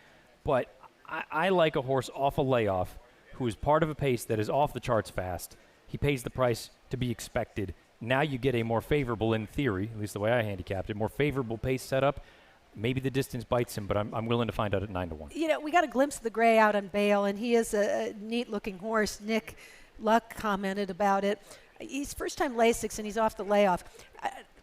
[SPEAKER 1] But I like a horse off a layoff who is part of a pace that is off the charts fast. He pays the price to be expected. Now you get a more favorable, in theory, at least the way I handicapped it, more favorable pace setup. Maybe the distance bites him, but I'm willing to find out at 9-1.
[SPEAKER 2] You know, we got a glimpse of the gray out on bail, and he is a neat-looking horse. Nick Luck commented about it. He's first-time Lasix, and he's off the layoff.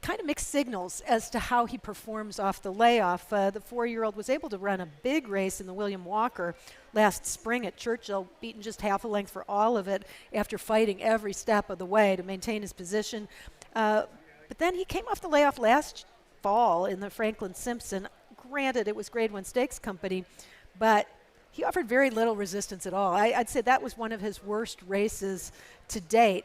[SPEAKER 2] Kind of mixed signals as to how he performs off the layoff. The 4-year-old was able to run a big race in the William Walker last spring at Churchill, beaten just half a length for all of it after fighting every step of the way to maintain his position. But then he came off the layoff last fall in the Franklin Simpson. Granted, it was Grade 1 Stakes Company, but he offered very little resistance at all. I'd say that was one of his worst races to date.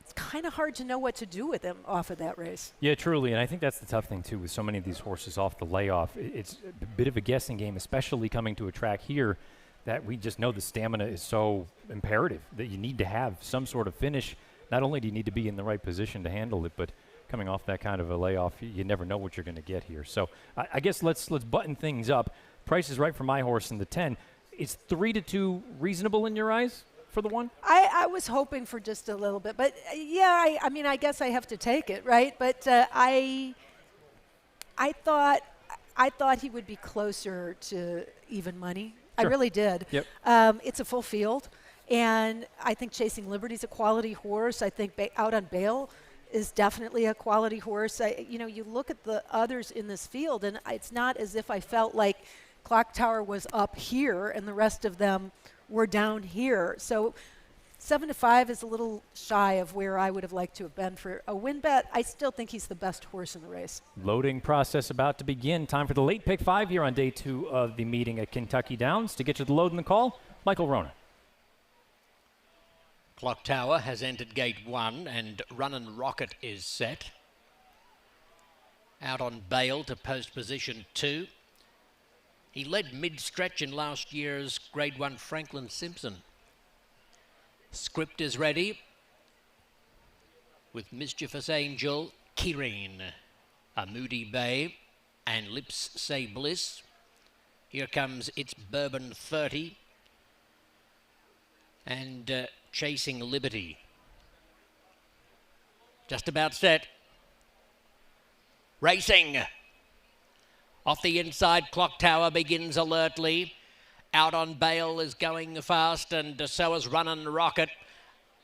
[SPEAKER 2] It's kind of hard to know what to do with him off of that race.
[SPEAKER 1] Yeah, truly, and I think that's the tough thing, too, with so many of these horses off the layoff. It's a bit of a guessing game, especially coming to a track here that we just know the stamina is so imperative that you need to have some sort of finish. Not only do you need to be in the right position to handle it, but coming off that kind of a layoff, you never know what you're going to get here. So I guess let's button things up. Price is right for my horse in the 10. Is 3-2 reasonable in your eyes for the 1?
[SPEAKER 2] I was hoping for just a little bit, but yeah, I mean, I guess I have to take it, right? But I thought he would be closer to even money. Sure. I really did.
[SPEAKER 1] Yep.
[SPEAKER 2] It's a full field, and I think Chasing Liberty's a quality horse. I think out on bail, is definitely a quality horse. You look at the others in this field, and it's not as if I felt like Clock Tower was up here and the rest of them were down here. So 7-5 is a little shy of where I would have liked to have been for a win bet. I still think he's the best horse in the race.
[SPEAKER 1] Loading process about to begin. Time for the late pick 5 here on day 2 of the meeting at Kentucky Downs. To get you the load and the call, Michael Rona.
[SPEAKER 5] Clock Tower has entered gate 1 and Runnin' Rocket is set. Out on bail to post position 2. He led mid-stretch in last year's Grade 1 Franklin Simpson. Script is ready with Mischievous Angel, Kireen, A Moody Bay, and Lips Say Bliss. Here comes It's Bourbon 30 and Chasing Liberty. Just about set. Racing. Off the inside, Clock Tower begins alertly. Out on bail is going fast, and so is Runnin' Rocket.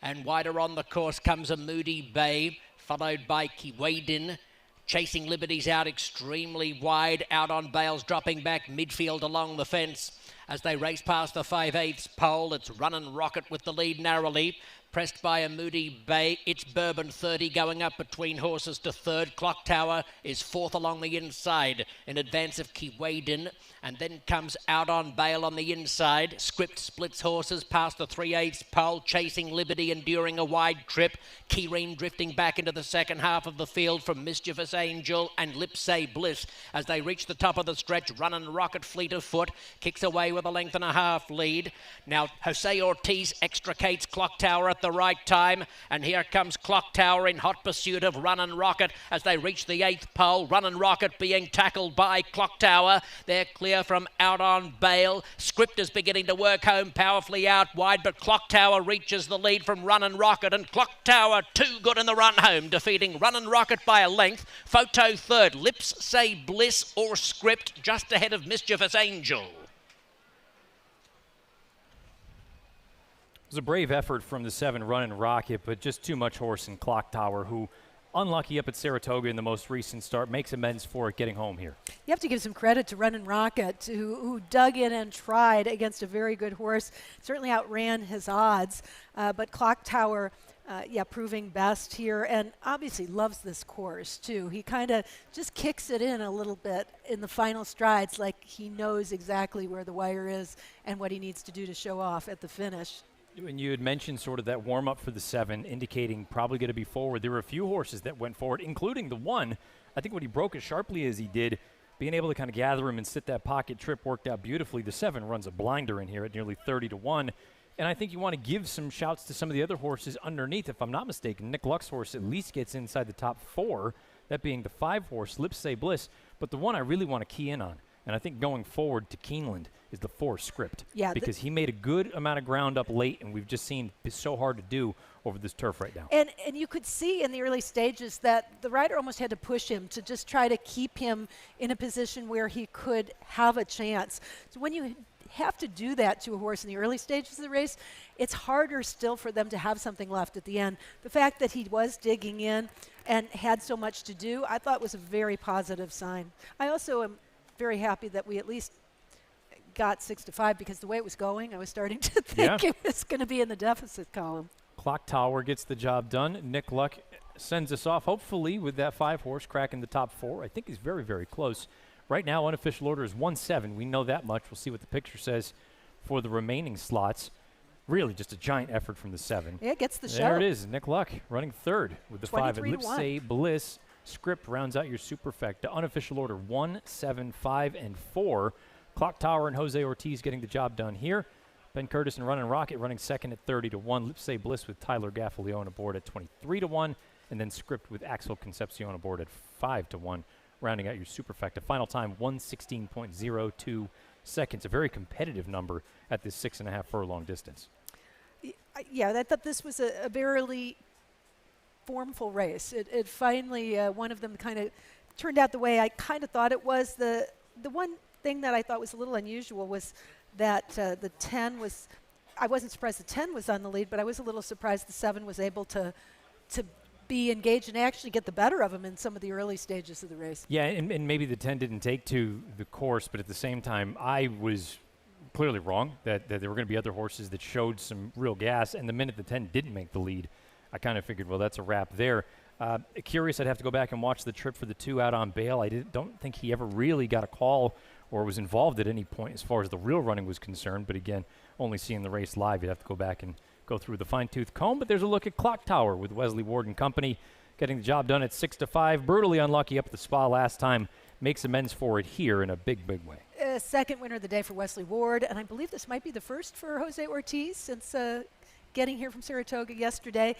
[SPEAKER 5] And wider on the course comes A Moody Bay, followed by Kiwadin. Chasing Liberty's out extremely wide. Out on bail's dropping back midfield along the fence. As they race past the 5/8 pole, it's Runnin' Rocket with the lead narrowly. Pressed by A Moody Bay, It's Bourbon 30 going up between horses to third. Clock Tower is fourth along the inside in advance of Kiwadin. And then comes Out on Bail on the inside. Script splits horses past the 3/8 pole. Chasing Liberty enduring a wide trip. Kireen drifting back into the second half of the field from Mischievous Angel and Lips Say Bliss. As they reach the top of the stretch, Runnin' Rocket fleet of foot. Kicks away with a length and a half lead. Now Jose Ortiz extricates Clock Tower at the right time. And here comes Clock Tower in hot pursuit of Runnin' Rocket as they reach the 8th pole. Runnin' Rocket being tackled by Clock Tower. They're clear from Out on Bail. Script is beginning to work home powerfully out wide, but Clock Tower reaches the lead from Runnin' Rocket, and Clock Tower too good in the run home, defeating Runnin' Rocket by a length. Photo third, Lips Say Bliss or Script just ahead of Mischievous Angel.
[SPEAKER 1] It was a brave effort from the 7 Runnin' Rocket, but just too much horse in Clock Tower, who, unlucky up at Saratoga in the most recent start, makes amends for it getting home here.
[SPEAKER 2] You have to give some credit to Runnin' Rocket, who dug in and tried against a very good horse. Certainly outran his odds, but Clock Tower, proving best here, and obviously loves this course too. He kind of just kicks it in a little bit in the final strides, like he knows exactly where the wire is and what he needs to do to show off at the finish.
[SPEAKER 1] And you had mentioned sort of that warm-up for the 7, indicating probably going to be forward. There were a few horses that went forward, including the 1. I think when he broke as sharply as he did, being able to kind of gather him and sit that pocket trip worked out beautifully. The 7 runs a blinder in here at nearly 30-1. And I think you want to give some shouts to some of the other horses underneath. If I'm not mistaken, Nick Luck's horse at least gets inside the top 4, that being the 5 horse, Lips Say Bliss. But the one I really want to key in on, and I think going forward to Keeneland, is the 4 Script.
[SPEAKER 2] Yeah,
[SPEAKER 1] because he made a good amount of ground up late, and we've just seen it's so hard to do over this turf right now.
[SPEAKER 2] And you could see in the early stages that the rider almost had to push him to just try to keep him in a position where he could have a chance. So when you have to do that to a horse in the early stages of the race, it's harder still for them to have something left at the end. The fact that he was digging in and had so much to do, I thought was a very positive sign. I also am very happy that we at least got 6-5, because the way it was going, I was starting to think it was going to be in the deficit column.
[SPEAKER 1] Clock Tower gets the job done. Nick Luck sends us off, hopefully, with that 5 horse cracking the top 4. I think he's very, very close. Right now, unofficial order is 1-7. We know that much. We'll see what the picture says for the remaining slots. Really just a giant effort from the 7.
[SPEAKER 2] Yeah, it gets the show.
[SPEAKER 1] There it is. Nick Luck running third with the 5 at
[SPEAKER 2] 23-1.
[SPEAKER 1] Lips Say Bliss. Script rounds out your superfecta. Unofficial order 1, 7, 5, and 4. Clock Tower and Jose Ortiz getting the job done here. Ben Curtis and Runnin' Rocket running second at 30-1. Lips Say Bliss with Tyler Gaffalione aboard at 23-1. And then Script with Axel Concepcion aboard at 5-1, rounding out your superfecta. Final time 1:16.02 seconds. A very competitive number at this 6.5 furlong distance.
[SPEAKER 2] Yeah, I thought this was a very formful race. It finally, one of them kind of turned out the way I kind of thought it was. The one thing that I thought was a little unusual was that the 10 was, I wasn't surprised the 10 was on the lead, but I was a little surprised the 7 was able to be engaged and actually get the better of him in some of the early stages of the race.
[SPEAKER 1] Yeah, and maybe the 10 didn't take to the course, but at the same time, I was clearly wrong that there were going to be other horses that showed some real gas, and the minute the 10 didn't make the lead, I kind of figured, well, that's a wrap there. Curious, I'd have to go back and watch the trip for the 2 Out on Bail. I don't think he ever really got a call or was involved at any point as far as the real running was concerned, but again, only seeing the race live, you'd have to go back and go through the fine-tooth comb. But there's a look at Clock Tower with Wesley Ward and company getting the job done at 6-5. Brutally unlucky up at the Spa last time. Makes amends for it here in a big, big way.
[SPEAKER 2] Second winner of the day for Wesley Ward, and I believe this might be the first for Jose Ortiz since getting here from Saratoga yesterday,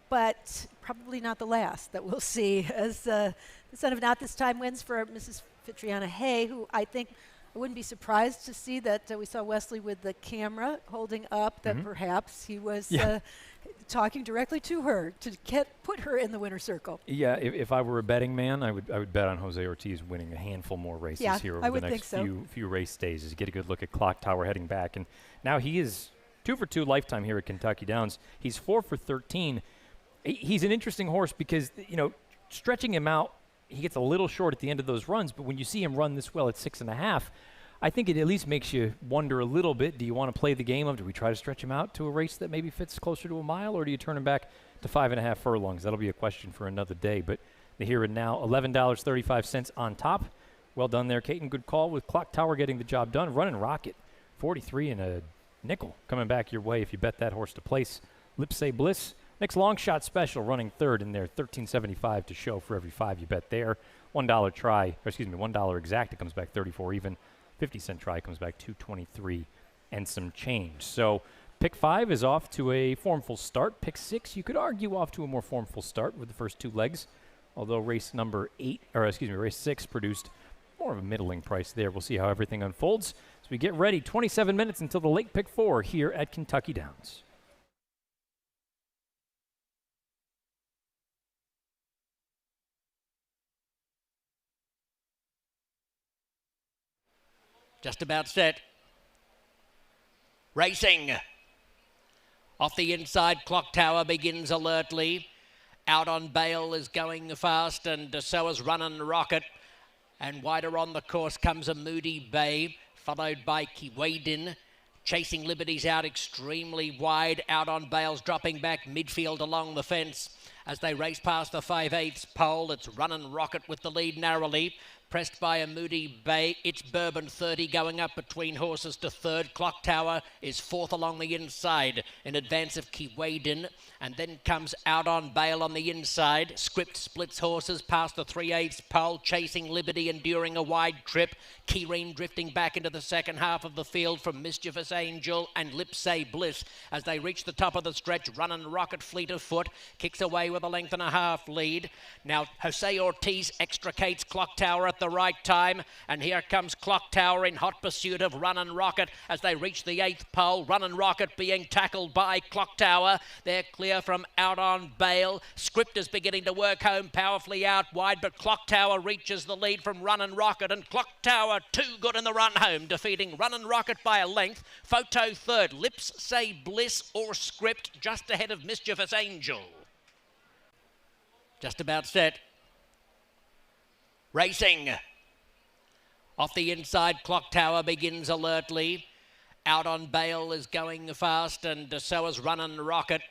[SPEAKER 2] but probably not the last that we'll see, as the son of Not This Time wins for Mrs. Fitriana Hay, who I think I wouldn't be surprised to see that we saw Wesley with the camera holding up, that perhaps he was talking directly to her to put her in the winner's circle.
[SPEAKER 1] Yeah, if I were a betting man, I would bet on Jose Ortiz winning a handful more races here over the next few race days, as you get a good look at Clock Tower heading back. And now he is 2 for 2 lifetime here at Kentucky Downs. He's 4 for 13. He's an interesting horse because, stretching him out, he gets a little short at the end of those runs, but when you see him run this well at 6.5, I think it at least makes you wonder a little bit, do you want to play the game of, do we try to stretch him out to a race that maybe fits closer to a mile, or do you turn him back to 5.5 furlongs? That'll be a question for another day, but the here and now, $11.35 on top. Well done there, Caton. Good call with Clock Tower getting the job done. Running Rocket, 43 and a nickel coming back your way if you bet that horse to place. Lipsay Bliss, next long shot special, running third in there, $13.75 to show for every 5 you bet there. $1 exact, it comes back 34 even. 50-cent try comes back 223 and some change. So pick 5 is off to a formful start. Pick 6, you could argue, off to a more formful start with the first 2 legs, although race 6 produced more of a middling price there. We'll see how everything unfolds as we get ready. 27 minutes until the late pick 4 here at Kentucky Downs.
[SPEAKER 5] Just about set. Racing. Off the inside, Clock Tower begins alertly. Out on Bail is going fast, and so is Runnin' Rocket. And wider on the course comes a Moody Bay, followed by Keewaydin. Chasing Liberties out extremely wide. Out on Bail's dropping back midfield along the fence. As they race past the 5/8 pole, it's Runnin' Rocket with the lead narrowly. Pressed by a Moody Bay. It's Bourbon 30 going up between horses to third. Clock Tower is 4th along the inside in advance of Keewaydin. And then comes Out on Bail on the inside. Script splits horses past the 3/8 pole. Chasing Liberty enduring a wide trip. Keyreen drifting back into the second half of the field from Mischievous Angel and Lipsay Bliss. As they reach the top of the stretch, Runnin' Rocket fleet of foot. Kicks away with a 1.5 length lead. Now Jose Ortiz extricates Clock Tower at the right time, and here comes Clock Tower in hot pursuit of Runnin' Rocket as they reach the 8th pole. Runnin' Rocket being tackled by Clock Tower. They're clear from Out on Bail. Script is beginning to work home powerfully out wide, but Clock Tower reaches the lead from Runnin' Rocket, and Clock Tower too good in the run home, defeating Runnin' Rocket by a length. Photo third, Lipsay Bliss or Script just ahead of Mischievous Angel. Just about set. Racing. Off the inside, Clock Tower begins alertly. Out on Bail is going fast, and so is Runnin' Rocket.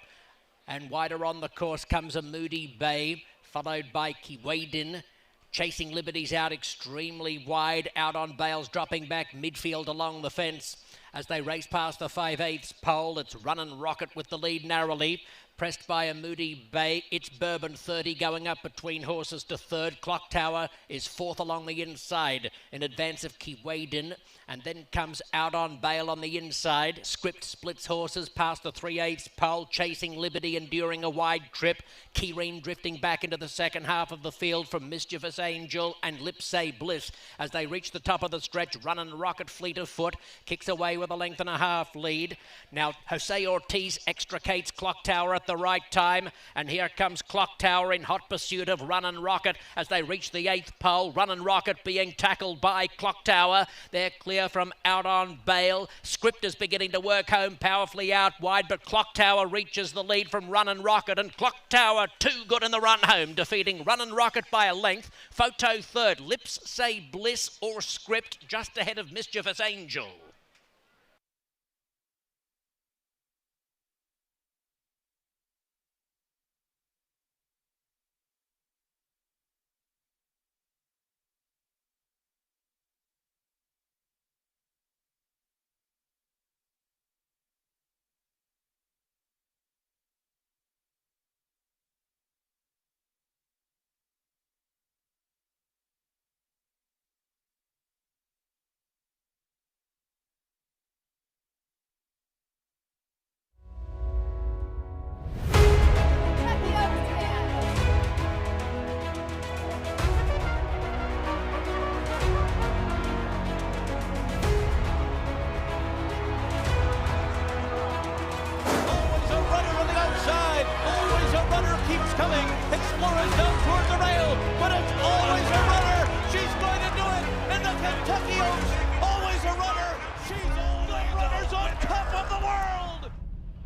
[SPEAKER 5] And wider on the course comes a Moody Bay, followed by Keewaydin. Chasing Liberties out extremely wide. Out on Bail's dropping back midfield along the fence. As they race past the 5/8 pole, it's Runnin' Rocket with the lead narrowly. Pressed by a Moody Bay. It's Bourbon 30 going up between horses to third. Clock Tower is 4th along the inside in advance of Keewaydin. And then comes Out on Bail on the inside. Script splits horses past the 3/8 pole. Chasing Liberty enduring a wide trip. Keyreen drifting back into the second half of the field from Mischievous Angel and Lipsay Bliss. As they reach the top of the stretch, Runnin' Rocket fleet of foot. Kicks away with a 1.5 length lead. Now Jose Ortiz extricates Clock Tower at at the right time. And here comes Clock Tower in hot pursuit of Run and Rocket as they reach the 8th pole. Run and Rocket being tackled by Clock Tower. They're clear from out on Bale. Script is beginning to work home powerfully out wide, but Clock Tower reaches the lead from Run and Rocket, and Clock Tower too good in the run home, defeating Run and Rocket by a length. Photo third, Lips Say Bliss or Script just ahead of Mischievous Angel.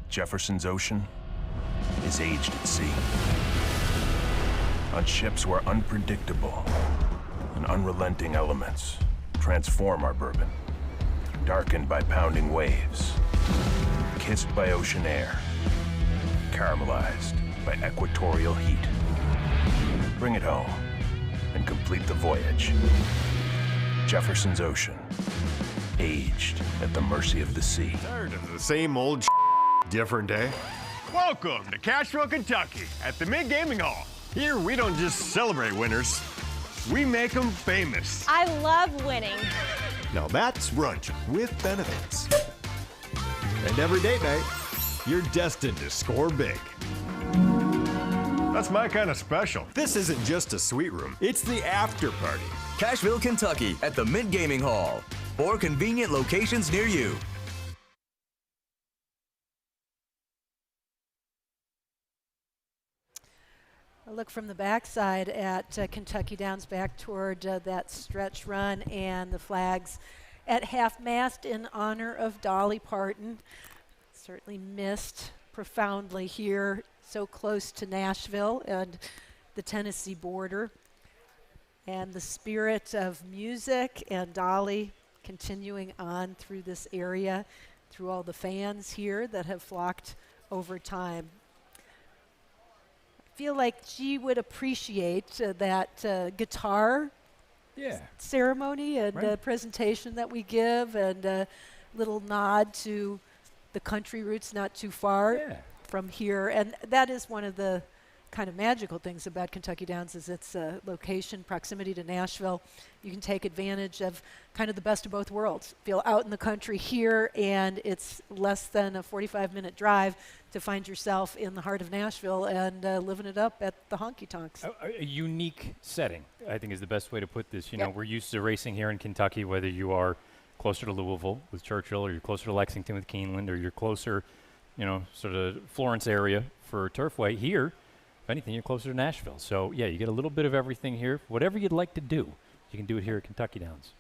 [SPEAKER 24] Jefferson's Ocean is aged at sea. On ships where unpredictable and unrelenting elements transform our bourbon. Darkened by pounding waves, kissed by ocean air, caramelized by equatorial heat. Bring it home and complete the voyage. Jefferson's Ocean, aged at the mercy of the sea.
[SPEAKER 20] Tired of the same old different day? Welcome to Cashville, Kentucky at the Mid Gaming Hall. Here we don't just celebrate winners, we make them famous.
[SPEAKER 10] I love winning.
[SPEAKER 20] Now that's brunch with benefits. And every date night, you're destined to score big. That's my kind of special. This isn't just a sweet room, it's the after party.
[SPEAKER 16] Cashville, Kentucky at the Mid Gaming Hall. 4 convenient locations near you.
[SPEAKER 2] A look from the backside at Kentucky Downs back toward that stretch run and the flags at half-mast in honor of Dolly Parton. Certainly missed profoundly here, so close to Nashville and the Tennessee border. And the spirit of music and Dolly continuing on through this area, through all the fans here that have flocked over time. Feel like she would appreciate that guitar ceremony and presentation that we give, and a little nod to the country roots not too far from here. And that is one of the kind of magical things about Kentucky Downs, is its location, proximity to Nashville. You can take advantage of kind of the best of both worlds. Feel out in the country here, and it's less than a 45-minute drive to find yourself in the heart of Nashville and living it up at the honky tonks.
[SPEAKER 1] A unique setting, I think, is the best way to put this. You know, we're used to racing here in Kentucky, whether you are closer to Louisville with Churchill, or you're closer to Lexington with Keeneland, or you're closer, you know, sort of Florence area for Turfway. Here, if anything, you're closer to Nashville. So, yeah, you get a little bit of everything here. Whatever you'd like to do, you can do it here at Kentucky Downs.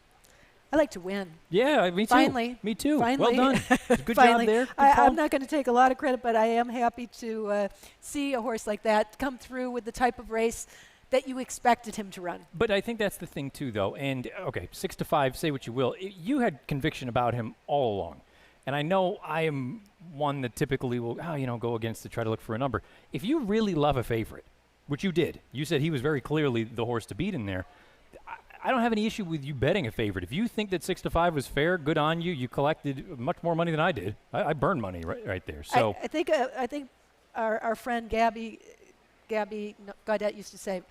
[SPEAKER 2] I like to win.
[SPEAKER 1] Yeah, me too.
[SPEAKER 2] Finally.
[SPEAKER 1] Me too.
[SPEAKER 2] Finally.
[SPEAKER 1] Well done. Good
[SPEAKER 2] Finally.
[SPEAKER 1] job there.
[SPEAKER 2] I'm not going to take a lot of credit, but I am happy to see a horse like that come through with the type of race that you expected him to run.
[SPEAKER 1] But I think that's the thing, too, though. And, okay, 6-5, say what you will. You had conviction about him all along. And I know I am one that typically will, go against to try to look for a number. If you really love a favorite, which you did, you said he was very clearly the horse to beat in there, I don't have any issue with you betting a favorite. If you think that 6-5 was fair, good on you. You collected much more money than I did. I burned money right there. So
[SPEAKER 2] I think our friend Gabby Gaudet used to say,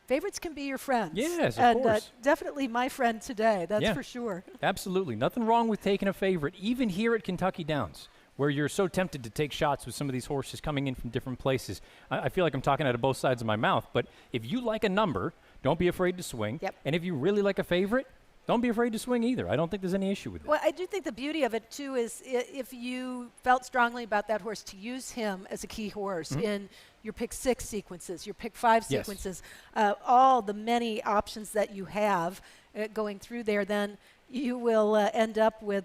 [SPEAKER 2] favorites can be your friends.
[SPEAKER 1] Yes, of
[SPEAKER 2] and
[SPEAKER 1] course.
[SPEAKER 2] Definitely my friend today. That's for sure.
[SPEAKER 1] Absolutely. Nothing wrong with taking a favorite, even here at Kentucky Downs, where you're so tempted to take shots with some of these horses coming in from different places. I feel like I'm talking out of both sides of my mouth, but if you like a number, don't be afraid to swing.
[SPEAKER 2] Yep.
[SPEAKER 1] And if you really like a favorite, don't be afraid to swing either. I don't think there's any issue with it.
[SPEAKER 2] Well, I do think the beauty of it, too, is if you felt strongly about that horse, to use him as a key horse in your pick 6 sequences, your pick 5 sequences, all the many options that you have going through there, then you will end up with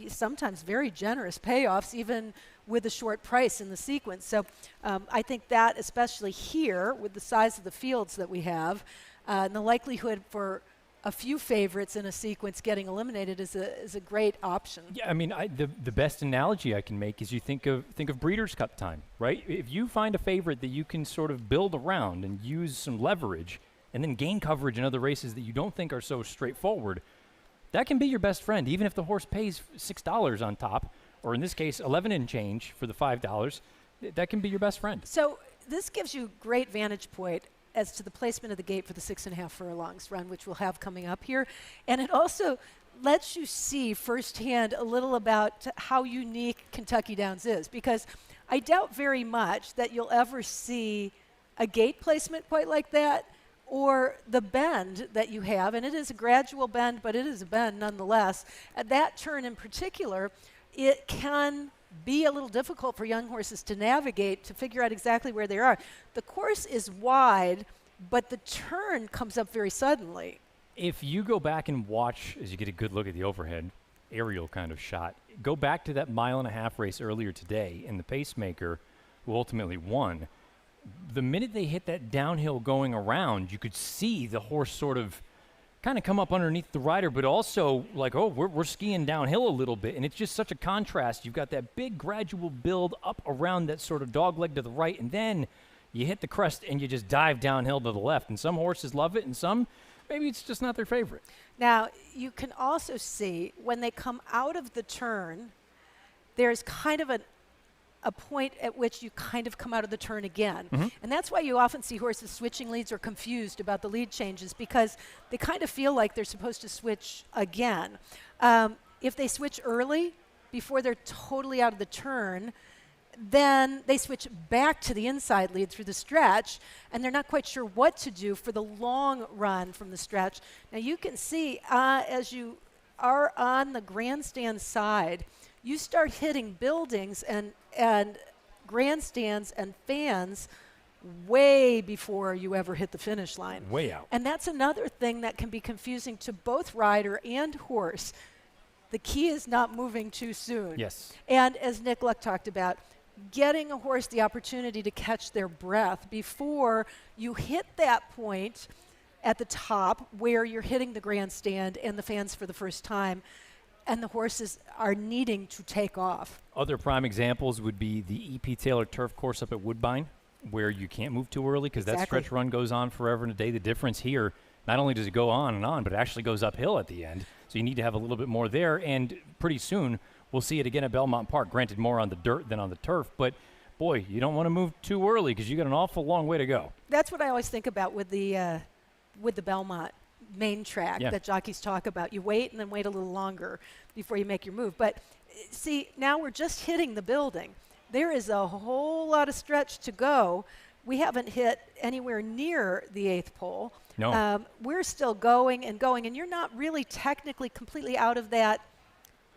[SPEAKER 2] sometimes very generous payoffs, even with a short price in the sequence. So I think that, especially here, with the size of the fields that we have, and the likelihood for a few favorites in a sequence getting eliminated is a great option.
[SPEAKER 1] Yeah, I mean, the best analogy I can make is you think of Breeders' Cup time, right? If you find a favorite that you can sort of build around and use some leverage and then gain coverage in other races that you don't think are so straightforward, that can be your best friend, even if the horse pays $6 on top, or in this case, 11 and change for the $5. That can be your best friend.
[SPEAKER 2] So this gives you great vantage point as to the placement of the gate for the 6.5 furlongs run, which we'll have coming up here. And it also lets you see firsthand a little about how unique Kentucky Downs is, because I doubt very much that you'll ever see a gate placement quite like that, or the bend that you have, and it is a gradual bend, but it is a bend nonetheless. At that turn in particular, it can be a little difficult for young horses to navigate, to figure out exactly where they are. The course is wide, but the turn comes up very suddenly.
[SPEAKER 1] If you go back and watch, as you get a good look at the overhead, aerial kind of shot, go back to that 1.5-mile race earlier today, and the pacemaker, who ultimately won, the minute they hit that downhill going around, you could see the horse sort of kind of come up underneath the rider, but also like, oh, we're skiing downhill a little bit. And it's just such a contrast. You've got that big gradual build up around that sort of dog leg to the right, and then you hit the crest and you just dive downhill to the left. And some horses love it, and some, maybe it's just not their favorite.
[SPEAKER 2] Now, you can also see when they come out of the turn, there's kind of a point at which you kind of come out of the turn again. And that's why you often see horses switching leads or confused about the lead changes, because they kind of feel like they're supposed to switch again. If they switch early, before they're totally out of the turn, then they switch back to the inside lead through the stretch, and they're not quite sure what to do for the long run from the stretch. Now you can see as you are on the grandstand side, you start hitting buildings and grandstands and fans way before you ever hit the finish line.
[SPEAKER 1] Way out.
[SPEAKER 2] And that's another thing that can be confusing to both rider and horse. The key is not moving too soon.
[SPEAKER 1] Yes.
[SPEAKER 2] And as Nick Luck talked about, getting a horse the opportunity to catch their breath before you hit that point at the top where you're hitting the grandstand and the fans for the first time, and the horses are needing to take off.
[SPEAKER 1] Other prime examples would be the E.P. Taylor turf course up at Woodbine, where you can't move too early because that stretch run goes on forever and a day. The difference here, not only does it go on and on, but it actually goes uphill at the end. So you need to have a little bit more there, and pretty soon we'll see it again at Belmont Park. Granted, more on the dirt than on the turf, but boy, you don't want to move too early because you got an awful long way to go.
[SPEAKER 2] That's what I always think about with the Belmont main track that jockeys talk about. You wait and then wait a little longer before you make your move. But see, now we're just hitting the building. There is a whole lot of stretch to go. We haven't hit anywhere near the 8th pole.
[SPEAKER 1] No.
[SPEAKER 2] We're still going, and you're not really technically completely out of that,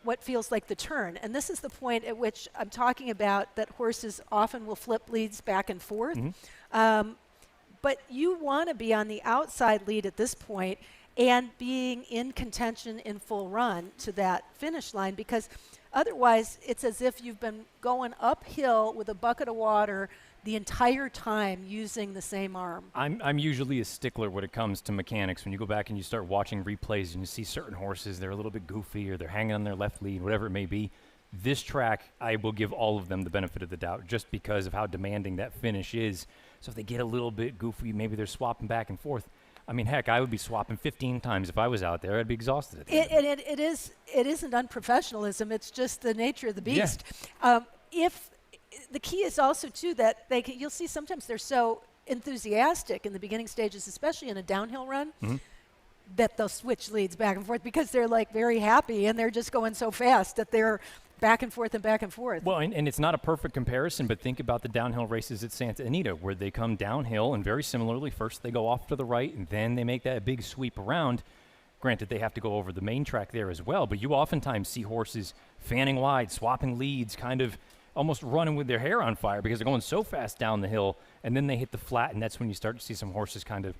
[SPEAKER 2] what feels like the turn. And this is the point at which I'm talking about that horses often will flip leads back and forth. But you want to be on the outside lead at this point and being in contention in full run to that finish line, because otherwise it's as if you've been going uphill with a bucket of water the entire time using the same arm.
[SPEAKER 1] I'm usually a stickler when it comes to mechanics. When you go back and you start watching replays and you see certain horses, they're a little bit goofy or they're hanging on their left lead, whatever it may be. This track, I will give all of them the benefit of the doubt just because of how demanding that finish is. So if they get a little bit goofy, maybe they're swapping back and forth. I mean, heck, I would be swapping 15 times if I was out there. I'd be exhausted at the end.
[SPEAKER 2] It isn't unprofessionalism. It's just the nature of the beast. If the key is also too that you'll see sometimes they're so enthusiastic in the beginning stages, especially in a downhill run, that they'll switch leads back and forth because they're like very happy and they're just going so fast that they're back and forth and back and forth.
[SPEAKER 1] Well, and it's not a perfect comparison, but think about the downhill races at Santa Anita where they come downhill and very similarly, first they go off to the right and then they make that big sweep around. Granted, they have to go over the main track there as well, but you oftentimes see horses fanning wide, swapping leads, kind of almost running with their hair on fire because they're going so fast down the hill, and then they hit the flat, and that's when you start to see some horses kind of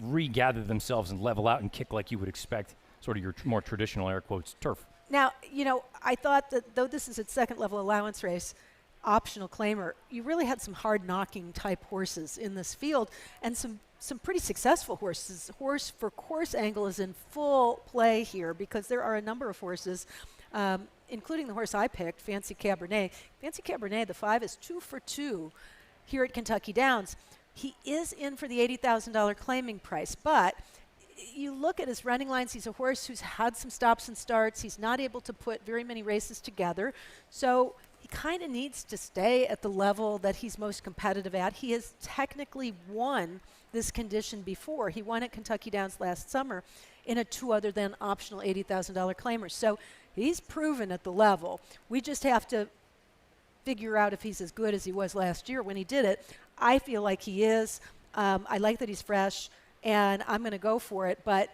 [SPEAKER 1] regather themselves and level out and kick like you would expect, sort of your more traditional, air quotes, turf.
[SPEAKER 2] Now, I thought that though this is a second level allowance race, optional claimer, you really had some hard knocking type horses in this field and some pretty successful horses. Horse for course angle is in full play here because there are a number of horses, including the horse I picked, Fancy Cabernet. Fancy Cabernet, the 5 is 2 for 2 here at Kentucky Downs. He is in for the $80,000 claiming price, but you look at his running lines, he's a horse who's had some stops and starts. He's not able to put very many races together. So he kind of needs to stay at the level that he's most competitive at. He has technically won this condition before. He won at Kentucky Downs last summer in a 2 other than optional $80,000 claimer. So he's proven at the level. We just have to figure out if he's as good as he was last year when he did it. I feel like he is. I like that he's fresh, and I'm going to go for it. But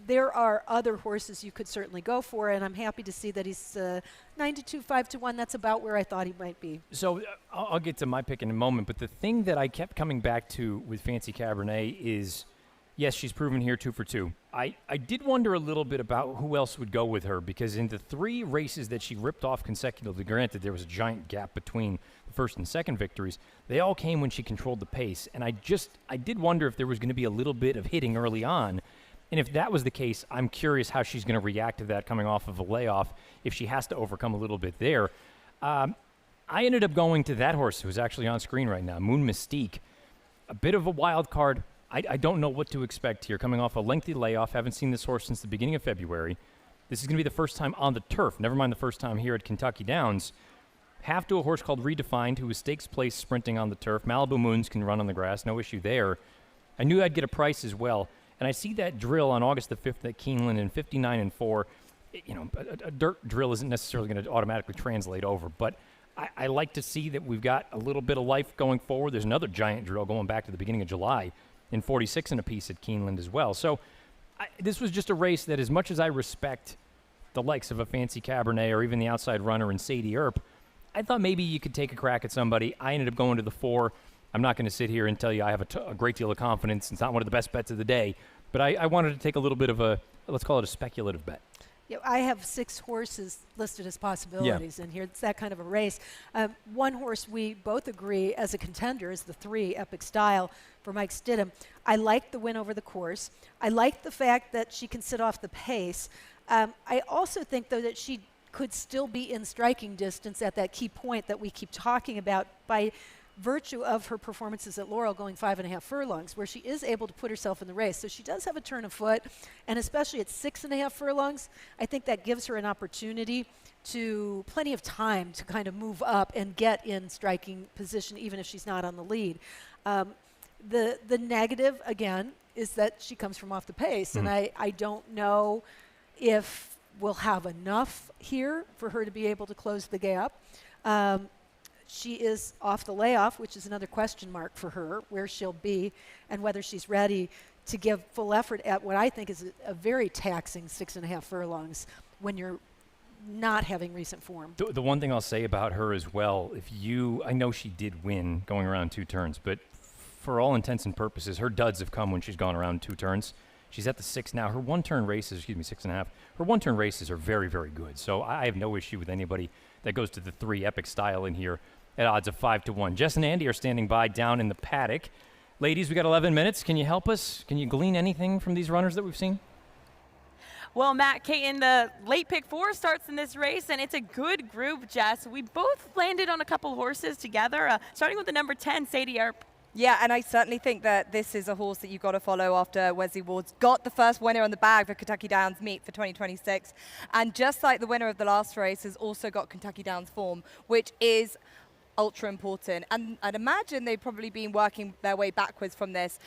[SPEAKER 2] there are other horses you could certainly go for, and I'm happy to see that he's 9-2, 5-1. That's about where I thought he might be.
[SPEAKER 1] So I'll get to my pick in a moment, but the thing that I kept coming back to with Fancy Cabernet is, yes, she's proven here 2 for 2. I did wonder a little bit about who else would go with her, because in the 3 races that she ripped off consecutively, granted there was a giant gap between the first and second victories, they all came when she controlled the pace. And I did wonder if there was going to be a little bit of hitting early on. And if that was the case, I'm curious how she's going to react to that coming off of a layoff, if she has to overcome a little bit there. I ended up going to that horse who's actually on screen right now, Moon Mystique. A bit of a wild card. I don't know what to expect here. Coming off a lengthy layoff, haven't seen this horse since the beginning of February. This is going to be the first time on the turf, never mind the first time here at Kentucky Downs. Half to a horse called Redefined, who is stakes place sprinting on the turf. Malibu Moons can run on the grass, no issue there. I knew I'd get a price as well. And I see that drill on August the 5th at Keeneland in 59-4. A dirt drill isn't necessarily going to automatically translate over, but I like to see that we've got a little bit of life going forward. There's another giant drill going back to the beginning of July in 46 and a piece at Keeneland as well. So this was just a race that, as much as I respect the likes of a Fancy Cabernet or even the outside runner in Sadie Earp, I thought maybe you could take a crack at somebody. I ended up going to the 4. I'm not going to sit here and tell you I have a great deal of confidence. It's not one of the best bets of the day, but I wanted to take a little bit of a, let's call it a speculative bet.
[SPEAKER 2] Yeah, I have 6 horses listed as possibilities in here. It's that kind of a race. One horse we both agree as a contender is the 3, Epic Style, for Mike Stidham. I like the win over the course. I like the fact that she can sit off the pace. I also think, though, that she could still be in striking distance at that key point that we keep talking about by virtue of her performances at Laurel going 5.5 furlongs, where she is able to put herself in the race. So she does have a turn of foot, and especially at 6.5 furlongs, I think that gives her an opportunity to plenty of time to kind of move up and get in striking position, even if she's not on the lead. The negative, again, is that she comes from off the pace, and I don't know if we'll have enough here for her to be able to close the gap. She is off the layoff, which is another question mark for her, where she'll be and whether she's ready to give full effort at what I think is a very taxing 6.5 furlongs when you're not having recent form.
[SPEAKER 1] The one thing I'll say about her as well, I know she did win going around 2 turns, but for all intents and purposes, her duds have come when she's gone around 2 turns. She's at the 6 now. Her 1-turn races, 6.5, her 1-turn races are very, very good. So I have no issue with anybody that goes to the 3 Epic Style in here at odds of 5-1. Jess and Andy are standing by down in the paddock. Ladies, we got 11 minutes. Can you help us? Can you glean anything from these runners that we've seen?
[SPEAKER 12] Well, Matt, Kate, the late pick 4 starts in this race, and it's a good group, Jess. We both landed on a couple horses together, starting with the number 10, Sadie Earp.
[SPEAKER 11] Yeah, and I certainly think that this is a horse that you've got to follow after Wesley Ward's got the first winner on the bag for Kentucky Downs meet for 2026. And just like the winner of the last race has also got Kentucky Downs form, which is ultra important. And I'd imagine they've probably been working their way backwards from this.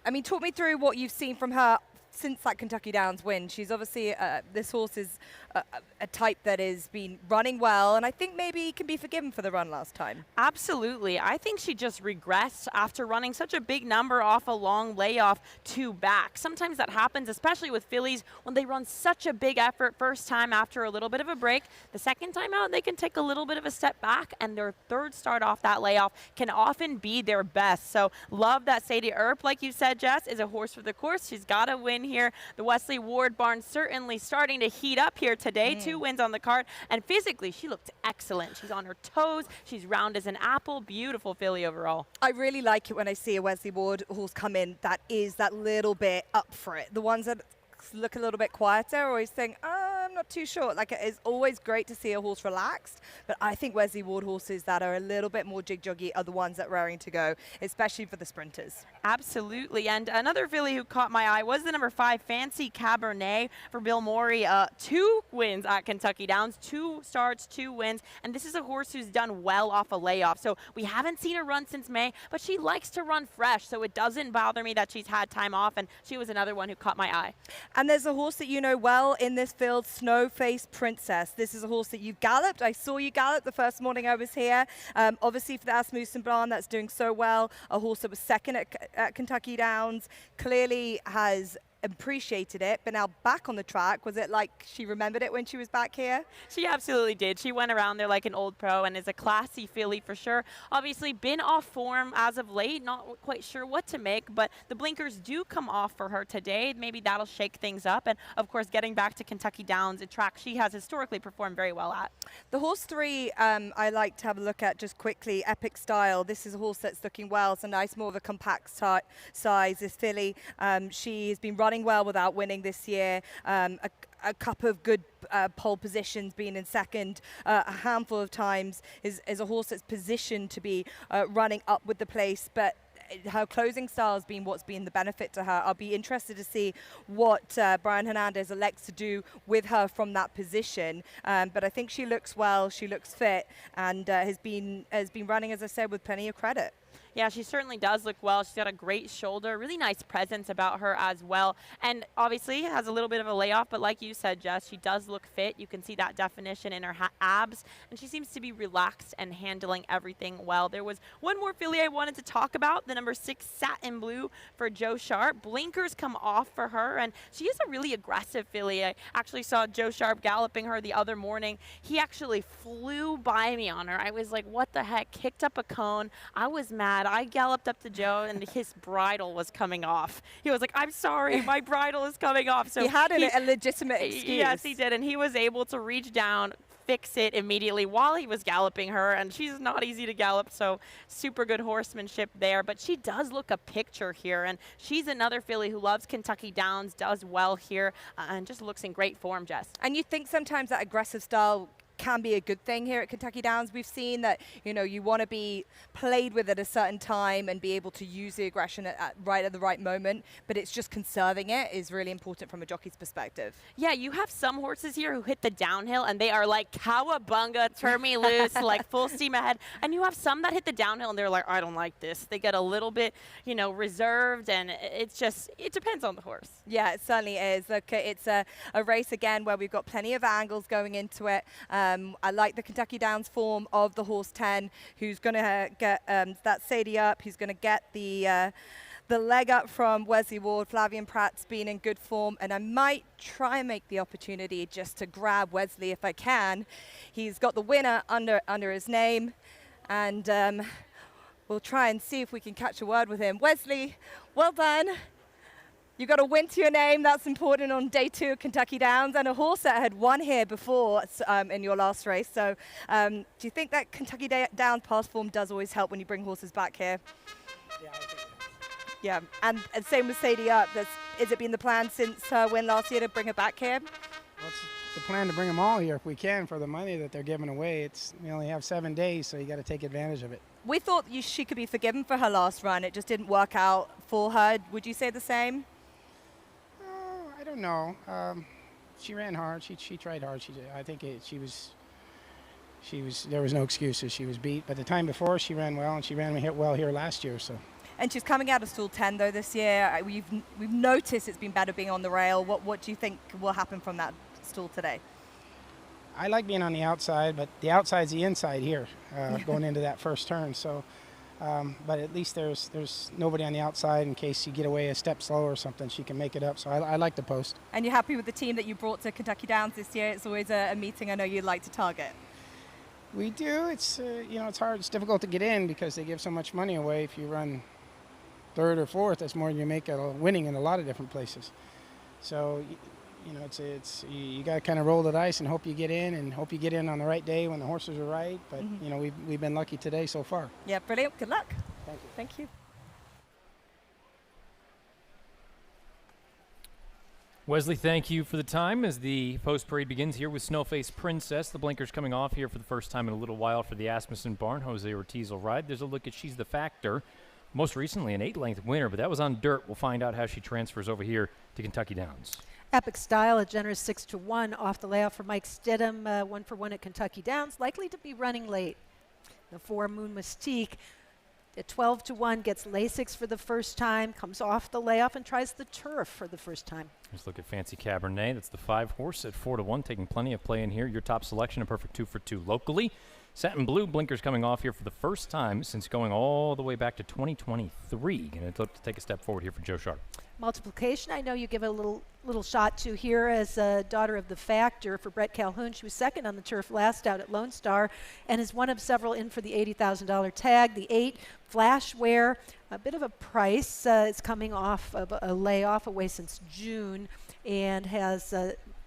[SPEAKER 11] I mean, talk me through what you've seen from her since that Kentucky Downs win. She's obviously, this horse is a type that has been running well, and I think maybe can be forgiven for the run last time.
[SPEAKER 12] Absolutely. I think she just regressed after running such a big number off a long layoff to back. Sometimes that happens, especially with fillies, when they run such a big effort first time after a little bit of a break. The second time out, they can take a little bit of a step back, and their third start off that layoff can often be their best. So love that Sadie Earp, like you said, Jess, is a horse for the course. She's got to win here. The Wesley Ward barn certainly starting to heat up here today. 2 wins on the card, and physically she looked excellent. She's on her toes. She's round as an apple. Beautiful filly overall.
[SPEAKER 11] I really like it when I see a Wesley Ward horse come in that is that little bit up for it. The ones that look a little bit quieter always think, I'm not too sure. Like, it's always great to see a horse relaxed, but I think Wesley Ward horses that are a little bit more jig-joggy are the ones that are raring to go, especially for the sprinters.
[SPEAKER 12] Absolutely. And another filly who caught my eye was the number 5, Fancy Cabernet for Bill Morey. 2 wins at Kentucky Downs, 2 starts, 2 wins, and this is a horse who's done well off a layoff. So we haven't seen her run since May, but she likes to run fresh, so it doesn't bother me that she's had time off, and she was another one who caught my eye.
[SPEAKER 11] And there's a horse that you know well in this field, Snowface Princess. This is a horse that you've galloped. I saw you gallop the first morning I was here. Obviously for the Asmussen barn, that's doing so well. A horse that was second at Kentucky Downs, clearly has appreciated it, but now back on the track. Was it like she remembered it when she was back here?
[SPEAKER 12] She absolutely did. She went around there like an old pro and is a classy filly for sure. Obviously been off form as of late, not quite sure what to make, but the blinkers do come off for her today. Maybe that'll shake things up, and of course getting back to Kentucky Downs, a track she has historically performed very well at.
[SPEAKER 11] The horse 3 I like to have a look at just quickly, Epic Style. This is a horse that's looking well. It's a nice, more of a compact size, this filly. She has been running well without winning this year. A couple of good pole positions, being in second a handful of times, is a horse that's positioned to be running up with the place, but her closing style has been what's been the benefit to her. I'll be interested to see what Brian Hernandez elects to do with her from that position. But I think she looks well, she looks fit, and has been running, as I said, with plenty of credit.
[SPEAKER 12] Yeah, she certainly does look well. She's got a great shoulder, really nice presence about her as well. And obviously has a little bit of a layoff, but like you said, Jess, she does look fit. You can see that definition in her abs, and she seems to be relaxed and handling everything well. There was one more filly I wanted to talk about, the number 6, Satin Blue for Joe Sharp. Blinkers come off for her, and she is a really aggressive filly. I actually saw Joe Sharp galloping her the other morning. He actually flew by me on her. I was like, what the heck? Kicked up a cone. I was mad. I galloped up to Joe, and his bridle was coming off. He was like, I'm sorry, my bridle is coming off. So
[SPEAKER 11] he had a legitimate excuse.
[SPEAKER 12] Yes, he did, and he was able to reach down, fix it immediately while he was galloping her, and she's not easy to gallop, so super good horsemanship there. But she does look a picture here, and she's another filly who loves Kentucky Downs, does well here, and just looks in great form, Jess.
[SPEAKER 11] And you think sometimes that aggressive style can be a good thing here at Kentucky Downs. We've seen that, you know, you want to be played with at a certain time and be able to use the aggression at the right moment, but it's just conserving it is really important from a jockey's perspective.
[SPEAKER 12] Yeah, you have some horses here who hit the downhill and they are like, cowabunga, turn me loose, like full steam ahead. And you have some that hit the downhill and they're like, I don't like this. They get a little bit, you know, reserved, and it's just, it depends on the horse.
[SPEAKER 11] Yeah, it certainly is. Look, it's a race again where we've got plenty of angles going into it. I like the Kentucky Downs form of the horse 10, who's going to get that Sadie up. He's going to get the leg up from Wesley Ward. Flavian Pratt's been in good form, and I might try and make the opportunity just to grab Wesley if I can. He's got the winner under his name, and we'll try and see if we can catch a word with him. Wesley, well done. You got a win to your name. That's important on day 2 of Kentucky Downs, and a horse that had won here before in your last race. So do you think that Kentucky Downs past form does always help when you bring horses back here?
[SPEAKER 10] Yeah, I think it is.
[SPEAKER 11] Yeah, and same with Sadie Up. Is it been the plan since her win last year to bring her back here?
[SPEAKER 10] Well, it's the plan to bring them all here if we can for the money that they're giving away. We only have 7 days, so you got to take advantage of it.
[SPEAKER 11] We thought she could be forgiven for her last run. It just didn't work out for her. Would you say the same?
[SPEAKER 10] I don't know. She ran hard. She tried hard. I think there was no excuses. She was beat. But the time before, she ran well, and she ran well here last year. So.
[SPEAKER 11] And she's coming out of stool 10 though this year. We've noticed it's been better being on the rail. What do you think will happen from that stool today?
[SPEAKER 10] I like being on the outside, but the outside's the inside here, going into that first turn. So, but at least there's nobody on the outside in case you get away a step slow or something. She can make it up. So I like the post.
[SPEAKER 11] And you're happy with the team that you brought to Kentucky Downs this year? It's always a meeting I know you'd like to target.
[SPEAKER 10] We do. It's it's hard. It's difficult to get in because they give so much money away. If you run third or fourth, that's more than you make winning in a lot of different places. So, you got to kind of roll the dice and hope you get in, and hope you get in on the right day when the horses are right. But we've been lucky today so far.
[SPEAKER 11] Yeah, brilliant. Good luck.
[SPEAKER 10] Thank you.
[SPEAKER 11] Thank you.
[SPEAKER 1] Wesley, thank you for the time as the post parade begins here with Snowface Princess. The blinkers coming off here for the first time in a little while for the Asmussen barn. Jose Ortiz will ride. There's a look at She's the Factor. Most recently an 8-length winner, but that was on dirt. We'll find out how she transfers over here to Kentucky Downs.
[SPEAKER 2] Epic Style, a generous 6-1 off the layoff for Mike Stidham, 1-for-1 at Kentucky Downs, likely to be running late. The 4 Moon Mystique at 12-1 gets Lasix for the first time, comes off the layoff and tries the turf for the first time.
[SPEAKER 1] Let's look at Fancy Cabernet. That's the 5 horse at 4-1, taking plenty of play in here. Your top selection, a perfect 2-for-2 locally. Satin Blue blinkers coming off here for the first time since going all the way back to 2023. Going to look to take a step forward here for Joe Sharp.
[SPEAKER 2] Multiplication, I know you give a little shot to here as a daughter of the Factor for Brett Calhoun. She was second on the turf last out at Lone Star and is one of several in for the $80,000 tag. The 8 Flashware, a bit of a price. It's coming off of a layoff away since June and has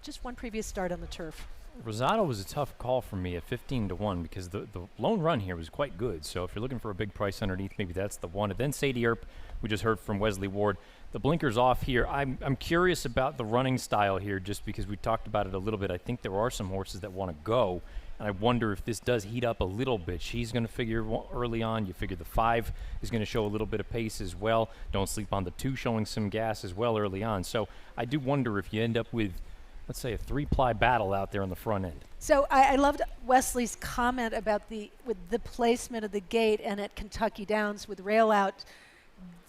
[SPEAKER 2] just one previous start on the turf.
[SPEAKER 1] Rosado was a tough call for me at 15-1 because the lone run here was quite good. So if you're looking for a big price underneath, maybe that's the one. And then Sadie Earp, we just heard from Wesley Ward. The blinkers off here. I'm curious about the running style here just because we talked about it a little bit. I think there are some horses that want to go, and I wonder if this does heat up a little bit. She's going to figure early on. You figure the 5 is going to show a little bit of pace as well. Don't sleep on the 2 showing some gas as well early on. So I do wonder if you end up with, let's say, a 3-ply battle out there on the front end.
[SPEAKER 2] So I loved Wesley's comment about the placement of the gate, and at Kentucky Downs with rail out,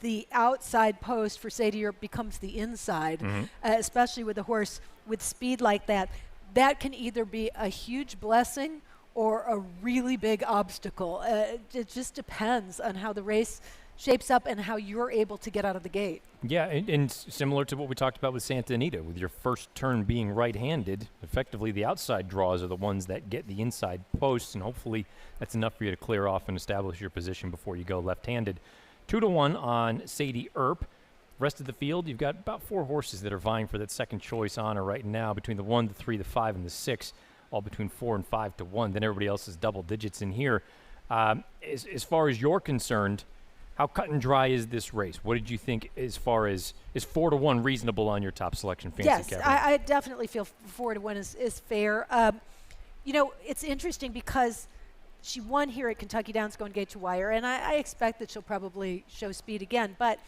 [SPEAKER 2] the outside post for Sadie Earp becomes the inside, especially with a horse with speed like that. That can either be a huge blessing or a really big obstacle. It just depends on how the race shapes up and how you're able to get out of the gate.
[SPEAKER 1] Yeah, and similar to what we talked about with Santa Anita, with your first turn being right-handed, effectively the outside draws are the ones that get the inside posts, and hopefully that's enough for you to clear off and establish your position before you go left-handed. 2-1 on Sadie Earp. Rest of the field, you've got about 4 horses that are vying for that second choice honor right now, between the 1, the 3, the 5, and the 6, all between 4 and 5-1. Then everybody else is double digits in here. As far as you're concerned, how cut and dry is this race? What did you think as far as, is 4-1 reasonable on your top selection, Fancy
[SPEAKER 2] Yes,
[SPEAKER 1] Cabernet?
[SPEAKER 2] I definitely feel 4-1 is fair. It's interesting because she won here at Kentucky Downs going gate to wire, and I expect that she'll probably show speed again, but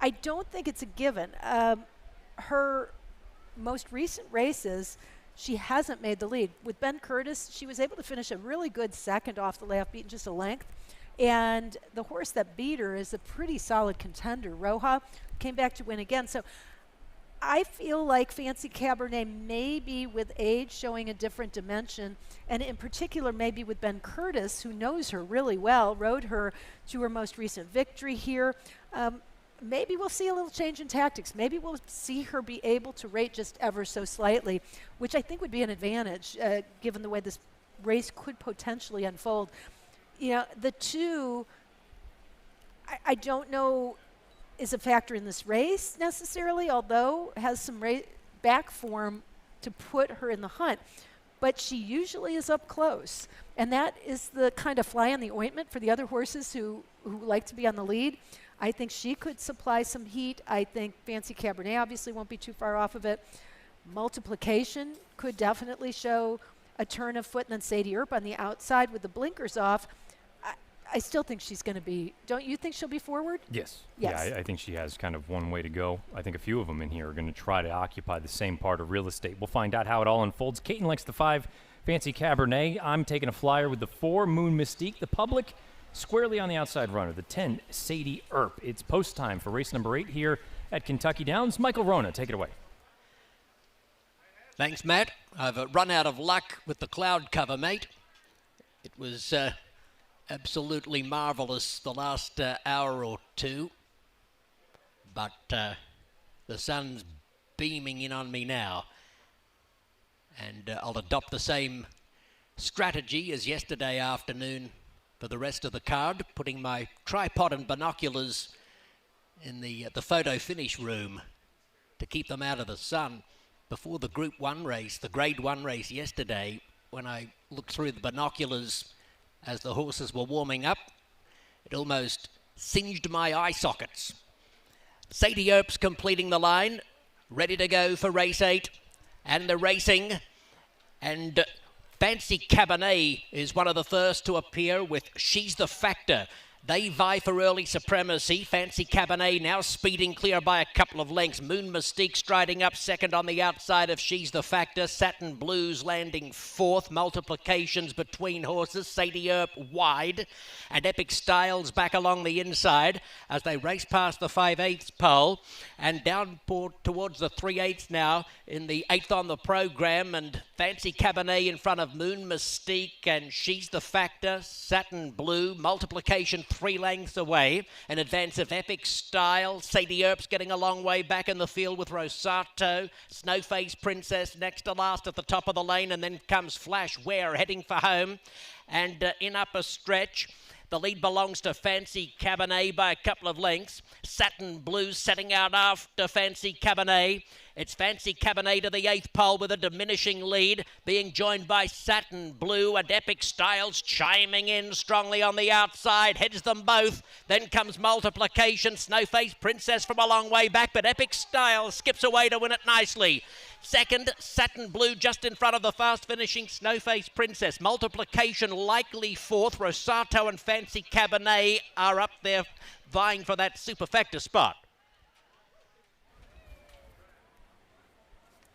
[SPEAKER 2] I don't think it's a given. Her most recent races, she hasn't made the lead. With Ben Curtis, she was able to finish a really good second off the layoff, beaten just a length, and the horse that beat her is a pretty solid contender. Roja came back to win again. So I feel like Fancy Cabernet maybe with age showing a different dimension, and in particular maybe with Ben Curtis, who knows her really well, rode her to her most recent victory here. Maybe we'll see a little change in tactics. Maybe we'll see her be able to rate just ever so slightly, which I think would be an advantage given the way this race could potentially unfold. The 2, I don't know is a factor in this race necessarily, although has some back form to put her in the hunt. But she usually is up close. And that is the kind of fly in the ointment for the other horses who like to be on the lead. I think she could supply some heat. I think Fancy Cabernet obviously won't be too far off of it. Multiplication could definitely show a turn of foot, and then Sadie Earp on the outside with the blinkers off. I still think she's going to be. Don't you think she'll be forward?
[SPEAKER 1] Yes.
[SPEAKER 2] Yes.
[SPEAKER 1] Yeah, I think she has kind of one way to go. I think a few of them in here are going to try to occupy the same part of real estate. We'll find out how it all unfolds. Caton likes the 5, Fancy Cabernet. I'm taking a flyer with the 4, Moon Mystique. The public squarely on the outside runner, the 10, Sadie Earp. It's post time for race number 8 here at Kentucky Downs. Michael Rona, take it away.
[SPEAKER 5] Thanks, Matt. I've run out of luck with the cloud cover, mate. It was absolutely marvellous the last hour or two, but the sun's beaming in on me now, and I'll adopt the same strategy as yesterday afternoon for the rest of the card, putting my tripod and binoculars in the photo finish room to keep them out of the sun. Before the Group 1 race, the Grade 1 race yesterday, when I looked through the binoculars as the horses were warming up, it almost singed my eye sockets. Sadie Earps completing the line, ready to go for race 8, and the racing, and Fancy Cabernet is one of the first to appear with She's the Factor. They vie for early supremacy. Fancy Cabernet now speeding clear by a couple of lengths. Moon Mystique striding up second on the outside of She's the Factor. Satin Blues landing fourth. Multiplications between horses. Sadie Earp wide. And Epic Styles back along the inside as they race past the 5/8 pole. And down towards the 3/8 now in the 8th on the program. And Fancy Cabernet in front of Moon Mystique and She's the Factor. Satin Blue. Multiplication 3 lengths away in advance of Epic Style. Sadie Earp's getting a long way back in the field with Rosato. Snowface Princess next to last at the top of the lane, and then comes Flash Ware heading for home. And in upper stretch, the lead belongs to Fancy Cabernet by a couple of lengths. Satin Blue setting out after Fancy Cabernet. It's Fancy Cabernet to the 8th pole with a diminishing lead, being joined by Satin Blue and Epic Styles chiming in strongly on the outside, heads them both. Then comes Multiplication, Snowface Princess from a long way back, but Epic Styles skips away to win it nicely. Second, Satin Blue just in front of the fast finishing Snowface Princess. Multiplication likely fourth. Rosato and Fancy Cabernet are up there vying for that superfecta spot.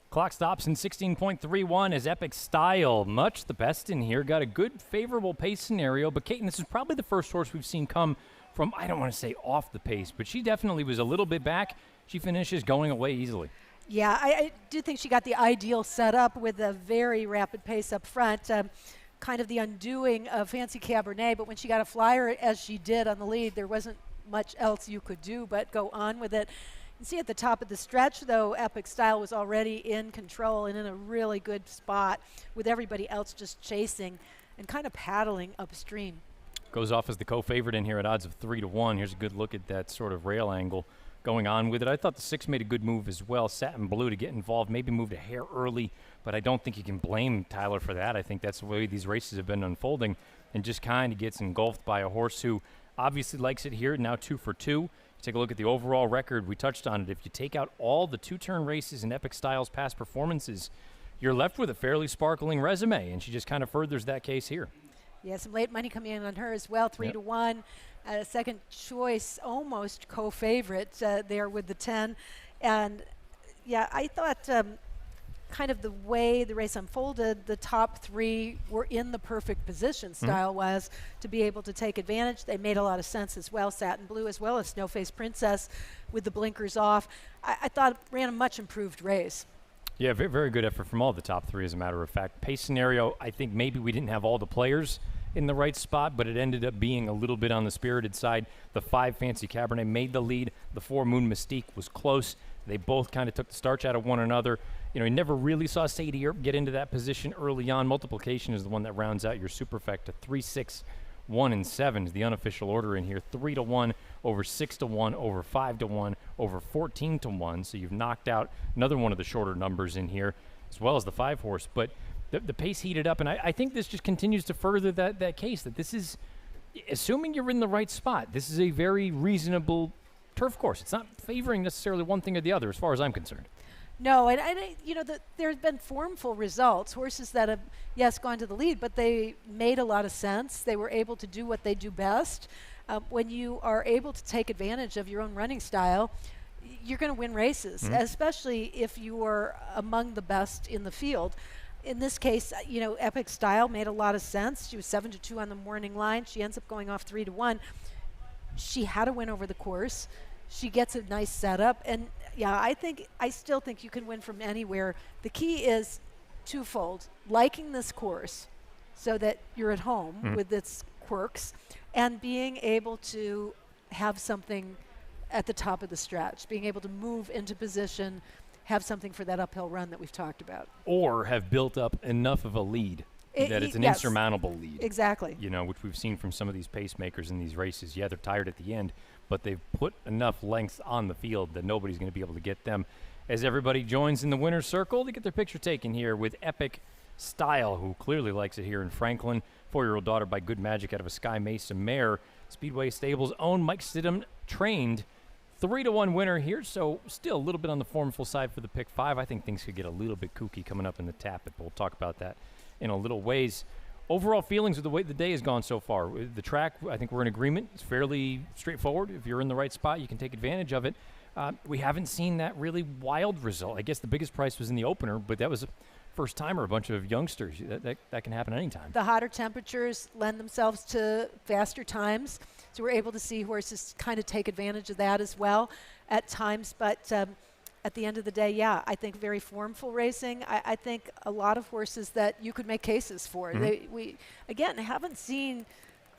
[SPEAKER 1] Clock stops in 16.31 as Epic Style, much the best in here. Got a good, favorable pace scenario. But, Kaiten, this is probably the first horse we've seen come from, I don't want to say off the pace, but she definitely was a little bit back. She finishes going away easily.
[SPEAKER 2] Yeah, I do think she got the ideal setup with a very rapid pace up front. Kind of the undoing of Fancy Cabernet, but when she got a flyer, as she did on the lead, there wasn't much else you could do but go on with it. You see at the top of the stretch, though, Epic Style was already in control and in a really good spot with everybody else just chasing and kind of paddling upstream.
[SPEAKER 1] Goes off as the co-favorite in here at odds of 3-1. Here's a good look at that sort of rail angle going on with it. I thought the 6 made a good move as well. Satin Blue to get involved, maybe moved a hair early, but I don't think you can blame Tyler for that. I think that's the way these races have been unfolding, and just kind of gets engulfed by a horse who obviously likes it here, now 2 for 2. Take a look at the overall record. We touched on it. If you take out all the 2-turn races in Epic Styles' past performances, you're left with a fairly sparkling resume, and she just kind of furthers that case here.
[SPEAKER 2] Yeah, some late money coming in on her as well, 3-1. Second choice, almost co-favorite there with the 10. And, yeah, I thought kind of the way the race unfolded, the top 3 were in the perfect position, style-wise, to be able to take advantage. They made a lot of sense as well, Satin Blue as well as Snowface Princess with the blinkers off. I thought it ran a much improved race.
[SPEAKER 1] Yeah, very, very good effort from all the top 3, as a matter of fact. Pace scenario, I think maybe we didn't have all the players in the right spot, but it ended up being a little bit on the spirited side. The 5 Fancy Cabernet made the lead. The 4 Moon Mystique was close. They both kind of took the starch out of one another. You know, you never really saw Sadie Earp get into that position early on. Multiplication is the one that rounds out your superfecta. 3, 6, 1, and 7 is the unofficial order in here. 3-1, over 6-1, over 5-1, over 14-1. So you've knocked out another one of the shorter numbers in here, as well as the 5-horse. But the pace heated up, and I think this just continues to further that case, that this is, assuming you're in the right spot, this is a very reasonable turf course. It's not favoring necessarily one thing or the other, as far as I'm concerned.
[SPEAKER 2] No, and you know, there's been formful results. Horses that have, yes, gone to the lead, but they made a lot of sense. They were able to do what they do best. When you are able to take advantage of your own running style, you're going to win races, especially if you are among the best in the field. In this case, you know, Epic Style made a lot of sense. She was 7-2 on the morning line. She ends up going off 3-1. She had a win over the course. She gets a nice setup, and yeah, I still think you can win from anywhere. The key is twofold: liking this course, so that you're at home with its quirks, and being able to have something at the top of the stretch, being able to move into position, have something for that uphill run that we've talked about.
[SPEAKER 1] Or have built up enough of a lead that it's an
[SPEAKER 2] yes,
[SPEAKER 1] insurmountable lead.
[SPEAKER 2] Exactly.
[SPEAKER 1] You know, which we've seen from some of these pacemakers in these races. Yeah, they're tired at the end, but they've put enough length on the field that nobody's going to be able to get them. As everybody joins in the winner's circle to get their picture taken here with Epic Style, who clearly likes it here in Franklin. 4-year-old daughter by Good Magic out of a Sky Mesa mare. Speedway Stables' own Mike Stidham trained. 3-1 winner here, so still a little bit on the formful side for the pick 5. I think things could get a little bit kooky coming up in the Tapit, but we'll talk about that in a little ways. Overall feelings of the way the day has gone so far. The track, I think we're in agreement. It's fairly straightforward. If you're in the right spot, you can take advantage of it. We haven't seen that really wild result. I guess the biggest price was in the opener, but that was a first-timer, a bunch of youngsters. That can happen anytime.
[SPEAKER 2] The hotter temperatures lend themselves to faster times, so we're able to see horses kind of take advantage of that as well at times. But at the end of the day, yeah, I think very formful racing. I think a lot of horses that you could make cases for. We, again, haven't seen,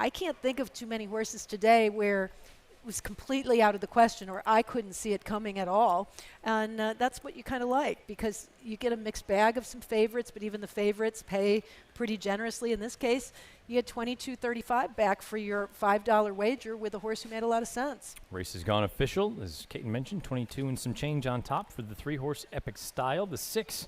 [SPEAKER 2] I can't think of too many horses today where it was completely out of the question or I couldn't see it coming at all. And that's what you kind of like, because you get a mixed bag of some favorites, but even the favorites pay pretty generously. In this case, you had $22.35 back for your $5 wager with a horse who made a lot of sense.
[SPEAKER 1] Race has gone official, as Kaiten mentioned, 22 and some change on top for the 3-horse Epic Style. The 6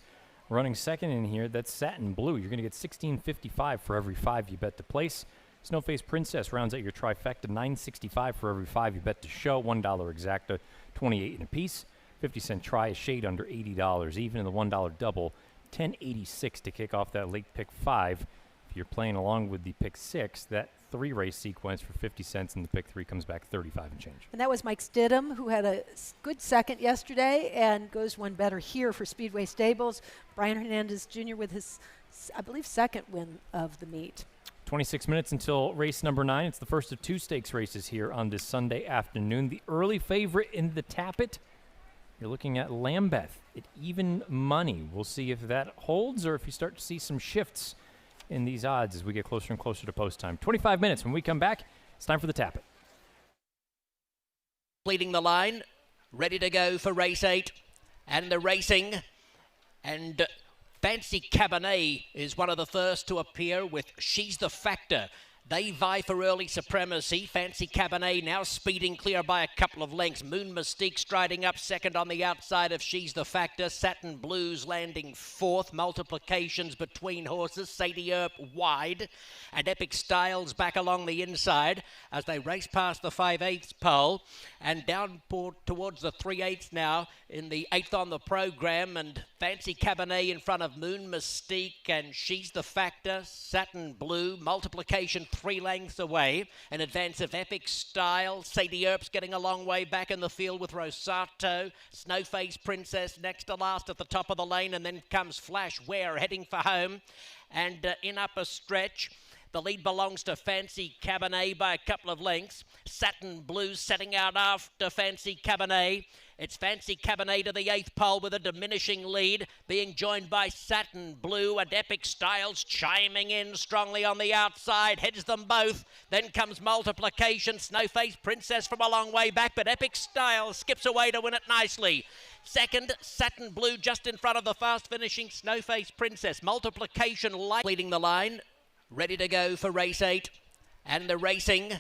[SPEAKER 1] running second in here, that's Satin Blue. You're going to get $16.55 for every 5 you bet to place. Snowface Princess rounds out your trifecta, $9.65 for every 5 you bet to show, $1 exacta, 28 in a piece. 50-cent try is shade under $80. Even in the $1 double, $10.86 to kick off that late pick 5. If you're playing along with the pick 6, that 3-race sequence for 50 cents, and the pick 3 comes back 35 and change.
[SPEAKER 2] And that was Mike Stidham, who had a good second yesterday and goes one better here for Speedway Stables. Brian Hernandez Jr. with his, I believe, second win of the meet.
[SPEAKER 1] 26 minutes until race number 9. It's the first of 2 stakes races here on this Sunday afternoon. The early favorite in the Tapit, you're looking at Lambeth at even money. We'll see if that holds or if you start to see some shifts in these odds as we get closer and closer to post time. 25 minutes. When we come back, it's time for the Tapit.
[SPEAKER 5] Leading the line, ready to go for race 8, and the racing, and Fancy Cabernet is one of the first to appear with She's the Factor. They vie for early supremacy. Fancy Cabernet now speeding clear by a couple of lengths. Moon Mystique striding up second on the outside of She's the Factor. Satin Blues landing 4th. Multiplications between horses. Sadie Earp wide. And Epic Styles back along the inside as they race past the 5/8 pole. And down towards the 3/8 now in the 8th on the program. And Fancy Cabernet in front of Moon Mystique and She's the Factor. Satin Blue. Multiplication 3 lengths away in advance of Epic Style. Sadie Earp's getting a long way back in the field with Rosato. Snowface Princess next to last at the top of the lane, and then comes Flash Ware heading for home. And in upper stretch, the lead belongs to Fancy Cabernet by a couple of lengths. Satin Blue setting out after Fancy Cabernet. It's Fancy Cabernet to the 8th pole with a diminishing lead, being joined by Satin Blue and Epic Styles chiming in strongly on the outside, heads them both. Then comes Multiplication, Snowface Princess from a long way back, but Epic Styles skips away to win it nicely. Second, Satin Blue just in front of the fast finishing Snowface Princess. Multiplication light leading the line, ready to go for race 8, and the racing,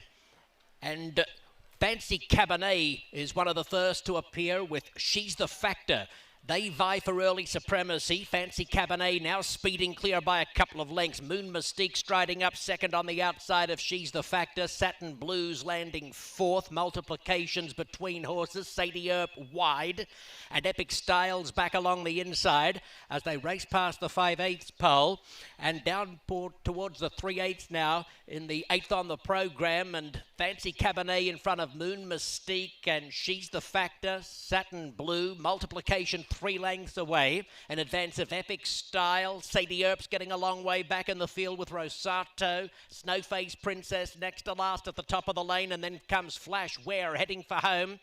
[SPEAKER 5] and Fancy Cabernet is one of the first to appear with She's the Factor. They vie for early supremacy. Fancy Cabernet now speeding clear by a couple of lengths. Moon Mystique striding up second on the outside of She's the Factor. Satin Blues landing 4th. Multiplications between horses. Sadie Earp wide. And Epic Styles back along the inside as they race past the 5/8 pole. And down towards the 3/8 now in the 8th on the program. And Fancy Cabernet in front of Moon Mystique and She's the Factor. Satin Blue. Multiplication 3 lengths away. In advance of Epic Style, Sadie Earp's getting a long way back in the field with Rosato. Snowface Princess next to last at the top of the lane, and then comes Flash Ware heading for home.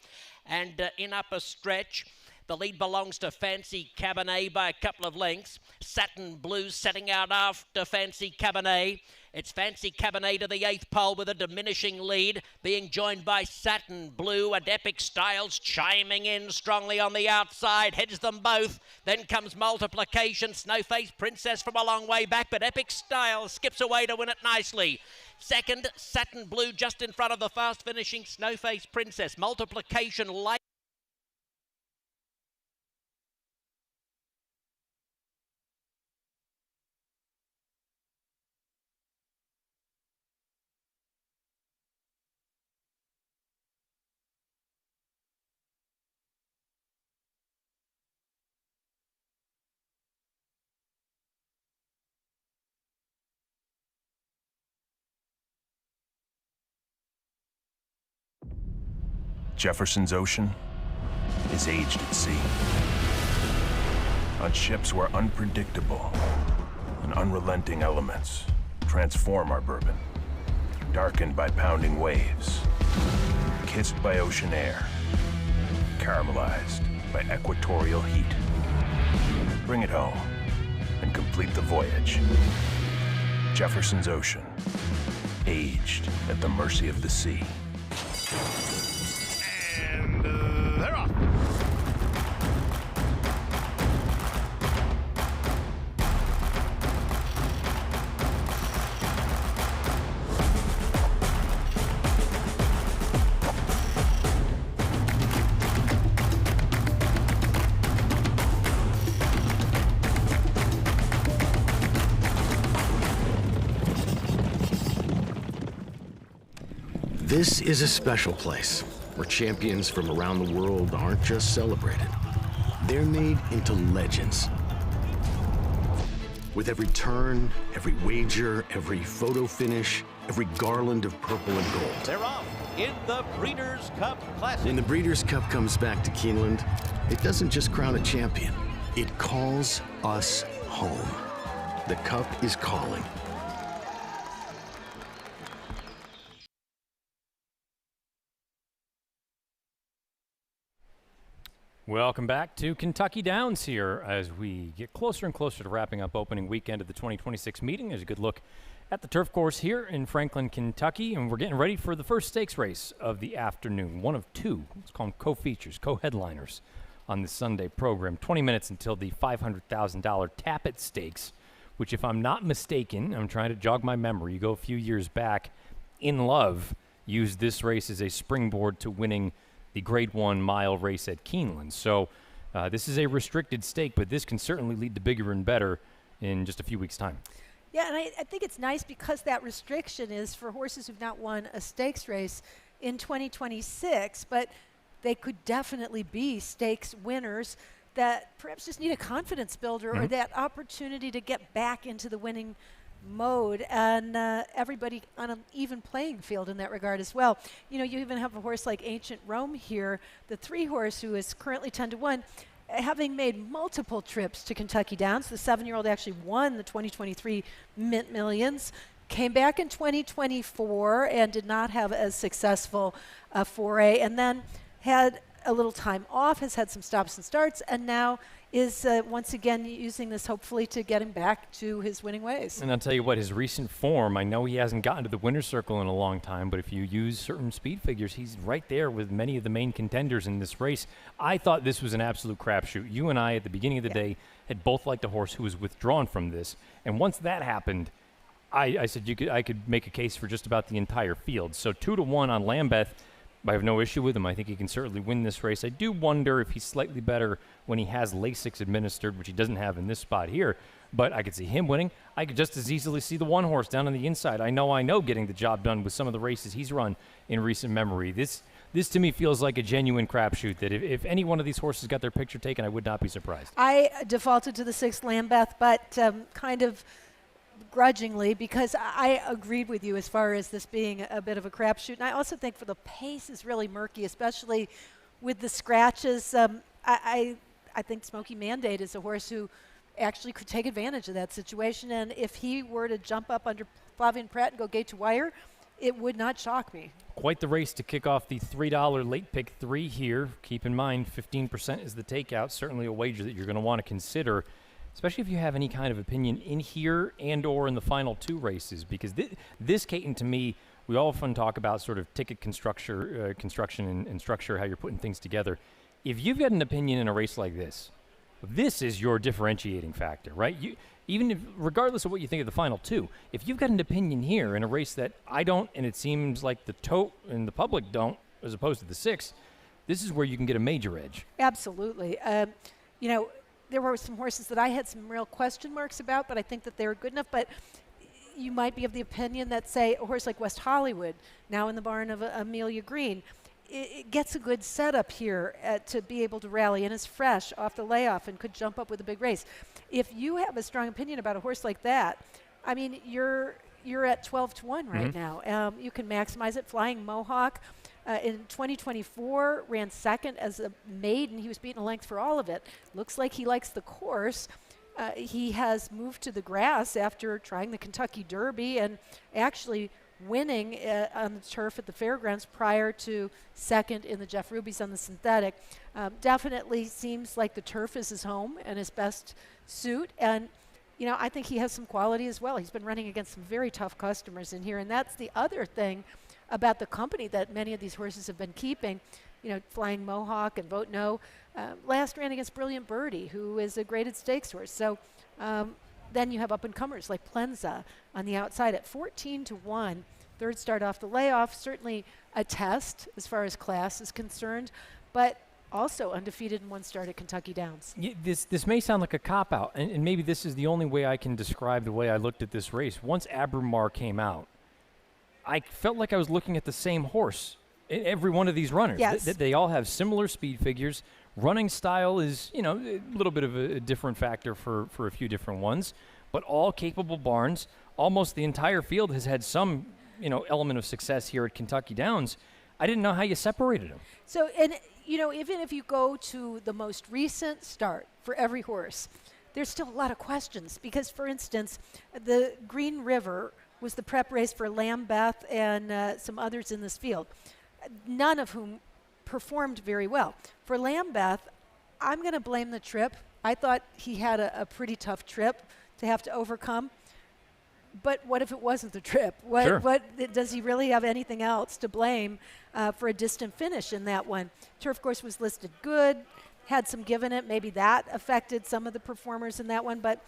[SPEAKER 5] And in upper stretch, the lead belongs to Fancy Cabernet by a couple of lengths. Satin Blue setting out after Fancy Cabernet. It's Fancy Cabernet to the 8th pole with a diminishing lead, being joined by Satin Blue and Epic Styles chiming in strongly on the outside, heads them both. Then comes Multiplication, Snowface Princess from a long way back, but Epic Styles skips away to win it nicely. Second, Satin Blue just in front of the fast finishing Snowface Princess. Multiplication light.
[SPEAKER 24] Jefferson's Ocean is aged at sea. On ships where unpredictable and unrelenting elements transform our bourbon. Darkened by pounding waves, kissed by ocean air, caramelized by equatorial heat. Bring it home and complete the voyage. Jefferson's Ocean, aged at the mercy of the sea.
[SPEAKER 13] They're off.
[SPEAKER 18] This is a special place where champions from around the world aren't just celebrated. They're made into legends. With every turn, every wager, every photo finish, every garland of purple and gold.
[SPEAKER 17] They're off in the Breeders' Cup Classic.
[SPEAKER 18] When the Breeders' Cup comes back to Keeneland, it doesn't just crown a champion. It calls us home. The Cup is calling.
[SPEAKER 1] Welcome back to Kentucky Downs here as we get closer and closer to wrapping up opening weekend of the 2026 meeting. There's a good look at the turf course here in Franklin, Kentucky, and we're getting ready for the first stakes race of the afternoon. One of two, let's call them co-features, co-headliners on the Sunday program. 20 minutes until the $500,000 Tappet Stakes, which if I'm not mistaken, I'm trying to jog my memory, you go a few years back, In Love used this race as a springboard to winning the Grade 1 mile race at Keeneland. So this is a restricted stake, but this can certainly lead to bigger and better in just a few weeks' time.
[SPEAKER 2] Yeah, and I think it's nice because that restriction is for horses who've not won a stakes race in 2026, but they could definitely be stakes winners that perhaps just need a confidence builder or that opportunity to get back into the winning mode, and everybody on an even playing field in that regard as well. You know, you even have a horse like Ancient Rome here, the 3-horse who is currently 10-1, having made multiple trips to Kentucky Downs. The 7-year-old actually won the 2023 Mint Millions, came back in 2024 and did not have as successful a foray, and then had a little time off, has had some stops and starts, and now is once again using this hopefully to get him back to his winning ways.
[SPEAKER 1] And I'll tell you what, his recent form, I know he hasn't gotten to the winner's circle in a long time, but if you use certain speed figures, he's right there with many of the main contenders in this race. I thought this was an absolute crapshoot. You and I, at the beginning of the day, had both liked a horse who was withdrawn from this. And once that happened, I said I could make a case for just about the entire field. So 2-1 on Lambeth, I have no issue with him. I think he can certainly win this race. I do wonder if he's slightly better when he has Lasix administered, which he doesn't have in this spot here. But I could see him winning. I could just as easily see the 1-horse down on the inside. I know getting the job done with some of the races he's run in recent memory. This to me feels like a genuine crapshoot that if any one of these horses got their picture taken, I would not be surprised.
[SPEAKER 2] I defaulted to the 6th Lambeth, but kind of grudgingly, because I agreed with you as far as this being a bit of a crapshoot. And I also think for the pace is really murky, especially with the scratches. I I think Smoky Mandate is a horse who actually could take advantage of that situation. And if he were to jump up under Flavien Prat and go gate to wire, it would not shock me.
[SPEAKER 1] Quite the race to kick off the $3 late pick 3 here. Keep in mind, 15% is the takeout. Certainly a wager that you're going to want to consider, especially if you have any kind of opinion in here and or in the final 2 races, because this, Caton, to me, we often talk about sort of ticket construction and structure, how you're putting things together. If you've got an opinion in a race like this is your differentiating factor, right? Regardless of what you think of the final 2, if you've got an opinion here in a race that I don't, and it seems like the tote and the public don't, as opposed to the 6, this is where you can get a major edge.
[SPEAKER 2] Absolutely. There were some horses that I had some real question marks about, but I think that they were good enough. But you might be of the opinion that, say, a horse like West Hollywood, now in the barn of Amelia Green, it gets a good setup here to be able to rally and is fresh off the layoff and could jump up with a big race. If you have a strong opinion about a horse like that, I mean, you're at 12-1 right now. You can maximize it. Flying Mohawk in 2024 ran second as a maiden. He was beaten a length for all of it. Looks like he likes the course. He has moved to the grass after trying the Kentucky Derby and actually winning on the turf at the fairgrounds prior to second in the Jeff Ruby's on the synthetic. Definitely seems like the turf is his home and his best suit. And, I think he has some quality as well. He's been running against some very tough customers in here. And that's the other thing about the company that many of these horses have been keeping. Flying Mohawk and Vote No. Last ran against Brilliant Birdie, who is a graded stakes horse. So then you have up-and-comers like Plenza on the outside at 14-1. Third start off the layoff, certainly a test as far as class is concerned, but also undefeated in 1 start at Kentucky Downs.
[SPEAKER 1] Yeah, this may sound like a cop-out, and maybe this is the only way I can describe the way I looked at this race. Once Abromar came out, I felt like I was looking at the same horse in every one of these runners.
[SPEAKER 2] Yes.
[SPEAKER 1] They all have similar speed figures. Running style is, a little bit of a different factor for a few different ones, but all capable barns. Almost the entire field has had some, element of success here at Kentucky Downs. I didn't know how you separated them.
[SPEAKER 2] So, and, even if you go to the most recent start for every horse, there's still a lot of questions because, for instance, the Green River was the prep race for Lambeth and some others in this field, none of whom performed very well. For Lambeth, I'm going to blame the trip. I thought he had a pretty tough trip to have to overcome. But what if it wasn't the trip? What does he really have anything else to blame for a distant finish in that one? Turf course was listed good, had some give in it. Maybe that affected some of the performers in that one. But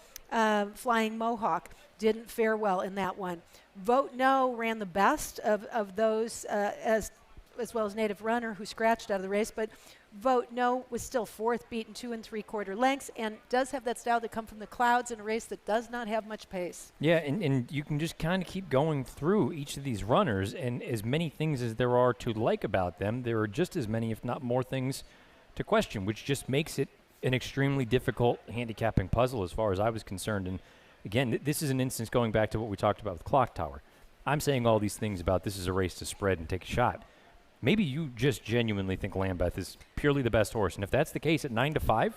[SPEAKER 2] Flying Mohawk didn't fare well in that one. Vote No ran the best of those as well as Native Runner, who scratched out of the race. But Vote No was still 4th, beaten 2 3/4 lengths, and does have that style that come from the clouds in a race that does not have much pace.
[SPEAKER 1] Yeah, and you can just kind of keep going through each of these runners, and as many things as there are to like about them, there are just as many, if not more, things to question, which just makes it an extremely difficult handicapping puzzle as far as I was concerned. And again, this is an instance going back to what we talked about with Clock Tower. I'm saying all these things about this is a race to spread and take a shot. Maybe you just genuinely think Lambeth is purely the best horse. And if that's the case at 9-5,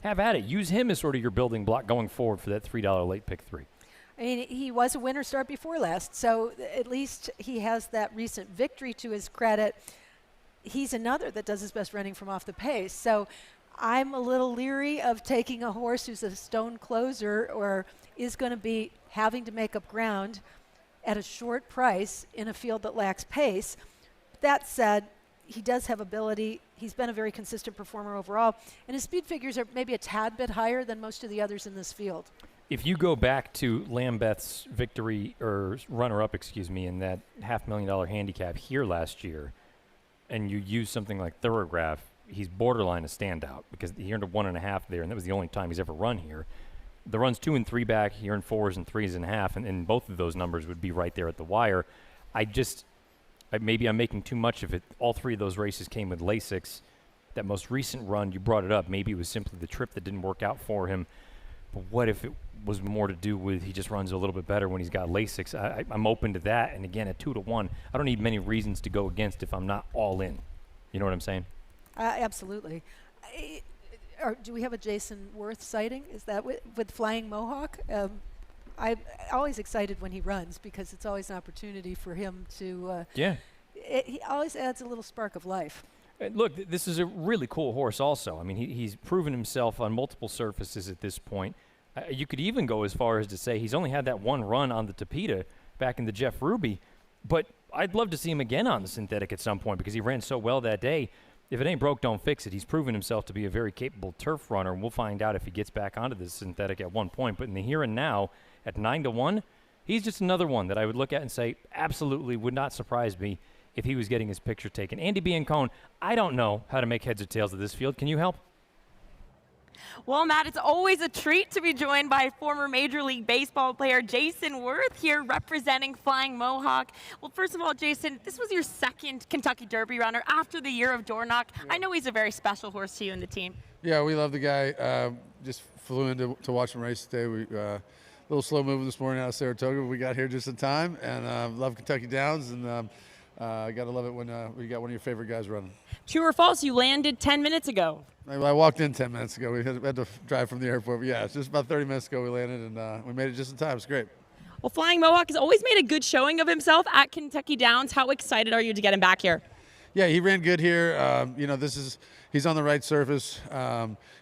[SPEAKER 1] have at it. Use him as sort of your building block going forward for that $3 late pick 3.
[SPEAKER 2] I mean, he was a winner start before last, so at least he has that recent victory to his credit. He's another that does his best running from off the pace. So I'm a little leery of taking a horse who's a stone closer or is going to be having to make up ground at a short price in a field that lacks pace. That said, he does have ability. He's been a very consistent performer overall, and his speed figures are maybe a tad bit higher than most of the others in this field.
[SPEAKER 1] If you go back to Lambeth's victory, or runner-up, in that $500,000 handicap here last year, and you use something like Thorograph, he's borderline a standout because he earned a 1.5 there, and that was the only time he's ever run here. The runs 2 and 3 back, he earned 4s and 3.5, and both of those numbers would be right there at the wire. Maybe I'm making too much of it. All 3 of those races came with Lasix. That most recent run, you brought it up. Maybe it was simply the trip that didn't work out for him. But what if it was more to do with he just runs a little bit better when he's got Lasix? I'm open to that. And again, at 2-1, I don't need many reasons to go against if I'm not all in. You know what I'm saying?
[SPEAKER 2] Absolutely. do we have a Jason Worth sighting? Is that with Flying Mohawk? I'm always excited when he runs because it's always an opportunity for him to. He always adds a little spark of life.
[SPEAKER 1] Look, this is a really cool horse also. I mean, he's proven himself on multiple surfaces at this point. You could even go as far as to say he's only had that one run on the Tapeta back in the Jeff Ruby, but I'd love to see him again on the synthetic at some point because he ran so well that day. If it ain't broke, don't fix it. He's proven himself to be a very capable turf runner, and we'll find out if he gets back onto the synthetic at one point. But in the here and now, at 9-1, he's just another one that I would look at and say absolutely would not surprise me if he was getting his picture taken. Andy Biancone, I don't know how to make heads or tails of this field. Can you help?
[SPEAKER 12] Well, Matt, it's always a treat to be joined by former Major League Baseball player Jason Worth here representing Flying Mohawk. Well, first of all, Jason, this was your second Kentucky Derby runner after the year of Dornoch. I know he's a very special horse to you and the team.
[SPEAKER 6] Yeah, we love the guy. Just flew in to watch him race today. We a little slow moving this morning out of Saratoga, but we got here just in time, and love Kentucky Downs, and got to love it when we got one of your favorite guys running.
[SPEAKER 12] True or false, you landed 10 minutes ago.
[SPEAKER 6] I walked in 10 minutes ago. We had to drive from the airport. But yeah, it's just about 30 minutes ago we landed, and we made it just in time. It's great.
[SPEAKER 12] Well, Flying Mohawk has always made a good showing of himself at Kentucky Downs. How excited are you to get him back here?
[SPEAKER 6] Yeah, he ran good here. He's on the right surface.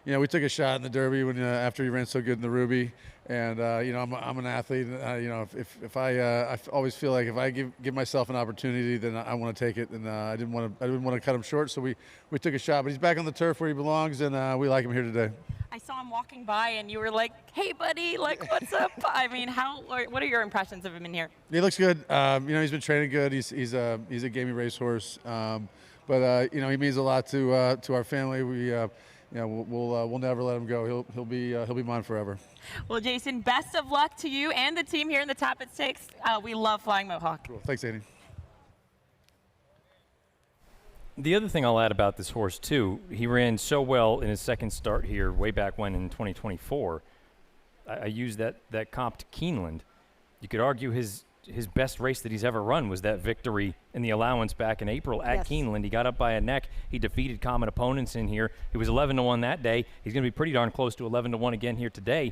[SPEAKER 6] We took a shot in the Derby when after he ran so good in the Ruby. And I'm an athlete. If I always feel like if I give myself an opportunity, then I want to take it. And I didn't want to cut him short, so we took a shot. But he's back on the turf where he belongs, and we like him here today.
[SPEAKER 12] I saw him walking by, and you were like, "Hey, buddy, like, what's up?" I mean, what are your impressions of him in here?
[SPEAKER 6] He looks good. He's been training good. He's a gamey racehorse. But he means a lot to our family. We'll never let him go. He'll be mine forever.
[SPEAKER 12] Well, Jason, best of luck to you and the team here in the Tapit Stakes. We love Flying Mohawk.
[SPEAKER 6] Cool. Thanks, Andy.
[SPEAKER 1] The other thing I'll add about this horse, too, he ran so well in his second start here way back when in 2024. I used that comp to Keeneland. You could argue his best race that he's ever run was that victory in the allowance back in April at Keeneland. He got up by a neck. He defeated common opponents in here. He was 11-1 that day. He's going to be pretty darn close to 11-1 again here today.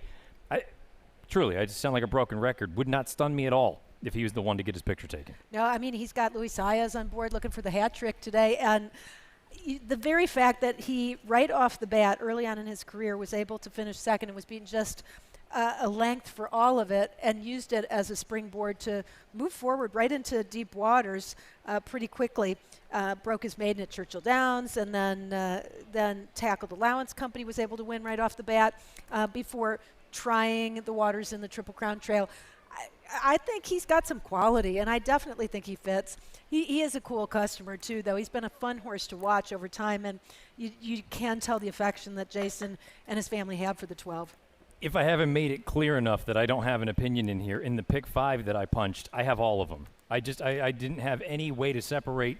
[SPEAKER 1] Truly, I just sound like a broken record. Would not stun me at all if he was the one to get his picture taken.
[SPEAKER 2] No, I mean, he's got Luis Saez on board looking for the hat trick today. And the very fact that he, right off the bat, early on in his career, was able to finish second and was being just a length for all of it and used it as a springboard to move forward right into deep waters pretty quickly. Broke his maiden at Churchill Downs and then Tackled Allowance Company was able to win right off the bat before trying the waters in the Triple Crown Trail. I think he's got some quality, and I definitely think he fits. He is a cool customer, too, though. He's been a fun horse to watch over time, and you can tell the affection that Jason and his family have for the 12.
[SPEAKER 1] If I haven't made it clear enough that I don't have an opinion in here, in the pick 5 that I punched, I have all of them. I didn't have any way to separate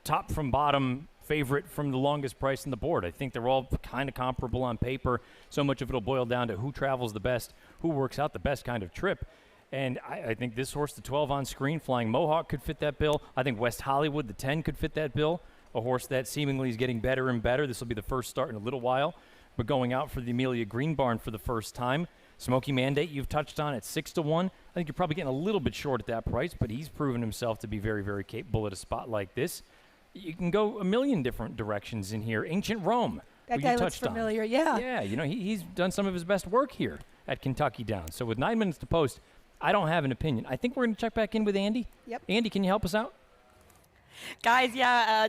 [SPEAKER 1] top from bottom, favorite from the longest price on the board. I think they're all kind of comparable on paper. So much of it will boil down to who travels the best, who works out the best kind of trip. And I think this horse, the 12 on screen, Flying Mohawk, could fit that bill. I think West Hollywood, the 10, could fit that bill. A horse that seemingly is getting better and better. This will be the first start in a little while. But going out for the Amelia Green Barn for the first time. Smoky Mandate, you've touched on at 6-1. I think you're probably getting a little bit short at that price, but he's proven himself to be very, very capable at a spot like this. You can go a million different directions in here. Ancient Rome.
[SPEAKER 2] That guy looks familiar, yeah.
[SPEAKER 1] Yeah, he's done some of his best work here at Kentucky Downs. So with 9 minutes to post, I don't have an opinion. I think we're going to check back in with Andy.
[SPEAKER 2] Yep.
[SPEAKER 1] Andy, can you help us out?
[SPEAKER 12] Guys,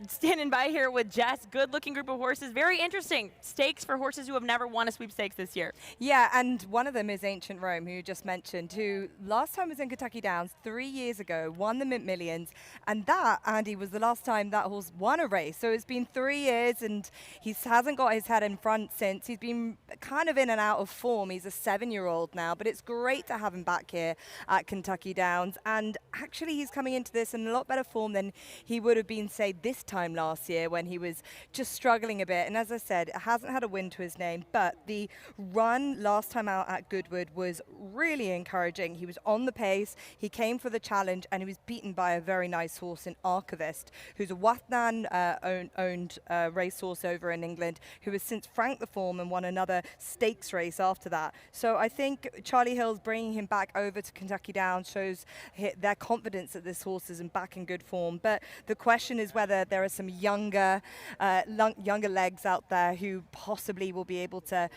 [SPEAKER 12] standing by here with Jess. Good-looking group of horses. Very interesting stakes for horses who have never won a sweepstakes this year.
[SPEAKER 11] Yeah, and one of them is Ancient Rome, who you just mentioned, who last time was in Kentucky Downs 3 years ago, won the Mint Millions. And that, Andy, was the last time that horse won a race. So it's been 3 years, and he hasn't got his head in front since. He's been kind of in and out of form. He's a 7-year-old now, but it's great to have him back here at Kentucky Downs. And actually, he's coming into this in a lot better form than he he would have been, say, this time last year when he was just struggling a bit. And as I said, hasn't had a win to his name, but the run last time out at Goodwood was really encouraging. He was on the pace, he came for the challenge, and he was beaten by a very nice horse in Archivist, who's a Wathnan-owned racehorse over in England, who has since franked the form and won another stakes race after that. So I think Charlie Hills bringing him back over to Kentucky Downs shows their confidence that this horse is back in good form. But the question is whether there are some younger legs out there who possibly will be able to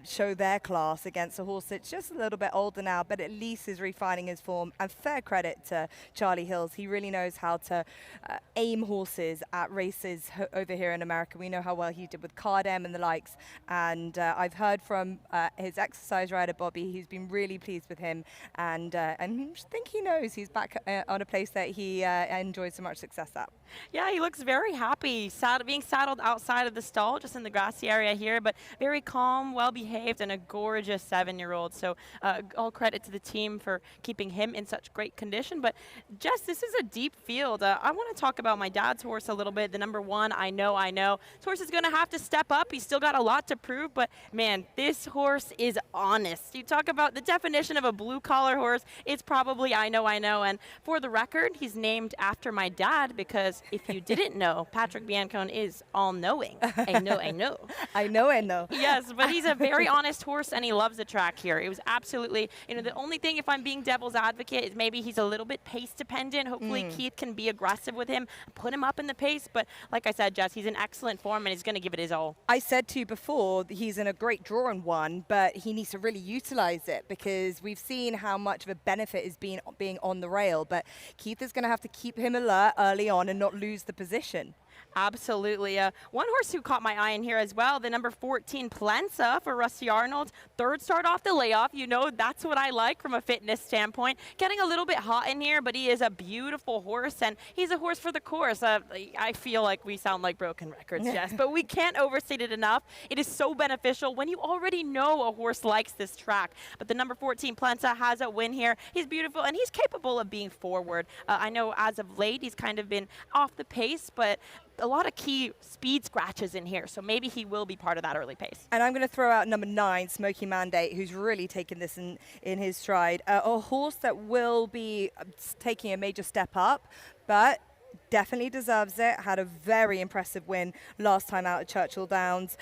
[SPEAKER 11] show their class against a horse that's just a little bit older now, but at least is refining his form. And fair credit to Charlie Hills. He really knows how to aim horses at races over here in America. We know how well he did with Cardem and the likes. And I've heard from his exercise rider, Bobby. He's been really pleased with him. And I think he knows he's back on a place that he enjoyed so much success at.
[SPEAKER 12] Yeah, he looks very happy being saddled outside of the stall, just in the grassy area here, but very calm, well-behaved, and a gorgeous 7-year-old. So all credit to the team for keeping him in such great condition. But Jess, this is a deep field. I want to talk about my dad's horse a little bit, the number 1, I Know. This horse is going to have to step up. He's still got a lot to prove, but man, this horse is honest. You talk about the definition of a blue-collar horse, it's probably I Know. And for the record, he's named after my dad because if you didn't know, Patrick Biancone is all-knowing. I know.
[SPEAKER 11] I know.
[SPEAKER 12] Yes, but he's a very honest horse, and he loves the track here. It was absolutely, the only thing, if I'm being devil's advocate, is maybe he's a little bit pace-dependent. Hopefully Keith can be aggressive with him, put him up in the pace. But like I said, Jess, he's in excellent form, and he's going to give it his all.
[SPEAKER 11] I said to you before, he's in a great draw in one, but he needs to really utilize it because we've seen how much of a benefit is being on the rail. But Keith is going to have to keep him alert early on and not lose the position.
[SPEAKER 12] Absolutely. One horse who caught my eye in here as well, the number 14 Plensa for Rusty Arnold. Third start off the layoff. That's what I like from a fitness standpoint. Getting a little bit hot in here, but he is a beautiful horse, and he's a horse for the course. I feel like we sound like broken records, Jess, but we can't overstate it enough. It is so beneficial when you already know a horse likes this track. But the number 14 Plensa has a win here. He's beautiful, and he's capable of being forward. I know as of late he's kind of been off the pace, but a lot of key speed scratches in here, so maybe he will be part of that early pace.
[SPEAKER 11] And I'm going to throw out number 9, Smoky Mandate, who's really taken this in his stride. A horse that will be taking a major step up, but definitely deserves it. Had a very impressive win last time out at Churchill Downs.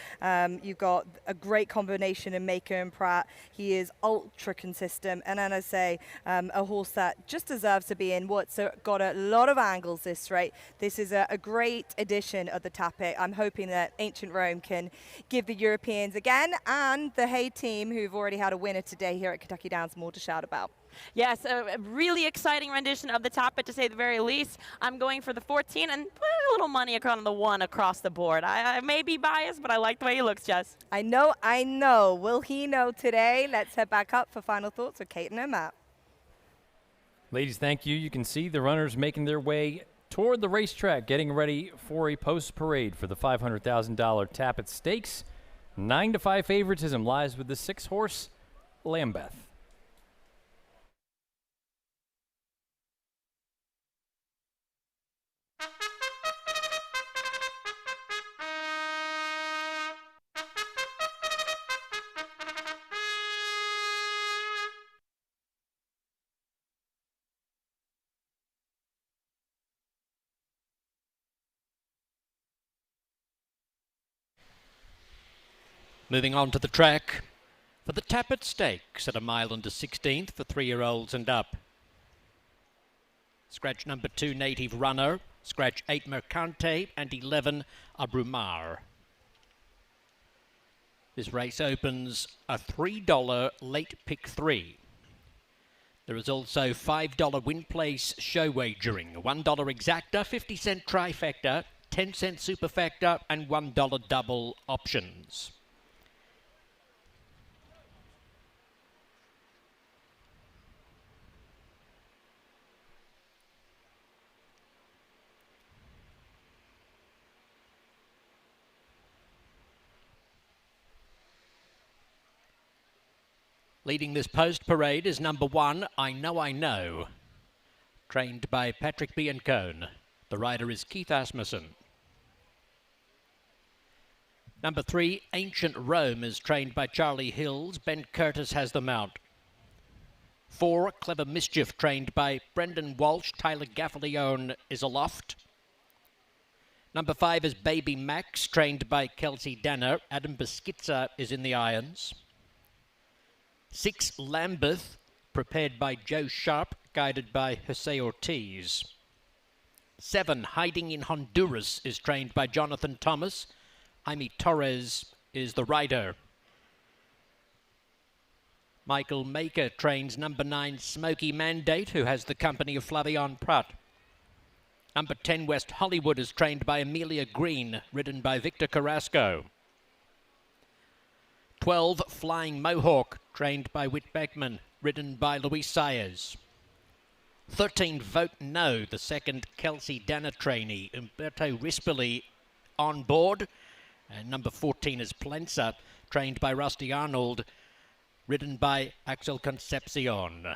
[SPEAKER 11] You've got a great combination in Maker and Pratt. He is ultra consistent, and then I say a horse that just deserves to be in what's got a lot of angles this straight. This is a great edition of the Tapit. I'm hoping that Ancient Rome can give the Europeans again and the Hay team, who've already had a winner today here at Kentucky Downs, more to shout about.
[SPEAKER 12] Yes, a really exciting rendition of the Tapit, to say the very least. I'm going for the 14 and put a little money on the 1 across the board. I may be biased, but I like the way he looks, Jess.
[SPEAKER 11] I know. Will he know today? Let's head back up for final thoughts with Kate and Matt.
[SPEAKER 1] Ladies, thank you. You can see the runners making their way toward the racetrack, getting ready for a post-parade for the $500,000 Tapit Stakes. 9-5 favoritism lies with the 6-horse Lambeth.
[SPEAKER 5] Moving on to the track for the Tapit Stakes at 1 mile and a 16th for 3-year-olds and up. Scratch number 2, Native Runner. Scratch 8, Mercante, and 11, Abrumar. This race opens a $3 late pick 3. There is also $5 win place show wagering, $1 exacta, 50-cent trifecta, 10-cent superfecta, and $1 double options. Leading this post parade is number 1, I Know. Trained by Patrick Biancone. The rider is Keith Asmussen. Number 3, Ancient Rome, is trained by Charlie Hills. Ben Curtis has the mount. 4, Clever Mischief, trained by Brendan Walsh. Tyler Gaffalione is aloft. Number 5 is Baby Max, trained by Kelsey Danner. Adam Beschitzer is in the irons. 6, Lambeth, prepared by Joe Sharp, guided by Jose Ortiz. 7, Hiding in Honduras, is trained by Jonathan Thomas. Jaime Torres is the rider. Michael Maker trains number 9, Smoky Mandate, who has the company of Flavion Prat. Number 10, West Hollywood, is trained by Amelia Green, ridden by Victor Carrasco. 12, Flying Mohawk, trained by Whit Beckman, ridden by Luis Saez. 13, Vote No, the second Kelsey Danner trainee, Umberto Rispoli on board. And number 14 is Plensa, trained by Rusty Arnold, ridden by Axel Concepcion.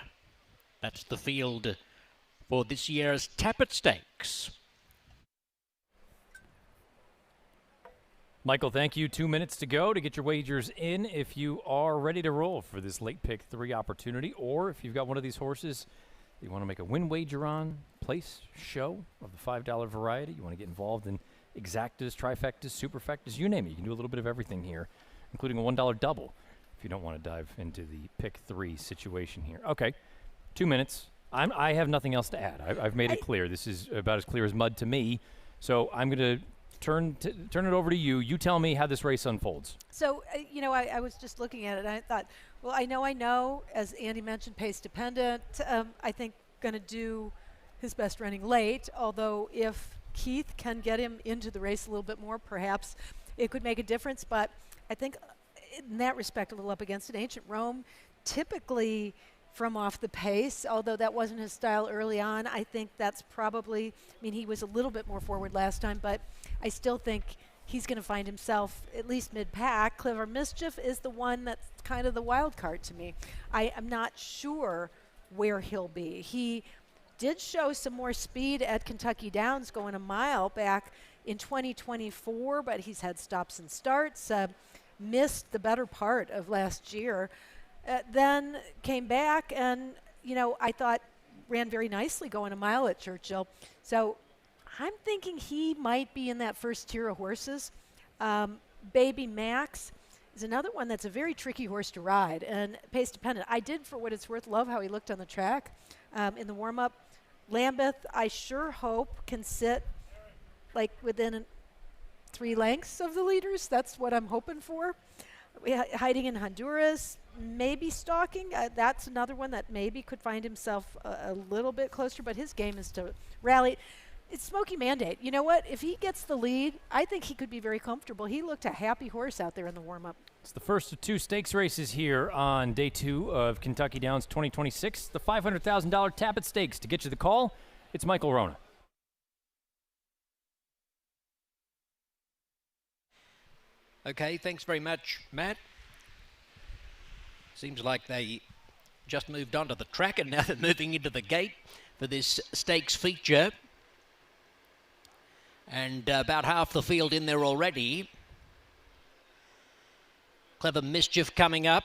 [SPEAKER 5] That's the field for this year's Tapit Stakes.
[SPEAKER 1] Michael, thank you. 2 minutes to go to get your wagers in if you are ready to roll for this late pick 3 opportunity, or if you've got one of these horses you want to make a win wager on, place, show of the $5 variety. You want to get involved in exactas, trifectas, superfectas, you name it. You can do a little bit of everything here, including a $1 double if you don't want to dive into the pick 3 situation here. Okay, 2 minutes. I have nothing else to add. I've made it clear. This is about as clear as mud to me. So I'm going to turn it over to you. You tell me how this race unfolds.
[SPEAKER 2] So, I was just looking at it, and I thought, well, I know, as Andy mentioned, pace dependent. I think going to do his best running late, although if Keith can get him into the race a little bit more, perhaps it could make a difference. But I think in that respect, a little up against it. Ancient Rome, typically from off the pace, although that wasn't his style early on. I think that's probably, he was a little bit more forward last time, but I still think he's going to find himself at least mid-pack. Clever Mischief is the one that's kind of the wild card to me. I am not sure where he'll be. He did show some more speed at Kentucky Downs going a mile back in 2024, but he's had stops and starts, missed the better part of last year. Then came back and, I thought ran very nicely going a mile at Churchill. So I'm thinking he might be in that first tier of horses. Baby Max is another one that's a very tricky horse to ride and pace dependent. I did, for what it's worth, love how he looked on the track in the warm-up. Lambeth, I sure hope, can sit like within 3 lengths of the leaders. That's what I'm hoping for. Hiding in Honduras, maybe stalking. That's another one that maybe could find himself a little bit closer, but his game is to rally. It's Smoky Mandate. You know what? If he gets the lead, I think he could be very comfortable. He looked a happy horse out there in the warm-up.
[SPEAKER 1] It's the first of 2 stakes races here on day 2 of Kentucky Downs 2026, the $500,000 Tapit Stakes. To get you the call, it's Michael Rona.
[SPEAKER 5] Okay, thanks very much, Matt. Seems like they just moved onto the track and now they're moving into the gate for this stakes feature. And about half the field in there already. Clever Mischief coming up.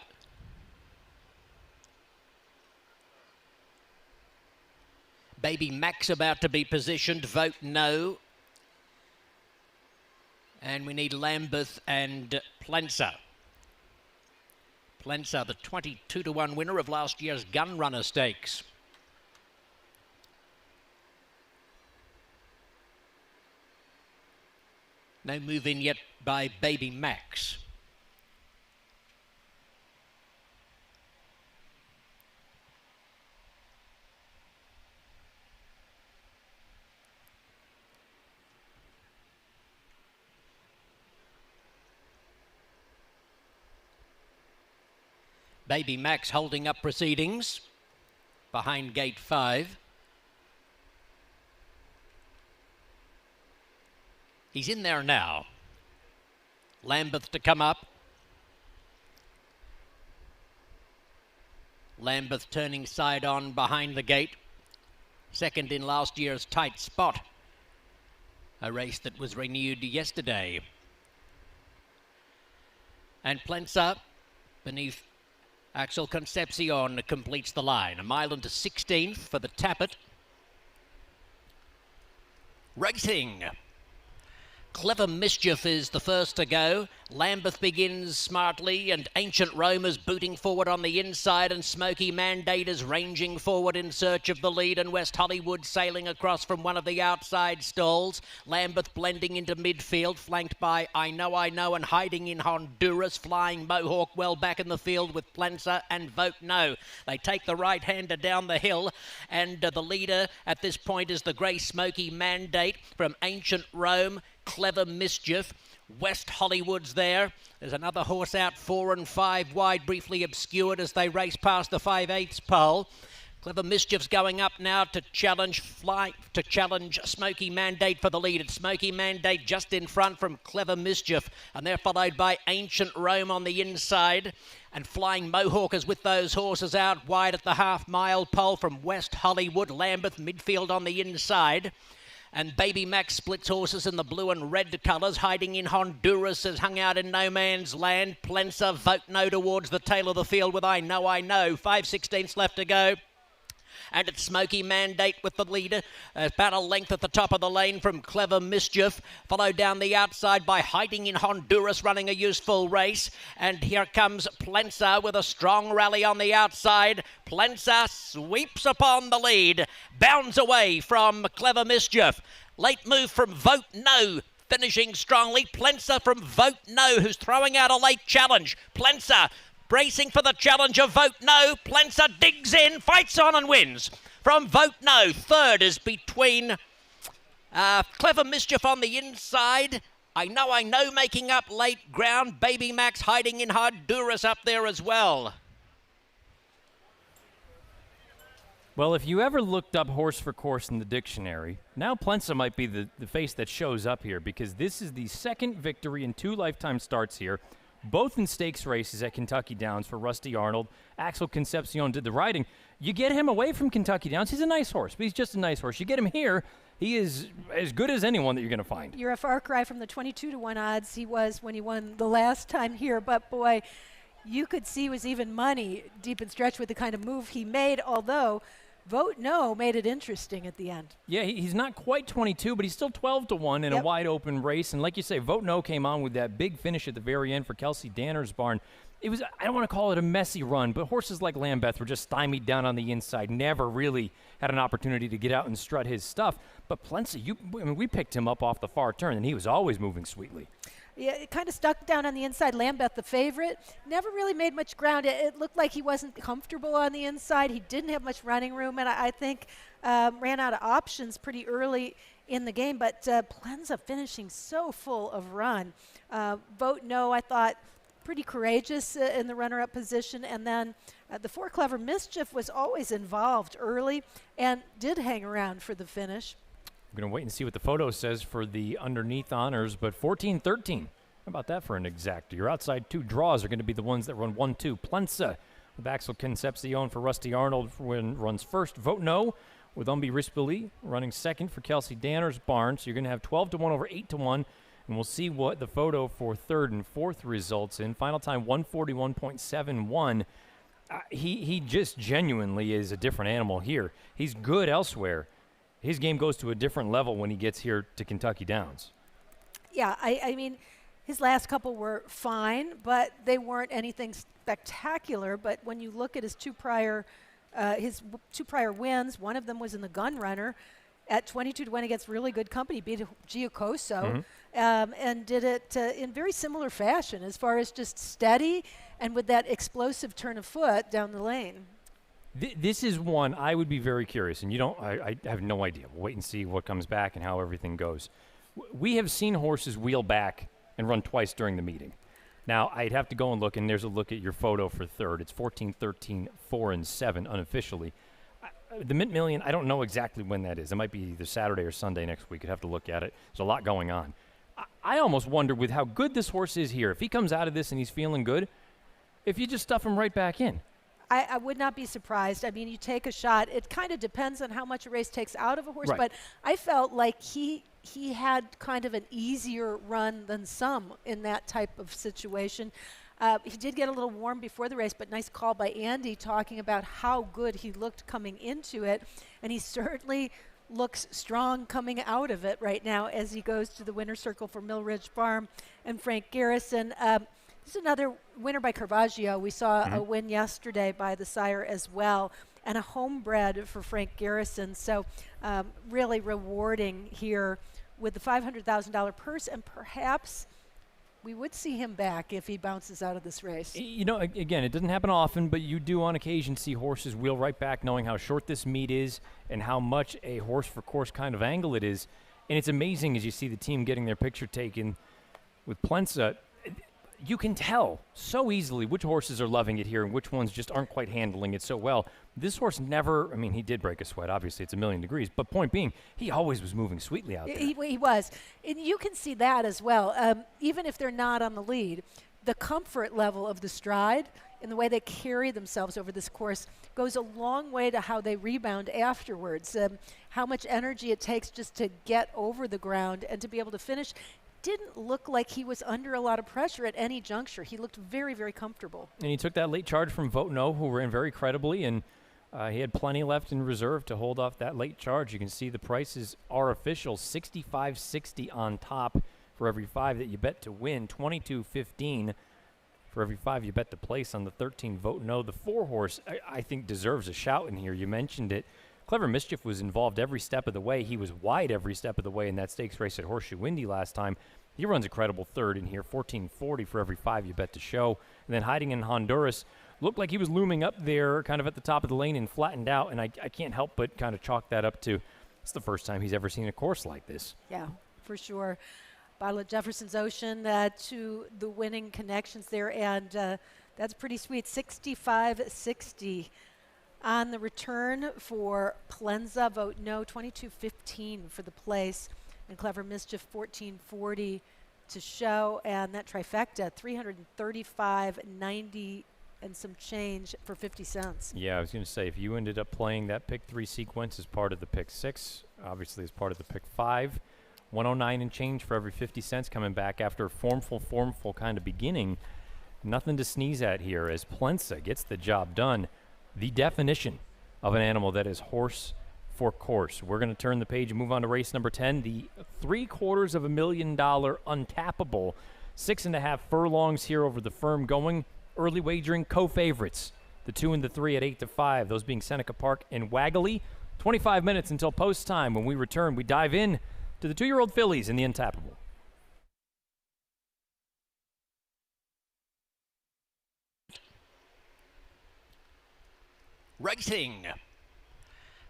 [SPEAKER 5] Baby Max about to be positioned. Vote No. And we need Lambeth and Plensa. Plensa, the 22-1 winner of last year's Gun Runner Stakes. No move in yet by Baby Max. Baby Max holding up proceedings behind gate 5. He's in there now. Lambeth to come up. Lambeth turning side on behind the gate. Second in last year's tight spot a race that was renewed yesterday. And Plensa, beneath Axel Concepcion, completes the line. A mile into 16th for the Tappet. Racing. Clever Mischief is the first to go. Lambeth begins smartly, and Ancient Rome is booting forward on the inside, and Smoky Mandate is ranging forward in search of the lead, and West Hollywood sailing across from one of the outside stalls. Lambeth blending into midfield, flanked by I Know, and hiding in Honduras. Flying Mohawk well back in the field with Plensa and Vote No. They take the right-hander down the hill, and the leader at this point is the Grey Smoky Mandate from Ancient Rome. Clever Mischief. West Hollywood's there. There's another horse out 4 and 5 wide, briefly obscured as they race past the 5/8 pole. Clever Mischief's going up now to challenge Smoky Mandate for the lead. It's Smoky Mandate just in front from Clever Mischief, and they're followed by Ancient Rome on the inside. And Flying Mohawk is with those horses out wide at the half-mile pole from West Hollywood. Lambeth midfield on the inside. And Baby Max splits horses in the blue and red colours. Hiding in Honduras has hung out in no man's land. Plensa, Vote No towards the tail of the field with I Know. 5/16 left to go. And it's Smoky Mandate with the leader. About a length at the top of the lane from Clever Mischief. Followed down the outside by Hiding in Honduras, running a useful race. And here comes Plensa with a strong rally on the outside. Plensa sweeps upon the lead. Bounds away from Clever Mischief. Late move from Vote No. Finishing strongly. Plensa from Vote No, who's throwing out a late challenge. Plensa bracing for the challenge of Vote No. Plensa digs in, fights on and wins. From Vote No, third is between Clever Mischief on the inside. I know making up late ground. Baby Max hiding in Honduras up there as well.
[SPEAKER 1] Well, if you ever looked up horse for course in the dictionary, now Plensa might be the face that shows up here, because this is the second victory in 2 lifetime starts here. Both in stakes races at Kentucky Downs for Rusty Arnold. Axel Concepcion did the riding. You get him away from Kentucky Downs, he's a nice horse, but he's just a nice horse. You get him here, he is as good as anyone that you're going to find.
[SPEAKER 2] You're a far cry from the 22-1 odds he was when he won the last time here, but boy, you could see he was even money deep and stretch with the kind of move he made, although Vote No made it interesting at the end. Yeah,
[SPEAKER 1] he's not quite 22, but he's still 12-1 in a wide open race. And like you say, Vote No came on with that big finish at the very end for Kelsey Danner's barn. It was, I don't want to call it a messy run, but horses like Lambeth were just stymied down on the inside, never really had an opportunity to get out and strut his stuff. But Plensa, we picked him up off the far turn, and he was always moving sweetly.
[SPEAKER 2] Yeah, it kind of stuck down on the inside. Lambeth, the favorite, never really made much ground. It looked like he wasn't comfortable on the inside. He didn't have much running room, and I think ran out of options pretty early in the game. But Plensa finishing so full of run. Vote No, I thought, pretty courageous in the runner-up position. And then the 4 Clever Mischief was always involved early and did hang around for the finish.
[SPEAKER 1] We're going to wait and see what the photo says for the underneath honors, but 14-13. How about that for an exacta? Your outside 2 draws are going to be the ones that run 1-2. Plensa with Axel Concepcion for Rusty Arnold runs first. Vote No with Umbi Rispoli running second for Kelsey Danner's barn. So you're going to have 12-1 over 8-1, and we'll see what the photo for third and fourth results in. Final time 141.71. He just genuinely is a different animal here. He's good elsewhere. His game goes to a different level when he gets here to Kentucky Downs.
[SPEAKER 2] Yeah, I mean, his last couple were fine, but they weren't anything spectacular. But when you look at his two prior wins, one of them was in the Gun Runner at 22-1 against really good company, beat Giacoso, and did it in very similar fashion as far as just steady and with that explosive turn of foot down the lane.
[SPEAKER 1] This is one I would be very curious, and I have no idea. We'll wait and see what comes back and how everything goes. We have seen horses wheel back and run twice during the meeting. Now, I'd have to go and look, and there's a look at your photo for third. It's 14-13, 4 and 7 unofficially. The Mint Million, I don't know exactly when that is. It might be either Saturday or Sunday next week. I'd have to look at it. There's a lot going on. I almost wonder with how good this horse is here, if he comes out of this and he's feeling good, if you just stuff him right back in.
[SPEAKER 2] I would not be surprised. I mean, you take a shot. It kind of depends on how much a race takes out of a horse,
[SPEAKER 1] Right.
[SPEAKER 2] but I felt like he had kind of an easier run than some in that type of situation. He did get a little warm before the race, but nice call by Andy talking about how good he looked coming into it, and he certainly looks strong coming out of it right now as he goes to the winner's circle for Mill Ridge Farm and Frank Garrison. This is another winner by Caravaggio. We saw a win yesterday by the sire as well, and a homebred for Frank Garrison. So really rewarding here with the $500,000 purse, and perhaps we would see him back if he bounces out of this race.
[SPEAKER 1] You know, again, it doesn't happen often, but you do on occasion see horses wheel right back knowing how short this meet is and how much a horse-for-course kind of angle it is. And it's amazing as you see the team getting their picture taken with Plensa. You can tell so easily which horses are loving it here and which ones just aren't quite handling it so well. This horse never, I mean, he did break a sweat. Obviously, it's a million degrees. But point being, he always was moving sweetly out there.
[SPEAKER 2] He was. And you can see that as well. Even if they're not on the lead, the comfort level of the stride and the way they carry themselves over this course goes a long way to how they rebound afterwards. How much energy it takes just to get over the ground and to be able to finish. Didn't look like he was under a lot of pressure at any juncture. He looked very, very comfortable. And
[SPEAKER 1] he took that late charge from Vote No, who ran very credibly, and he had plenty left in reserve to hold off that late charge. You can see the prices are official, $65.60 on top for every 5 that you bet to win, $22.15 for every 5 you bet to place on the 13 Vote No. The 4-horse, I think, deserves a shout in here. You mentioned it. Clever Mischief was involved every step of the way. He was wide every step of the way in that stakes race at Horseshoe Windy last time. He runs a credible third in here, $14.40 for every 5 you bet to show. And then Hiding in Honduras looked like he was looming up there kind of at the top of the lane and flattened out. And I can't help but kind of chalk that up to it's the first time he's ever seen a course like this.
[SPEAKER 2] Yeah, for sure. Bottle of Jefferson's Ocean to the winning connections there. And that's pretty sweet, $65.60. On the return for Plensa, Vote No, $22.15 for the place, and Clever Mischief, $14.40 to show, and that trifecta, $335.90 and some change for 50 cents.
[SPEAKER 1] Yeah, I was going to say, if you ended up playing that pick 3 sequence as part of the pick 6, obviously as part of the pick 5, $109 and change for every 50 cents coming back after a formful kind of beginning. Nothing to sneeze at here as Plensa gets the job done. The definition of an animal that is horse for course. We're going to turn the page and move on to race number 10, the $750,000 untappable 6.5 furlongs here over the firm going. Early wagering co-favorites, the 2 and the 3 at 8-5, those being Seneca Park and Waggly. 25 minutes until post time. When we return, we dive in to the 2-year-old fillies in the untappable.
[SPEAKER 5] Racing.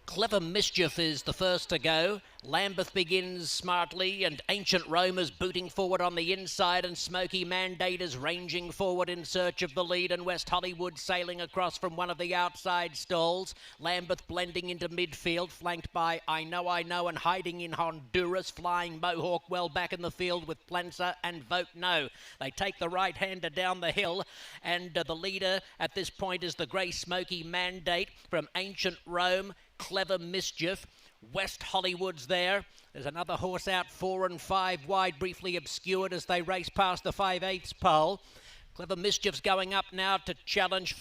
[SPEAKER 5] Clever Mischief is the first to go. Lambeth begins smartly, and Ancient Rome is booting forward on the inside, and Smoky Mandate is ranging forward in search of the lead, and West Hollywood sailing across from one of the outside stalls. Lambeth blending into midfield, flanked by I Know, and Hiding in Honduras. Flying Mohawk well back in the field with Plensa and Vote No. They take the right-hander down the hill, and the leader at this point is the grey Smoky Mandate from Ancient Rome. Clever Mischief. West Hollywood's there. There's another horse out 4 and 5 wide, briefly obscured as they race past the 5/8 pole. Clever Mischief's going up now to challenge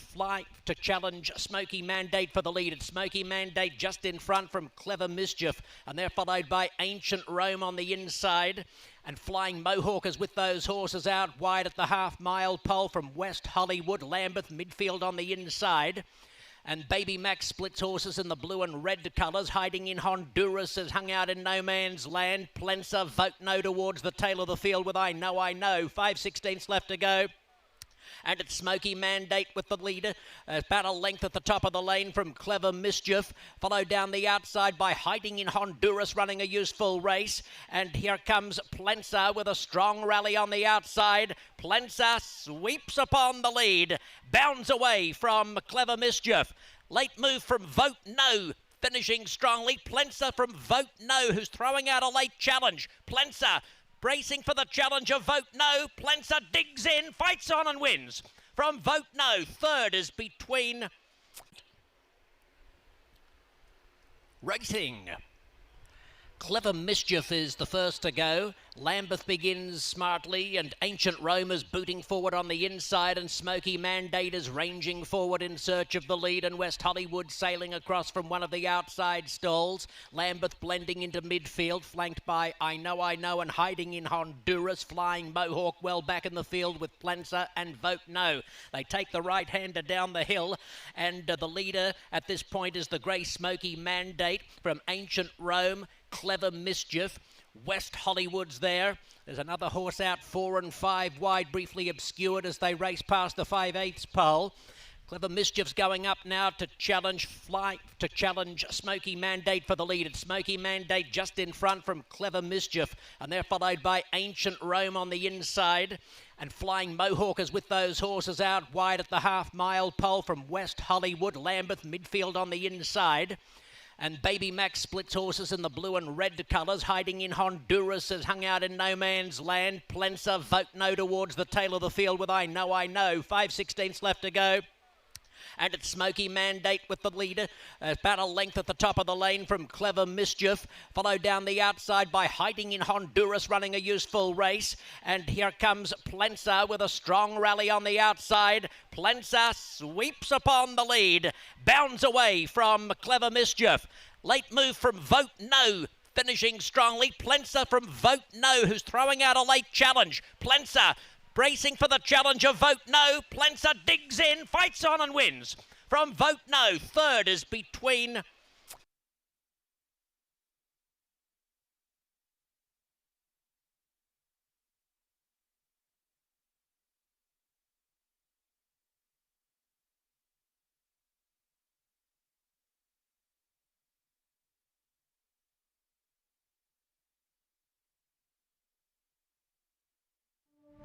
[SPEAKER 5] Smoky Mandate for the lead. It's Smoky Mandate just in front from Clever Mischief, and they're followed by Ancient Rome on the inside. And Flying Mohawk is with those horses out wide at the half-mile pole from West Hollywood. Lambeth midfield on the inside. And Baby Max splits horses in the blue and red colours. Hiding in Honduras has hung out in no man's land. Plensa, Vote No towards the tail of the field with I Know. 5/16 left to go. And it's Smoky Mandate with the leader. About a length at the top of the lane from Clever Mischief. Followed down the outside by Hiding in Honduras, running a useful race. And here comes Plensa with a strong rally on the outside. Plensa sweeps upon the lead. Bounds away from Clever Mischief. Late move from Vote No. Finishing strongly. Plensa from Vote No, who's throwing out a late challenge. Plensa bracing for the challenge of Vote No. Plensa digs in, fights on and wins. From Vote No, third is between Racing. Clever Mischief is the first to go. Lambeth begins smartly, and Ancient Rome is booting forward on the inside, and Smoky Mandate is ranging forward in search of the lead, and West Hollywood sailing across from one of the outside stalls. Lambeth blending into midfield, flanked by I Know, and hiding in Honduras. Flying Mohawk well back in the field with Plensa and Vote No. They take the right-hander down the hill, and the leader at this point is the Grey Smoky Mandate from Ancient Rome. Clever Mischief. West Hollywood's there. There's another horse out 4 and 5 wide, briefly obscured as they race past the 5/8 pole. Clever Mischief's going up now to challenge Smoky Mandate for the lead. It's Smoky Mandate just in front from Clever Mischief, and they're followed by Ancient Rome on the inside. And Flying Mohawk is with those horses out wide at the half-mile pole from West Hollywood. Lambeth midfield on the inside. And Baby Max splits horses in the blue and red colours. Hiding in Honduras has hung out in no man's land. Plensa, Vote No towards the tail of the field with I Know. 5/16 left to go. And it's Smoky Mandate with the leader. About a length at the top of the lane from Clever Mischief. Followed down the outside by Hiding in Honduras, running a useful race. And here comes Plensa with a strong rally on the outside. Plensa sweeps upon the lead. Bounds away from Clever Mischief. Late move from Vote No. Finishing strongly. Plensa from Vote No, who's throwing out a late challenge. Plensa bracing for the challenge of Vote No. Plensa digs in, fights on and wins. From Vote No, third is between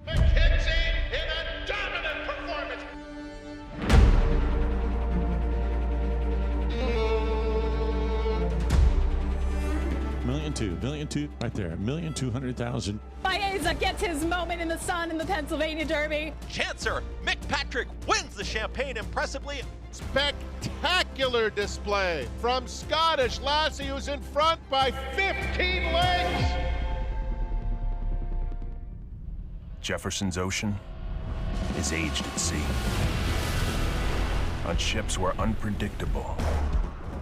[SPEAKER 13] McKenzie in a dominant performance.
[SPEAKER 4] Million two, right there, 1,200,000.
[SPEAKER 19] Baeza gets his moment in the sun in the Pennsylvania Derby.
[SPEAKER 22] Chancer Mick Patrick wins the Champagne impressively.
[SPEAKER 13] Spectacular display from Scottish Lassie, who's in front by 15 lengths.
[SPEAKER 24] Jefferson's Ocean is aged at sea. On ships where unpredictable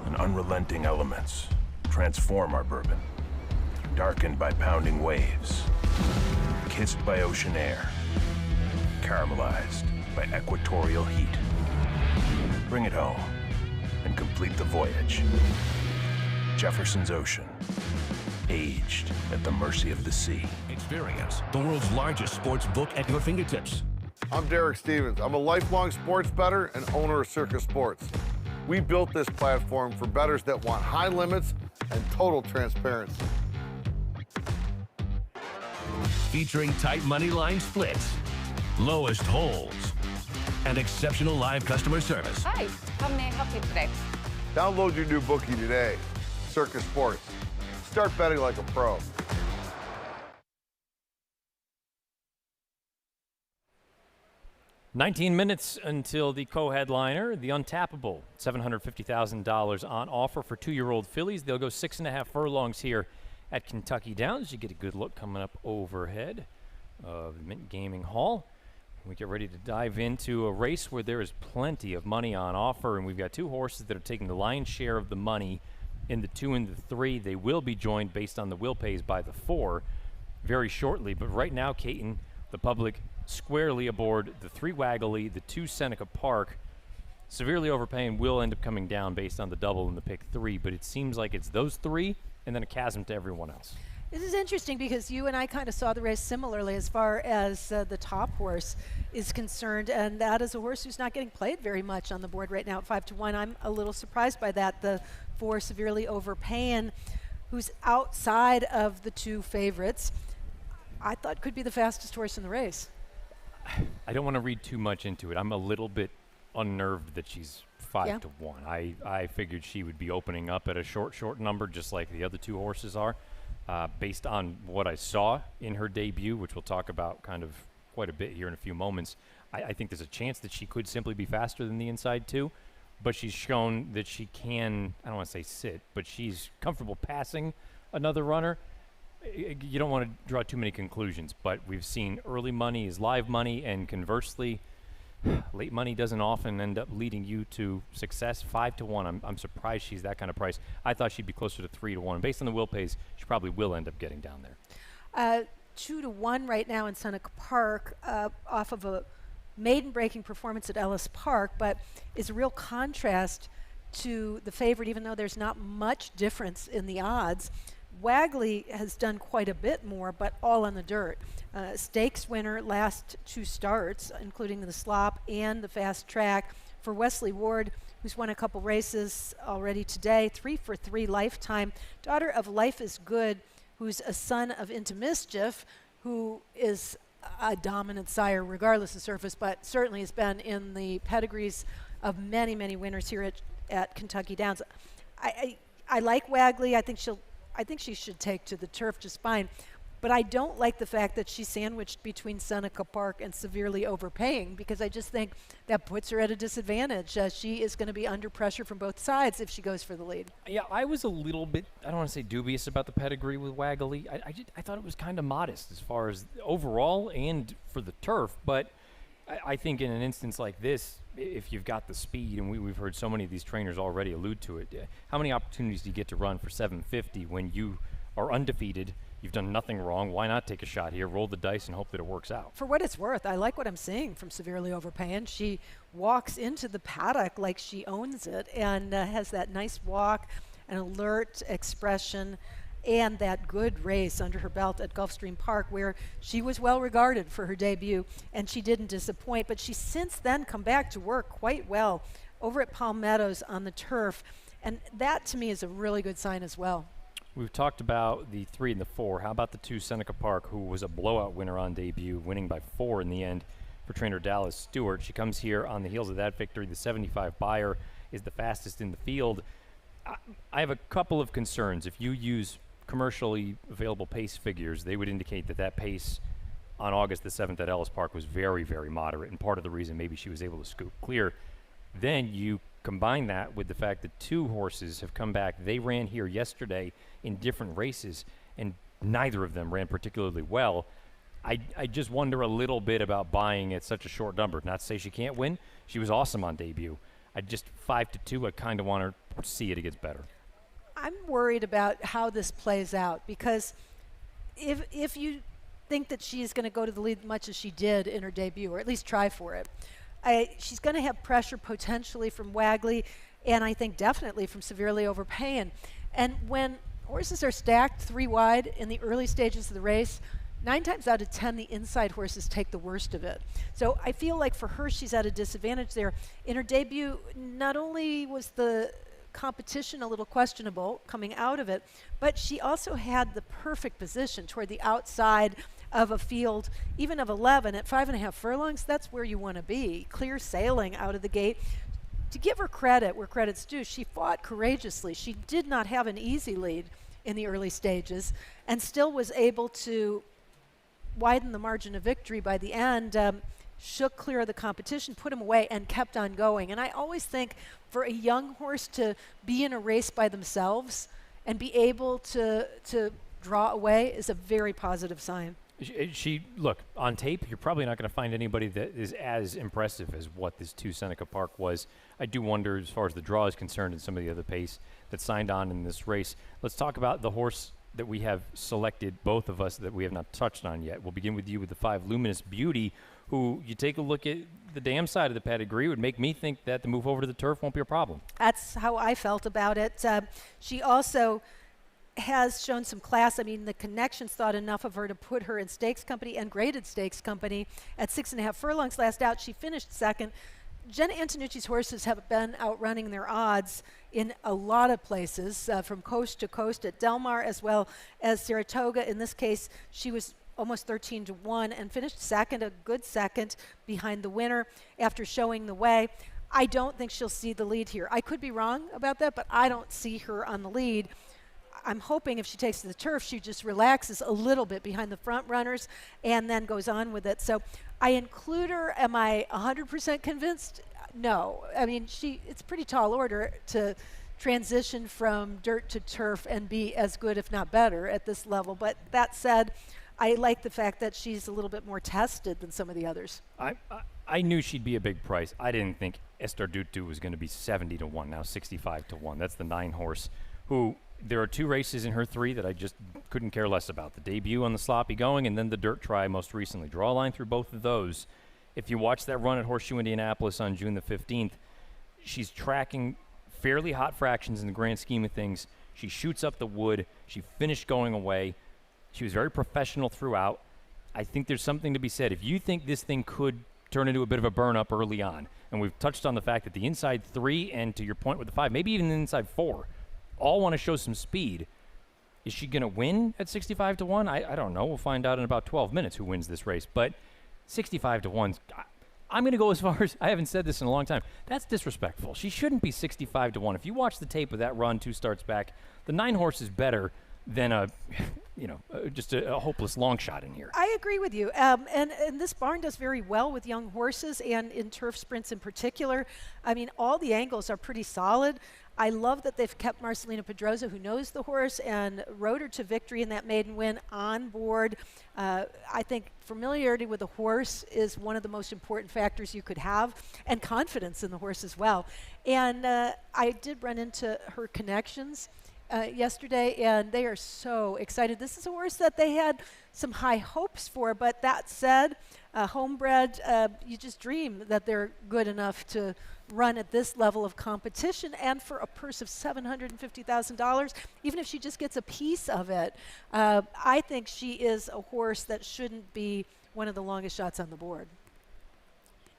[SPEAKER 24] and unrelenting elements transform our bourbon. Darkened by pounding waves. Kissed by ocean air. Caramelized by equatorial heat. Bring it home and complete the voyage. Jefferson's Ocean. Aged at the mercy of the sea.
[SPEAKER 23] Experience the world's largest sports book at your fingertips.
[SPEAKER 7] I'm Derek Stevens. I'm a lifelong sports bettor and owner of Circus Sports. We built this platform for bettors that want high limits and total transparency.
[SPEAKER 23] Featuring tight money line splits, lowest holds, and exceptional live customer service.
[SPEAKER 25] Hi, how may I help you today?
[SPEAKER 7] Download your new bookie today, Circus Sports. Start betting like a pro.
[SPEAKER 1] "19 minutes until the co-headliner, the Untappable, $750,000 on offer for 2-year-old fillies. They'll go 6.5 furlongs here at Kentucky Downs. You get a good look coming up overhead of the Mint Gaming Hall. We get ready to dive into a race where there is plenty of money on offer, and we've got 2 horses that are taking the lion's share of the money in the 2 and the 3. They will be joined based on the will pays by the 4 very shortly, but right now, Caton, the public squarely aboard the 3 Waggly, the 2 Seneca Park. Severely overpaying will end up coming down based on the double and the pick 3, but it seems like it's those 3 and then a chasm to everyone else.
[SPEAKER 2] This is interesting because you and I kind of saw the race similarly as far as the top horse is concerned, and that is a horse who's not getting played very much on the board right now at 5-1. I'm a little surprised by that. The 4 Severely Overpaying, who's outside of the 2 favorites, I thought could be the fastest horse in the race.
[SPEAKER 1] I don't want to read too much into it. I'm a little bit unnerved that she's 5-1. I figured she would be opening up at a short number, just like the other 2 horses are, based on what I saw in her debut, which we'll talk about kind of quite a bit here in a few moments. I think there's a chance that she could simply be faster than the inside 2, but she's shown that she can, I don't want to say sit, but she's comfortable passing another runner. You don't want to draw too many conclusions, but we've seen early money is live money, and conversely, late money doesn't often end up leading you to success. 5-1, I'm surprised she's that kind of price. I thought she'd be closer to 3-1. Based on the will pays, she probably will end up getting down there.
[SPEAKER 2] 2-1 right now in Seneca Park, off of a maiden-breaking performance at Ellis Park, but is a real contrast to the favorite, even though there's not much difference in the odds. Wagley has done quite a bit more, but all on the dirt. Stakes winner last 2 starts, including the slop and the fast track. For Wesley Ward, who's won a couple races already today, 3 for 3 lifetime. Daughter of Life is Good, who's a son of Into Mischief, who is a dominant sire regardless of surface, but certainly has been in the pedigrees of many, many winners here at Kentucky Downs. I like Wagley. I think she should take to the turf just fine. But I don't like the fact that she's sandwiched between Seneca Park and Severely Overpaying, because I just think that puts her at a disadvantage. She is going to be under pressure from both sides if she goes for the lead.
[SPEAKER 1] Yeah, I was a little bit, I don't want to say dubious about the pedigree with Wagley. I thought it was kind of modest as far as overall and for the turf. But I think in an instance like this, if you've got the speed, and we've heard so many of these trainers already allude to it, how many opportunities do you get to run for 750 when you are undefeated? You've done nothing wrong. Why not take a shot here, roll the dice, and hope that it works out?
[SPEAKER 2] For what it's worth, I like what I'm seeing from Severely Overpaying. She walks into the paddock like she owns it and has that nice walk, an alert expression, and that good race under her belt at Gulfstream Park, where she was well regarded for her debut, and she didn't disappoint. But she's since then come back to work quite well over at Palm Meadows on the turf, and that to me is a really good sign as well.
[SPEAKER 1] We've talked about the 3 and the 4. How about the 2 Seneca Park, who was a blowout winner on debut, winning by 4 in the end for trainer Dallas Stewart. She comes here on the heels of that victory. The 75 Buyer is the fastest in the field. I have a couple of concerns. If you use commercially available pace figures, they would indicate that pace on August the 7th at Ellis Park was very, very moderate, and part of the reason maybe she was able to scoop clear. Then you combine that with the fact that 2 horses have come back. They ran here yesterday in different races, and neither of them ran particularly well. I just wonder a little bit about buying at such a short number. Not to say she can't win. She was awesome on debut. I just 5-2, I kind of want her to see it gets better.
[SPEAKER 2] I'm worried about how this plays out, because if you think that she is going to go to the lead much as she did in her debut, or at least try for it, she's going to have pressure potentially from Wagley, and I think definitely from Severely Overpaying. And when horses are stacked 3 wide in the early stages of the race, 9 times out of 10, the inside horses take the worst of it. So I feel like for her, she's at a disadvantage there. In her debut, not only was the competition a little questionable coming out of it, but she also had the perfect position toward the outside of a field, even of 11 at 5.5 furlongs. That's where you want to be, clear sailing out of the gate. To give her credit where credit's due, she fought courageously. She did not have an easy lead in the early stages and still was able to widen the margin of victory by the end, shook clear of the competition, put him away, and kept on going. And I always think for a young horse to be in a race by themselves and be able to draw away is a very positive sign.
[SPEAKER 1] She look, on tape, you're probably not going to find anybody that is as impressive as what this 2 Seneca Park was. I do wonder, as far as the draw is concerned, and some of the other pace that signed on in this race. Let's talk about the horse that we have selected, both of us, that we have not touched on yet. We'll begin with you with the 5 Luminous Beauty, who you take a look at the dam side of the pedigree, would make me think that the move over to the turf won't be a problem.
[SPEAKER 2] That's how I felt about it. She also has shown some class. I mean, the connections thought enough of her to put her in stakes company and graded stakes company at 6.5 furlongs last out. She finished second. Jenna Antonucci's horses have been outrunning their odds in a lot of places, from coast to coast at Del Mar as well as Saratoga. In this case, she was almost 13-1 and finished second, a good second behind the winner after showing the way. I don't think she'll see the lead here. I could be wrong about that, but I don't see her on the lead. I'm hoping if she takes to the turf, she just relaxes a little bit behind the front runners and then goes on with it. So I include her. Am I 100% convinced? no. I mean, it's a pretty tall order to transition from dirt to turf and be as good, if not better, at this level. But that said, I like the fact that she's a little bit more tested than some of the others.
[SPEAKER 1] I knew she'd be a big price. I didn't think Esther Dutu was going to be 70 to 1, now 65 to 1. That's the 9 horse who there are 2 races in her 3 that I just couldn't care less about. The debut on the sloppy going and then the dirt try most recently. Draw a line through both of those. If you watch that run at Horseshoe Indianapolis on June the 15th, she's tracking fairly hot fractions in the grand scheme of things. She shoots up the wood. She finished going away. She was very professional throughout. I think there's something to be said. If you think this thing could turn into a bit of a burn-up early on, and we've touched on the fact that the inside 3 and to your point with the 5, maybe even the inside 4, all want to show some speed. Is she going to win at 65 to 1? I don't know. We'll find out in about 12 minutes who wins this race. But 65 to 1, I'm going to go as far as, I haven't said this in a long time, that's disrespectful. She shouldn't be 65 to 1. If you watch the tape of that run 2 starts back, the 9 horse is better than just a hopeless long shot in here.
[SPEAKER 2] I agree with you. And this barn does very well with young horses and in turf sprints in particular. I mean, all the angles are pretty solid. I love that they've kept Marcelina Pedrosa, who knows the horse, and rode her to victory in that maiden win on board. I think familiarity with the horse is one of the most important factors you could have, and confidence in the horse as well. And I did run into her connections yesterday, and they are so excited. This is a horse that they had some high hopes for, but that said, homebred, you just dream that they're good enough to run at this level of competition, and for a purse of $750,000, even if she just gets a piece of it, I think she is a horse that shouldn't be one of the longest shots on the board.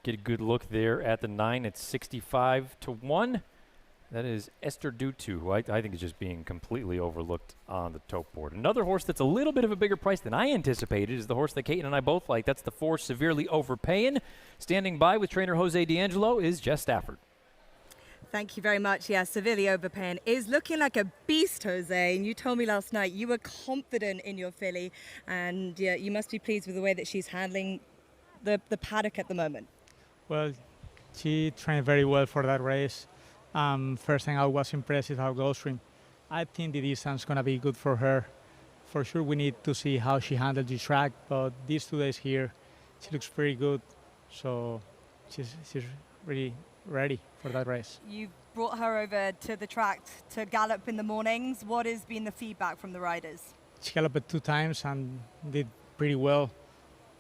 [SPEAKER 1] Get a good look there at the 9 at 65 to 1. That is Esther Dutu, who I think is just being completely overlooked on the tote board. Another horse that's a little bit of a bigger price than I anticipated is the horse that Caitlin and I both like. That's the 4 Severely Overpaying. Standing by with trainer Jose D'Angelo is Jess Stafford.
[SPEAKER 11] Thank you very much. Yeah, Severely Overpaying is looking like a beast, Jose. And you told me last night you were confident in your filly, and yeah, you must be pleased with the way that she's handling the paddock at the moment.
[SPEAKER 3] Well, she trained very well for that race. First thing I was impressed with her Gulfstream. I think the distance is going to be good for her. For sure, we need to see how she handles the track, but these 2 days here, she looks pretty good. So she's really ready for that race.
[SPEAKER 11] You've brought her over to the track to gallop in the mornings. What has been the feedback from the riders?
[SPEAKER 3] She galloped 2 times and did pretty well.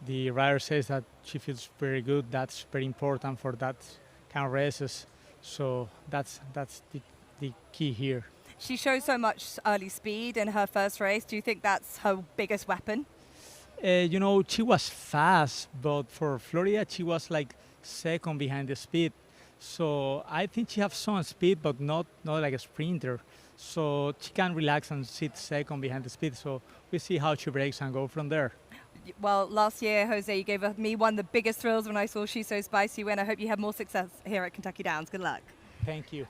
[SPEAKER 3] The rider says that she feels very good. That's very important for that kind of races. So that's the key here.
[SPEAKER 11] She shows so much early speed in her first race. Do you think that's her biggest weapon?
[SPEAKER 3] She was fast, but for Florida, she was like second behind the speed. So I think she has some speed, but not like a sprinter. So she can relax and sit second behind the speed. So we see how she breaks and go from there.
[SPEAKER 11] Well, last year, Jose, you gave me one of the biggest thrills when I saw She's So Spicy win. I hope you have more success here at Kentucky Downs. Good luck.
[SPEAKER 3] Thank you.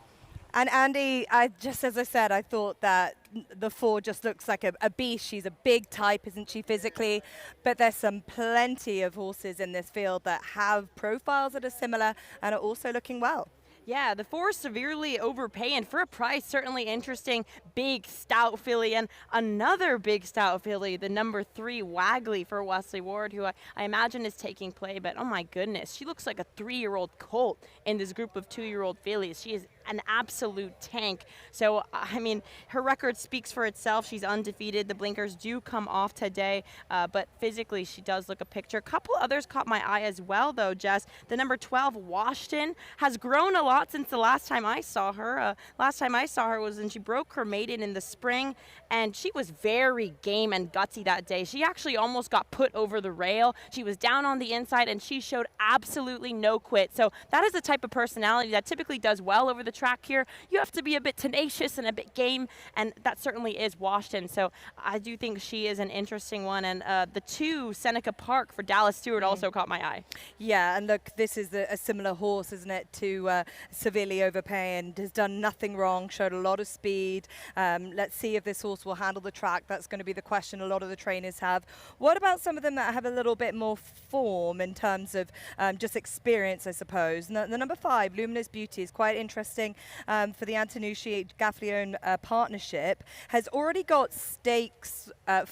[SPEAKER 11] And Andy, as I said, I thought that the 4 just looks like a beast. She's a big type, isn't she, physically? But there's plenty of horses in this field that have profiles that are similar and are also looking well.
[SPEAKER 12] Yeah, the 4 Severely Overpaying for a price, certainly interesting. Big, stout filly, and another big, stout filly, the number 3 Wagley for Wesley Ward, who I imagine is taking play. But oh my goodness, she looks like a 3-year-old colt in this group of 2-year-old fillies. She is an absolute tank. So, I mean, her record speaks for itself. She's undefeated. The blinkers do come off today, but physically she does look a picture. A couple others caught my eye as well, though, Jess. The number 12, Washington, has grown a lot since the last time I saw her. Last time I saw her was when she broke her maiden in the spring, and she was very game and gutsy that day. She actually almost got put over the rail. She was down on the inside, and she showed absolutely no quit. So that is the type of personality that typically does well over the track here, you have to be a bit tenacious and a bit game, and that certainly is Washington. So I do think she is an interesting one, and the 2 Seneca Park for Dallas Stewart also caught my eye.
[SPEAKER 11] Yeah, and look, this is a similar horse, isn't it, to Severely Overpay, and has done nothing wrong, showed a lot of speed. Let's see if this horse will handle the track. That's going to be the question a lot of the trainers have. What about some of them that have a little bit more form in terms of just experience, I suppose? The number 5, Luminous Beauty, is quite interesting for the Antonucci-Gaffalione partnership. Has already got stakes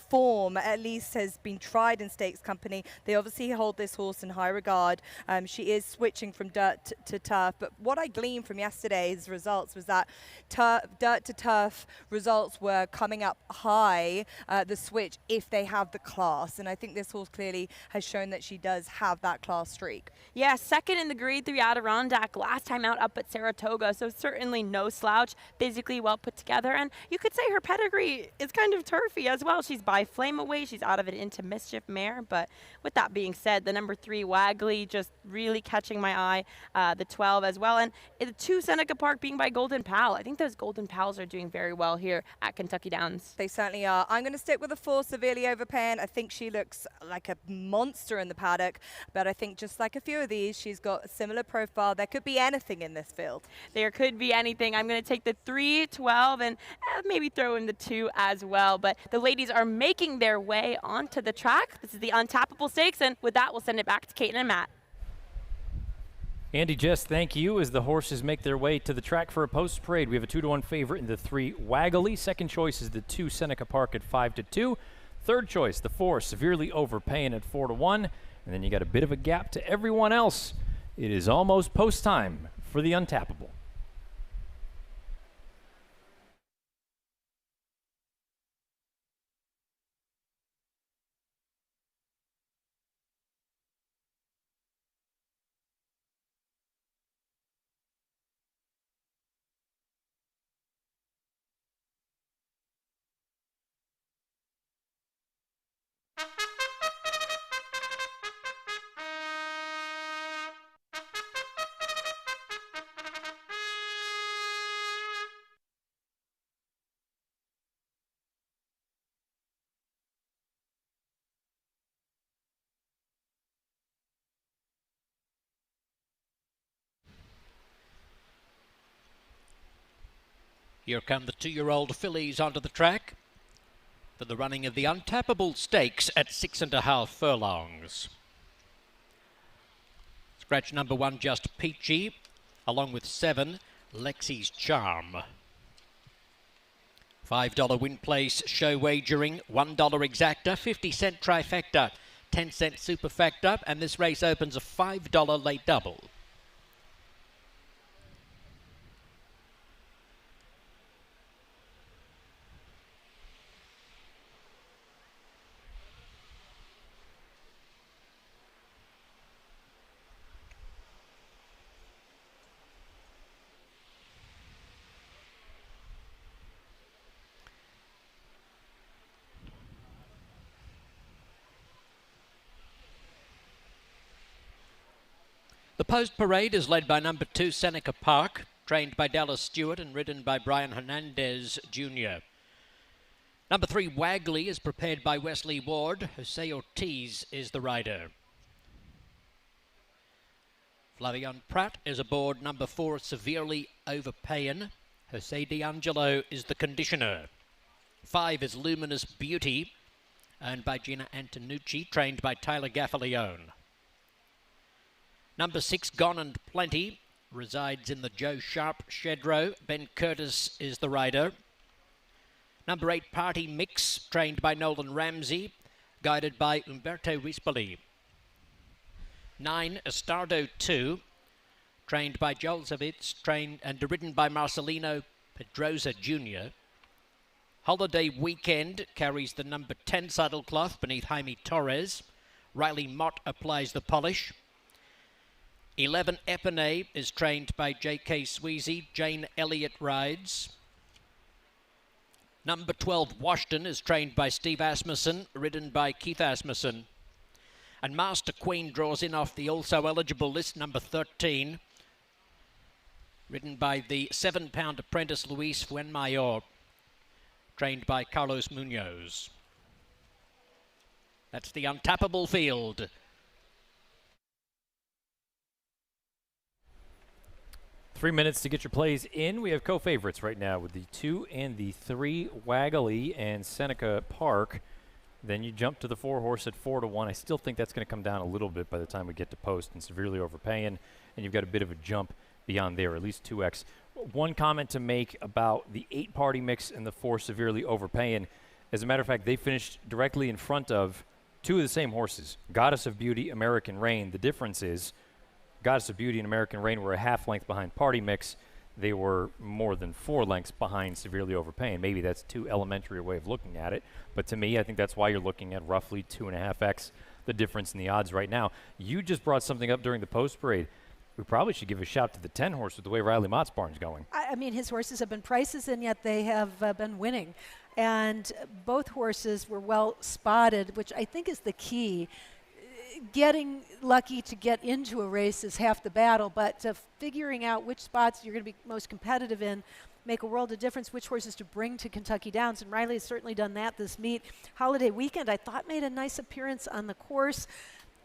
[SPEAKER 11] form, at least has been tried in stakes company. They obviously hold this horse in high regard. She is switching from dirt to turf, but what I gleaned from yesterday's results was that dirt to turf results were coming up high, the switch, if they have the class, and I think this horse clearly has shown that she does have that class streak.
[SPEAKER 12] Yeah, second in the Grade 3 Adirondack, last time out up at Saratoga, so certainly no slouch, physically well put together, and you could say her pedigree is kind of turfy as well. She's by Flame Away, she's out of it into Mischief Mare, but with that being said, the number 3 Wagley just really catching my eye, the 12 as well, and the 2 Seneca Park being by Golden Pal. I think those Golden Pals are doing very well here at Kentucky Downs.
[SPEAKER 11] They certainly are. I'm going to stick with the 4 Severely Overpaying. I think she looks like a monster in the paddock, but I think just like a few of these, she's got a similar profile. There could be anything in this field.
[SPEAKER 12] There could be anything. I'm going to take the 3, 12, and maybe throw in the 2 as well, but the ladies are making their way onto the track. This is the Untappable Stakes, and with that, we'll send it back to Caitlin and Matt.
[SPEAKER 1] Andy, Jess, thank you. As the horses make their way to the track for a post parade, we have a 2-1 favorite in the 3 Wagley. Second choice is the 2 Seneca Park at 5-2. Third choice, the 4 Severely Overpaying at 4-1. And then you got a bit of a gap to everyone else. It is almost post time for the Untappable.
[SPEAKER 5] Here come the 2-year-old fillies onto the track for the running of the Untappable Stakes at 6.5 furlongs. Scratch number 1, Just Peachy, along with 7, Lexi's Charm. $5 win place, show wagering, $1 exacta, 50-cent trifecta, 10-cent superfecta, and this race opens a $5 late double. The post parade is led by number 2 Seneca Park, trained by Dallas Stewart and ridden by Brian Hernandez Jr. Number 3 Wagley is prepared by Wesley Ward. Jose Ortiz is the rider. Flavian Pratt is aboard number 4 Severely Overpaying. Jose D'Angelo is the conditioner. 5 is Luminous Beauty, owned by Gina Antonucci, trained by Tyler Gaffalione. Number 6, Gone and Plenty, resides in the Joe Sharp Shedrow. Ben Curtis is the rider. Number 8, Party Mix, trained by Nolan Ramsey, guided by Umberto Rispoli. 9, Estardo 2, trained by Joel Zavitz, trained and ridden by Marcelino Pedroza Jr. Holiday Weekend carries the number 10 saddlecloth beneath Jaime Torres. Riley Mott applies the polish. 11, Epinay is trained by J.K. Sweezy. Jane Elliott rides. Number 12, Washington, is trained by Steve Asmussen, ridden by Keith Asmussen. And Master Queen draws in off the also eligible list, number 13. ridden by the 7-pound apprentice Luis Fuenmayor, trained by Carlos Munoz. That's the untappable field.
[SPEAKER 1] Three minutes to get your plays in. We have co-favorites right now with the 2 and the 3, Wagley and Seneca Park. Then you jump to the 4 horse at 4-1. I still think that's going to come down a little bit by the time we get to post, and Severely Overpaying, and you've got a bit of a jump beyond there, at least 2x. One comment to make about the 8 Party Mix and the 4 Severely Overpaying. As a matter of fact, they finished directly in front of 2 of the same horses, Goddess of Beauty, American Rain. The difference is Goddess of Beauty and American Rain were a half length behind Party Mix. They were more than 4 lengths behind Severely Overpaying. Maybe that's too elementary a way of looking at it, but to me, I think that's why you're looking at roughly 2.5x the difference in the odds right now. You just brought something up during the post parade. We probably should give a shout to the 10 horse with the way Riley Mott's barn's going.
[SPEAKER 2] I mean, his horses have been prices, and yet they have been winning. And both horses were well spotted, which I think is the key. Getting lucky to get into a race is half the battle, but figuring out which spots you're going to be most competitive in make a world of difference, which horses to bring to Kentucky Downs, and Riley has certainly done that this meet. Holiday Weekend, I thought, made a nice appearance on the course.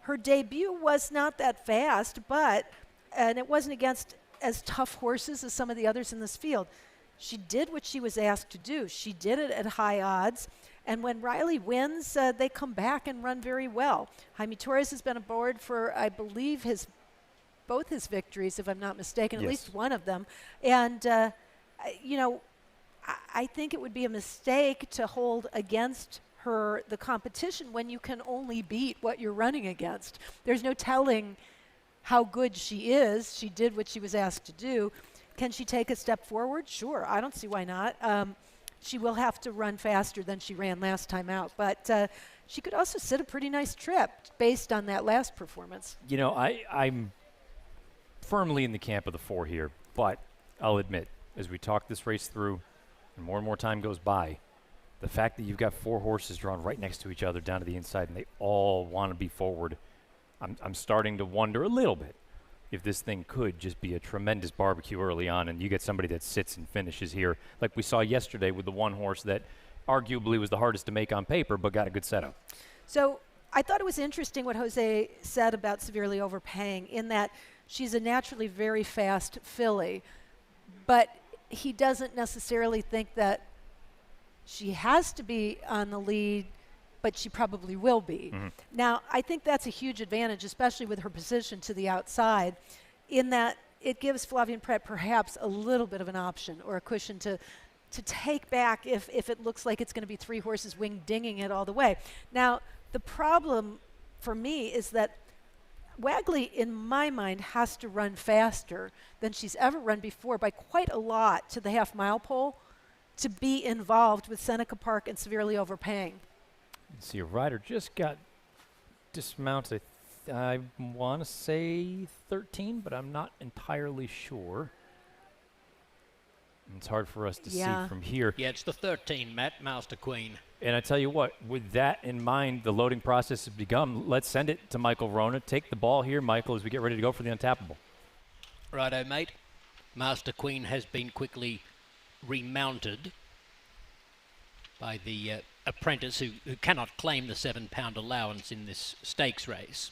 [SPEAKER 2] Her debut was not that fast, and it wasn't against as tough horses as some of the others in this field. She did what she was asked to do. She did it at high odds. And when Riley wins, they come back and run very well. Jaime Torres has been aboard for, I believe, both his victories, if I'm not mistaken, at least one of them. And, I think it would be a mistake to hold against her the competition when you can only beat what you're running against. There's no telling how good she is. She did what she was asked to do. Can she take a step forward? Sure. I don't see why not. She will have to run faster than she ran last time out, but she could also sit a pretty nice trip based on that last performance.
[SPEAKER 1] You know, I'm firmly in the camp of the 4 here, but I'll admit, as we talk this race through and more time goes by, the fact that you've got 4 horses drawn right next to each other down to the inside and they all want to be forward, I'm starting to wonder a little bit if this thing could just be a tremendous barbecue early on and you get somebody that sits and finishes here like we saw yesterday with the 1 horse that arguably was the hardest to make on paper but got a good setup.
[SPEAKER 2] So I thought it was interesting what Jose said about Severely Overpaying, in that she's a naturally very fast filly, but he doesn't necessarily think that she has to be on the lead, but she probably will be. Now, I think that's a huge advantage, especially with her position to the outside, in that it gives Flavien Prat perhaps a little bit of an option or a cushion to take back if it looks like it's going to be 3 horses wing-dinging it all the way. Now, the problem for me is that Wagley, in my mind, has to run faster than she's ever run before by quite a lot to the half-mile pole to be involved with Seneca Park and Severely Overpaying.
[SPEAKER 1] See, a rider just got dismounted. I want to say 13, but I'm not entirely sure. It's hard for us to see from here.
[SPEAKER 5] Yeah, it's the 13, Matt, Master Queen.
[SPEAKER 1] And I tell you what, with that in mind, the loading process has begun. Let's send it to Michael Wrona. Take the ball here, Michael, as we get ready to go for the untappable.
[SPEAKER 5] Righto, mate. Master Queen has been quickly remounted by the apprentice who cannot claim the 7-pound allowance in this stakes race.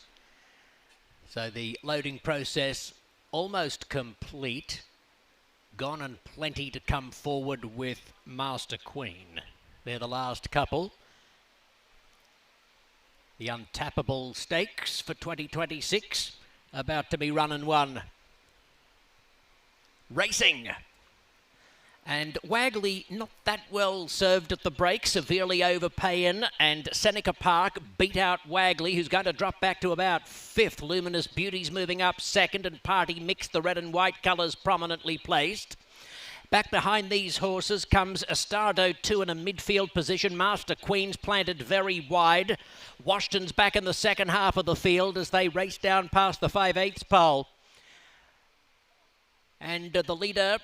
[SPEAKER 5] So the loading process almost complete. Gone and plenty to come forward with Master Queen. They're the last couple. The untappable stakes for 2026 about to be run and won. Racing. And Wagley not that well served at the break, Severely Overpaying, and Seneca Park beat out Wagley, who's going to drop back to about 5th. Luminous Beauty's moving up 2nd, and Party Mix, the red and white colours prominently placed. Back behind these horses comes Estardo 2 in a midfield position. Master Queen's planted very wide. Washton's back in the second half of the field as they race down past the 5/8 pole. And the leader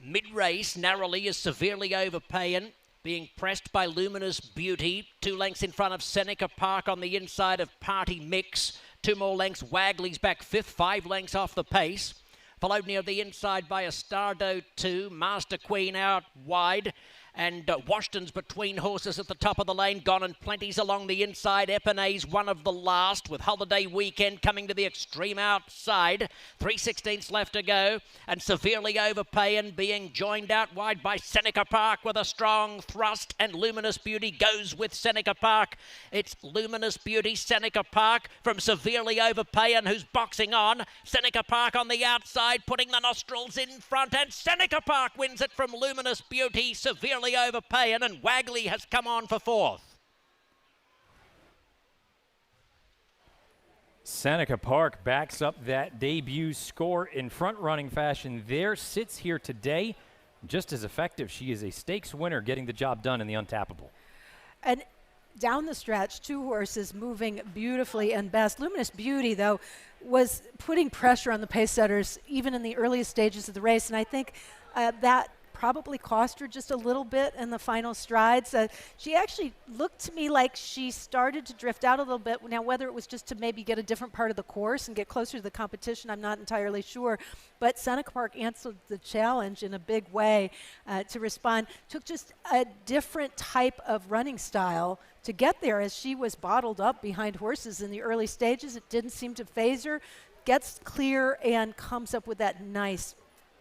[SPEAKER 5] mid-race narrowly is Severely Overpaying, being pressed by Luminous Beauty. 2 lengths in front of Seneca Park on the inside of Party Mix. 2 more lengths. Wagley's back 5th, 5 lengths off the pace. followed near the inside by Astardo 2, Master Queen out wide. And Washington's between horses at the top of the lane. Gone and Plenty's along the inside. Epinay's one of the last, with Holiday Weekend coming to the extreme outside. 3/16 left to go. And Severely Overpaying being joined out wide by Seneca Park with a strong thrust. And Luminous Beauty goes with Seneca Park. It's Luminous Beauty, Seneca Park from Severely Overpaying, who's boxing on. Seneca Park on the outside, putting the nostrils in front. And Seneca Park wins it from Luminous Beauty, Severely Overpaying, and Wagley has come on for fourth.
[SPEAKER 1] Seneca Park backs up that debut score in front-running fashion there, sits here today. Just as effective. She is a stakes winner, getting the job done in the Untappable.
[SPEAKER 2] And down the stretch, 2 horses moving beautifully and best. Luminous Beauty, though, was putting pressure on the pace setters even in the earliest stages of the race, and I think that probably cost her just a little bit in the final strides. She actually looked to me like she started to drift out a little bit. Now, whether it was just to maybe get a different part of the course and get closer to the competition, I'm not entirely sure. But Seneca Park answered the challenge in a big way to respond. Took just a different type of running style to get there, as she was bottled up behind horses in the early stages. It didn't seem to phase her. Gets clear and comes up with that nice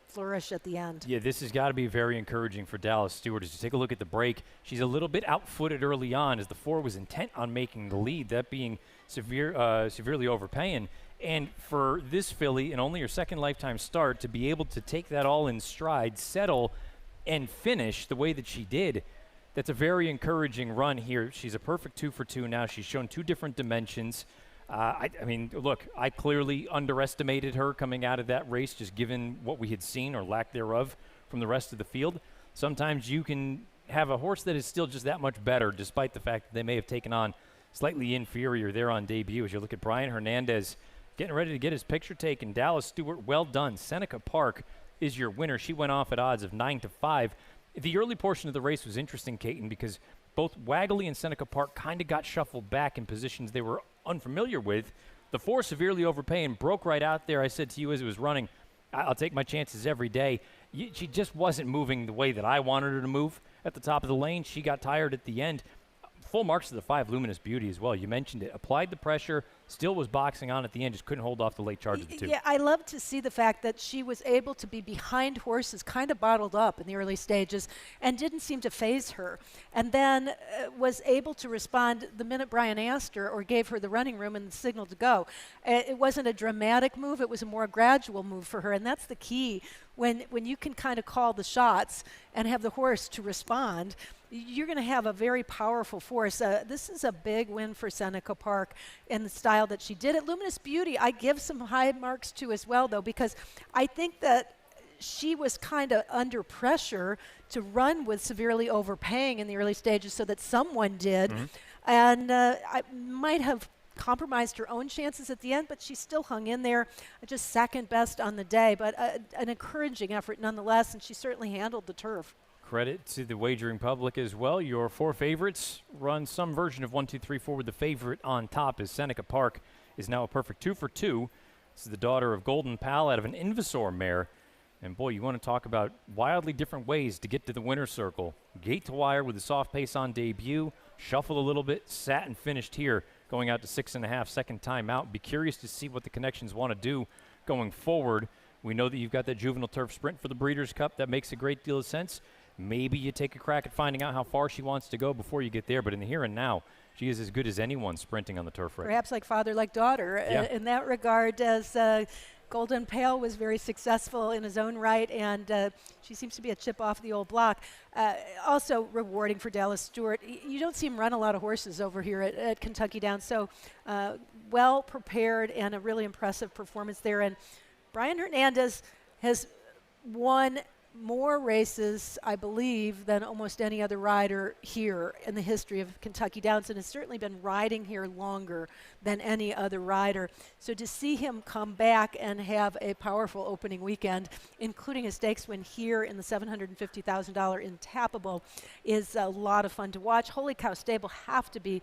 [SPEAKER 2] flourish at the end.
[SPEAKER 1] Yeah, this has got to be very encouraging for Dallas Stewart. As you take a look at the break, she's a little bit outfooted early on, as the 4 was intent on making the lead, that being Severely Overpaying. And for this filly, in only her second lifetime start, to be able to take that all in stride, settle, and finish the way that she did, that's a very encouraging run here. She's a perfect 2 for 2 now. She's shown 2 different dimensions. I mean, look, I clearly underestimated her coming out of that race, just given what we had seen, or lack thereof, from the rest of the field. Sometimes you can have a horse that is still just that much better, despite the fact that they may have taken on slightly inferior there on debut. As you look at Brian Hernandez getting ready to get his picture taken. Dallas Stewart, well done. Seneca Park is your winner. She went off at odds of 9-5. The early portion of the race was interesting, Caton, because both Wagley and Seneca Park kind of got shuffled back in positions they were unfamiliar with. The 4, Severely Overpaying, broke right out there. I said to you as it was running, I'll take my chances every day. She just wasn't moving the way that I wanted her to move at the top of the lane. She got tired at the end. Full marks to the 5, Luminous Beauty, as well. You mentioned it. Applied the pressure, still was boxing on at the end, just couldn't hold off the late charge of the 2.
[SPEAKER 2] Yeah, I love to see the fact that she was able to be behind horses, kind of bottled up in the early stages, and didn't seem to phase her. And then was able to respond the minute Brian asked her or gave her the running room and the signal to go. It wasn't a dramatic move. It was a more gradual move for her, and that's the key. When you can kind of call the shots and have the horse to respond, you're going to have a very powerful force. This is a big win for Seneca Park in the style that she did it. Luminous Beauty, I give some high marks to as well, though, because I think that she was kind of under pressure to run with Severely Overpaying in the early stages, so that someone did. And I might have compromised her own chances at the end, but she still hung in there, just second best on the day. But an encouraging effort nonetheless, and she certainly handled the turf.
[SPEAKER 1] Credit to the wagering public as well. Your 4 favorites run some version of 1, 2, 3, 4 with the favorite on top, as Seneca Park is now a perfect 2 for 2. This is the daughter of Golden Pal out of an Invasor mare. And boy, you want to talk about wildly different ways to get to the winner's circle. Gate to wire with a soft pace on debut, shuffled a little bit, sat and finished here, going out to 6.5, second time out. Be curious to see what the connections want to do going forward. We know that you've got that juvenile turf sprint for the Breeders' Cup. That makes a great deal of sense. Maybe you take a crack at finding out how far she wants to go before you get there, but in the here and now, she is as good as anyone sprinting on the turf right.
[SPEAKER 2] Perhaps like father, like daughter in that regard, as Golden Pale was very successful in his own right, and she seems to be a chip off the old block. Also rewarding for Dallas Stewart. You don't see him run a lot of horses over here at Kentucky Downs, so well prepared and a really impressive performance there. And Brian Hernandez has won more races, I believe, than almost any other rider here in the history of Kentucky Downs, and has certainly been riding here longer than any other rider. So to see him come back and have a powerful opening weekend, including a stakes win here in the $750,000 in Tappable, is a lot of fun to watch. Holy Cow Stable have to be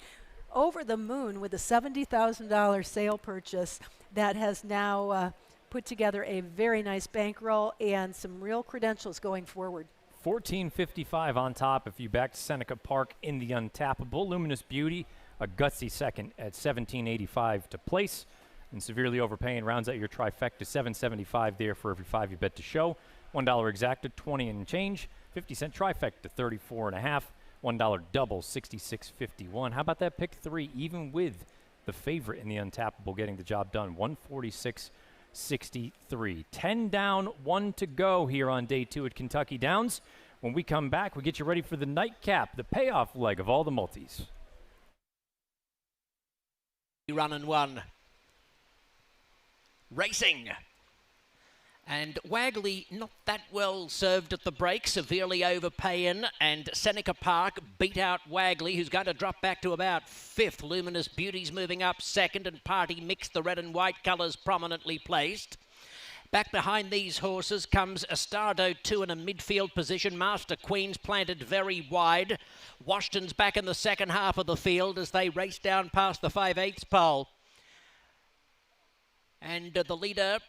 [SPEAKER 2] over the moon with a $70,000 sale purchase that has now put together a very nice bankroll and some real credentials going forward.
[SPEAKER 1] 14.55 on top if you backed Seneca Park in the untappable. Luminous Beauty, a gutsy second at 17.85 to place. And Severely Overpaying rounds out your trifecta, 7.75 there for every 5 you bet to show. $1 exacta, 20 and change. 50-cent trifecta, 34.5. $1 double, 66.51. How about that pick 3, even with the favorite in the untappable getting the job done, 146.63. 10 down, 1 to go here on day 2 at Kentucky Downs. When we come back, we get you ready for the nightcap, the payoff leg of all the multis.
[SPEAKER 5] Run and 1. Racing. And Wagley not that well served at the break, Severely Overpaying, and Seneca Park beat out Wagley, who's going to drop back to about 5th. Luminous Beauty's moving up 2nd, and Party Mix, the red and white colours prominently placed. Back behind these horses comes Astardo 2 in a midfield position. Master Queen's planted very wide. Washington's back in the second half of the field as they race down past the 5/8 pole. And the leader,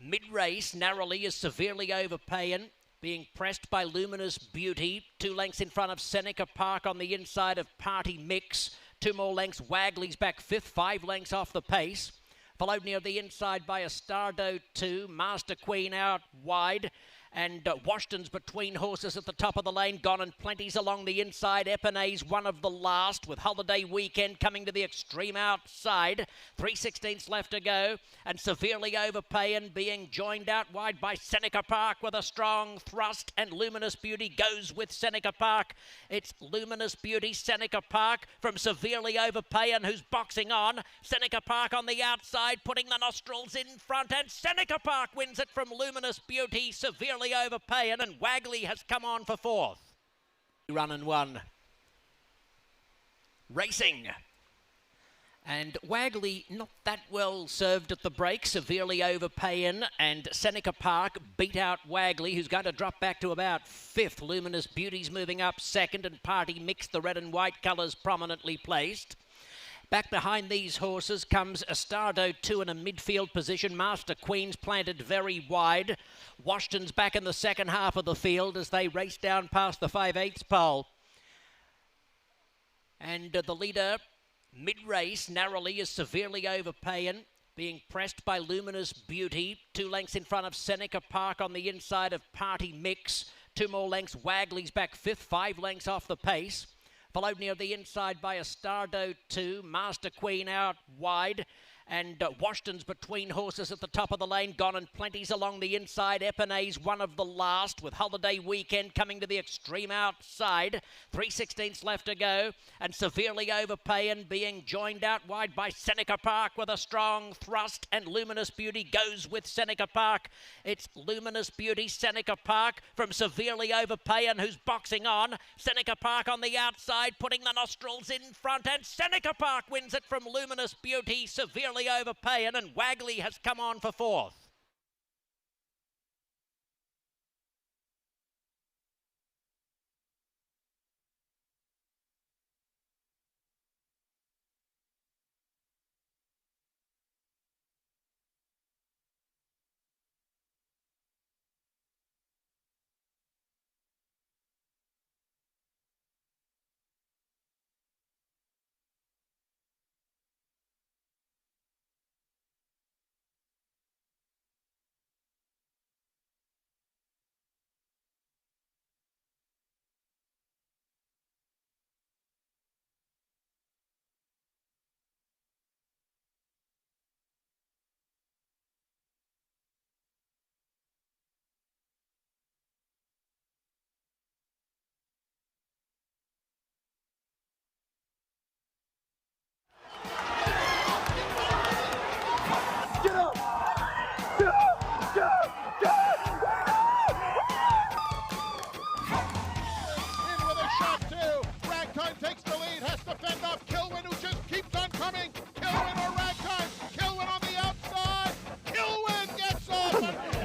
[SPEAKER 5] mid-race, narrowly, is Severely Overpaying, being pressed by Luminous Beauty. 2 lengths in front of Seneca Park on the inside of Party Mix. 2 more lengths, Wagley's back 5th, 5 lengths off the pace. Followed near the inside by Astardo 2, Master Queen out wide. And Washington's between horses at the top of the lane. Gone and Plenty's along the inside. Epinay's one of the last, with Holiday Weekend coming to the extreme outside. 3/16 left to go. And Severely Overpaying being joined out wide by Seneca Park with a strong thrust. And Luminous Beauty goes with Seneca Park. It's Luminous Beauty, Seneca Park from Severely Overpaying, who's boxing on. Seneca Park on the outside, putting the nostrils in front. And Seneca Park wins it from Luminous Beauty, Severely Overpaying, and Wagley has come on for 4th. Run and 1. Racing. And Wagley not that well served at the break, Severely Overpaying, and Seneca Park beat out Wagley, who's going to drop back to about 5th. Luminous Beauty's moving up 2nd, and Party Mix, the red and white colours prominently placed. Back behind these horses comes Astardo 2 in a midfield position. Master Queen's planted very wide. Washington's back in the second half of the field as they race down past the 5/8 pole. And the leader, mid-race, narrowly, is Severely Overpaying, being pressed by Luminous Beauty. 2 lengths in front of Seneca Park on the inside of Party Mix. 2 more lengths, Wagley's back 5th, 5 lengths off the pace. Followed near the inside by Astardo 2, Master Queen out wide. And Washington's between horses at the top of the lane. Gone and Plenty's along the inside. Epinay's one of the last, with Holiday Weekend coming to the extreme outside. 3/16 left to go. And Severely Overpaying being joined out wide by Seneca Park with a strong thrust. And Luminous Beauty goes with Seneca Park. It's Luminous Beauty, Seneca Park from Severely Overpaying, who's boxing on. Seneca Park on the outside, putting the nostrils in front. And Seneca Park wins it from Luminous Beauty, Severely Overpaying, and Wagley has come on for 4th.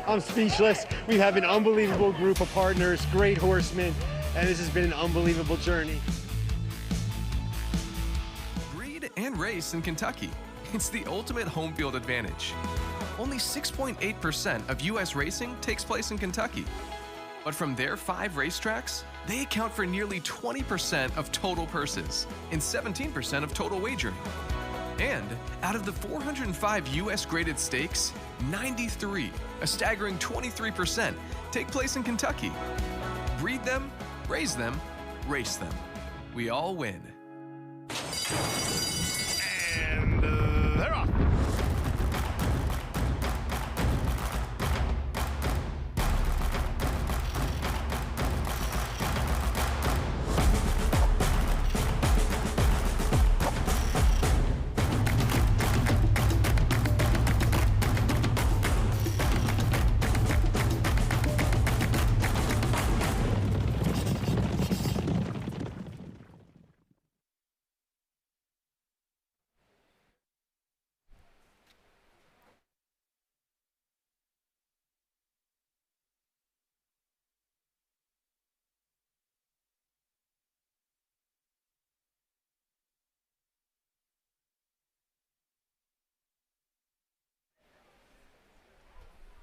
[SPEAKER 8] I'm speechless. We have an unbelievable group of partners, great horsemen, and this has been an unbelievable journey.
[SPEAKER 9] Breed and race in Kentucky. It's the ultimate home field advantage. only 6.8% of U.S. racing takes place in Kentucky. But from their 5 racetracks, they account for nearly 20% of total purses and 17% of total wagering. And out of the 405 U.S. graded stakes, 93, a staggering 23%, take place in Kentucky. Breed them, raise them, race them. We all win.
[SPEAKER 13] And they're off.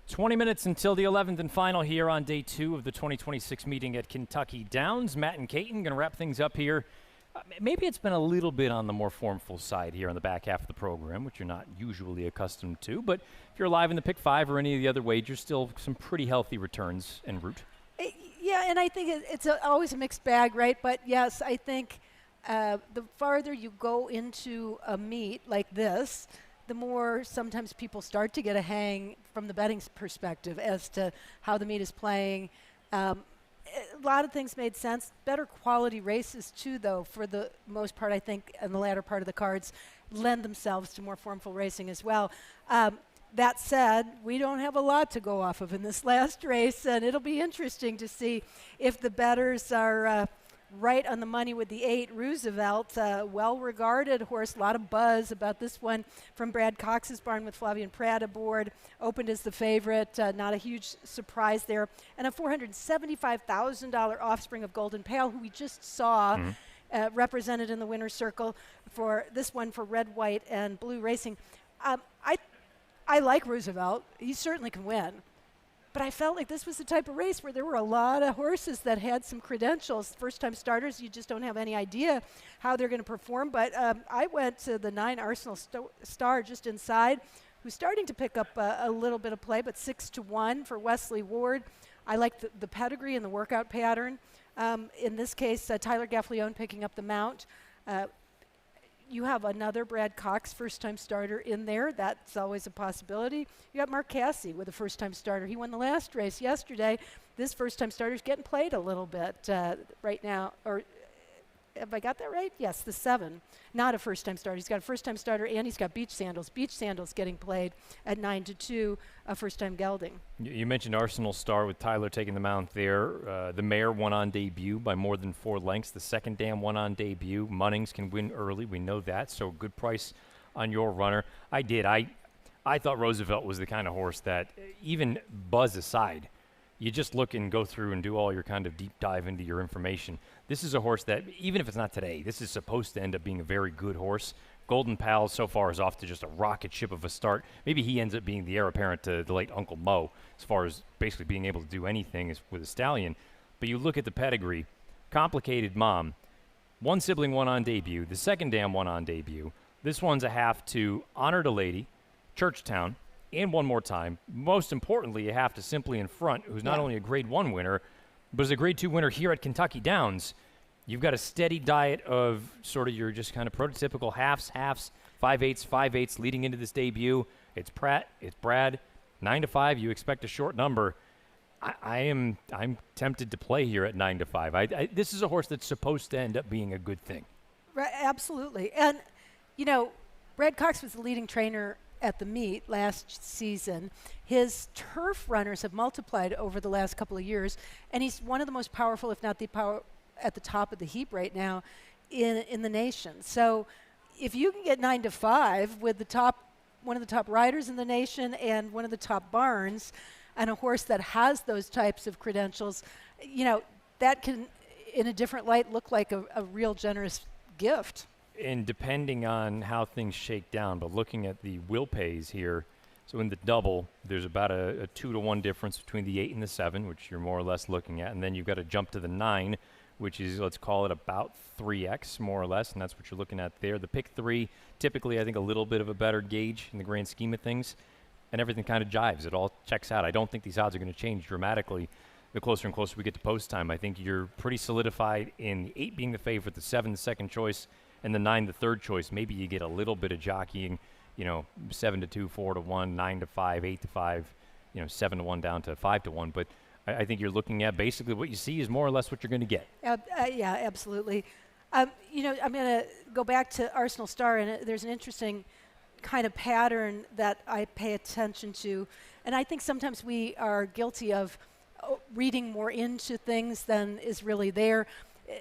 [SPEAKER 1] "20 minutes until the 11th and final here on day 2 of the 2026 meeting at Kentucky Downs. Matt and Caton going to wrap things up here. Maybe it's been a little bit on the more formful side here on the back half of the program, which you're not usually accustomed to. But if you're live in the Pick 5 or any of the other wagers, still some pretty healthy returns en route.
[SPEAKER 2] Yeah, and I think it's always a mixed bag, right? But yes, I think the farther you go into a meet like this, the more sometimes people start to get a hang from the betting perspective as to how the meet is playing. A lot of things made sense. Better quality races, too, though, for the most part, I think, in the latter part of the cards, lend themselves to more formful racing as well. That said, we don't have a lot to go off of in this last race, and it'll be interesting to see if the bettors are right on the money with the 8, Roosevelt, well-regarded horse. A lot of buzz about this one from Brad Cox's barn with Flavien Prat aboard. Opened as the favorite, not a huge surprise there. And a $475,000 offspring of Golden Pale, who we just saw represented in the winner's circle for this one for Red, White, and Blue Racing. I like Roosevelt. He certainly can win. But I felt like this was the type of race where there were a lot of horses that had some credentials. First-time starters, you just don't have any idea how they're going to perform. But I went to the 9 Arsenal Star just inside, who's starting to pick up a little bit of play, but 6-1 for Wesley Ward. I like the pedigree and the workout pattern. In this case, Tyler Gaffalione picking up the mount. You have another Brad Cox first-time starter in there. That's always a possibility. You got Mark Casse with a first-time starter. He won the last race yesterday. This first-time starter is getting played a little bit right now. Or have I got that right? Yes, the 7. Not a first-time starter. He's got a first-time starter and he's got Beach Sandals. Beach Sandals getting played at 9-2, a first-time gelding.
[SPEAKER 1] You mentioned Arsenal Star with Tyler taking the mount there. The mare won on debut by more than 4 lengths. The second dam won on debut. Munnings can win early. We know that. So good price on your runner. I thought Roosevelt was the kind of horse that, even buzz aside, you just look and go through and do all your kind of deep dive into your information. This is a horse that, even if it's not today, this is supposed to end up being a very good horse. Golden Pal so far is off to just a rocket ship of a start. Maybe he ends up being the heir apparent to the late Uncle Mo as far as basically being able to do anything with a stallion. But you look at the pedigree, complicated mom. 1 sibling won on debut. The second dam won on debut. This one's a half to Honored a Lady, Churchtown, and one more time. Most importantly, you have to Simply in Front, who's not only a Grade 1 winner, but is a Grade 2 winner here at Kentucky Downs. You've got a steady diet of sort of your just kind of prototypical halves, 5/8s leading into this debut. It's Pratt, it's Brad, 9-5. You expect a short number. I'm tempted to play here at 9-5. This is a horse that's supposed to end up being a good thing.
[SPEAKER 2] Right, absolutely. And, you know, Brad Cox was the leading trainer at the meet last season. His turf runners have multiplied over the last couple of years, and he's one of the most powerful, if not the power, at the top of the heap right now in the nation. So if you can get 9-5 with one of the top riders in the nation and one of the top barns, and a horse that has those types of credentials, you know, that can, in a different light, look like a real generous gift.
[SPEAKER 1] And depending on how things shake down, but looking at the will pays here, So in the double, there's about a 2-to-1 difference between the 8 and the 7, which you're more or less looking at. And then you've got to jump to the 9, which is, let's call it about 3x, more or less, and that's what you're looking at there. The pick 3, typically, I think, a little bit of a better gauge in the grand scheme of things, and everything kind of jives. It all checks out. I don't think these odds are going to change dramatically the closer and closer we get to post time. I think you're pretty solidified in the 8 being the favorite, the 7 the second choice, and the 9 the third choice. Maybe you get a little bit of jockeying, 7-2, 4-1, 9-5, 8-5, 7-1 down to 5-1. But I think you're looking at basically what you see is more or less what you're going to get.
[SPEAKER 2] Yeah, absolutely. I'm going to go back to Arsenal Star, and there's an interesting kind of pattern that I pay attention to. And I think sometimes we are guilty of reading more into things than is really there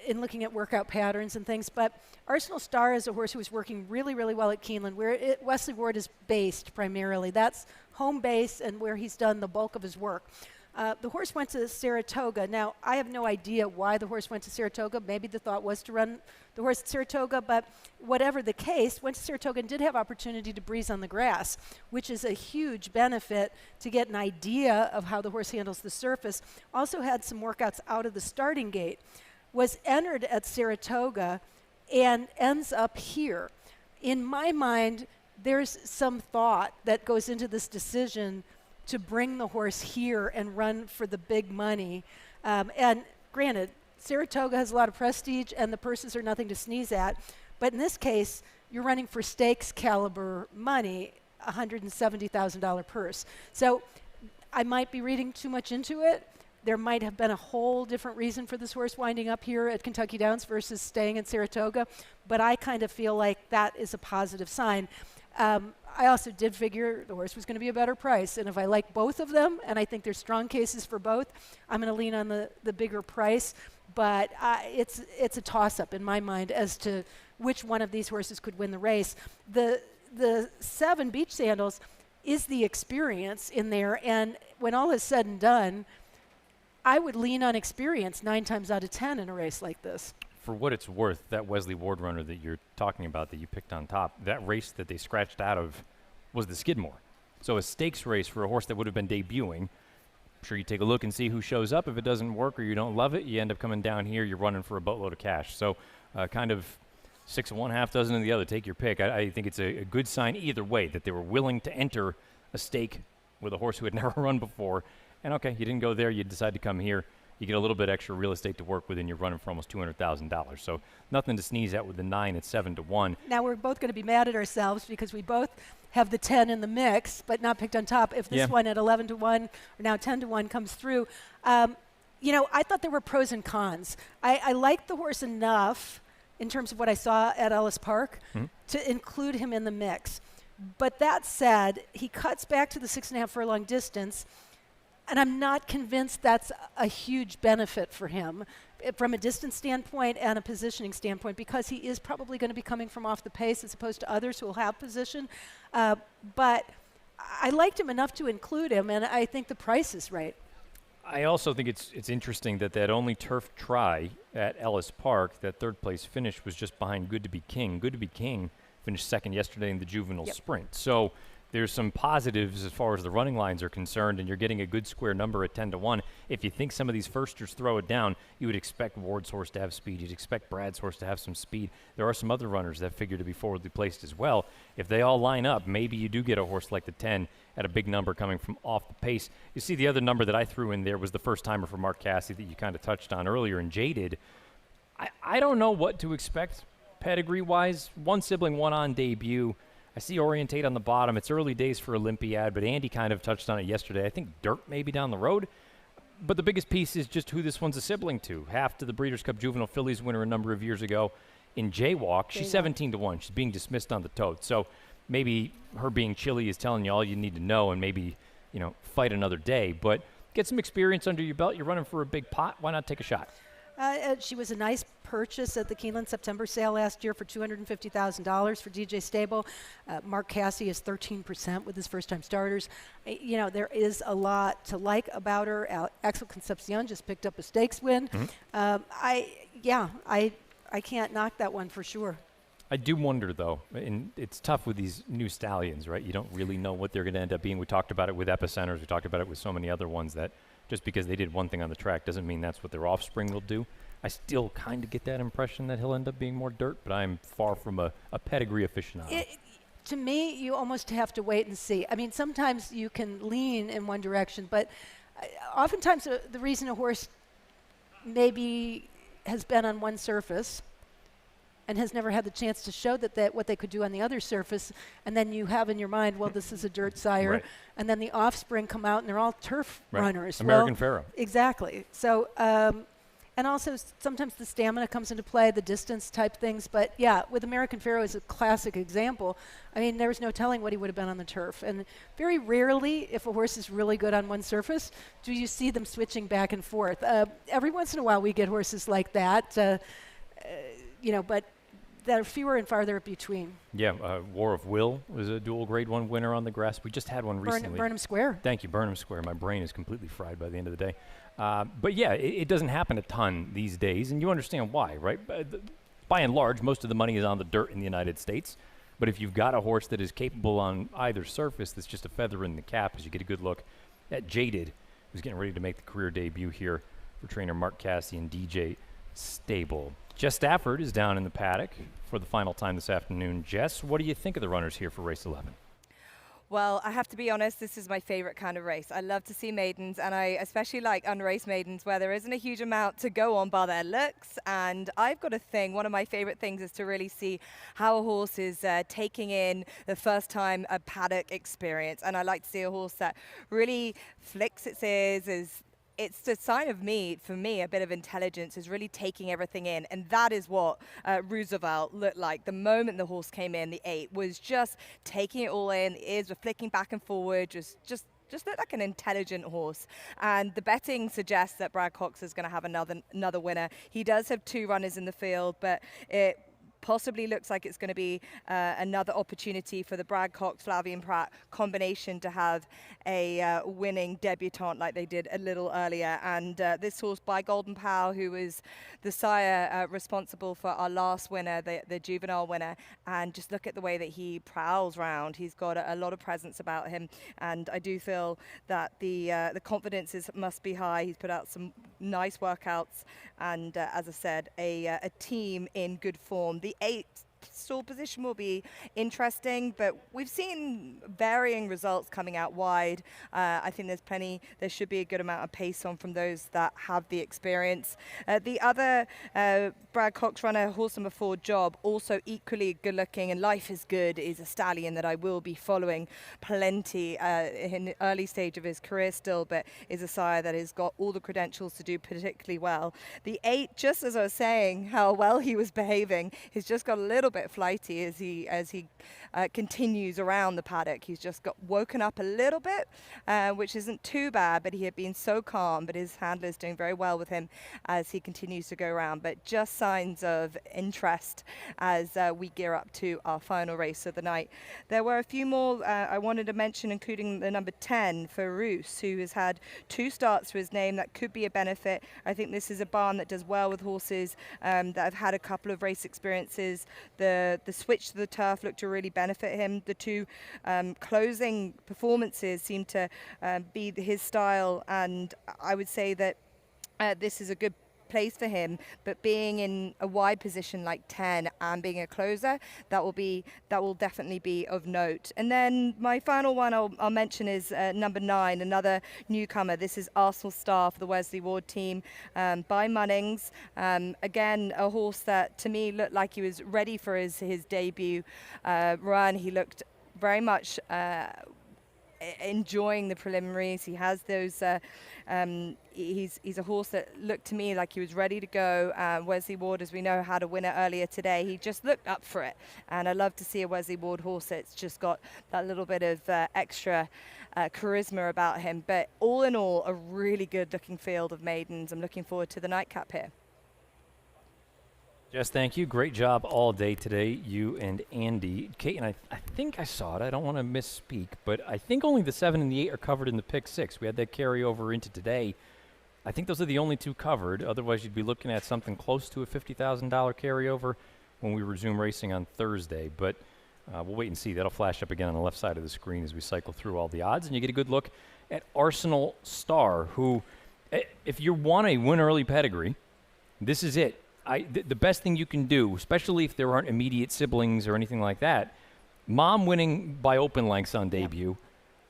[SPEAKER 2] in looking at workout patterns and things. But Arsenal Star is a horse who was working really, really well at Keeneland, where Wesley Ward is based primarily. That's home base and where he's done the bulk of his work. The horse went to Saratoga. Now, I have no idea why the horse went to Saratoga. Maybe the thought was to run the horse at Saratoga, but whatever the case, went to Saratoga and did have opportunity to breeze on the grass, which is a huge benefit to get an idea of how the horse handles the surface. Also had some workouts out of the starting gate. Was entered at Saratoga and ends up here. In my mind, there's some thought that goes into this decision to bring the horse here and run for the big money. And granted, Saratoga has a lot of prestige and the purses are nothing to sneeze at. But in this case, you're running for stakes caliber money, $170,000 purse. So I might be reading too much into it. There might have been a whole different reason for this horse winding up here at Kentucky Downs versus staying at Saratoga. But I kind of feel like that is a positive sign. I also did figure the horse was going to be a better price. And if I like both of them, and I think there's strong cases for both, I'm going to lean on the bigger price. But it's a toss-up in my mind as to which one of these horses could win the race. The 7 Beach Sandals is the experience in there. And when all is said and done, I would lean on experience 9 times out of 10 in a race like this.
[SPEAKER 1] For what it's worth, that Wesley Ward runner that you're talking about that you picked on top, that race that they scratched out of was the Skidmore. So a stakes race for a horse that would have been debuting. I'm sure you take a look and see who shows up. If it doesn't work or you don't love it, you end up coming down here, you're running for a boatload of cash. So kind of 6 of one, half dozen of the other. Take your pick. I think it's a good sign either way that they were willing to enter a stake with a horse who had never run before. And okay, you didn't go there, you decide to come here. You get a little bit extra real estate to work with, and you're running for almost $200,000. So nothing to sneeze at with the 9 at 7-1.
[SPEAKER 2] Now we're both going to be mad at ourselves because we both have the 10 in the mix, but not picked on top. If this one at 11-1 or now 10-1 comes through, I thought there were pros and cons. I liked the horse enough in terms of what I saw at Ellis Park to include him in the mix. But that said, he cuts back to the 6.5 furlong distance. And I'm not convinced that's a huge benefit for him from a distance standpoint and a positioning standpoint, because he is probably going to be coming from off the pace as opposed to others who will have position. But I liked him enough to include him, and I think the price is right.
[SPEAKER 1] I also think it's interesting that only turf try at Ellis Park, that third place finish, was just behind Good to Be King. Good to Be King finished second yesterday in the juvenile sprint. So there's some positives as far as the running lines are concerned, and you're getting a good square number at 10-1. If you think some of these firsters throw it down, you would expect Ward's horse to have speed. You'd expect Brad's horse to have some speed. There are some other runners that figure to be forwardly placed as well. If they all line up, maybe you do get a horse like the 10 at a big number coming from off the pace. You see, the other number that I threw in there was the first-timer for Mark Casse that you kind of touched on earlier, and Jaded. I don't know what to expect pedigree-wise. One sibling, one on debut. I see Orientate on the bottom. It's early days for Olympiad, but Andy kind of touched on it yesterday. I think Dirt maybe down the road. But the biggest piece is just who this one's a sibling to. Half to the Breeders' Cup Juvenile Fillies winner a number of years ago in Jaywalk. She's 17-1. She's being dismissed on the tote. So maybe her being chilly is telling you all you need to know, and maybe, fight another day. But get some experience under your belt. You're running for a big pot. Why not take a shot?
[SPEAKER 2] She was a nice purchase at the Keeneland September sale last year for $250,000 for DJ Stable. Mark Casse is 13% with his first-time starters. There is a lot to like about her. Axel Concepcion just picked up a stakes win. I can't knock that one for sure.
[SPEAKER 1] I do wonder, though, and it's tough with these new stallions, right? You don't really know what they're going to end up being. We talked about it with Epicenters. We talked about it with so many other ones that just because they did one thing on the track doesn't mean that's what their offspring will do. I still kind of get that impression that he'll end up being more dirt, but I'm far from a pedigree aficionado.
[SPEAKER 2] To me, you almost have to wait and see. I mean, sometimes you can lean in one direction, but oftentimes the reason a horse maybe has been on one surface and has never had the chance to show that what they could do on the other surface, and then you have in your mind, well, this is a dirt sire,
[SPEAKER 1] Right.
[SPEAKER 2] and then the offspring come out and they're all turf
[SPEAKER 1] Right.
[SPEAKER 2] runners.
[SPEAKER 1] American Pharoah.
[SPEAKER 2] Exactly. So, and also sometimes the stamina comes into play, the distance type things. But yeah, with American Pharoah is a classic example. I mean, there was no telling what he would have been on the turf. And very rarely, if a horse is really good on one surface, do you see them switching back and forth. Every once in a while we get horses like that, but they're fewer and farther between.
[SPEAKER 1] Yeah, War of Will was a dual Grade 1 winner on the grass. We just had one recently.
[SPEAKER 2] Burnham Square.
[SPEAKER 1] Thank you, Burnham Square. My brain is completely fried by the end of the day. But yeah, it doesn't happen a ton these days, and you understand why, right? By and large, most of the money is on the dirt in the United States. But if you've got a horse that is capable on either surface, that's just a feather in the cap, as you get a good look at Jaded, who's getting ready to make the career debut here for trainer Mark Cassidy and DJ Stable. Jess Stafford is down in the paddock for the final time this afternoon. Jess, what do you think of the runners here for race 11?
[SPEAKER 11] Well, I have to be honest, this is my favorite kind of race. I love to see maidens, and I especially like unraced maidens where there isn't a huge amount to go on by their looks. And I've got a thing, one of my favorite things is to really see how a horse is taking in the first time a paddock experience. And I like to see a horse that really flicks its ears, it's the sign of for me, a bit of intelligence is really taking everything in. And that is what Roosevelt looked like. The moment the horse came in, the 8 was just taking it all in. The ears were flicking back and forward, just looked like an intelligent horse. And the betting suggests that Brad Cox is going to have another winner. He does have 2 runners in the field, but it possibly looks like it's going to be another opportunity for the Brad Cox, Flavien Prat combination to have a winning debutante like they did a little earlier. And this horse by Golden Pal, who was the sire responsible for our last winner, the juvenile winner, and just look at the way that he prowls round. He's got a lot of presence about him, and I do feel that the confidence must be high. He's put out some nice workouts, and as I said, a team in good form. The 8 stall position will be interesting, but we've seen varying results coming out wide. I think there should be a good amount of pace on from those that have the experience. The other Brad Cox runner, horse number 4, Job, also equally good looking, and Life is Good is a stallion that I will be following plenty in the early stage of his career still, but is a sire that has got all the credentials to do particularly well. The 8, just as I was saying, how well he was behaving, he's just got a little bit flighty as he continues around the paddock. He's just got woken up a little bit, which isn't too bad, but he had been so calm, but his handler is doing very well with him as he continues to go around. But just signs of interest as we gear up to our final race of the night. There were a few more I wanted to mention, including the number 10 for Roos, who has had 2 starts to his name. That could be a benefit. I think this is a barn that does well with horses that have had a couple of race experiences. The switch to the turf looked to really benefit him. The 2 closing performances seem to be his style, and I would say that this is a good place for him, but being in a wide position like 10 and being a closer, that will definitely be of note. And then my final one I'll mention is number 9, another newcomer. This is Arsenal Star for the Wesley Ward team by Munnings. Again, a horse that to me looked like he was ready for his debut run. He looked very much enjoying the preliminaries. He has those he's a horse that looked to me like he was ready to go. Wesley Ward, as we know, had a winner earlier today. He just looked up for it, and I love to see a Wesley Ward horse that's just got that little bit of extra charisma about him. But all in all, a really good looking field of maidens. I'm looking forward to the nightcap here.
[SPEAKER 1] Jess, thank you. Great job all day today, you and Andy. Kate, and I think I saw it. I don't want to misspeak, but I think only the 7 and the 8 are covered in the pick 6. We had that carry over into today. I think those are the only 2 covered. Otherwise, you'd be looking at something close to a $50,000 carryover. when we resume racing on Thursday. But we'll wait and see. That'll flash up again on the left side of the screen as we cycle through all the odds. And you get a good look at Arsenal Star, who, if you want a win early pedigree, this is it. The best thing you can do, especially if there aren't immediate siblings or anything like that, mom winning by open lengths on debut,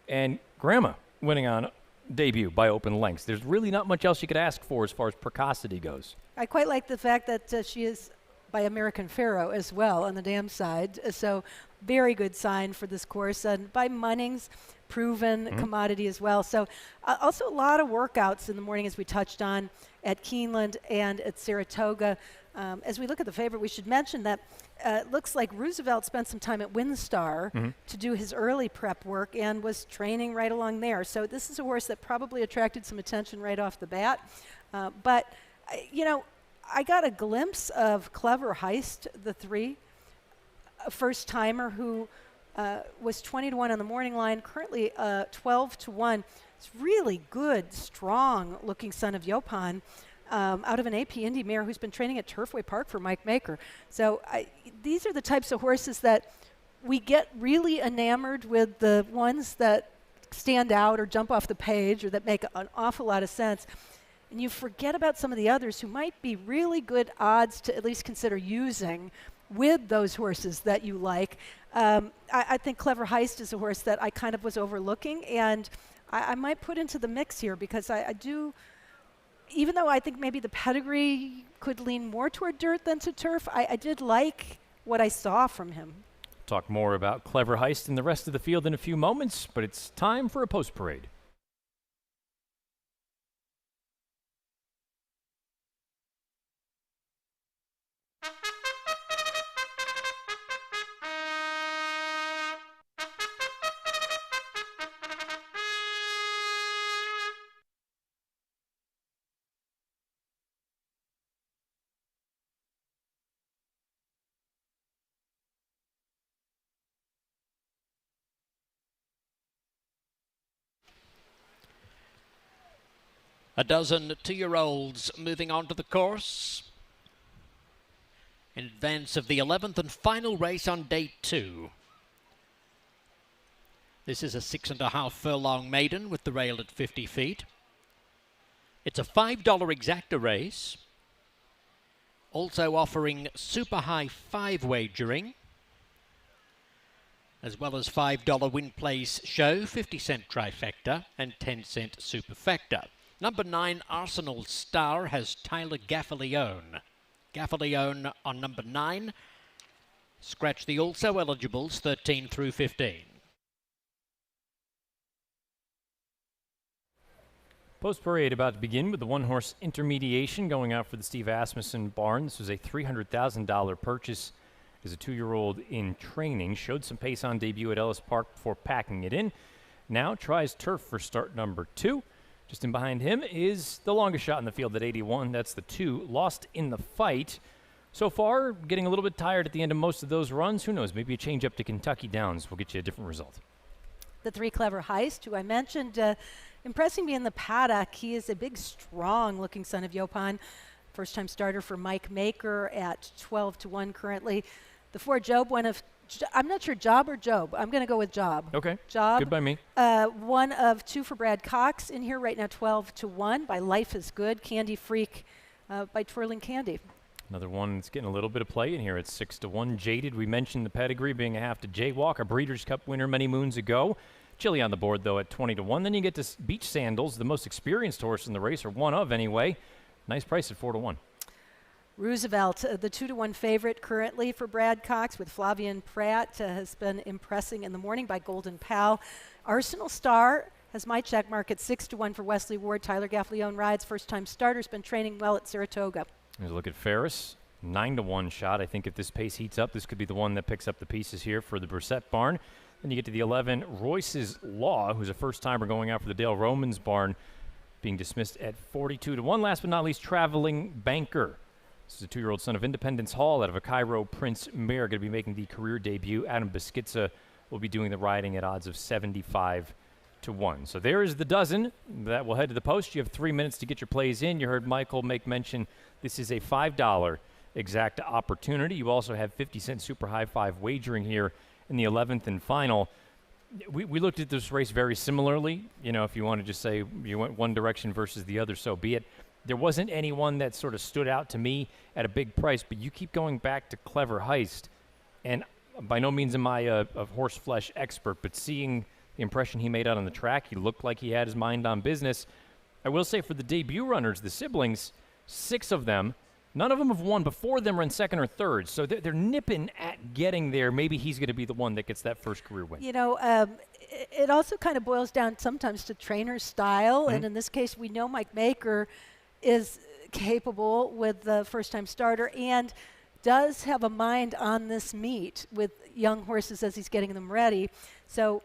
[SPEAKER 1] and grandma winning on debut by open lengths. There's really not much else you could ask for as far as precocity goes.
[SPEAKER 2] I quite like the fact that she is by American Pharoah as well on the dam side. So very good sign for this course. And by Munnings, proven commodity as well. So also a lot of workouts in the morning, as we touched on, at Keeneland and at Saratoga. As we look at the favorite, we should mention that it looks like Roosevelt spent some time at WinStar to do his early prep work and was training right along there. So this is a horse that probably attracted some attention right off the bat. But, you know, I got a glimpse of Clever Heist, the 3, a first-timer who was 20-1 on the morning line, currently 12-1. It's really good, strong-looking son of Yopan. Out of an AP Indy mare who's been training at Turfway Park for Mike Maker. So these are the types of horses that we get really enamored with, the ones that stand out or jump off the page or that make an awful lot of sense. And you forget about some of the others who might be really good odds to at least consider using with those horses that you like. I think Clever Heist is a horse that I kind of was overlooking, and I might put into the mix here because I do. Even though I think maybe the pedigree could lean more toward dirt than to turf, I did like what I saw from him.
[SPEAKER 1] Talk more about Clever Heist and the rest of the field in a few moments, but it's time for a post parade.
[SPEAKER 5] A dozen 2-year-olds moving on to the course in advance of the 11th and final race on day 2. This is a 6.5 furlong maiden with the rail at 50 feet. It's a $5 exacta race, also offering super high 5 wagering, as well as $5 win place show, 50-cent trifecta and 10-cent superfecta. Number 9, Arsenal Star, has Tyler Gaffalione. Gaffalione on number 9. Scratch the also eligibles, 13 through 15.
[SPEAKER 1] Post parade about to begin with the one-horse intermediation going out for the Steve Asmussen barn. This was a $300,000 purchase as a 2-year-old in training. Showed some pace on debut at Ellis Park before packing it in. Now tries turf for start number 2. Just in behind him is the longest shot in the field at 81. That's the 2. Lost in the fight. So far, getting a little bit tired at the end of most of those runs. Who knows? Maybe a change up to Kentucky Downs will get you a different result.
[SPEAKER 2] The 3, Clever Heist, who I mentioned, impressing me in the paddock. He is a big, strong-looking son of Yopan. First-time starter for Mike Maker at 12-1 currently. The 4, Job, one of, I'm not sure, Job or Job. I'm going to go with Job.
[SPEAKER 1] Okay.
[SPEAKER 2] Job.
[SPEAKER 1] Good by me.
[SPEAKER 2] One of 2 for Brad Cox in here right now, 12-1 by Life is Good. Candy Freak by Twirling Candy.
[SPEAKER 1] Another one that's getting a little bit of play in here. It's 6-1. Jaded. We mentioned the pedigree being a half to Jaywalk, a Breeders' Cup winner many moons ago. Chili on the board, though, at 20-1. Then you get to Beach Sandals, the most experienced horse in the race, or one of anyway. Nice price at 4-1.
[SPEAKER 2] Roosevelt, the 2-1 favorite currently for Brad Cox, with Flavian Pratt, has been impressing in the morning by Golden Pal. Arsenal Star has my check mark at 6-1 for Wesley Ward. Tyler Gaffalione rides, first-time starter's been training well at Saratoga.
[SPEAKER 1] There's a look at Ferris, 9-1 shot. I think if this pace heats up, this could be the one that picks up the pieces here for the Brissett barn. Then you get to the 11, Royce's Law, who's a first-timer going out for the Dale Romans barn, being dismissed at 42-1. Last but not least, Traveling Banker. This is a 2-year-old son of Independence Hall out of a Cairo Prince mare, going to be making the career debut. Adam Beschizza will be doing the riding at odds of 75-1. So there is the dozen that will head to the post. You have 3 minutes to get your plays in. You heard Michael make mention this is a $5 exact opportunity. You also have 50-cent super high five wagering here in the 11th and final. We looked at this race very similarly. If you want to just say you went one direction versus the other, so be it. There wasn't anyone that sort of stood out to me at a big price, but you keep going back to Clever Heist, and by no means am I a horse flesh expert, but seeing the impression he made out on the track, he looked like he had his mind on business. I will say for the debut runners, the siblings, 6 of them, none of them have won before them are in second or third, so they're nipping at getting there. Maybe he's going to be the one that gets that first career win.
[SPEAKER 2] It also kind of boils down sometimes to trainer style, and in this case, we know Mike Maker is capable with the first-time starter and does have a mind on this meet with young horses as he's getting them ready. So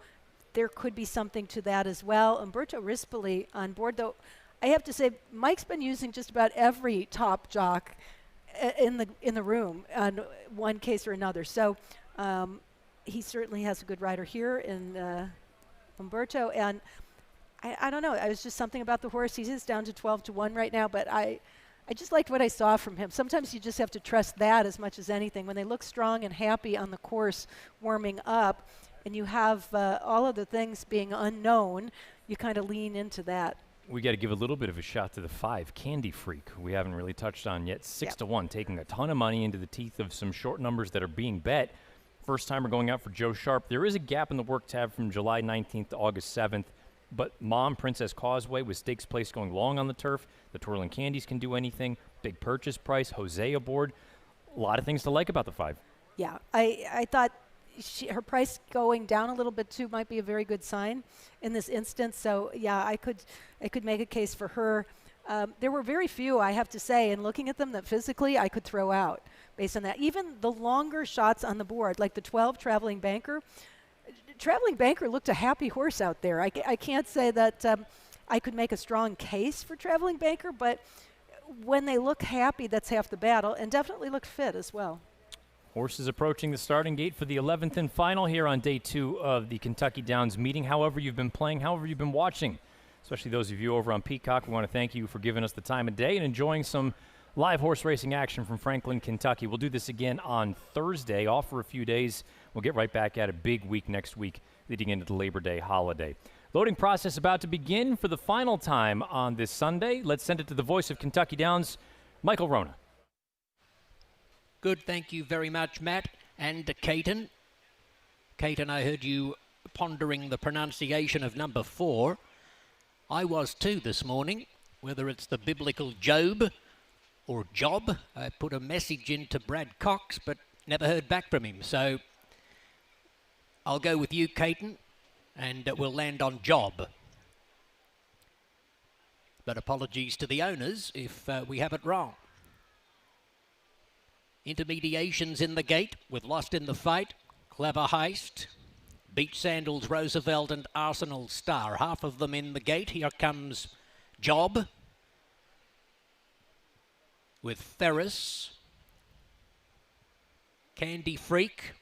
[SPEAKER 2] there could be something to that as well. Umberto Rispoli on board, though. I have to say, Mike's been using just about every top jock in the room on one case or another. So he certainly has a good rider here in Umberto. And I don't know. It was just something about the horse. He is down to 12-1 right now, but I just liked what I saw from him. Sometimes you just have to trust that as much as anything. When they look strong and happy on the course warming up, and you have all of the things being unknown, you kind of lean into that.
[SPEAKER 1] We got to give a little bit of a shot to the 5, Candy Freak, who we haven't really touched on yet. 6-1, taking a ton of money into the teeth of some short numbers that are being bet. First timer going out for Joe Sharp. There is a gap in the work tab from July 19th to August 7th. But Mom, Princess Causeway, with stakes place going long on the turf. The Twirling Candies can do anything. Big purchase price. Jose aboard. A lot of things to like about the 5.
[SPEAKER 2] Yeah, I thought her price going down a little bit too might be a very good sign in this instance. So yeah, I could make a case for her. There were very few, I have to say, and looking at them that physically I could throw out based on that. Even the longer shots on the board, like the 12 Traveling Banker. Traveling Banker looked a happy horse out there. I can't say that I could make a strong case for Traveling Banker, but when they look happy, that's half the battle, and definitely look fit as well.
[SPEAKER 1] Horses approaching the starting gate for the 11th and final here on day 2 of the Kentucky Downs meeting. However you've been playing, however you've been watching, especially those of you over on Peacock, we want to thank you for giving us the time of day and enjoying some live horse racing action from Franklin, Kentucky. We'll do this again on Thursday, off for a few days. We'll get right back at a big week next week leading into the Labor Day holiday. Loading process about to begin for the final time on this Sunday. Let's send it to the voice of Kentucky Downs, Michael Rona.
[SPEAKER 5] Good, thank you very much, Matt. And Caton. Caton, I heard you pondering the pronunciation of number 4. I was too this morning, whether it's the biblical Job or Job. I put a message into Brad Cox, but never heard back from him. So I'll go with you, Caton, and we'll land on Job. But apologies to the owners if we have it wrong. Intermediations in the gate with Lost in the Fight, Clever Heist, Beach Sandals, Roosevelt and Arsenal Star. Half of them in the gate. Here comes Job with Ferris, Candy Freak,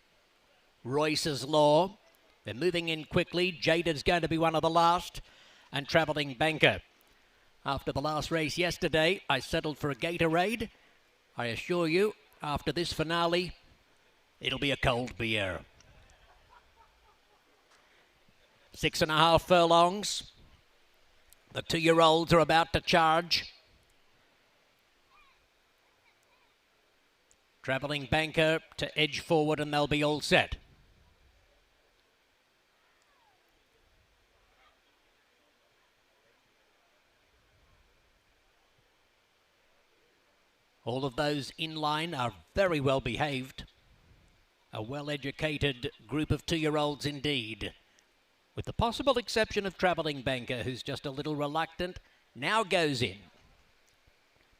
[SPEAKER 5] Royce's Law. They're moving in quickly. Jada's going to be one of the last. And Traveling Banker. After the last race yesterday, I settled for a Gatorade. I assure you, after this finale, it'll be a cold beer. 6.5 furlongs. The 2-year-olds are about to charge. Traveling Banker to edge forward and they'll be all set. All of those in line are very well behaved. A well-educated group of 2-year-olds indeed. With the possible exception of Traveling Banker, who's just a little reluctant, now goes in.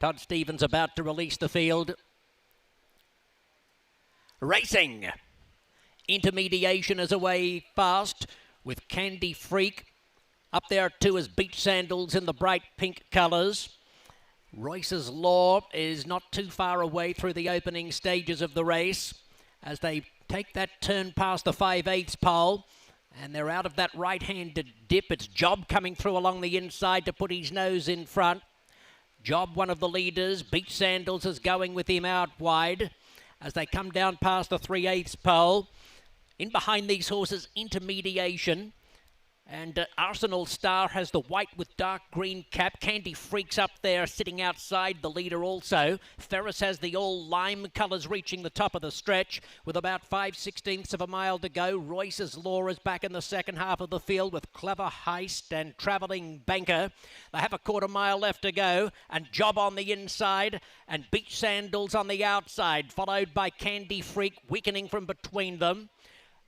[SPEAKER 5] Todd Stevens about to release the field. Racing. Intermediation is away fast with Candy Freak. Up there too is Beach Sandals in the bright pink colours. Royce's Law is not too far away through the opening stages of the race as they take that turn past the 5/8 pole and they're out of that right-handed dip. It's Job coming through along the inside to put his nose in front. Job, one of the leaders. Beach Sandals is going with him out wide as they come down past the 3/8 pole. In behind these horses, Intermediation. And Arsenal Star has the white with dark green cap. Candy Freak's up there sitting outside the leader also. Ferris has the all lime colours reaching the top of the stretch with about 5/16 of a mile to go. Royce's Law is back in the second half of the field with Clever Heist and Travelling Banker. They have a quarter mile left to go, and Job on the inside and Beach Sandals on the outside, followed by Candy Freak weakening from between them.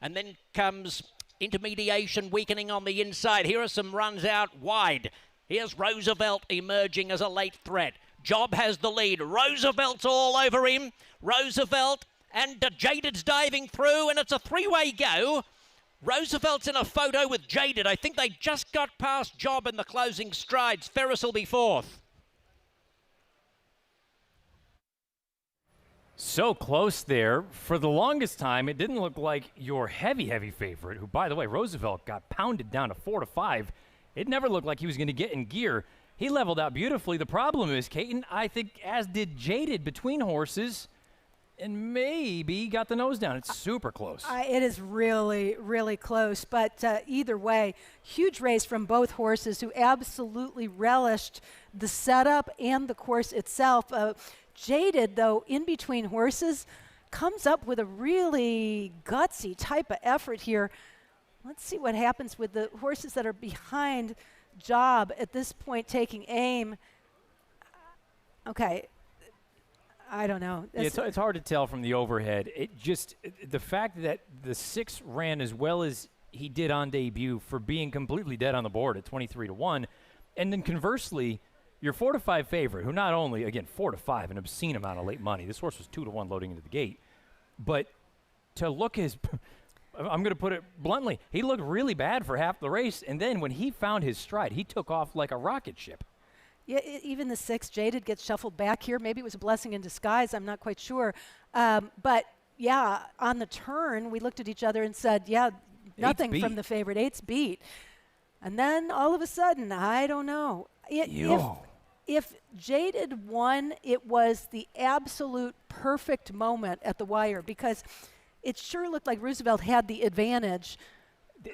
[SPEAKER 5] And then comes Intermediation weakening on the inside. Here are some runs out wide. Here's Roosevelt emerging as a late threat. Job has the lead. Roosevelt's all over him. Roosevelt and Jaded's diving through, and it's a three-way go. Roosevelt's in a photo with Jaded. I think they just got past Job in the closing strides. Ferris will be fourth.
[SPEAKER 1] So close there. For the longest time, it didn't look like your heavy favorite, who, by the way, Roosevelt got pounded down to 4-5. It never looked like he was going to get in gear. He leveled out beautifully. The problem is, Caton, I think, as did Jaded between horses, and maybe got the nose down. It's super close.
[SPEAKER 2] It is really, really close. But either way, huge race from both horses who absolutely relished the setup and the course itself. Jaded, though, in between horses, comes up with a really gutsy type of effort here. Let's see what happens with the horses that are behind Job at this point taking aim. Okay. I don't know.
[SPEAKER 1] It's hard to tell from the overhead. The fact that the 6 ran as well as he did on debut for being completely dead on the board at 23-1, and then conversely, your 4-5 favorite, who not only, again, 4-5, an obscene amount of late money. This horse was 2-1 loading into the gate. But to look as, I'm going to put it bluntly, he looked really bad for half the race. And then when he found his stride, he took off like a rocket ship.
[SPEAKER 2] Yeah, even the 6, Jaded, gets shuffled back here. Maybe it was a blessing in disguise. I'm not quite sure. But, yeah, on the turn, we looked at each other and said, yeah, nothing from the favorite. 8's beat. And then all of a sudden, I don't know. If Jaded won, it was the absolute perfect moment at the wire because it sure looked like Roosevelt had the advantage,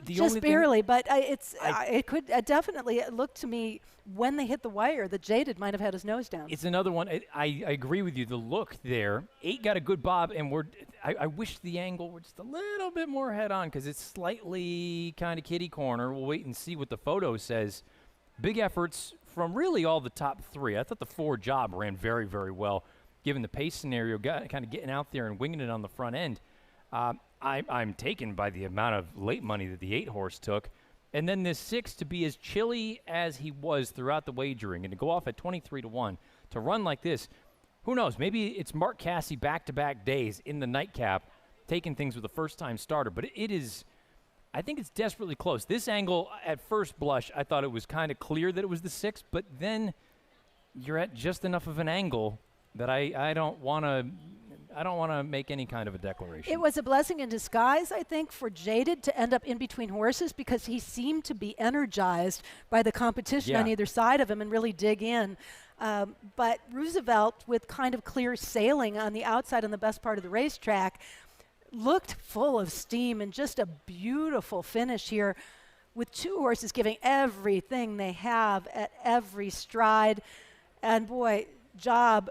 [SPEAKER 2] just barely. But it could definitely look to me when they hit the wire that Jaded might have had his nose down.
[SPEAKER 1] It's another one. I agree with you. The look there, 8 got a good bob, and I wish the angle were just a little bit more head on because it's slightly kind of kitty corner. We'll wait and see what the photo says. Big efforts from really all the top 3. I thought the 4 Job ran very, very well, given the pace scenario, kind of getting out there and winging it on the front end. I'm taken by the amount of late money that the 8 horse took. And then this 6 to be as chilly as he was throughout the wagering and to go off at 23-1, to run like this, who knows? Maybe it's Mark Casse back-to-back days in the nightcap, taking things with a first-time starter. But it is, I think it's desperately close. This angle, at first blush, I thought it was kind of clear that it was the 6, but then you're at just enough of an angle that I don't want to make any kind of a declaration.
[SPEAKER 2] It was a blessing in disguise, I think, for Jaded to end up in between horses because he seemed to be energized by the competition on either side of him and really dig in. But Roosevelt, with kind of clear sailing on the outside on the best part of the racetrack, looked full of steam and just a beautiful finish here with 2 horses giving everything they have at every stride. And boy, Job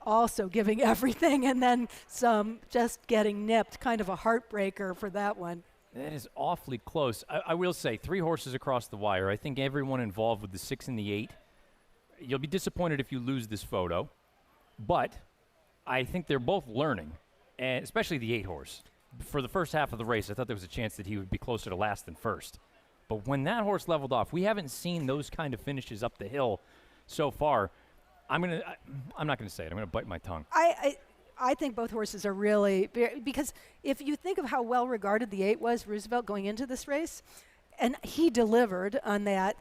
[SPEAKER 2] also giving everything and then some, just getting nipped. Kind of a heartbreaker for that one.
[SPEAKER 1] That is awfully close. I will say 3 horses across the wire. I think everyone involved with the 6 and the 8. You'll be disappointed if you lose this photo, but I think they're both learning. And especially the 8 horse. For the first half of the race, I thought there was a chance that he would be closer to last than first. But when that horse leveled off, we haven't seen those kind of finishes up the hill so far. I'm not going to say it. I'm going to bite my tongue.
[SPEAKER 2] I think both horses are really, because if you think of how well regarded the 8 was, Roosevelt, going into this race, and he delivered on that,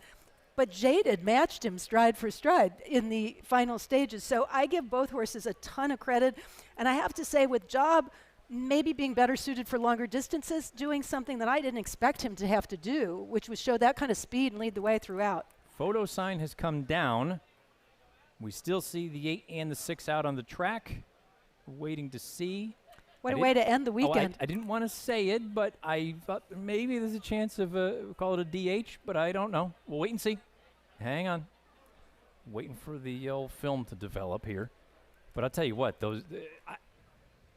[SPEAKER 2] but Jaded matched him stride for stride in the final stages. So I give both horses a ton of credit. And I have to say, with Job maybe being better suited for longer distances, doing something that I didn't expect him to have to do, which was show that kind of speed and lead the way throughout.
[SPEAKER 1] Photo sign has come down. We still see the 8 and the 6 out on the track. We're waiting to see.
[SPEAKER 2] What a way to end the
[SPEAKER 1] Oh,
[SPEAKER 2] weekend.
[SPEAKER 1] I didn't want to say it, but I thought maybe there's a chance of call it a DH, but I don't know. We'll wait and see. Hang on. Waiting for the old film to develop here. But I'll tell you what,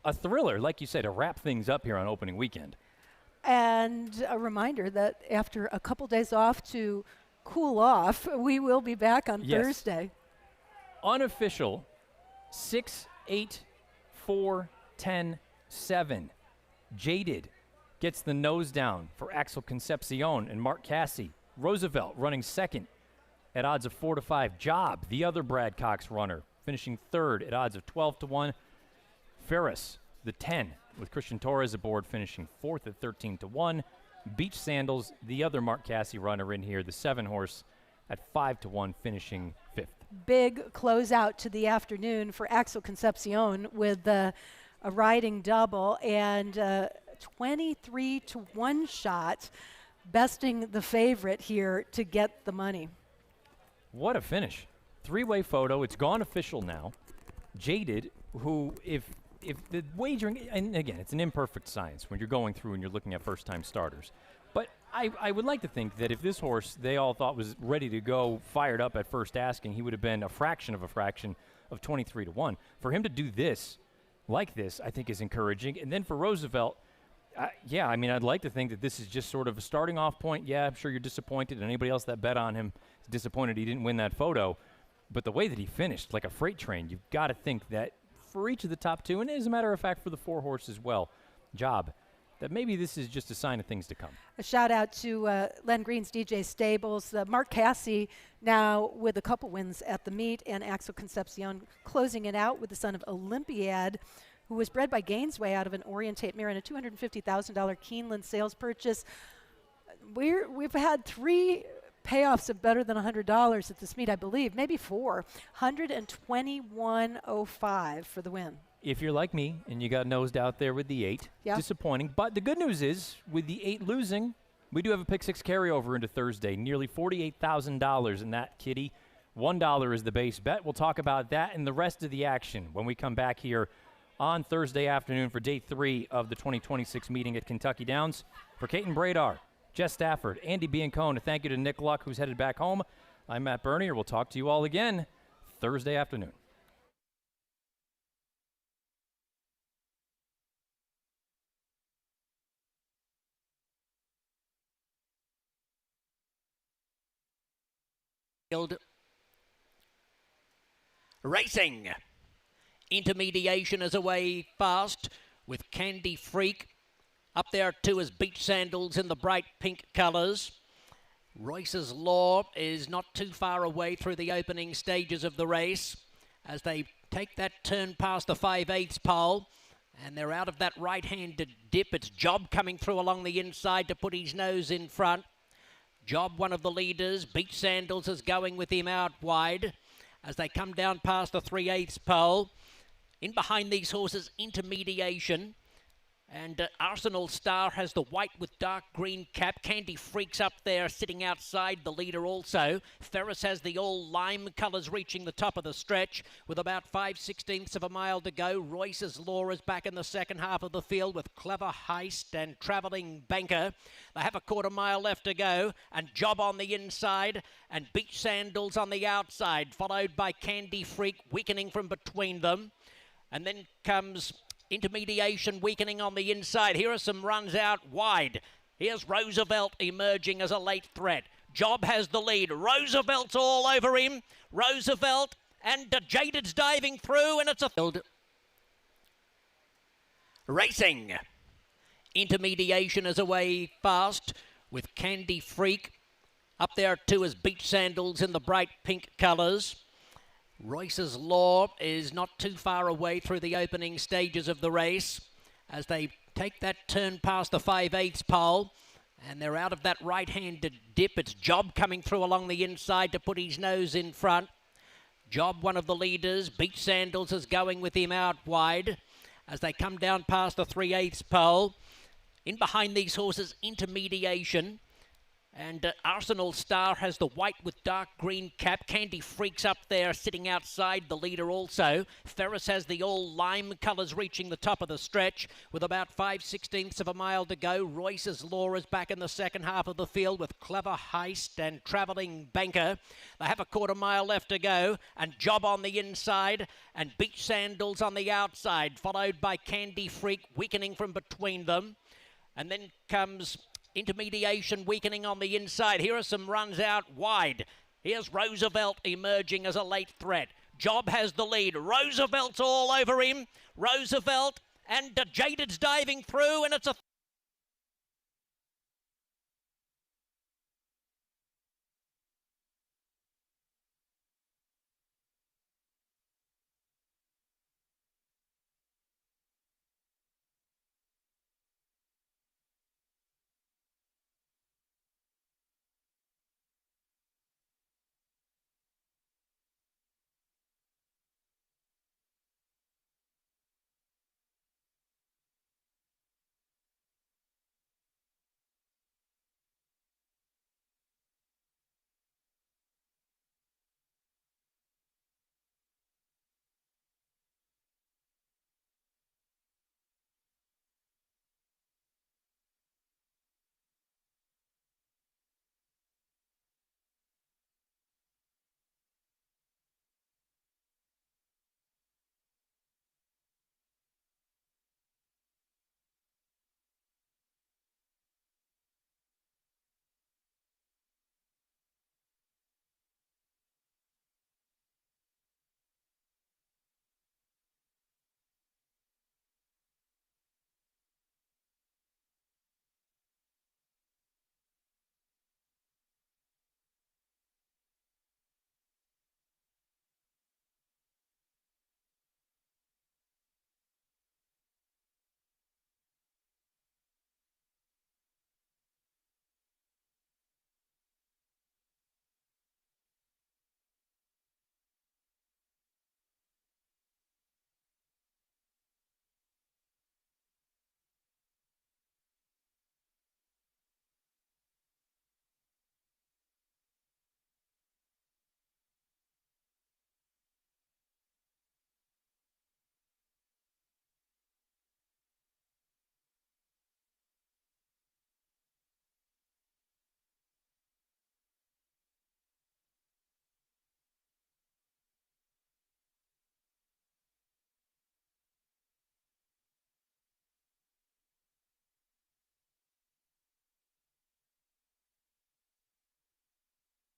[SPEAKER 1] a thriller, like you said, to wrap things up here on opening weekend.
[SPEAKER 2] And a reminder that after a couple days off to cool off, we will be back on Thursday.
[SPEAKER 1] Unofficial 6, 8, 4, 10, 7. Jaded gets the nose down for Axel Concepcion and Mark Casse. Roosevelt running second at odds of 4 to 5. Job, the other Brad Cox runner, finishing third at odds of 12 to 1. Ferris, the 10, with Christian Torres aboard, finishing fourth at 13 to 1. Beach Sandals, the other Mark Casse runner in here, the 7 horse, at 5 to 1, finishing fifth.
[SPEAKER 2] Big closeout to the afternoon for Axel Concepcion with a riding double and 23 to 1 shot, besting the favorite here to get the money.
[SPEAKER 1] What a finish. 3-way photo. It's gone official now. Jaded, who, if the wagering, and again, it's an imperfect science when you're going through and you're looking at first-time starters. But I would like to think that if this horse they all thought was ready to go, fired up at first asking, he would have been a fraction of 23 to 1. For him to do this, like this, I think is encouraging. And then for Roosevelt, I'd like to think that this is just sort of a starting off point. Yeah, I'm sure you're disappointed, and anybody else that bet on him is disappointed he didn't win that photo. But the way that he finished, like a freight train, you've got to think that for each of the top 2, and as a matter of fact for the 4 horse as well, Job, that maybe this is just a sign of things to come.
[SPEAKER 2] A shout out to Len Green's DJ Stables. Mark Casse now with a couple wins at the meet, and Axel Concepcion closing it out with the son of Olympiad, who was bred by Gainesway out of an Orientate mare in a $250,000 Keeneland sales purchase. We've had 3 payoffs of better than $100 at this meet, I believe, maybe 4. $121.05 for the win.
[SPEAKER 1] If you're like me and you got nosed out there with the 8, disappointing. But the good news is, with the 8 losing, we do have a pick 6 carryover into Thursday, nearly $48,000 in that kitty. $1 is the base bet. We'll talk about that and the rest of the action when we come back here on Thursday afternoon for day 3 of the 2026 meeting at Kentucky Downs. For Caton Bradar, Jess Stafford, Andy Biancone, thank you to Nick Luck, who's headed back home. I'm Matt Bernier. We'll talk to you all again Thursday afternoon.
[SPEAKER 5] Racing. Intermediation is away fast with Candy Freak. Up there too is Beach Sandals in the bright pink colours. Royce's Law is not too far away through the opening stages of the race as they take that turn past the 5/8 pole. And they're out of that right-handed dip. It's Job coming through along the inside to put his nose in front. Job, one of the leaders. Beach Sandals is going with him out wide as they come down past the 3/8 pole. In behind these horses, Intermediation. And Arsenal Star has the white with dark green cap. Candy Freak's up there sitting outside the leader also. Ferris has the all lime colours reaching the top of the stretch with about 5/16 of a mile to go. Royce's Law is back in the second half of the field with Clever Heist and Travelling Banker. They have a quarter mile left to go, and Job on the inside and Beach Sandals on the outside, followed by Candy Freak weakening from between them. And then comes Intermediation weakening on the inside. Here are some runs out wide. Here's Roosevelt emerging as a late threat. Job has the lead. Roosevelt's all over him. Roosevelt and Jaded's diving through, and it's a field. Racing. Intermediation is away fast with Candy Freak. Up there too is Beach Sandals in the bright pink colours. Royce's Law is not too far away through the opening stages of the race as they take that turn past the 5/8 pole. And they're out of that right-handed dip. It's Job coming through along the inside to put his nose in front. Job, one of the leaders. Beach Sandals is going with him out wide as they come down past the 3/8 pole. In behind these horses, Intermediation. And Arsenal Star has the white with dark green cap. Candy Freak's up there sitting outside the leader also. Ferris has the all lime colours reaching the top of the stretch with about 5/16 of a mile to go. Royce's Law is back in the second half of the field with Clever Heist and Travelling Banker. They have a quarter mile left to go, and Job on the inside and Beach Sandals on the outside, followed by Candy Freak weakening from between them. And then comes Intermediation weakening on the inside. Here are some runs out wide. Here's Roosevelt emerging as a late threat. Job has the lead. Roosevelt's all over him. Roosevelt and Jaded's diving through, and it's a